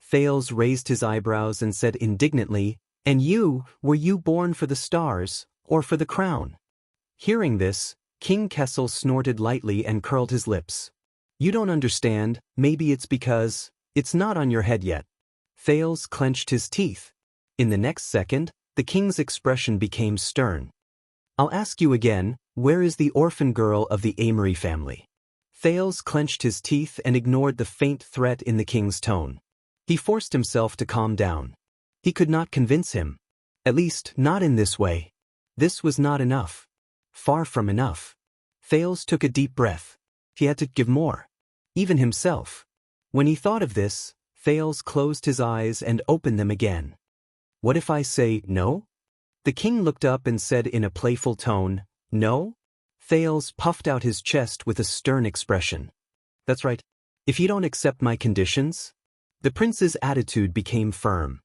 Thales raised his eyebrows and said indignantly, and you, were you born for the stars, or for the crown? Hearing this, King Kessel snorted lightly and curled his lips. You don't understand, maybe it's because, it's not on your head yet. Thales clenched his teeth. In the next second, the king's expression became stern. I'll ask you again, where is the orphan girl of the Amory family? Thales clenched his teeth and ignored the faint threat in the king's tone. He forced himself to calm down. He could not convince him. At least, not in this way. This was not enough. Far from enough. Thales took a deep breath. He had to give more. Even himself. When he thought of this, Thales closed his eyes and opened them again. What if I say no? The king looked up and said in a playful tone, no? Thales puffed out his chest with a stern expression. That's right. If you don't accept my conditions? The prince's attitude became firm.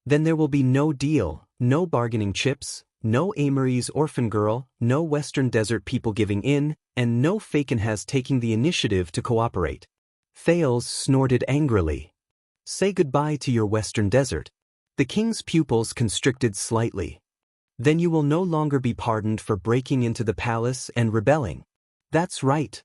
Then there will be no deal, no bargaining chips, no Amory's orphan girl, no Western Desert people giving in, and no Fakenhas taking the initiative to cooperate. Thales snorted angrily. Say goodbye to your Western Desert. The king's pupils constricted slightly. Then you will no longer be pardoned for breaking into the palace and rebelling. That's right.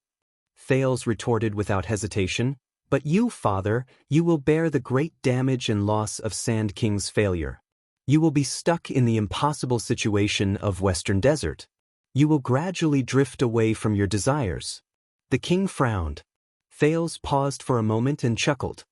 Thales retorted without hesitation. But you, father, you will bear the great damage and loss of Sand King's failure. You will be stuck in the impossible situation of Western Desert. You will gradually drift away from your desires. The king frowned. Thales paused for a moment and chuckled.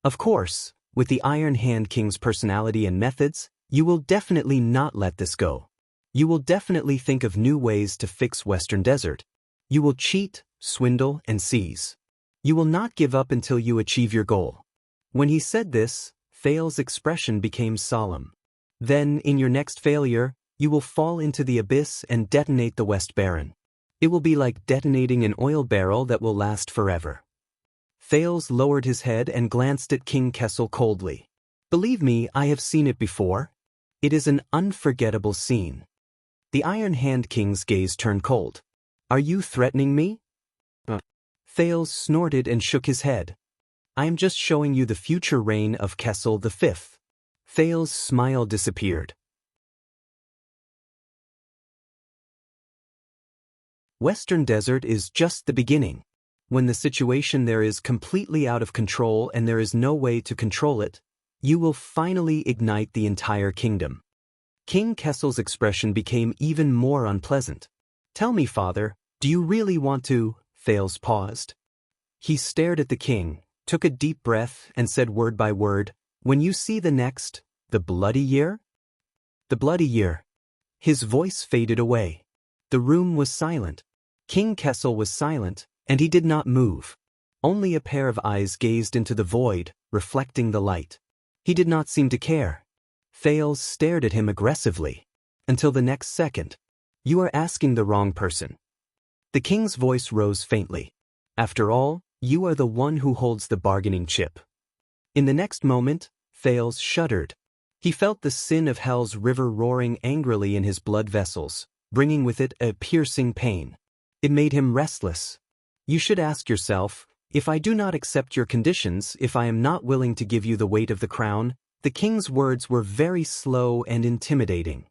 Of course, with the Iron Hand King's personality and methods, you will definitely not let this go. You will definitely think of new ways to fix Western Desert. You will cheat, swindle, and seize. You will not give up until you achieve your goal. When he said this, Thales' expression became solemn. Then, in your next failure, you will fall into the abyss and detonate the West Baron. It will be like detonating an oil barrel that will last forever. Thales lowered his head and glanced at King Kessel coldly. Believe me, I have seen it before. It is an unforgettable scene. The Iron Hand King's gaze turned cold. Are you threatening me? Thales snorted and shook his head. I am just showing you the future reign of Kessel V. Thales' smile disappeared. Western Desert is just the beginning. When the situation there is completely out of control and there is no way to control it, you will finally ignite the entire kingdom. King Kessel's expression became even more unpleasant. Tell me, father, do you really want to? Thales paused. He stared at the king, took a deep breath, and said word by word, when you see the next, the bloody year? The bloody year. His voice faded away. The room was silent. King Kessel was silent, and he did not move. Only a pair of eyes gazed into the void, reflecting the light. He did not seem to care. Thales stared at him aggressively. Until the next second. You are asking the wrong person. The king's voice rose faintly. After all, you are the one who holds the bargaining chip. In the next moment, Thales shuddered. He felt the sin of hell's river roaring angrily in his blood vessels, bringing with it a piercing pain. It made him restless. You should ask yourself, if I do not accept your conditions, if I am not willing to give you the weight of the crown, the king's words were very slow and intimidating.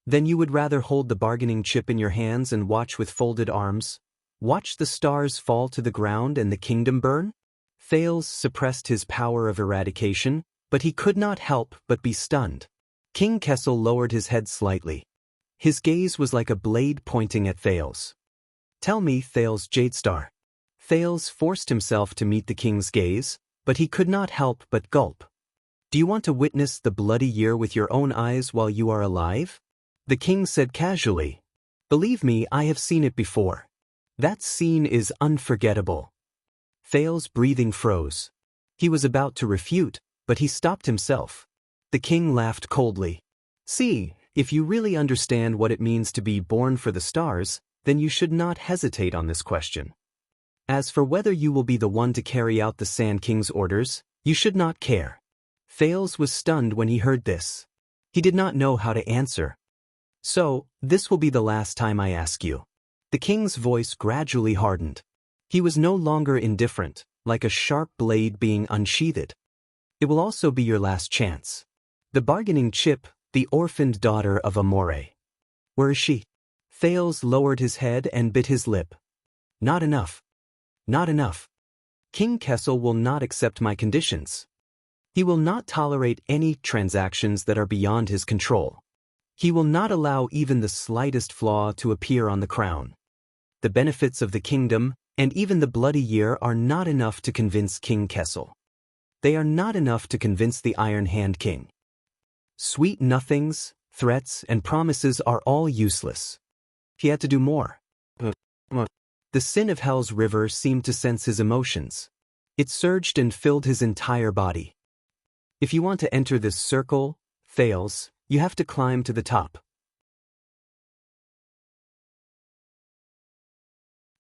Then you would rather hold the bargaining chip in your hands and watch with folded arms? Watch the stars fall to the ground and the kingdom burn? Thales suppressed his power of eradication, but he could not help but be stunned. King Kessel lowered his head slightly. His gaze was like a blade pointing at Thales. Tell me, Thales Jadestar. Thales forced himself to meet the king's gaze, but he could not help but gulp. Do you want to witness the bloody year with your own eyes while you are alive? The king said casually. Believe me, I have seen it before. That scene is unforgettable. Thales' breathing froze. He was about to refute, but he stopped himself. The king laughed coldly. See, if you really understand what it means to be born for the stars, then you should not hesitate on this question. As for whether you will be the one to carry out the Sand King's orders, you should not care. Thales was stunned when he heard this. He did not know how to answer. So, this will be the last time I ask you. The king's voice gradually hardened. He was no longer indifferent, like a sharp blade being unsheathed. It will also be your last chance. The bargaining chip, the orphaned daughter of Amore. Where is she? Thales lowered his head and bit his lip. Not enough. Not enough. King Kessel will not accept my conditions. He will not tolerate any transactions that are beyond his control. He will not allow even the slightest flaw to appear on the crown. The benefits of the kingdom, and even the bloody year, are not enough to convince King Kessel. They are not enough to convince the Iron Hand King. Sweet nothings, threats, and promises are all useless. He had to do more. The sin of hell's river seemed to sense his emotions. It surged and filled his entire body. If you want to enter this circle, Thales, you have to climb to the top.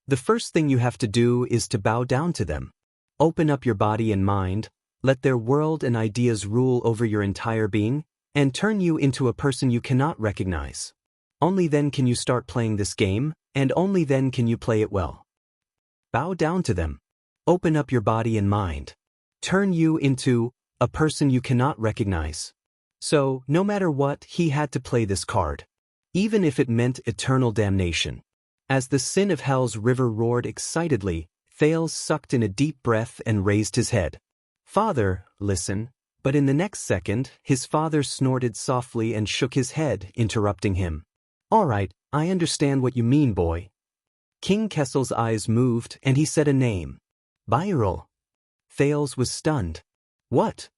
The first thing you have to do is to bow down to them. Open up your body and mind, let their world and ideas rule over your entire being, and turn you into a person you cannot recognize. Only then can you start playing this game, and only then can you play it well. Bow down to them. Open up your body and mind. Turn you into a person you cannot recognize. So, no matter what, he had to play this card. Even if it meant eternal damnation. As the sin of hell's river roared excitedly, Thales sucked in a deep breath and raised his head. Father, listen. But in the next second, his father snorted softly and shook his head, interrupting him. All right, I understand what you mean, boy. King Kessel's eyes moved and he said a name. Viral. Thales was stunned. What?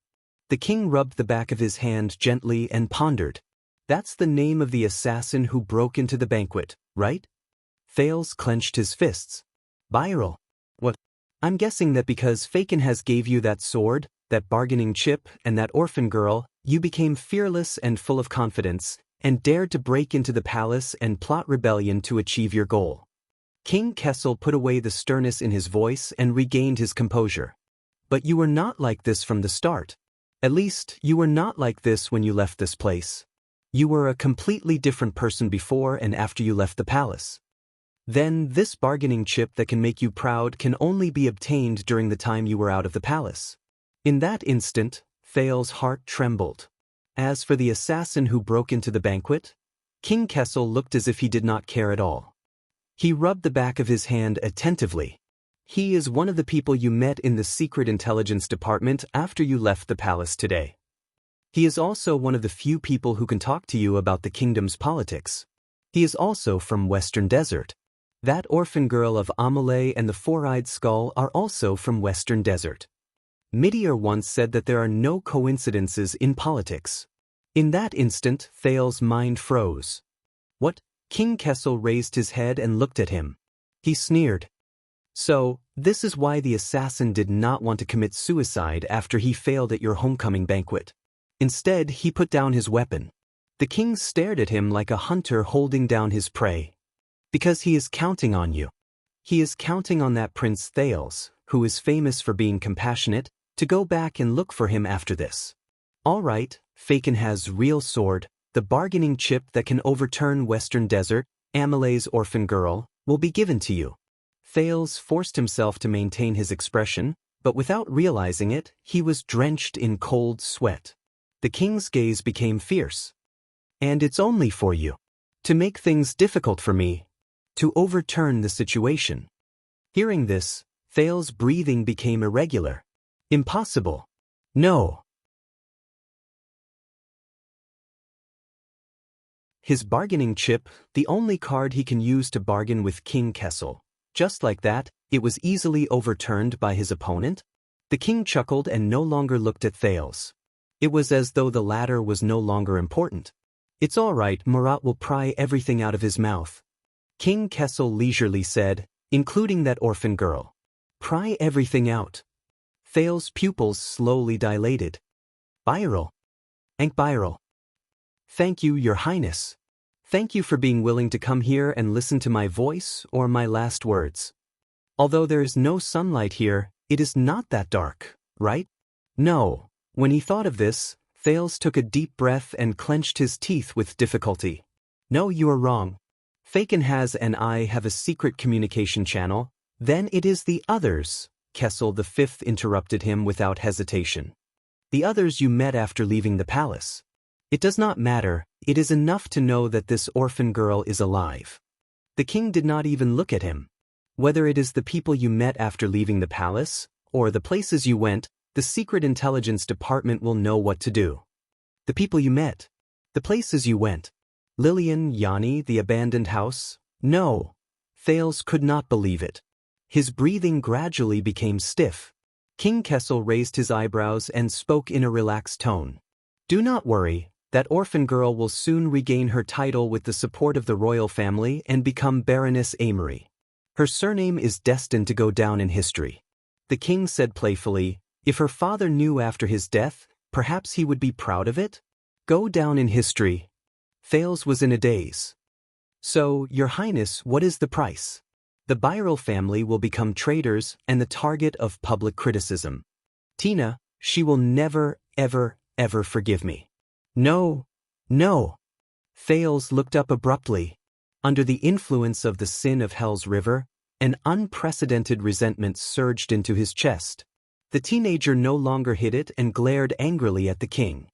The king rubbed the back of his hand gently and pondered. That's the name of the assassin who broke into the banquet, right? Thales clenched his fists. Viral. What? I'm guessing that because Fakin has gave you that sword, that bargaining chip, and that orphan girl, you became fearless and full of confidence, and dared to break into the palace and plot rebellion to achieve your goal. King Kessel put away the sternness in his voice and regained his composure. But you were not like this from the start. At least, you were not like this when you left this place. You were a completely different person before and after you left the palace. Then, this bargaining chip that can make you proud can only be obtained during the time you were out of the palace. In that instant, Thael's heart trembled. As for the assassin who broke into the banquet, King Kessel looked as if he did not care at all. He rubbed the back of his hand attentively. He is one of the people you met in the Secret Intelligence Department after you left the palace today. He is also one of the few people who can talk to you about the kingdom's politics. He is also from Western Desert. That orphan girl of Amelie and the four-eyed skull are also from Western Desert. Meteor once said that there are no coincidences in politics. In that instant, Thael's mind froze. What? King Kessel raised his head and looked at him. He sneered. So, this is why the assassin did not want to commit suicide after he failed at your homecoming banquet. Instead, he put down his weapon. The king stared at him like a hunter holding down his prey. Because he is counting on you. He is counting on that Prince Thales, who is famous for being compassionate, to go back and look for him after this. All right, Faken has real sword, the bargaining chip that can overturn Western Desert, Amelie's orphan girl, will be given to you. Thales forced himself to maintain his expression, but without realizing it, he was drenched in cold sweat. The king's gaze became fierce. And it's only for you. To make things difficult for me. To overturn the situation. Hearing this, Thales's breathing became irregular. Impossible. No. His bargaining chip, the only card he can use to bargain with King Kessel. Just like that, it was easily overturned by his opponent. The king chuckled and no longer looked at Thales. It was as though the latter was no longer important. It's all right, Murat will pry everything out of his mouth. King Kessel leisurely said, including that orphan girl. Pry everything out. Thales's pupils slowly dilated. Viral. Ankh-viral. Thank you, Your Highness. Thank you for being willing to come here and listen to my voice or my last words. Although there is no sunlight here, it is not that dark, right? No. When he thought of this, Thales took a deep breath and clenched his teeth with difficulty. No, you are wrong. Faken has and I have a secret communication channel. Then it is the others, Kessel the Fifth interrupted him without hesitation. The others you met after leaving the palace. It does not matter, it is enough to know that this orphan girl is alive. The king did not even look at him. Whether it is the people you met after leaving the palace, or the places you went, the Secret Intelligence Department will know what to do. The people you met. The places you went. Lillian, Yanni, the abandoned house. No. Thales could not believe it. His breathing gradually became stiff. King Kessel raised his eyebrows and spoke in a relaxed tone. Do not worry. That orphan girl will soon regain her title with the support of the royal family and become Baroness Amory. Her surname is destined to go down in history. The king said playfully, if her father knew after his death, perhaps he would be proud of it? Go down in history. Thales was in a daze. So, Your Highness, what is the price? The Byrel family will become traitors and the target of public criticism. Tina, she will never, ever, ever forgive me. No, no. Thales looked up abruptly. Under the influence of the sin of Hell's River, an unprecedented resentment surged into his chest. The teenager no longer hid it and glared angrily at the king.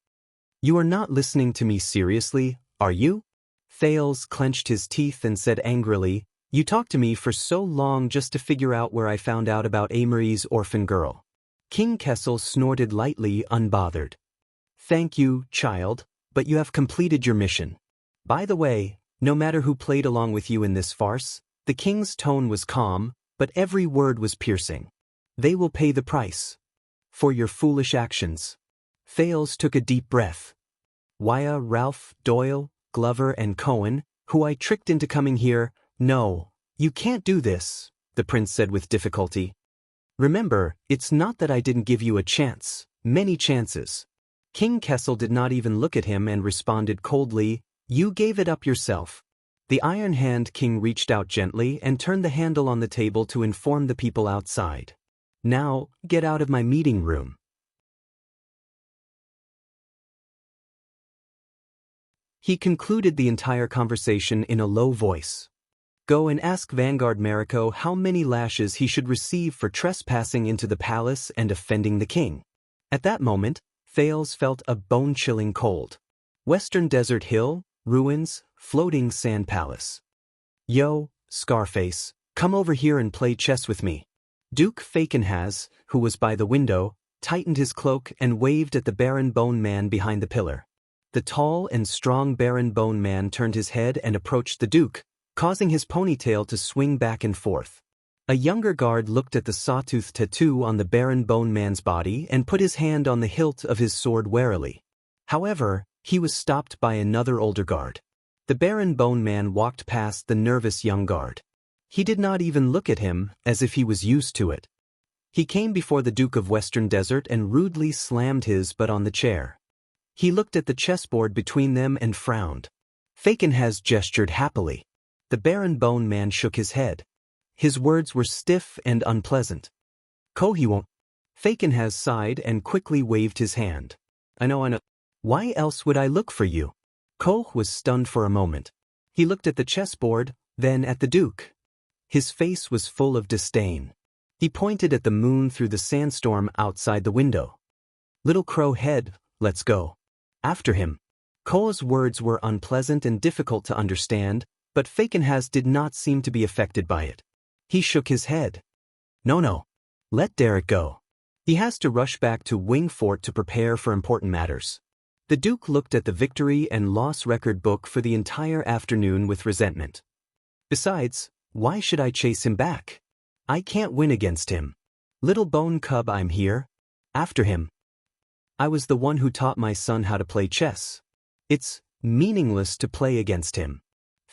You are not listening to me seriously, are you? Thales clenched his teeth and said angrily, you talked to me for so long just to figure out where I found out about Amory's orphan girl. King Kessel snorted lightly, unbothered. Thank you, child, but you have completed your mission. By the way, no matter who played along with you in this farce, the king's tone was calm, but every word was piercing. They will pay the price. For your foolish actions. Thales took a deep breath. Wya, Ralph, Doyle, Glover and Cohen, who I tricked into coming here, no, you can't do this, the prince said with difficulty. Remember, it's not that I didn't give you a chance, many chances. King Kessel did not even look at him and responded coldly, you gave it up yourself. The Iron Hand King reached out gently and turned the handle on the table to inform the people outside. Now, get out of my meeting room. He concluded the entire conversation in a low voice. Go and ask Vanguard Mariko how many lashes he should receive for trespassing into the palace and offending the king. At that moment, Thales felt a bone-chilling cold. Western Desert Hill, ruins, floating sand palace. Yo, Scarface, come over here and play chess with me. Duke Fakenhaz, who was by the window, tightened his cloak and waved at the Baron Bone Man behind the pillar. The tall and strong Baron Bone Man turned his head and approached the Duke, causing his ponytail to swing back and forth. A younger guard looked at the sawtooth tattoo on the Baron Bone Man's body and put his hand on the hilt of his sword warily. However, he was stopped by another older guard. The Baron Bone Man walked past the nervous young guard. He did not even look at him, as if he was used to it. He came before the Duke of Western Desert and rudely slammed his butt on the chair. He looked at the chessboard between them and frowned. Fakenhaz gestured happily. The Baron Bone Man shook his head. His words were stiff and unpleasant. He won't. Fakenhaz sighed and quickly waved his hand. I know. Why else would I look for you? Ko was stunned for a moment. He looked at the chessboard, then at the Duke. His face was full of disdain. He pointed at the moon through the sandstorm outside the window. Little crow head, let's go. After him. Ko's words were unpleasant and difficult to understand, but Fakenhaz did not seem to be affected by it. He shook his head. No. Let Derek go. He has to rush back to Wing Fort to prepare for important matters. The Duke looked at the victory and loss record book for the entire afternoon with resentment. Besides, why should I chase him back? I can't win against him. Little bone cub, I'm here. After him. I was the one who taught my son how to play chess. It's meaningless to play against him.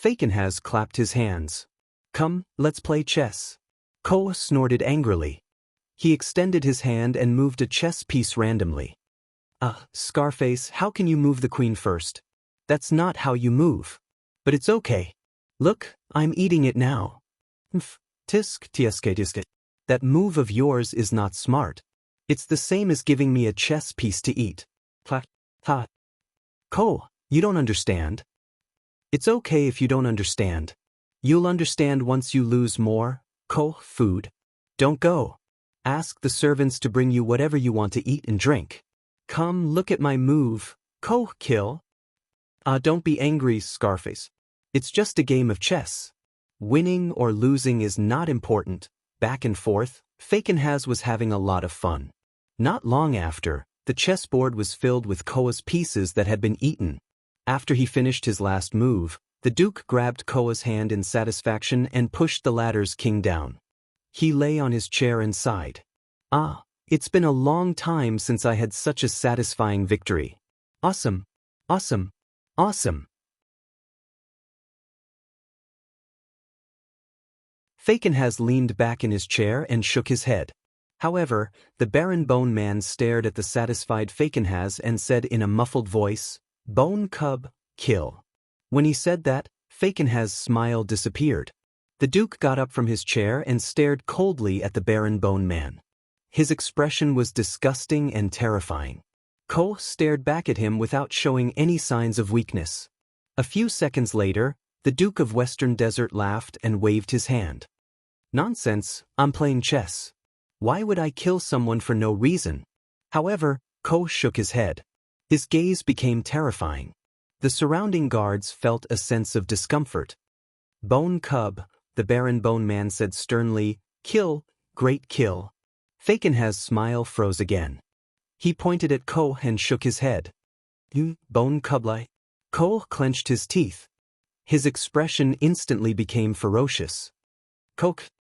Fakenhaz clapped his hands. Come, let's play chess. Ko snorted angrily. He extended his hand and moved a chess piece randomly. Scarface, how can you move the queen first? That's not how you move. But it's okay. Look, I'm eating it now. Tisk. That move of yours is not smart. It's the same as giving me a chess piece to eat. Ko, you don't understand. It's okay if you don't understand. You'll understand once you lose more. Ko, food. Don't go. Ask the servants to bring you whatever you want to eat and drink. Come look at my move. Ko, kill. Don't be angry, Scarface. It's just a game of chess. Winning or losing is not important. Back and forth, Fakenhaz was having a lot of fun. Not long after, the chessboard was filled with Koa's pieces that had been eaten. After he finished his last move, the Duke grabbed Koa's hand in satisfaction and pushed the latter's king down. He lay on his chair and sighed. It's been a long time since I had such a satisfying victory. Awesome. Fakenhaz leaned back in his chair and shook his head. However, the Baron Bone Man stared at the satisfied Fakenhaz and said in a muffled voice, Bone cub, kill. When he said that, Fakenhaz's smile disappeared. The Duke got up from his chair and stared coldly at the Baron Bone Man. His expression was disgusting and terrifying. Ko stared back at him without showing any signs of weakness. A few seconds later, the Duke of Western Desert laughed and waved his hand. Nonsense, I'm playing chess. Why would I kill someone for no reason? However, Ko shook his head. His gaze became terrifying. The surrounding guards felt a sense of discomfort. Bone cub, the Baron Bone Man said sternly, kill, great kill. Fakenhaz's smile froze again. He pointed at Ko and shook his head. You, bone cublai. Ko clenched his teeth. His expression instantly became ferocious. Ko,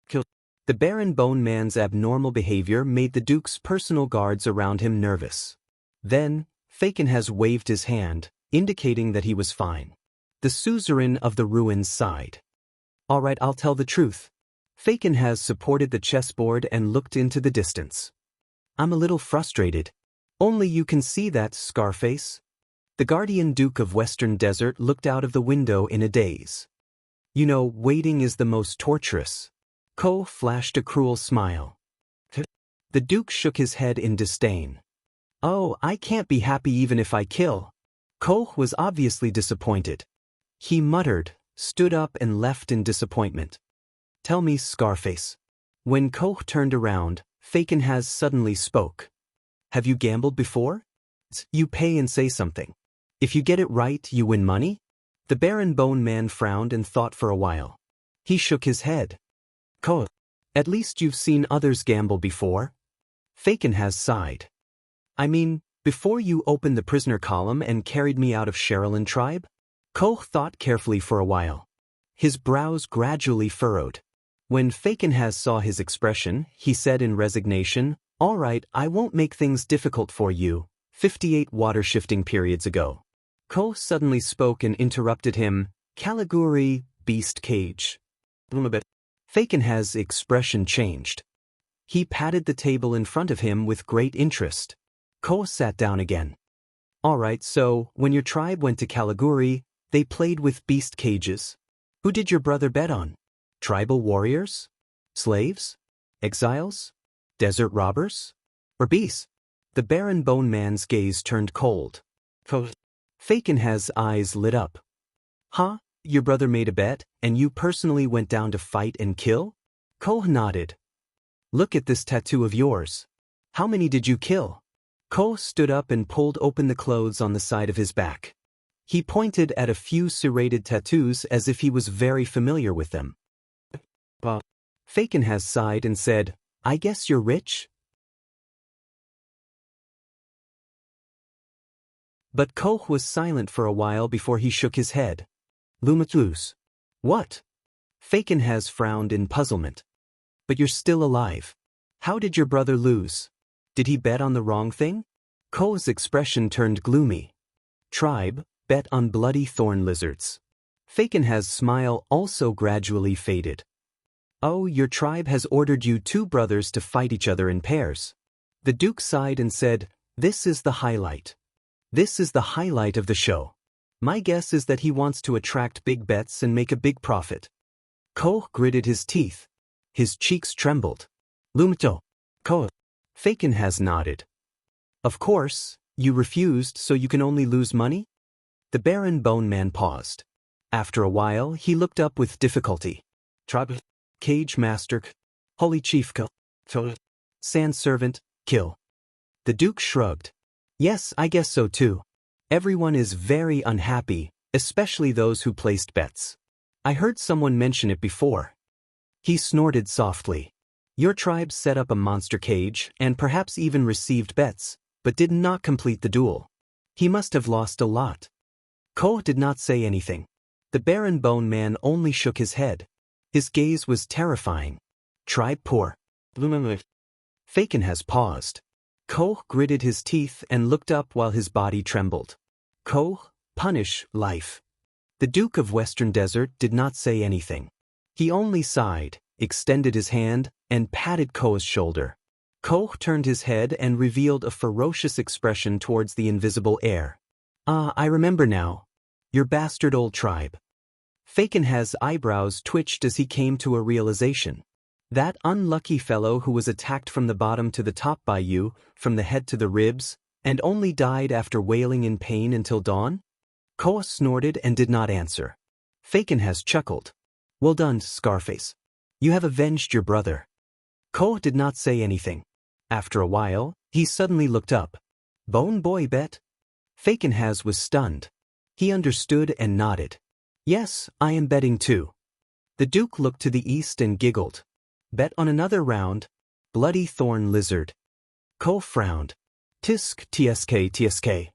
kill. The Baron Bone Man's abnormal behavior made the Duke's personal guards around him nervous. Then, Fakenhaz waved his hand, indicating that he was fine. The suzerain of the ruins sighed. All right, I'll tell the truth. Fakenhaz supported the chessboard and looked into the distance. I'm a little frustrated. Only you can see that, Scarface. The Guardian Duke of Western Desert looked out of the window in a daze. You know, waiting is the most torturous. Ko flashed a cruel smile. The Duke shook his head in disdain. Oh, I can't be happy even if I kill. Koh was obviously disappointed. He muttered, stood up and left in disappointment. Tell me, Scarface. When Koh turned around, Fakenhas suddenly spoke. Have you gambled before? You pay and say something. If you get it right, you win money? The Baron Bone Man frowned and thought for a while. He shook his head. Koh, at least you've seen others gamble before. Fakenhas sighed. I mean, before you opened the prisoner column and carried me out of Sherilyn tribe? Koh thought carefully for a while. His brows gradually furrowed. When Fakenhas saw his expression, he said in resignation, All right, I won't make things difficult for you. 58 water-shifting periods ago. Koh suddenly spoke and interrupted him, Caliguri, beast cage. Fakenhas' expression changed. He patted the table in front of him with great interest. Koh sat down again. All right, so, when your tribe went to Caliguri, they played with beast cages. Who did your brother bet on? Tribal warriors? Slaves? Exiles? Desert robbers? Or beasts? The Baron Bone Man's gaze turned cold. Fakenhas' eyes lit up. Huh? Your brother made a bet, and you personally went down to fight and kill? Koh nodded. Look at this tattoo of yours. How many did you kill? Koh stood up and pulled open the clothes on the side of his back. He pointed at a few serrated tattoos as if he was very familiar with them. Fakenhas sighed and said, I guess you're rich? But Koh was silent for a while before he shook his head. Lumatus. What? Fakenhas frowned in puzzlement. But you're still alive. How did your brother lose? Did he bet on the wrong thing? Koh's expression turned gloomy. Tribe, bet on bloody thorn lizards. Fakenhas' smile also gradually faded. Oh, your tribe has ordered you two brothers to fight each other in pairs. The Duke sighed and said, This is the highlight. This is the highlight of the show. My guess is that he wants to attract big bets and make a big profit. Koh gritted his teeth. His cheeks trembled. Lumto. Koh. Fakenhas nodded. Of course, you refused so you can only lose money? The Baron Bone Man paused. After a while, he looked up with difficulty. Tribe. Cage Master. Holy Chief. Sand Servant. Kill. The Duke shrugged. Yes, I guess so too. Everyone is very unhappy, especially those who placed bets. I heard someone mention it before. He snorted softly. Your tribe set up a monster cage and perhaps even received bets, but did not complete the duel. He must have lost a lot. Koh did not say anything. The Baron Bone Man only shook his head. His gaze was terrifying. Tribe poor. Fakenhas paused. Koh gritted his teeth and looked up while his body trembled. Koh, punish life. The Duke of Western Desert did not say anything. He only sighed, extended his hand, and patted Koh's shoulder. Koh turned his head and revealed a ferocious expression towards the invisible air. Ah, I remember now. Your bastard old tribe. Fakenhas' eyebrows twitched as he came to a realization. That unlucky fellow who was attacked from the bottom to the top by you, from the head to the ribs, and only died after wailing in pain until dawn? Koh snorted and did not answer. Fakenhas chuckled. Well done, Scarface. You have avenged your brother. Koh did not say anything. After a while, he suddenly looked up. Bone boy bet? Fakenhas was stunned. He understood and nodded. Yes, I am betting too. The Duke looked to the east and giggled. Bet on another round. Bloody thorn lizard. Koh frowned. Tisk, tsk, tsk.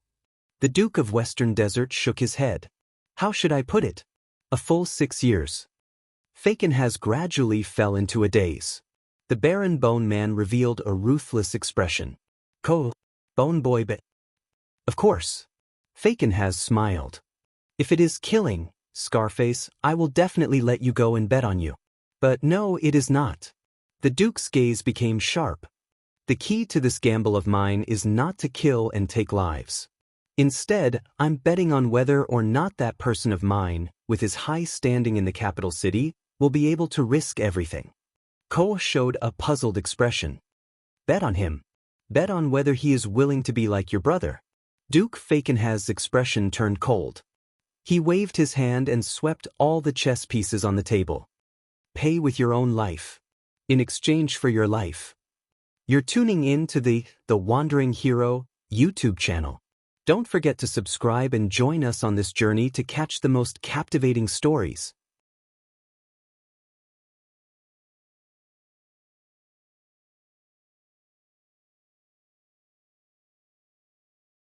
The Duke of Western Desert shook his head. How should I put it? A full 6 years. Fakenhas gradually fell into a daze. The Baron Bone Man revealed a ruthless expression. Koh, bone boy bet. Of course. Fakenhas smiled. If it is killing, Scarface, I will definitely let you go and bet on you. But no, it is not. The Duke's gaze became sharp. The key to this gamble of mine is not to kill and take lives. Instead, I'm betting on whether or not that person of mine, with his high standing in the capital city, will be able to risk everything. Koh showed a puzzled expression. Bet on him. Bet on whether he is willing to be like your brother. Duke Fakenhaz's expression turned cold. He waved his hand and swept all the chess pieces on the table. Pay with your own life. In exchange for your life. You're tuning in to the Wandering Hero YouTube channel. Don't forget to subscribe and join us on this journey to catch the most captivating stories.